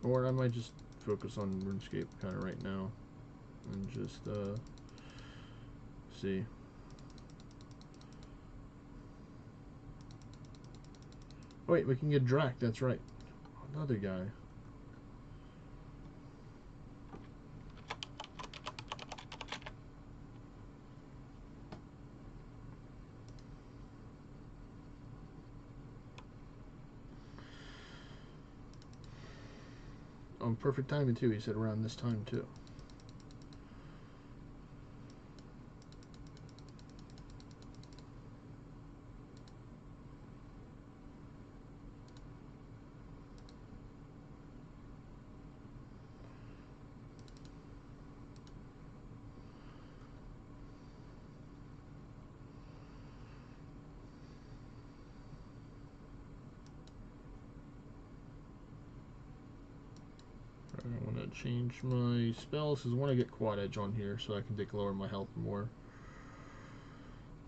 or I might just focus on RuneScape kind of right now, and just see. Oh, wait, we can get Drac. That's right. Another guy. on perfect timing too. He said around this time too. I want to change my spells because I want to get quad edge on here so I can lower my health more.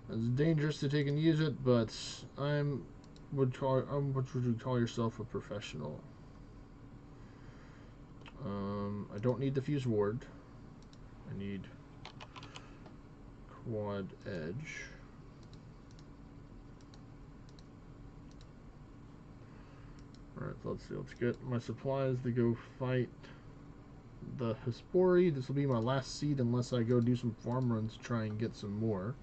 It's dangerous to take and use it, but what would you call yourself, a professional? I don't need diffuse ward. I need quad edge. Alright, so let's see. Let's get my supplies to go fight the Hespori. This will be my last seed unless I go do some farm runs to try and get some more.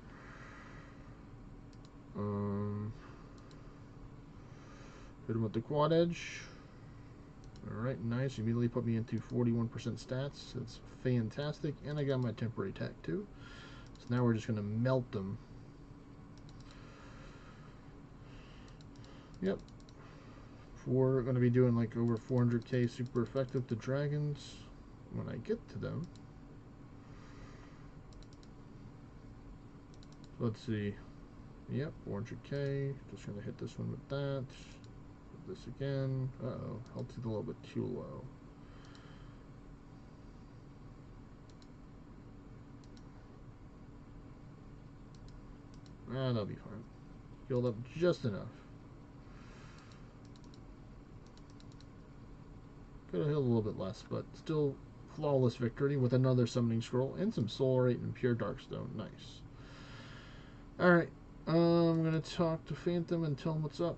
Hit him with the quad edge. Alright, nice. Immediately put me into 41% stats. That's fantastic. And I got my temporary attack too. So now we're just going to melt them. Yep. We're going to be doing like over 400k super effective to dragons when I get to them. Let's see. Yep, 400k. Just going to hit this one with that. Hit this again. Uh-oh. Health is a little bit too low. That'll be fine. Healed up just enough. Could have healed a little bit less, but still flawless victory with another summoning scroll and some solarite and pure darkstone. Nice. Alright. I'm going to talk to Phantom and tell him what's up.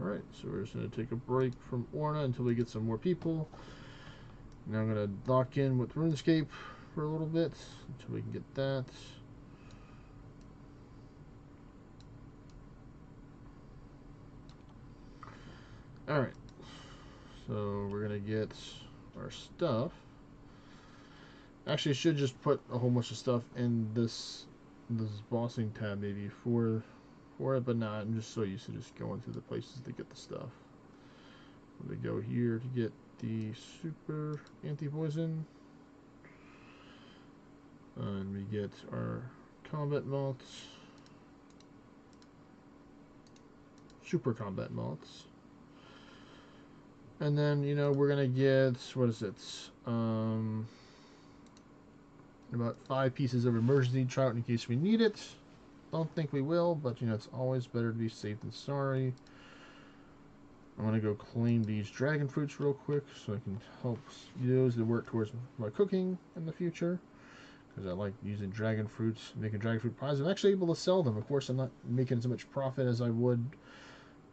Alright, so we're just going to take a break from ORNA until we get some more people. Now I'm going to lock in with RuneScape for a little bit until we can get that. Alright, so we're going to get our stuff. Actually, I should just put a whole bunch of stuff in this bossing tab maybe for it, but not. I'm just so used to just going to the places to get the stuff. We go here to get the super anti-poison, and we get our combat malts, super combat malts, and then we're gonna get, what is it? About 5 pieces of emergency trout in case we need it. Don't think we will, but it's always better to be safe than sorry. I'm gonna go claim these dragon fruits real quick so I can help use to work towards my cooking in the future, because I like using dragon fruits, making dragon fruit pies. I'm actually able to sell them. Of course, I'm not making as much profit as I would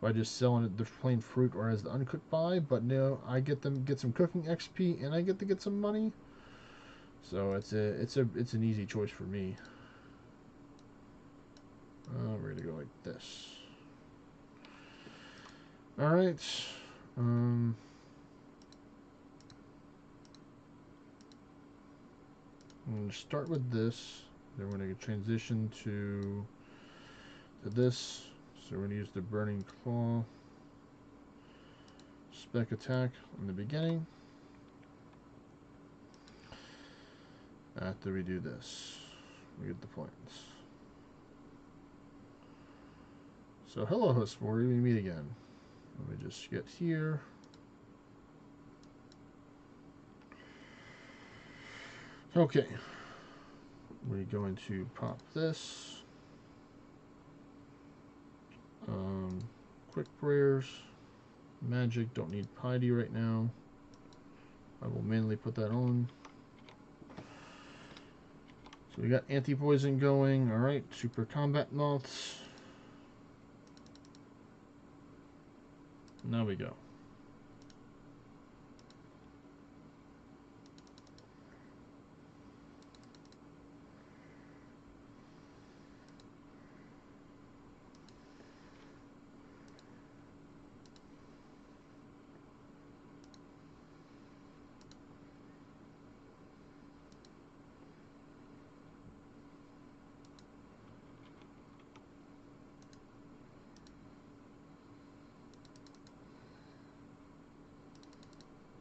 by just selling it the plain fruit or as the uncooked pie, but I get some cooking XP and I get to get some money. So it's an easy choice for me. We're gonna go like this. Alright. I'm gonna start with this. Then we're gonna transition to this. So we're gonna use the Burning Claw spec attack in the beginning. After we do this, we get the points. So hello, Hespori, we meet again. Let me just get here. Okay. We're going to pop this. Quick prayers. Magic, don't need piety right now. I will manually put that on. So we got anti-poison going. Alright, super combat moths. Now we go.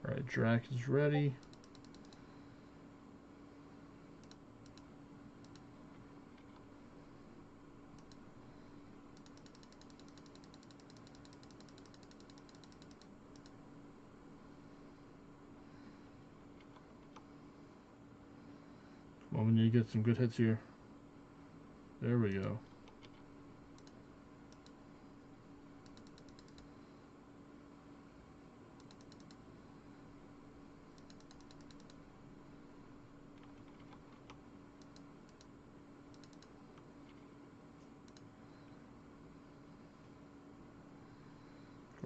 Alright, Drac is ready. Well, we need to get some good hits here. There we go.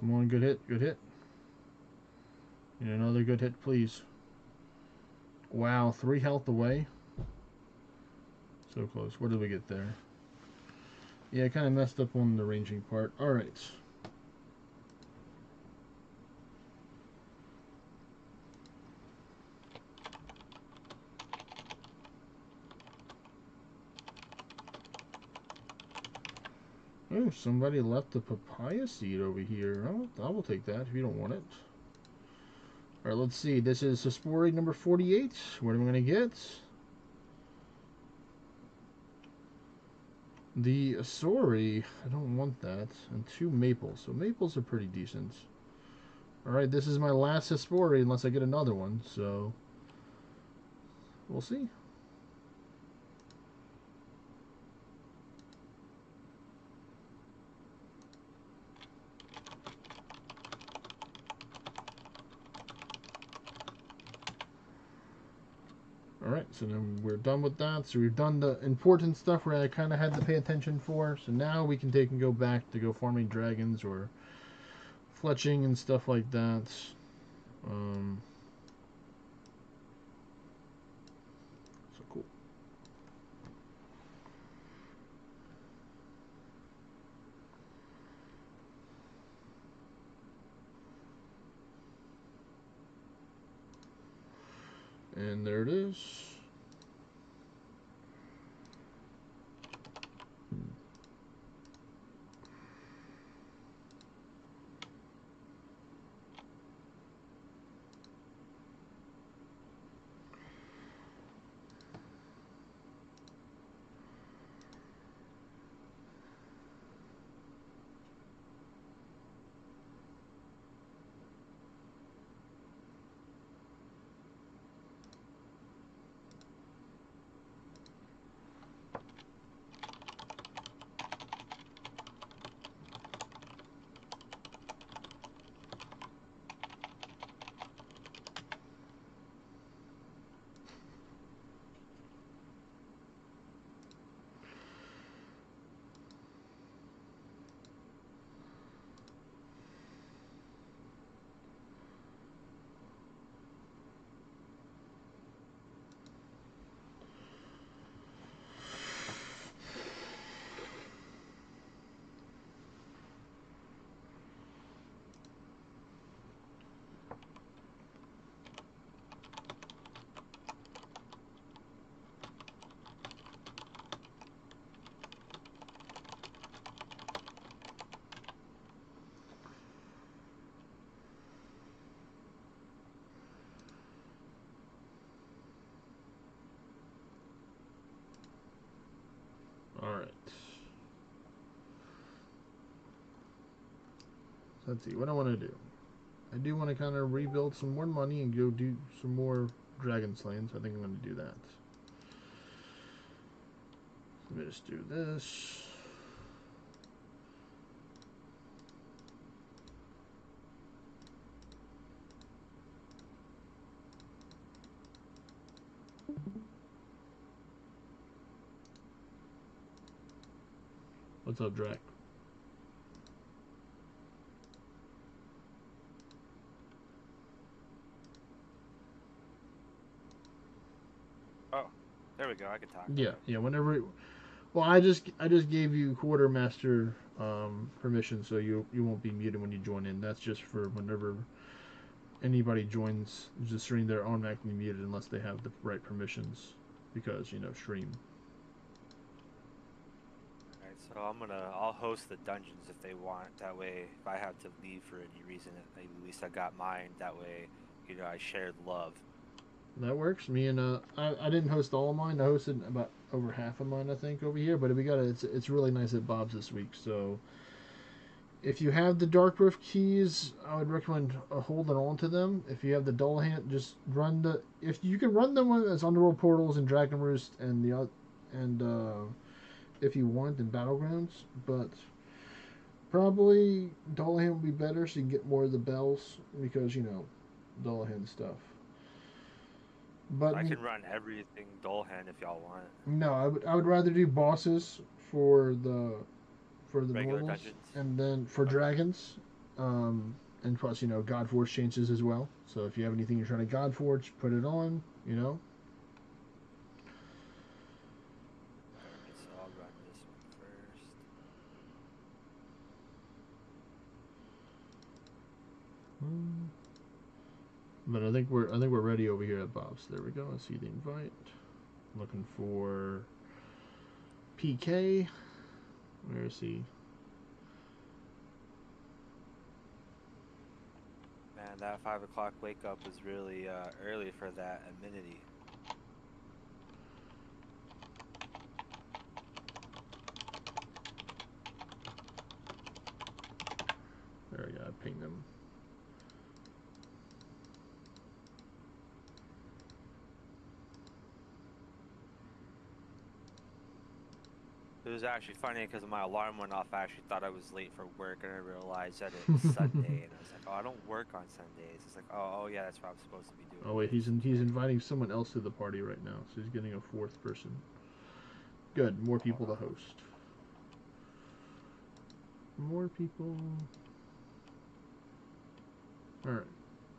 Come on, good hit, good hit. And another good hit, please. Wow, 3 health away. So close. What did we get there? Yeah, I kind of messed up on the ranging part. Alright. Oh, somebody left a papaya seed over here. I will take that if you don't want it. Alright, let's see. This is Hespori number 48. What am I going to get? The Asori. I don't want that. And 2 maples. So maples are pretty decent. Alright, this is my last Hespori unless I get another one. So, we'll see. Alright, so then we're done with that. So we've done the important stuff where I kind of had to pay attention for. So now we can take and go back to go farming dragons or fletching and stuff like that. So cool. And there it is. Alright. Let's see what I want to do. I do want to kind of rebuild some more money and go do some more dragon slaying, so I think I'm going to do that. Let me just do this. What's up, Drac? Oh, there we go. I can talk. Yeah, yeah. Whenever, well, I just gave you quartermaster permission, so you won't be muted when you join in. That's just for whenever anybody joins the stream, they're automatically muted unless they have the right permissions, because stream. So I'll host the dungeons if they want. That way, if I have to leave for any reason, at least I got mine. That way, I shared love. That works. Me and I didn't host all of mine. I hosted about over half of mine, I think, over here. But it's really nice at Bob's this week. So if you have the Dark Rift keys, I would recommend holding on to them. If you have the Dull Hand, just run if you can run them as Underworld Portals and Dragon Roost and if you want in Battlegrounds, but probably Dull Hand would be better so you can get more of the bells because Dull Hand stuff. But I can run everything dull hand if y'all want. No, I would rather do bosses for the regular normals, dungeons, and then for dragons, and plus God Forge changes as well. So if you have anything you're trying to God Forge, put it on. Alright, so I'll run this one first. But I think we're ready over here at Bob's. There we go. I see the invite. Looking for PK. Where is he? Man, that 5 o'clock wake up was really early for that amenity. There we go. I pinged him. It was actually funny because my alarm went off. I actually thought I was late for work, and I realized that it was Sunday, and I was like, "Oh, I don't work on Sundays." It's like, "Oh yeah, that's what I'm supposed to be doing." Oh wait, he's inviting someone else to the party right now, so he's getting a fourth person. Good, more people to host. More people. All right.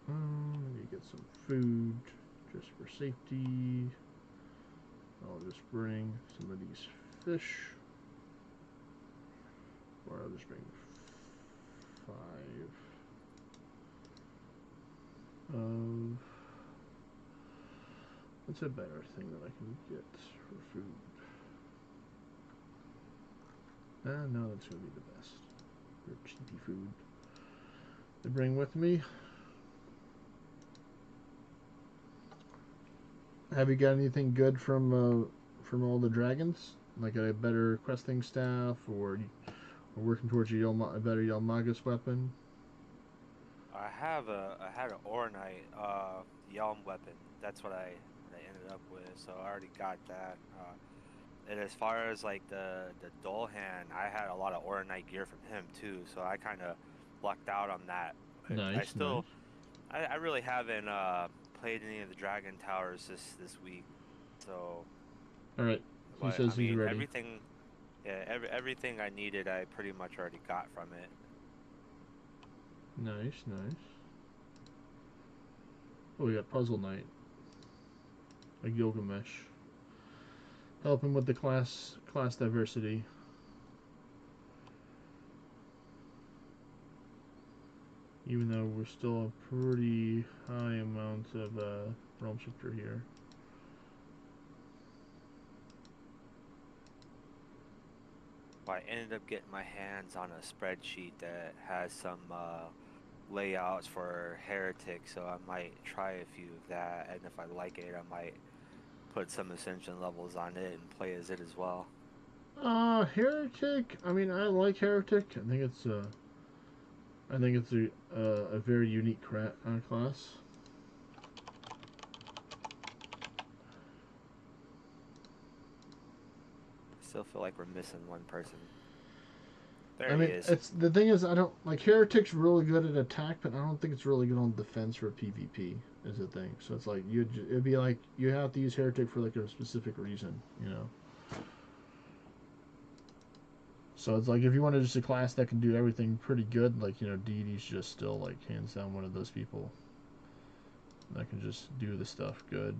Let me get some food just for safety. I'll just bring some of these fish. Or I'll just bring 5 of... What's a better thing that I can get for food? No, that's going to be the best. For cheapy food. To bring with me. Have you got anything good from all the dragons? Like a better questing staff, or working towards a better Yelmagus weapon? I had an ORNA Yelm weapon. That's what I ended up with. So I already got that. And as far as like the dull hand, I had a lot of ORNA gear from him too. So I kind of lucked out on that. Nice. I really haven't played any of the Dragon Towers this week. So. All right. He says he's ready. Everything I needed, I pretty much already got from it. Nice. Oh, we got Puzzle Knight. A Gilgamesh. Helping with the class diversity. Even though we're still a pretty high amount of Realm Shifter here. I ended up getting my hands on a spreadsheet that has some layouts for Heretic, so I might try a few of that, and if I like it, I might put some Ascension levels on it and play as it as well. Heretic. I mean, I like Heretic. I think it's a very unique class. still feel like we're missing one person. There I mean, he is. it's the thing is, I don't like Heretic's really good at attack, but I don't think it's really good on defense for PvP. Is the thing. So it's like it'd be like you have to use Heretic for like a specific reason, you know. So it's like if you wanted just a class that can do everything pretty good, like you know, Deity's just still like hands down one of those people that can just do the stuff good.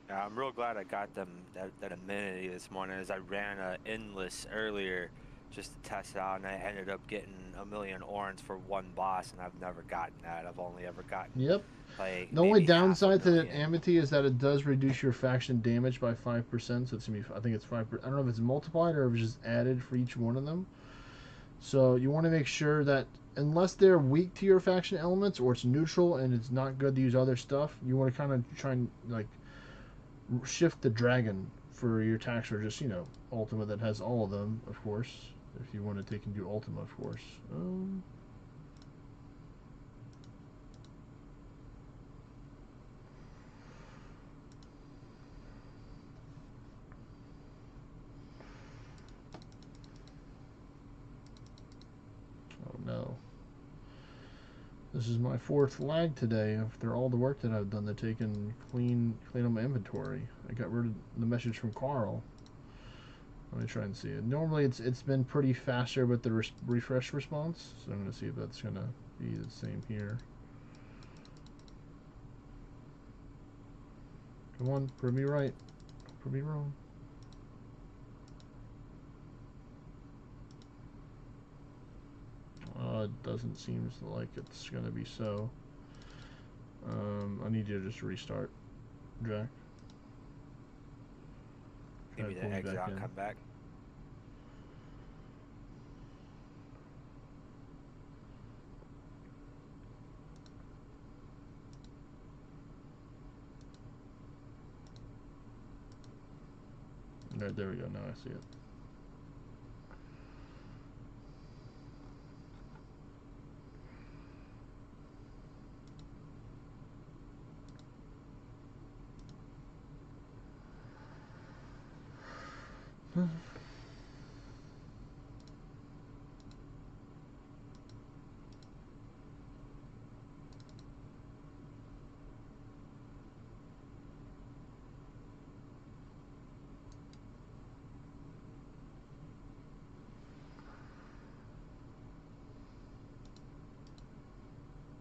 Yeah, I'm real glad I got them that amenity this morning, as I ran a endless earlier just to test it out, and I ended up getting 1,000,000 orange for one boss, and I've never gotten that. I've only ever gotten like The only maybe downside to that 500,000. amity is that it does reduce your faction damage by 5%. So it's gonna be, I think it's 5%. I don't know if it's multiplied or if it's just added for each one of them. So you want to make sure that unless they're weak to your faction elements or it's neutral and it's not good to use other stuff, you want to kind of try and like shift the dragon for your attacks, or just, you know, Ultima that has all of them, of course. If you want to take and do Ultima, of course. Oh no. This is my 4th lag today after all the work that I've done to take and clean up my inventory. I got rid of the message from Carl. Let me try and see it. Normally it's been pretty faster with the refresh response, so I'm going to see if that's going to be the same here. Come on, prove me right. Prove me wrong. It doesn't seem like it's going to be so. I need you to just restart, Jack. Give me the exit out, come back. Alright, there we go. Now I see it.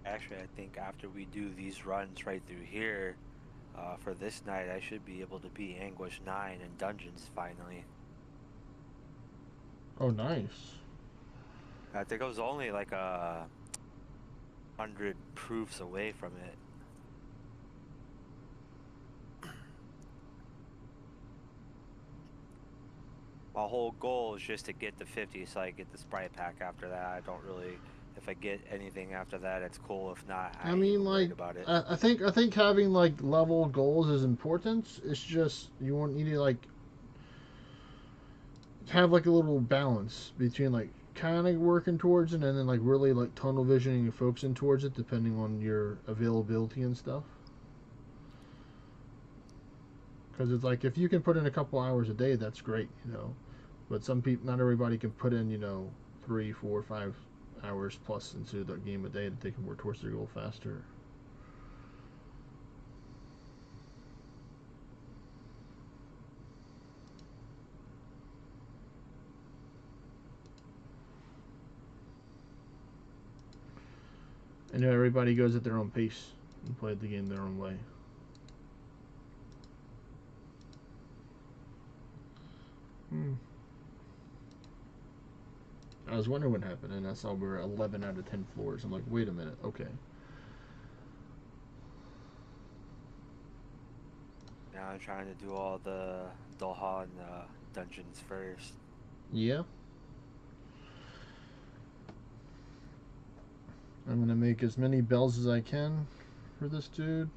Actually, I think after we do these runs right through here, for this night, I should be able to be Anguish 9 in dungeons finally. Oh, nice. I think I was only like 100 proofs away from it. My whole goal is just to get to 50 so I get the sprite pack after that. I don't really, if I get anything after that, it's cool. If not, I mean, like, about it. I think having like level goals is important. It's just you need to like have like a little balance between like kind of working towards it and then like really like tunnel visioning and focusing towards it, depending on your availability and stuff. Because it's like if you can put in a couple hours a day, that's great, you know. But some people, not everybody can put in, you know, 3, 4, 5 hours plus into the game a day to take them more towards their goal faster. And everybody goes at their own pace and play the game their own way. I was wondering what happened, and I saw we were 11 out of 10 floors. I'm like, wait a minute, okay. Now I'm trying to do all the Doha and dungeons first. Yeah. I'm going to make as many bells as I can for this dude.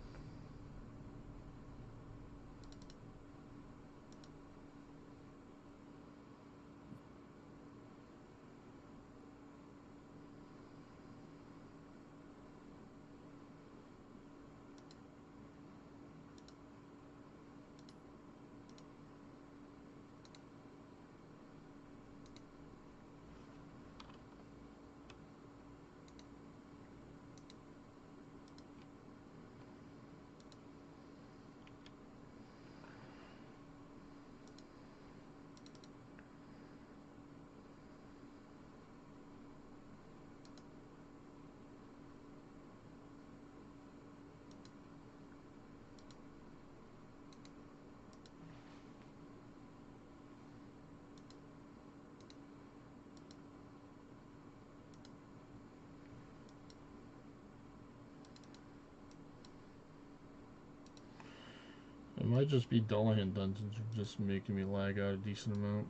might just be Dullahan dungeons are just making me lag out a decent amount.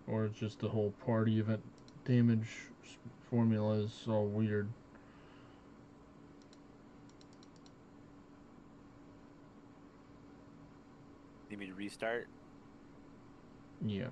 Or it's just the whole party event damage formula is all weird. Need me to restart? Yeah.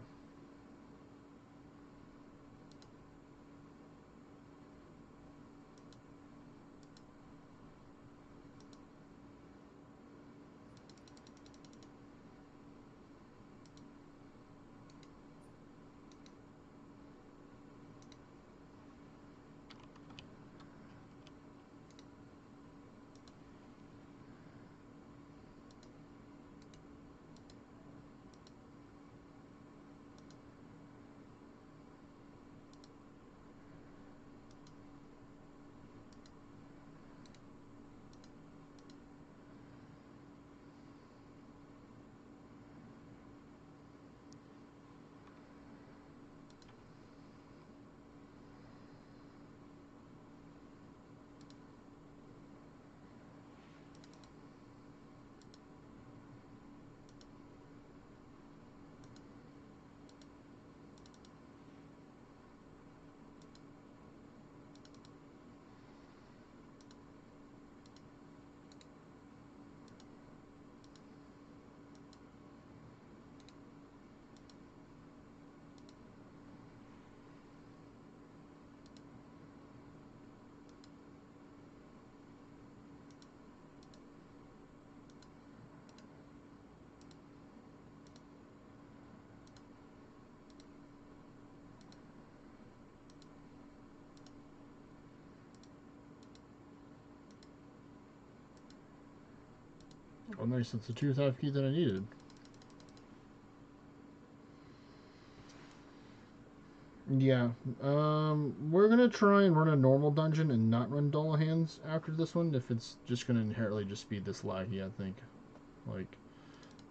Oh, nice. That's the 2,000 key that I needed. Yeah. We're gonna try and run a normal dungeon and not run Dullahans after this one. If it's just gonna inherently just be this laggy, I think. Like,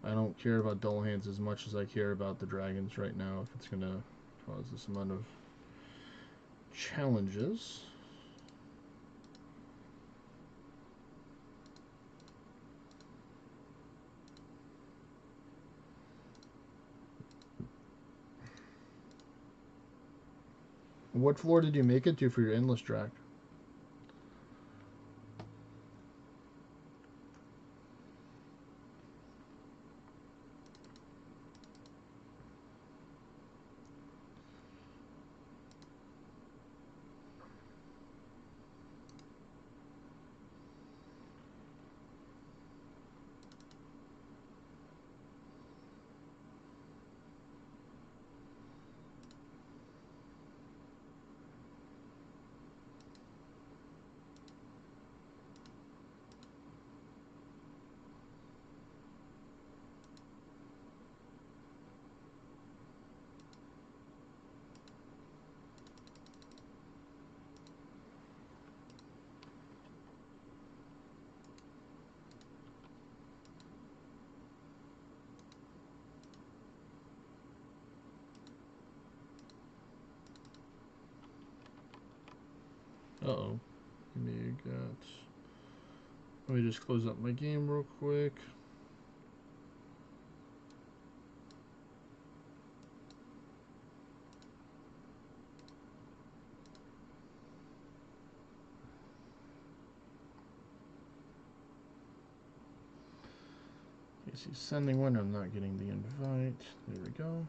I don't care about Dullahans as much as I care about the dragons right now. If it's gonna cause this amount of challenges. What floor did you make it to for your endless track? Uh-oh. Let me just close up my game real quick. He's sending one. I'm not getting the invite. There we go.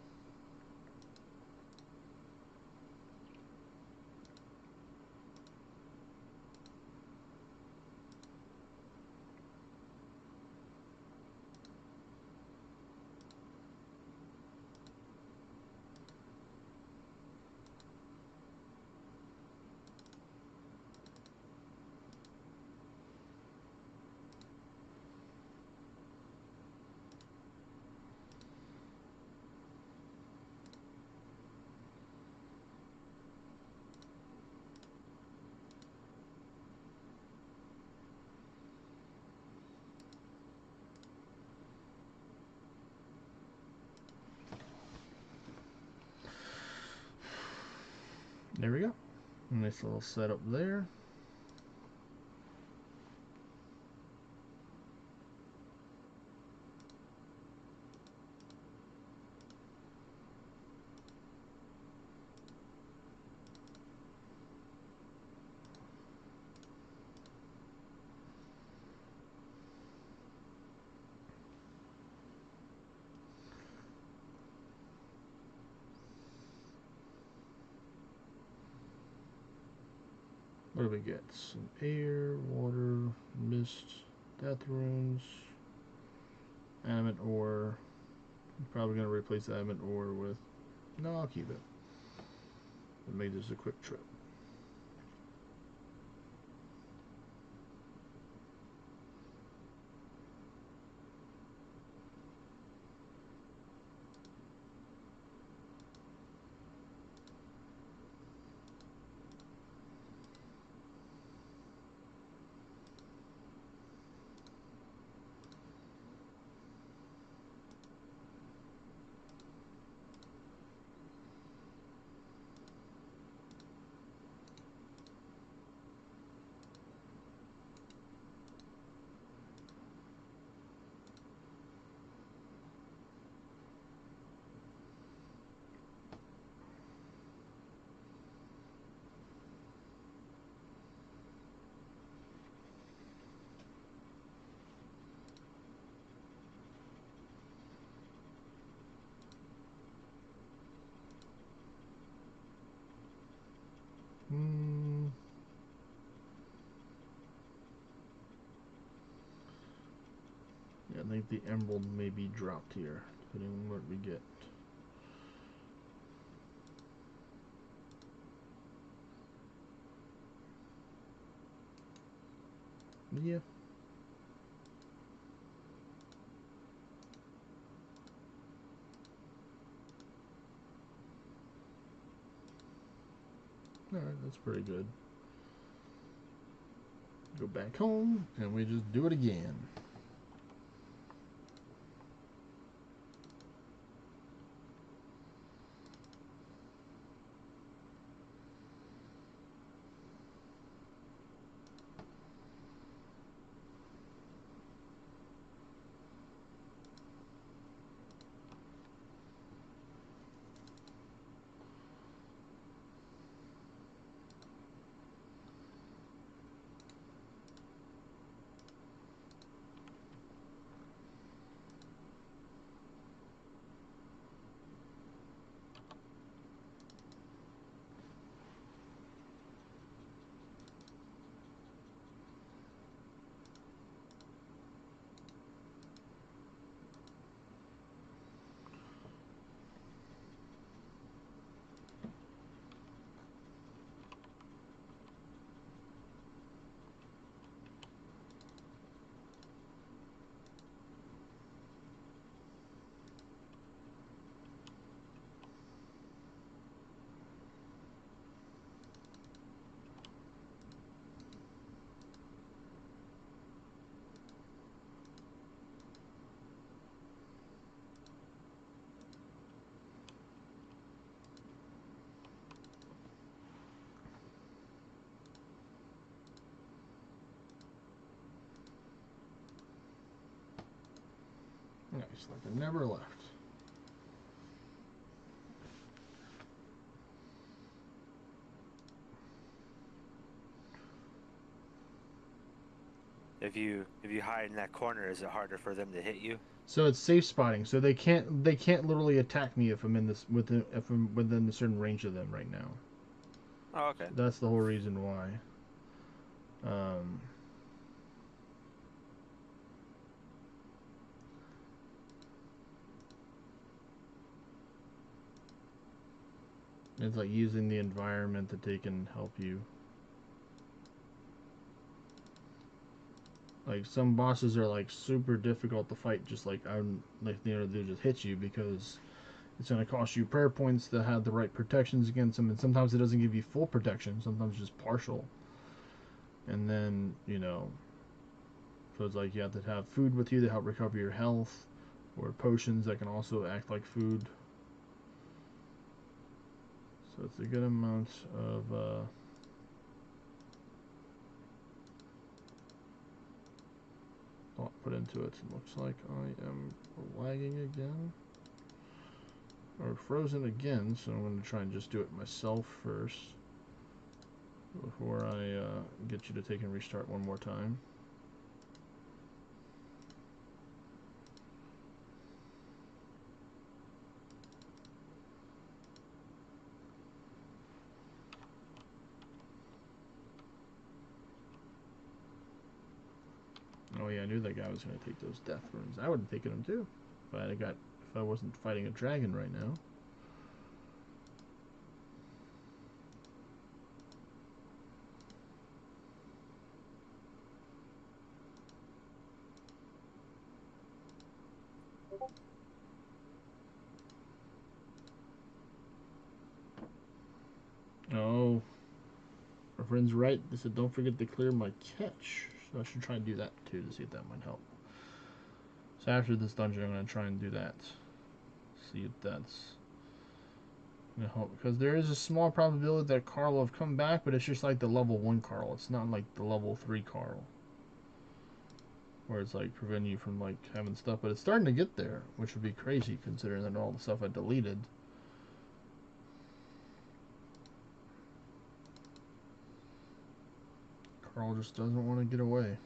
There we go. Nice little setup there. What do we get? Some air, water, mist, death runes, adamant ore. I'm probably going to replace the adamant ore with... No, I'll keep it. And make this a quick trip. Yeah, I think the emerald may be dropped here, depending on what we get. Yeah. Alright, that's pretty good. Go back home, and we just do it again. Nice, like I never left. If you hide in that corner, is it harder for them to hit you? So it's safe spotting. So they can't literally attack me if I'm in this if I'm within a certain range of them right now. Oh, okay. So that's the whole reason why. It's like using the environment that they can help you. Like some bosses are like super difficult to fight, just like they just hit you because it's going to cost you prayer points to have the right protections against them, and sometimes it doesn't give you full protection, sometimes just partial. And then, so it's like you have to have food with you to help recover your health, or potions that can also act like food. So it's a good amount of thought put into it. It looks like I am lagging again. Or frozen again, so I'm going to try and just do it myself first before I get you to take and restart one more time. I knew that guy was going to take those death runes. I would have taken them too, if I wasn't fighting a dragon right now. Oh, our friend's right. They said don't forget to clear my catch. So I should try and do that too to see if that might help. So after this dungeon, I'm going to try and do that. See if that's going to help. Because there is a small probability that Carl will have come back, but it's just like the level 1 Carl. It's not like the level 3 Carl, where it's like preventing you from like having stuff. But it's starting to get there, which would be crazy considering that all the stuff I deleted. Carl just doesn't want to get away.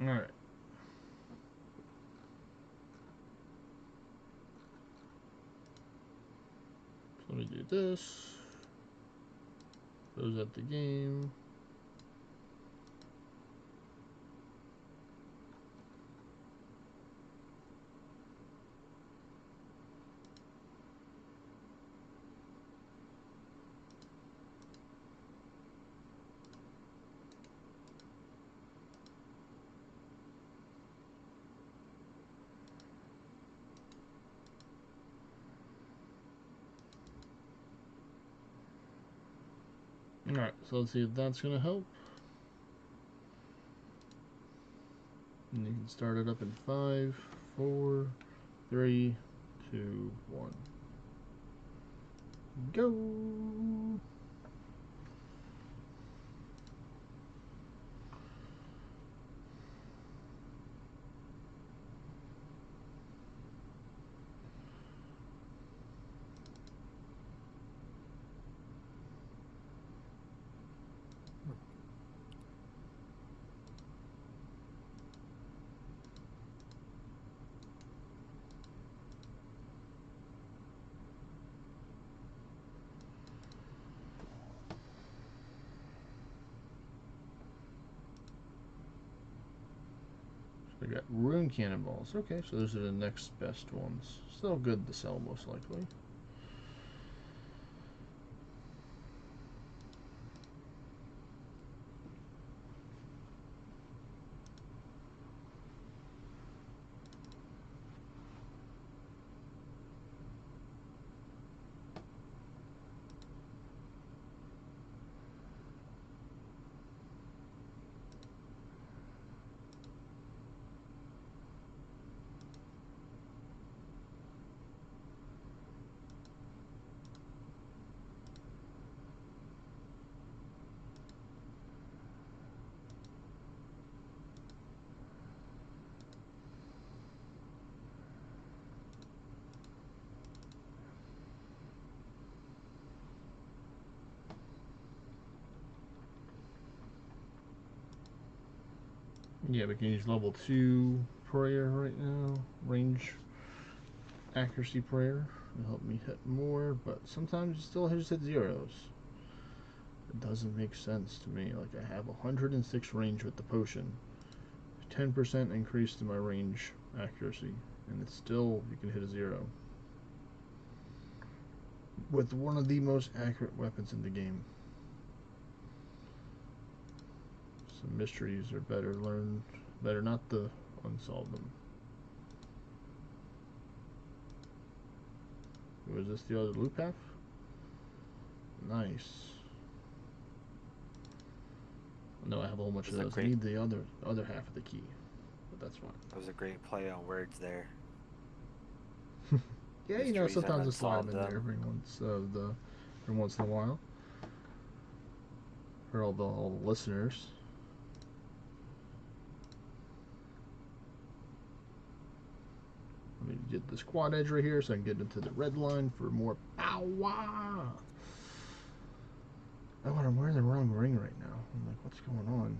Alright. So let me do this. Close out the game. Alright, so let's see if that's going to help. And you can start it up in 5, 4, 3, 2, 1. Go! We got rune cannonballs. Okay, so those are the next best ones. Still good to sell, most likely. Yeah, we can use level 2 prayer right now. Range accuracy prayer will help me hit more, but sometimes you still just hit zeros. It doesn't make sense to me. Like, I have 106 range with the potion, 10% increase to my range accuracy, and it's still, you can hit a 0 with one of the most accurate weapons in the game. Some mysteries are better learned, better not to unsolve them. Was this the other loop half? Nice. No, I have a whole bunch of those. I need the other half of the key, but that's fine. That was a great play on words there. Yeah, you know, sometimes I slide them in there every once in a while. For all the listeners. get the squad edge right here so I can get into the red line for more power. Oh, I'm wearing the wrong ring right now. I'm like, what's going on?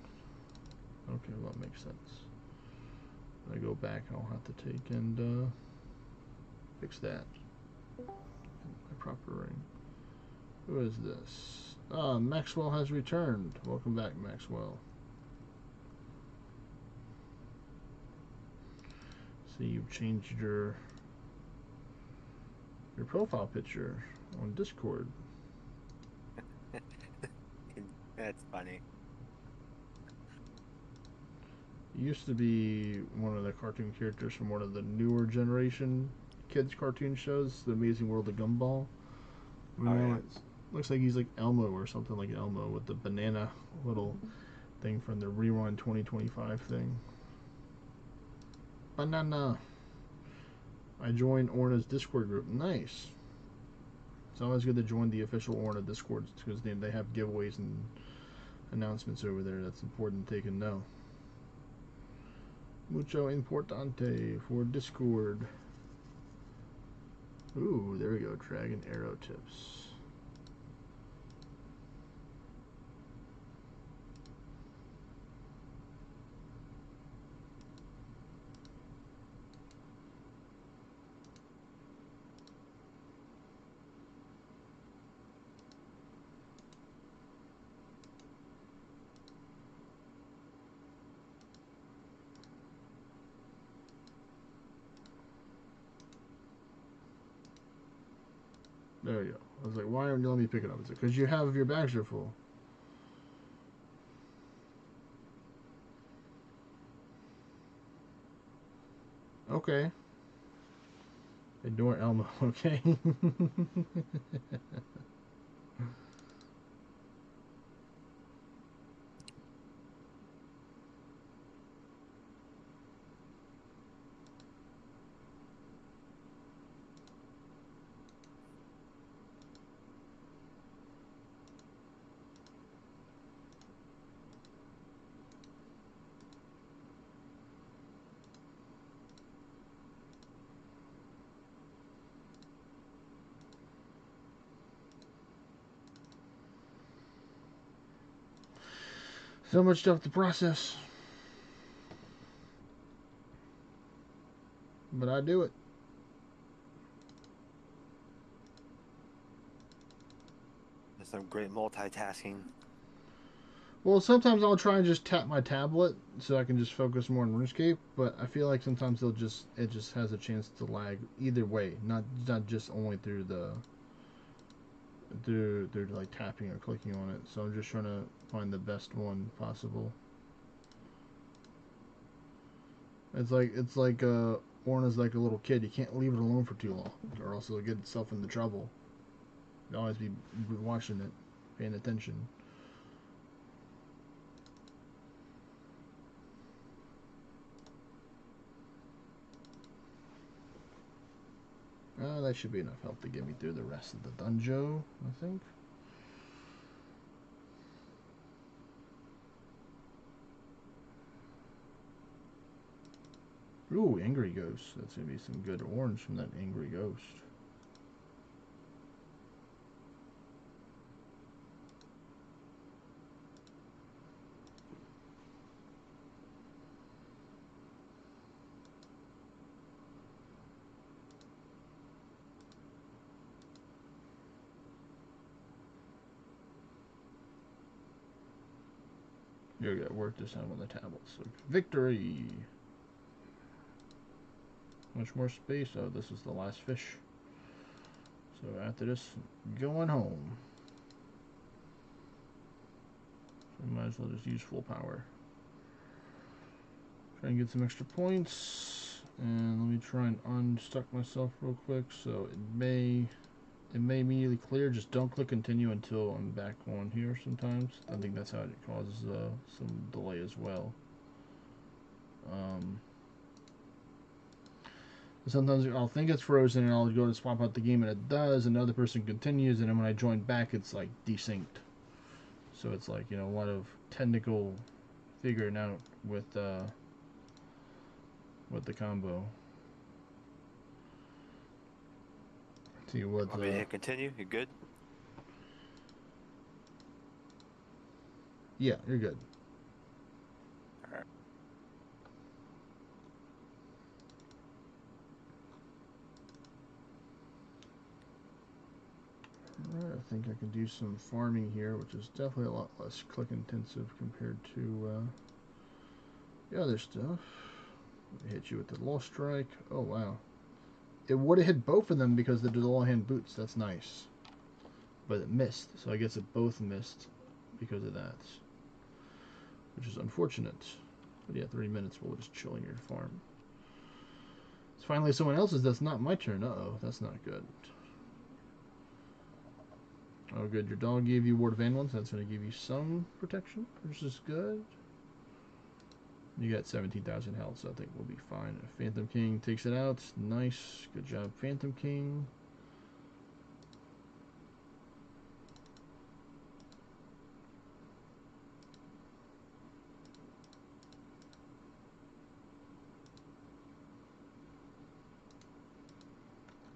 Okay, well, that makes sense. When I go back, I'll have to take and fix that. My proper ring. Who is this? Ah, Maxwell has returned. Welcome back, Maxwell. See, you've changed your profile picture on Discord. That's funny. You used to be one of the cartoon characters from one of the newer generation kids cartoon shows, The Amazing World of Gumball. It looks like he's like Elmo or something like Elmo with the banana little thing from the Rewind 2025 thing. Banana. I joined ORNA's Discord group. Nice. It's always good to join the official ORNA Discord because they have giveaways and announcements over there. That's important to take and know. Mucho importante for Discord. Ooh, there we go. Dragon arrow tips. There you go. I was like, why aren't you letting me pick it up? It's like, because your bags are full. Okay. Ignore Elmo, okay? So much stuff to process. But I do it. There's some great multitasking. Well, sometimes I'll try and just tap my tablet so I can just focus more on RuneScape, but I feel like sometimes it just has a chance to lag either way, not just only through like tapping or clicking on it. So I'm just trying to find the best one possible. It's like Orna's like a little kid. You can't leave it alone for too long, or else it'll get itself into trouble. You always be watching it, paying attention. That should be enough help to get me through the rest of the dunjo, I think. Ooh, Angry Ghost. That's going to be some good orange from that Angry Ghost. You gotta work this out on the tablet. So, victory! Much more space. Oh, this is the last fish. So after this, going home. So might as well just use full power. Try and get some extra points. And let me try and unstuck myself real quick. So it may immediately clear. Just don't click continue until I'm back on here sometimes. I think that's how it causes some delay as well. Sometimes I'll think it's frozen and I'll go to swap out the game and it does, and the other person continues, and then when I join back it's like desynced. So it's like, you know, a lot of technical figuring out with the combo. See what. Want me to hit continue? You good? Yeah, you're good. Alright. Alright, I think I can do some farming here, which is definitely a lot less click intensive compared to the other stuff. Hit you with the law strike. Oh wow. It would have hit both of them because they did all hand boots. That's nice. But it missed, so I guess it both missed because of that. Which is unfortunate. But yeah, 3 minutes we'll just chill in your farm. It's finally someone else's. That's not my turn. Uh-oh, that's not good. Oh good, your dog gave you Ward of Ambulance. That's going to give you some protection, which is good. You got 17,000 health, so I think we'll be fine. Phantom King takes it out. Nice. Good job, Phantom King.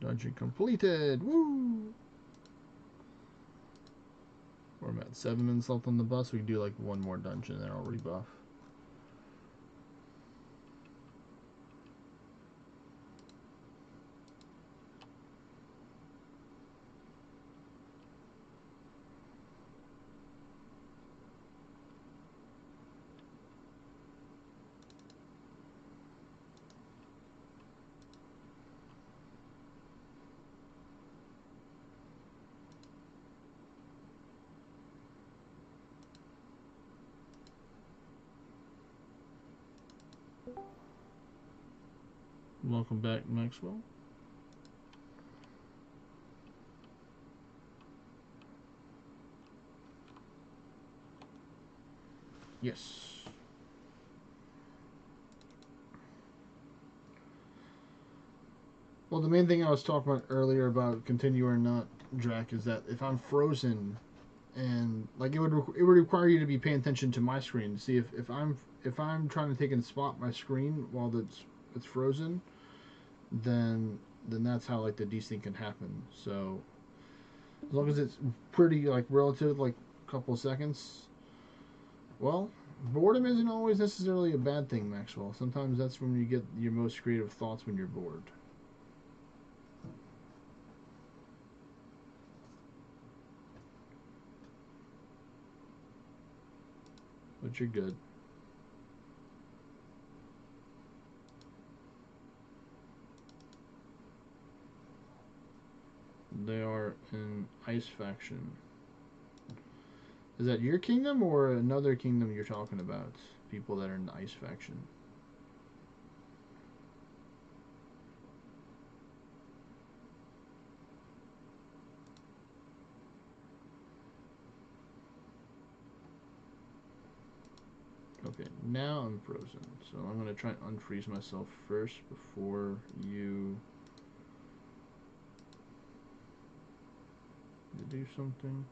Dungeon completed. Woo! We're at 7 minutes left on the bus. We can do like one more dungeon and then I'll rebuff. Welcome back, Maxwell. Yes. Well, the main thing I was talking about earlier about continue or not, Jack, is that if I'm frozen, and like it would require you to be paying attention to my screen to see if I'm trying to take and spot my screen while it's frozen, then that's how like the desync can happen. So as long as it's pretty like relative, like a couple of seconds, well, boredom isn't always necessarily a bad thing, Maxwell. Sometimes that's when you get your most creative thoughts, when you're bored. But you're good. They are an ice faction. Is that your kingdom or another kingdom you're talking about? People that are in the ice faction. Okay, now I'm frozen. So I'm going to try and unfreeze myself first before you do something.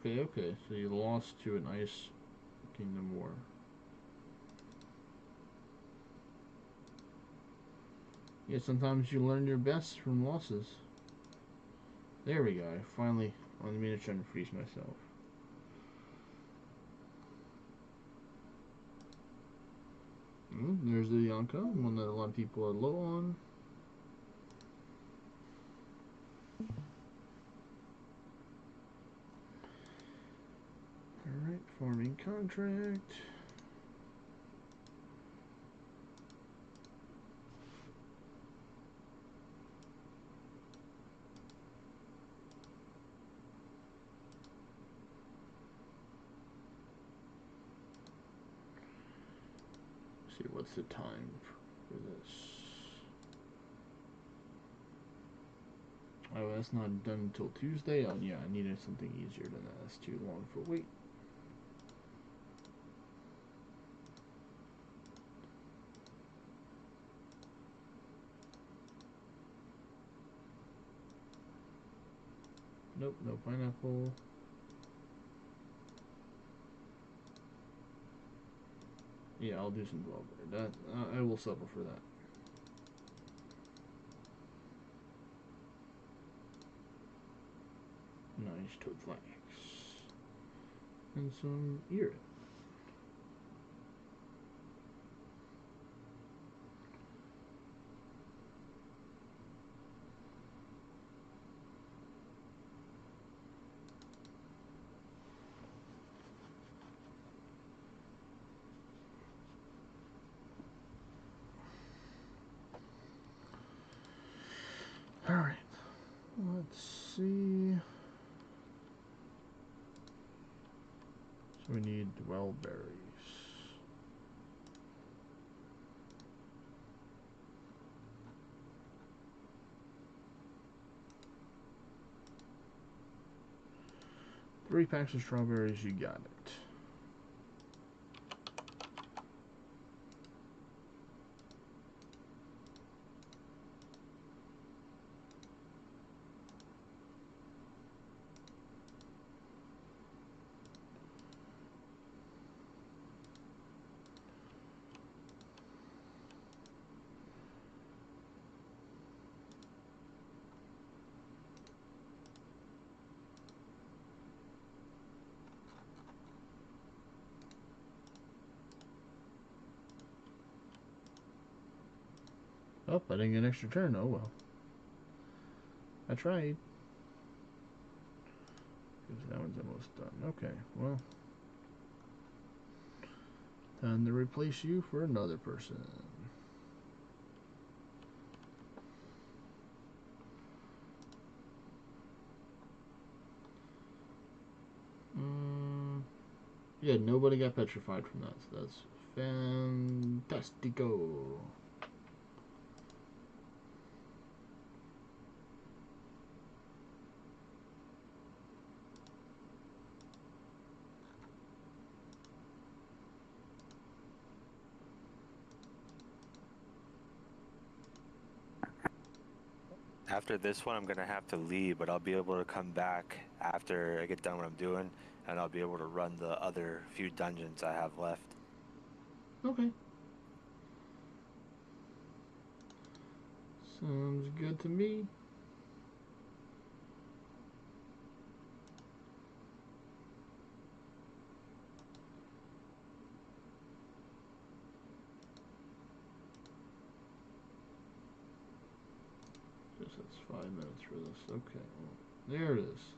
Okay. So you lost to an Ice Kingdom War. Yeah, sometimes you learn your best from losses. There we go. I finally, on the minute, trying to freeze myself. There's the Yonka, one that a lot of people are low on. Alright, farming contract. Let's see, what's the time for this? Oh, that's not done until Tuesday. Oh, yeah, I needed something easier than that. That's too long for wait. Nope, no pineapple. Yeah, I'll do some 12 there. That I will settle for that. Nice toad flax. And some ear. Alright. Let's see. So we need well berries. Three packs of strawberries, you got it. Oh, I didn't get an extra turn. Oh well. I tried. Because that one's almost done. Okay, well. Time to replace you for another person. Yeah, nobody got petrified from that, so that's fantastico. After this one, I'm gonna have to leave, but I'll be able to come back after I get done what I'm doing, and I'll be able to run the other few dungeons I have left. Okay. Sounds good to me. Just that's 5 minutes for this. Okay, well, there it is.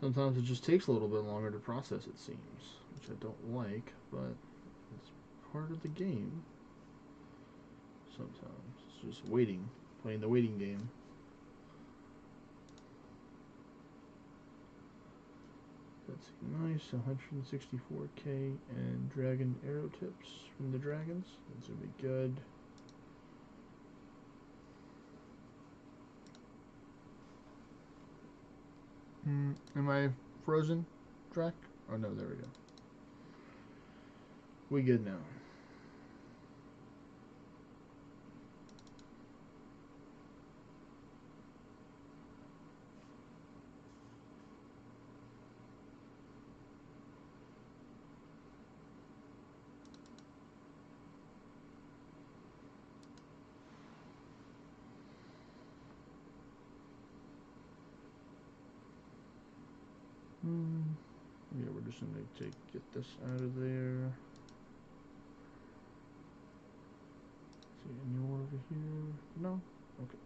Sometimes it just takes a little bit longer to process, it seems, which I don't like, but it's part of the game. Sometimes it's just waiting, playing the waiting game. That's nice, 164k and dragon arrow tips from the dragons. That's gonna be good. Am I frozen, Drac? Oh no, there we go. We good now. Yeah, we're just gonna get this out of there. See any more over here? No? Okay.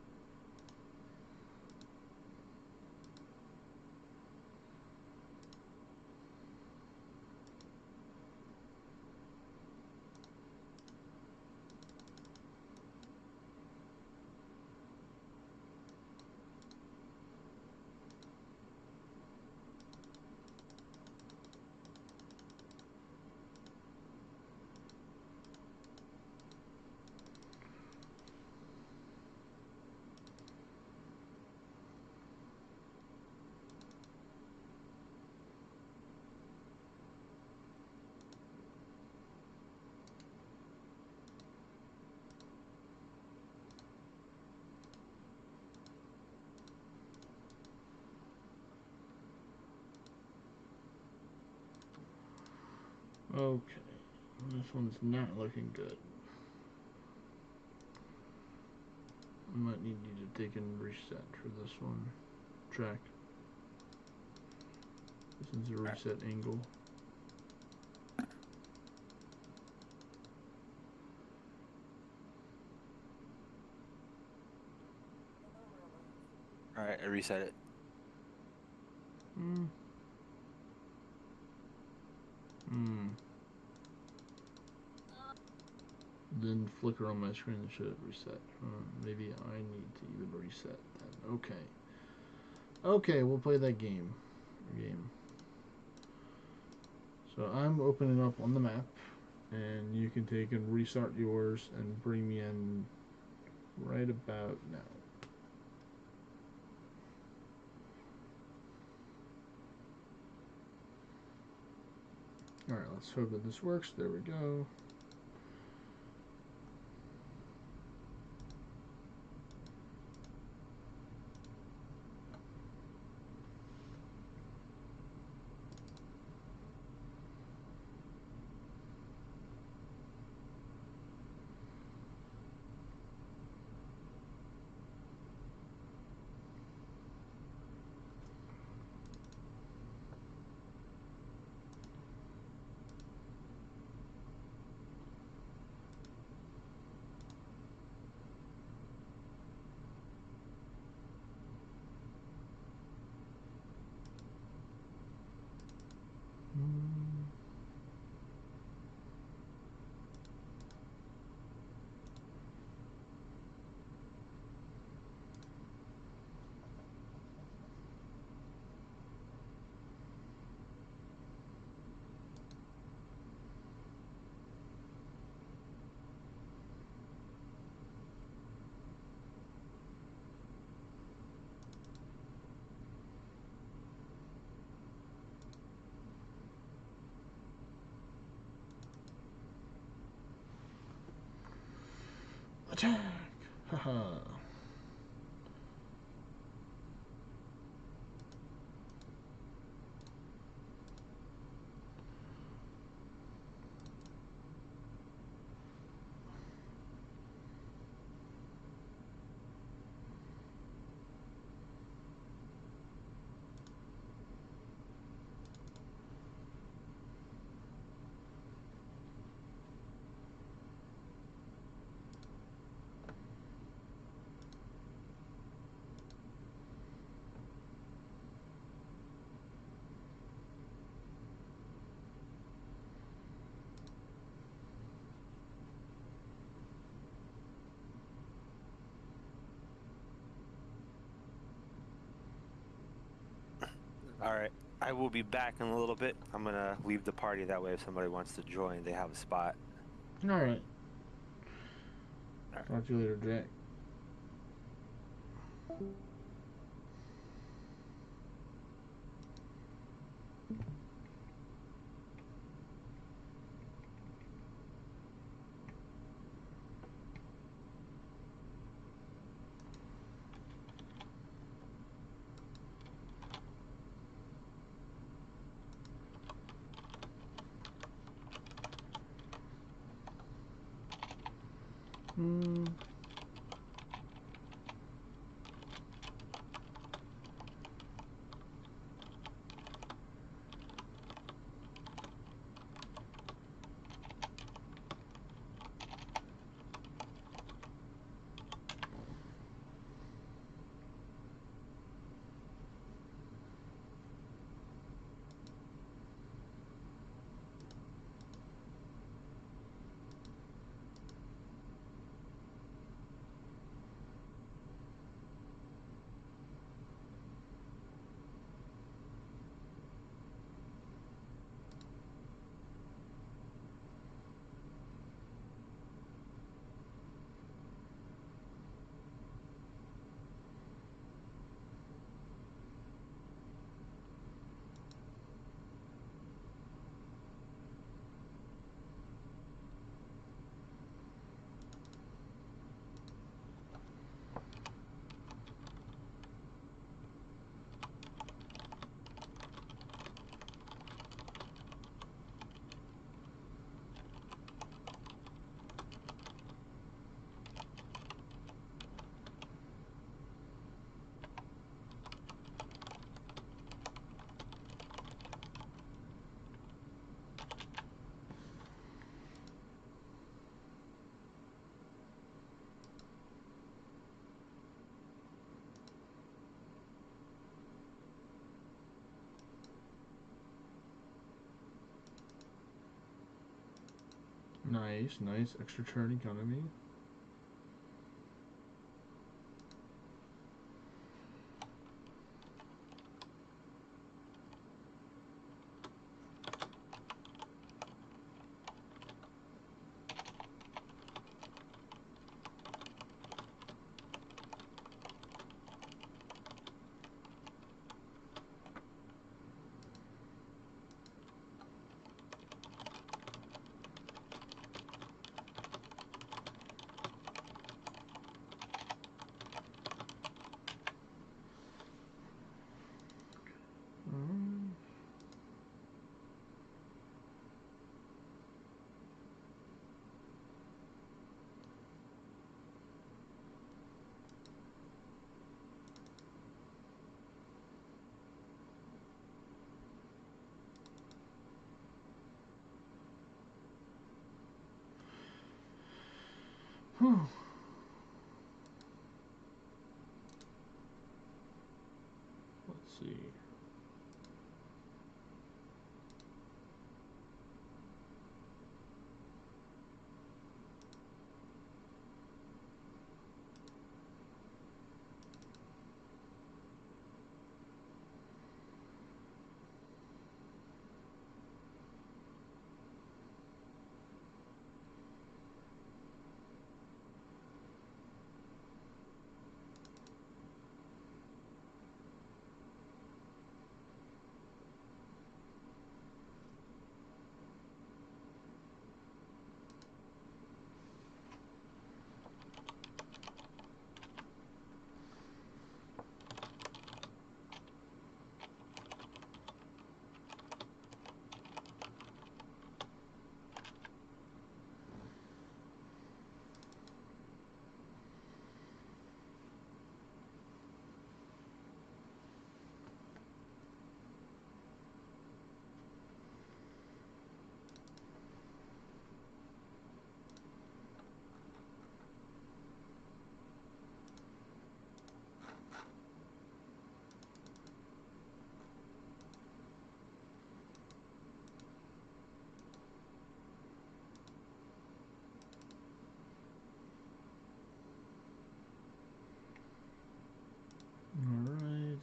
Okay. This one's not looking good. I might need you to take and reset for this one. Track. This is a reset angle. Alright, I reset it. Didn't flicker on my screen and should have reset. Maybe I need to even reset that. Okay. Okay, we'll play that game. So I'm opening up on the map, and you can take and restart yours and bring me in right about now. Alright, let's hope that this works. There we go. Attack! Haha. Alright, I will be back in a little bit. I'm gonna leave the party, that way if somebody wants to join, they have a spot. Alright. Talk to you later, Jack. Nice, nice. Extra turn economy. Whew. Let's see. All right.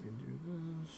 We do this.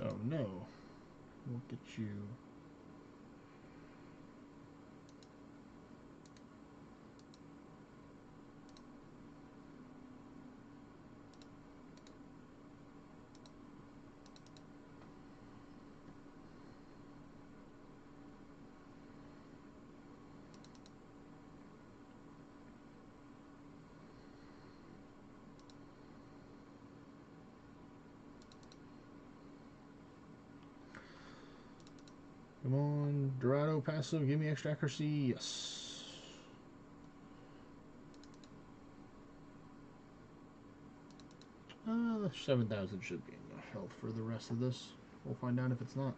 Oh no. We'll get you. Come on, Dorado passive, give me extra accuracy. Yes. 7,000 should be enough health for the rest of this. We'll find out if it's not.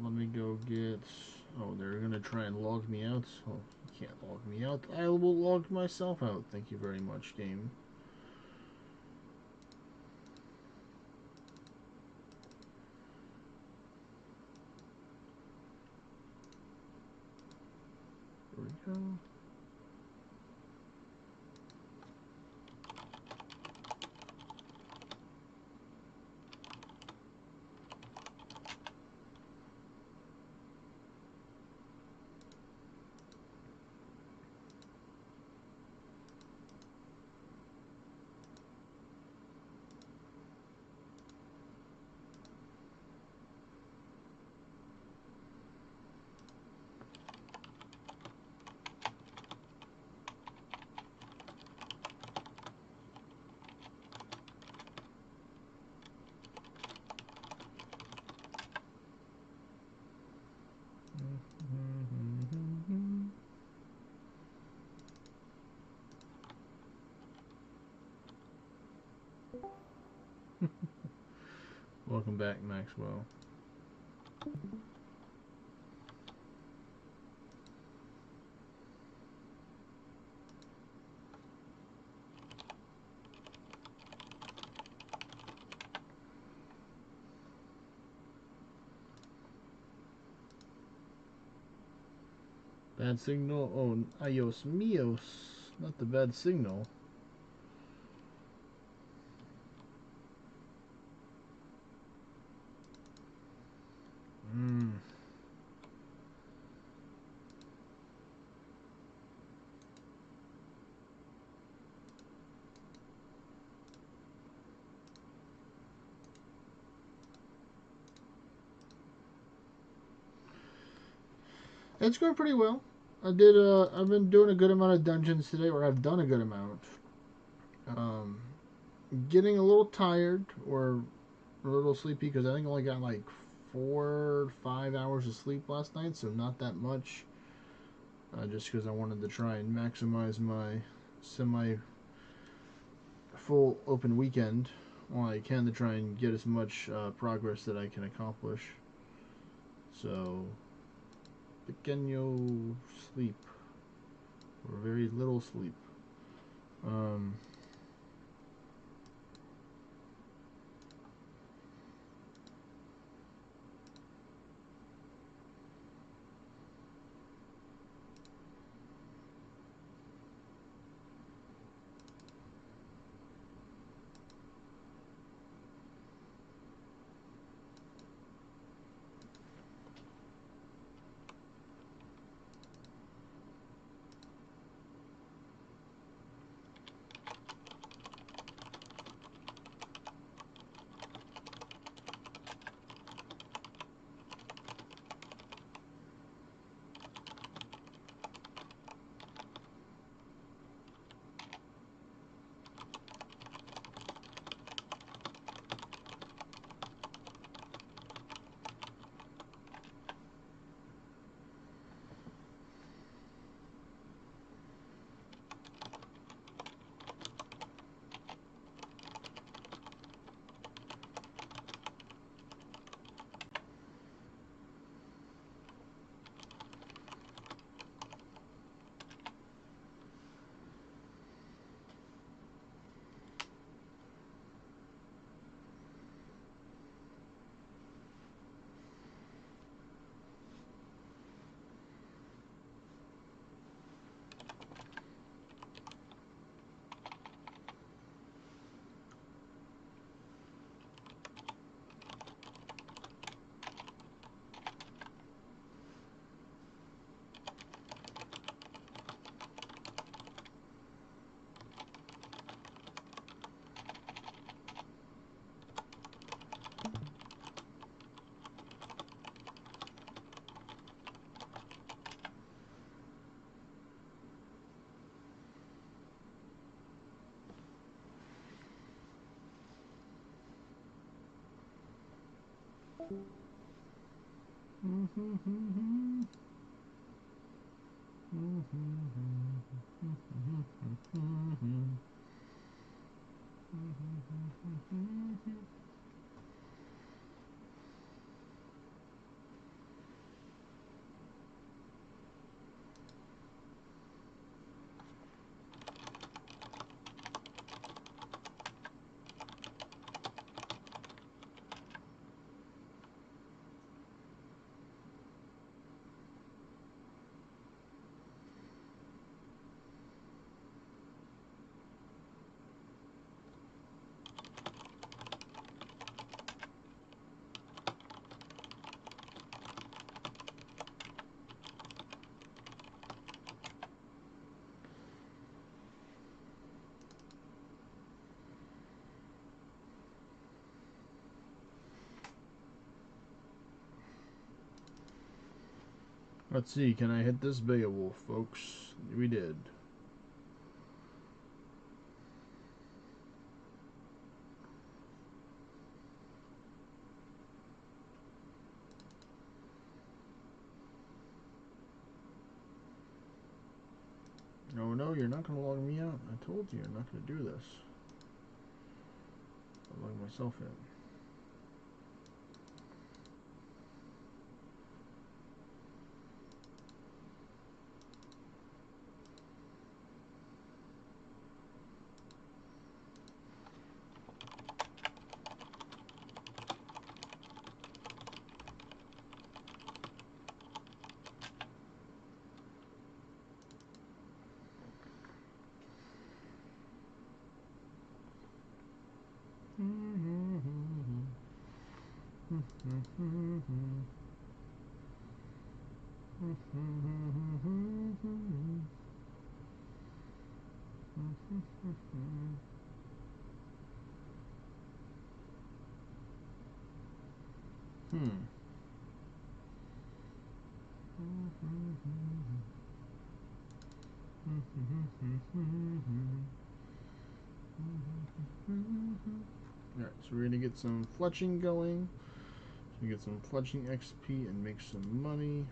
Let me go get... Oh, they're going to try and log me out. Oh, you can't log me out. I will log myself out. Thank you very much, game. There we go. Welcome back, Maxwell. Bad signal. Oh, ayos mios. Not the bad signal. It's going pretty well. I did. I've been doing a good amount of dungeons today, or I've done a good amount. Getting a little tired or a little sleepy because I think I only got like 4 or 5 hours of sleep last night, so not that much. Just because I wanted to try and maximize my semi full open weekend while I can to try and get as much progress that I can accomplish. So, pequeño sleep, or very little sleep. Let's see, can I hit this Beowulf, folks? We did. Oh no, you're not going to log me out. I told you you're not going to do this. I'll log myself in. Alright, so we're gonna get some fletching going. So we get some fletching XP and make some money.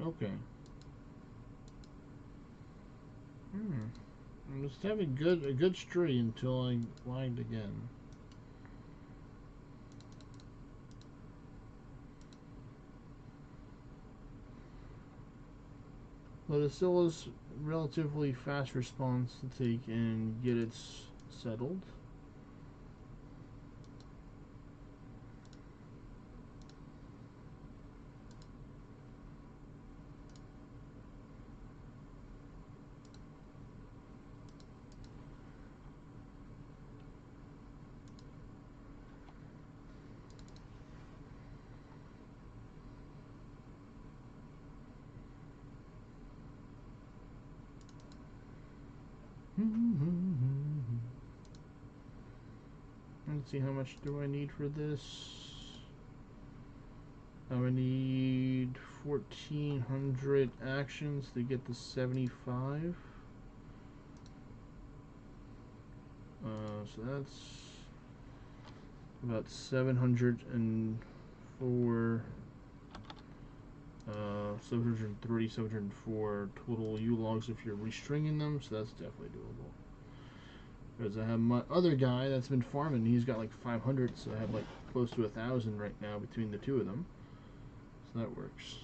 Okay. I was having a good streak until I lagged again. But it still is relatively fast response to take and get it settled. Let's see, how much do I need for this? I would need 1,400 actions to get to 75. So that's about 704, 730, 704 total U-logs if you're restringing them, so that's definitely doable. Because I have my other guy that's been farming, he's got like 500, so I have like close to 1,000 right now between the two of them. So that works.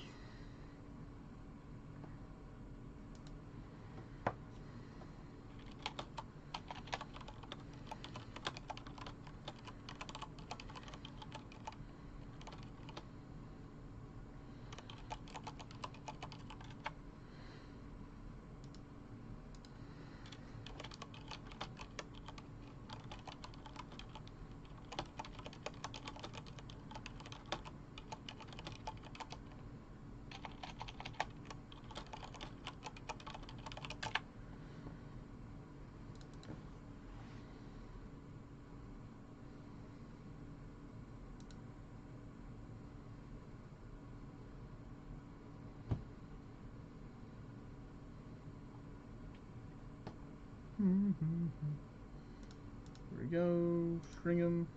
Here we go, string them.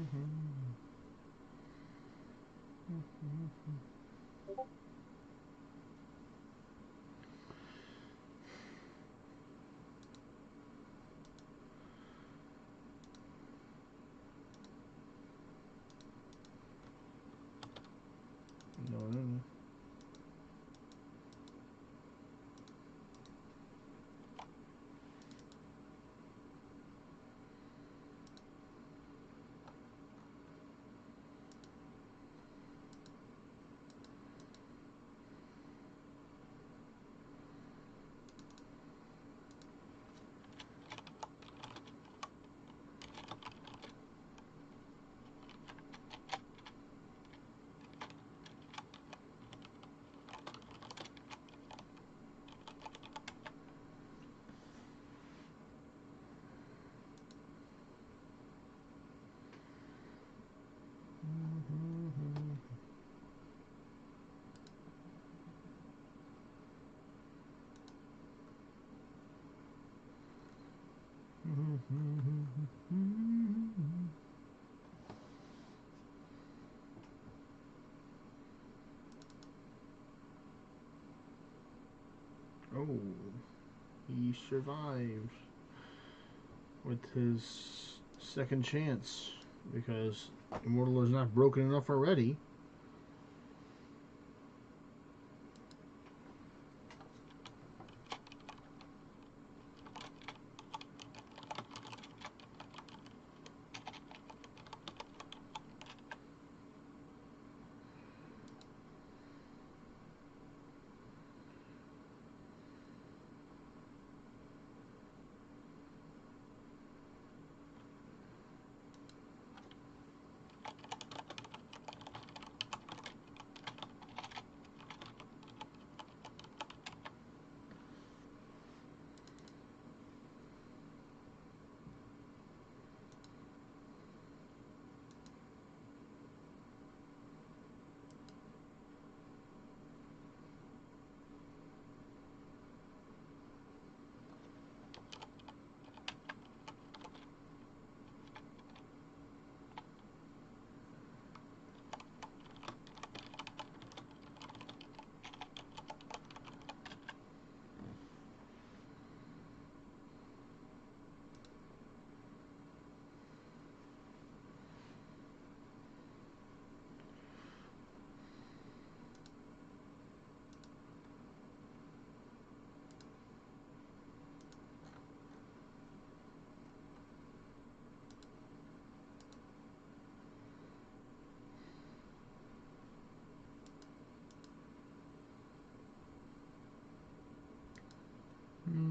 No. Oh, he survived with his second chance because Immortal is not broken enough already.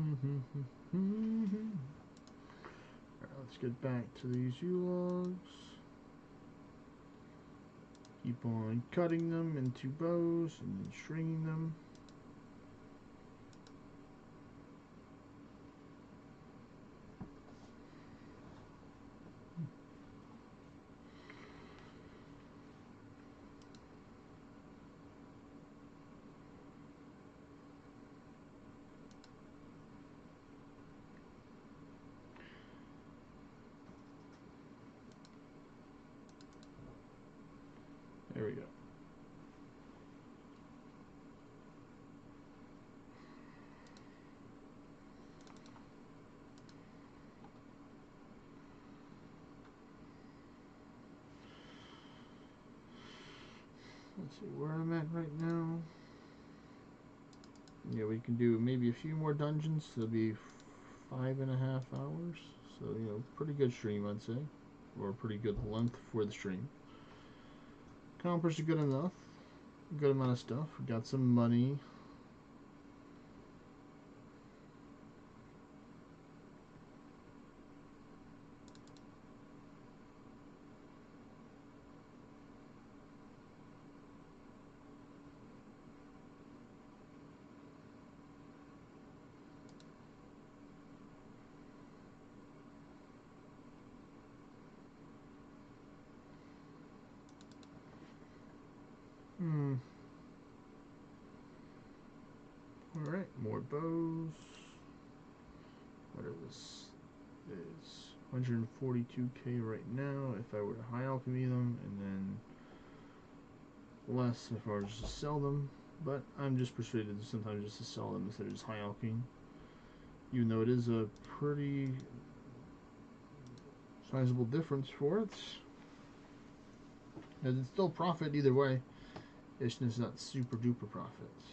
Alright, let's get back to these U-logs. Keep on cutting them into bows and then stringing them. There we go. Let's see where I'm at right now. Yeah, we can do maybe a few more dungeons. It'll be 5.5 hours. So, you know, pretty good stream, I'd say. Or pretty good length for the stream. Accomplished good enough. Good amount of stuff. We got some money. Alright, more bows. What is this? 142k right now if I were to high alchemy them, and then less if I were just to sell them. But I'm just persuaded sometimes just to sell them instead of just high alchemy, even though it is a pretty sizable difference for it. And it's still profit either way. It's just not super duper profits.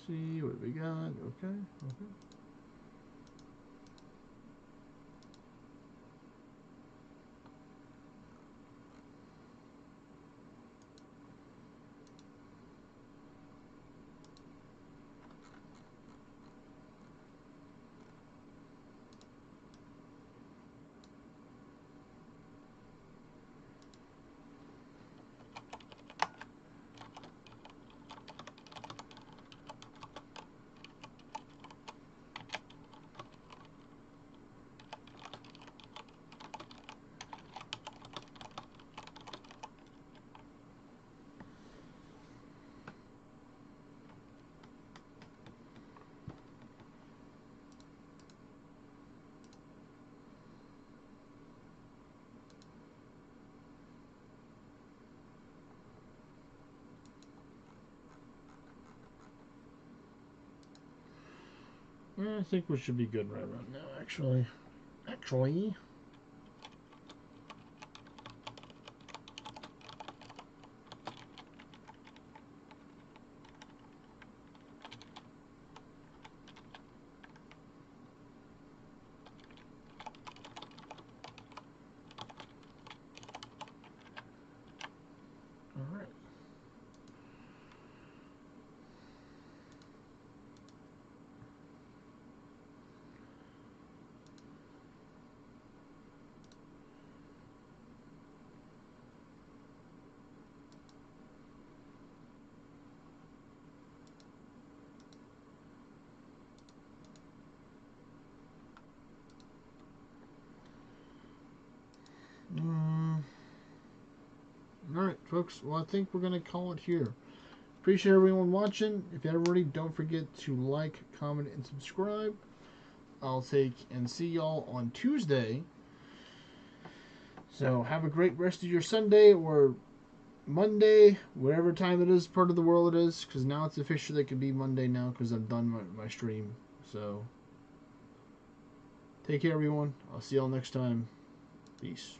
See what we got. Okay. I think we should be good right around now, actually. All right. Alright, folks. Well, I think we're going to call it here. Appreciate everyone watching. If you haven't already, don't forget to like, comment, and subscribe. I'll take and see y'all on Tuesday. So, have a great rest of your Sunday or Monday, whatever time it is, part of the world it is. Because now it's officially it can be Monday now because I've done my stream. So, take care, everyone. I'll see y'all next time. Peace.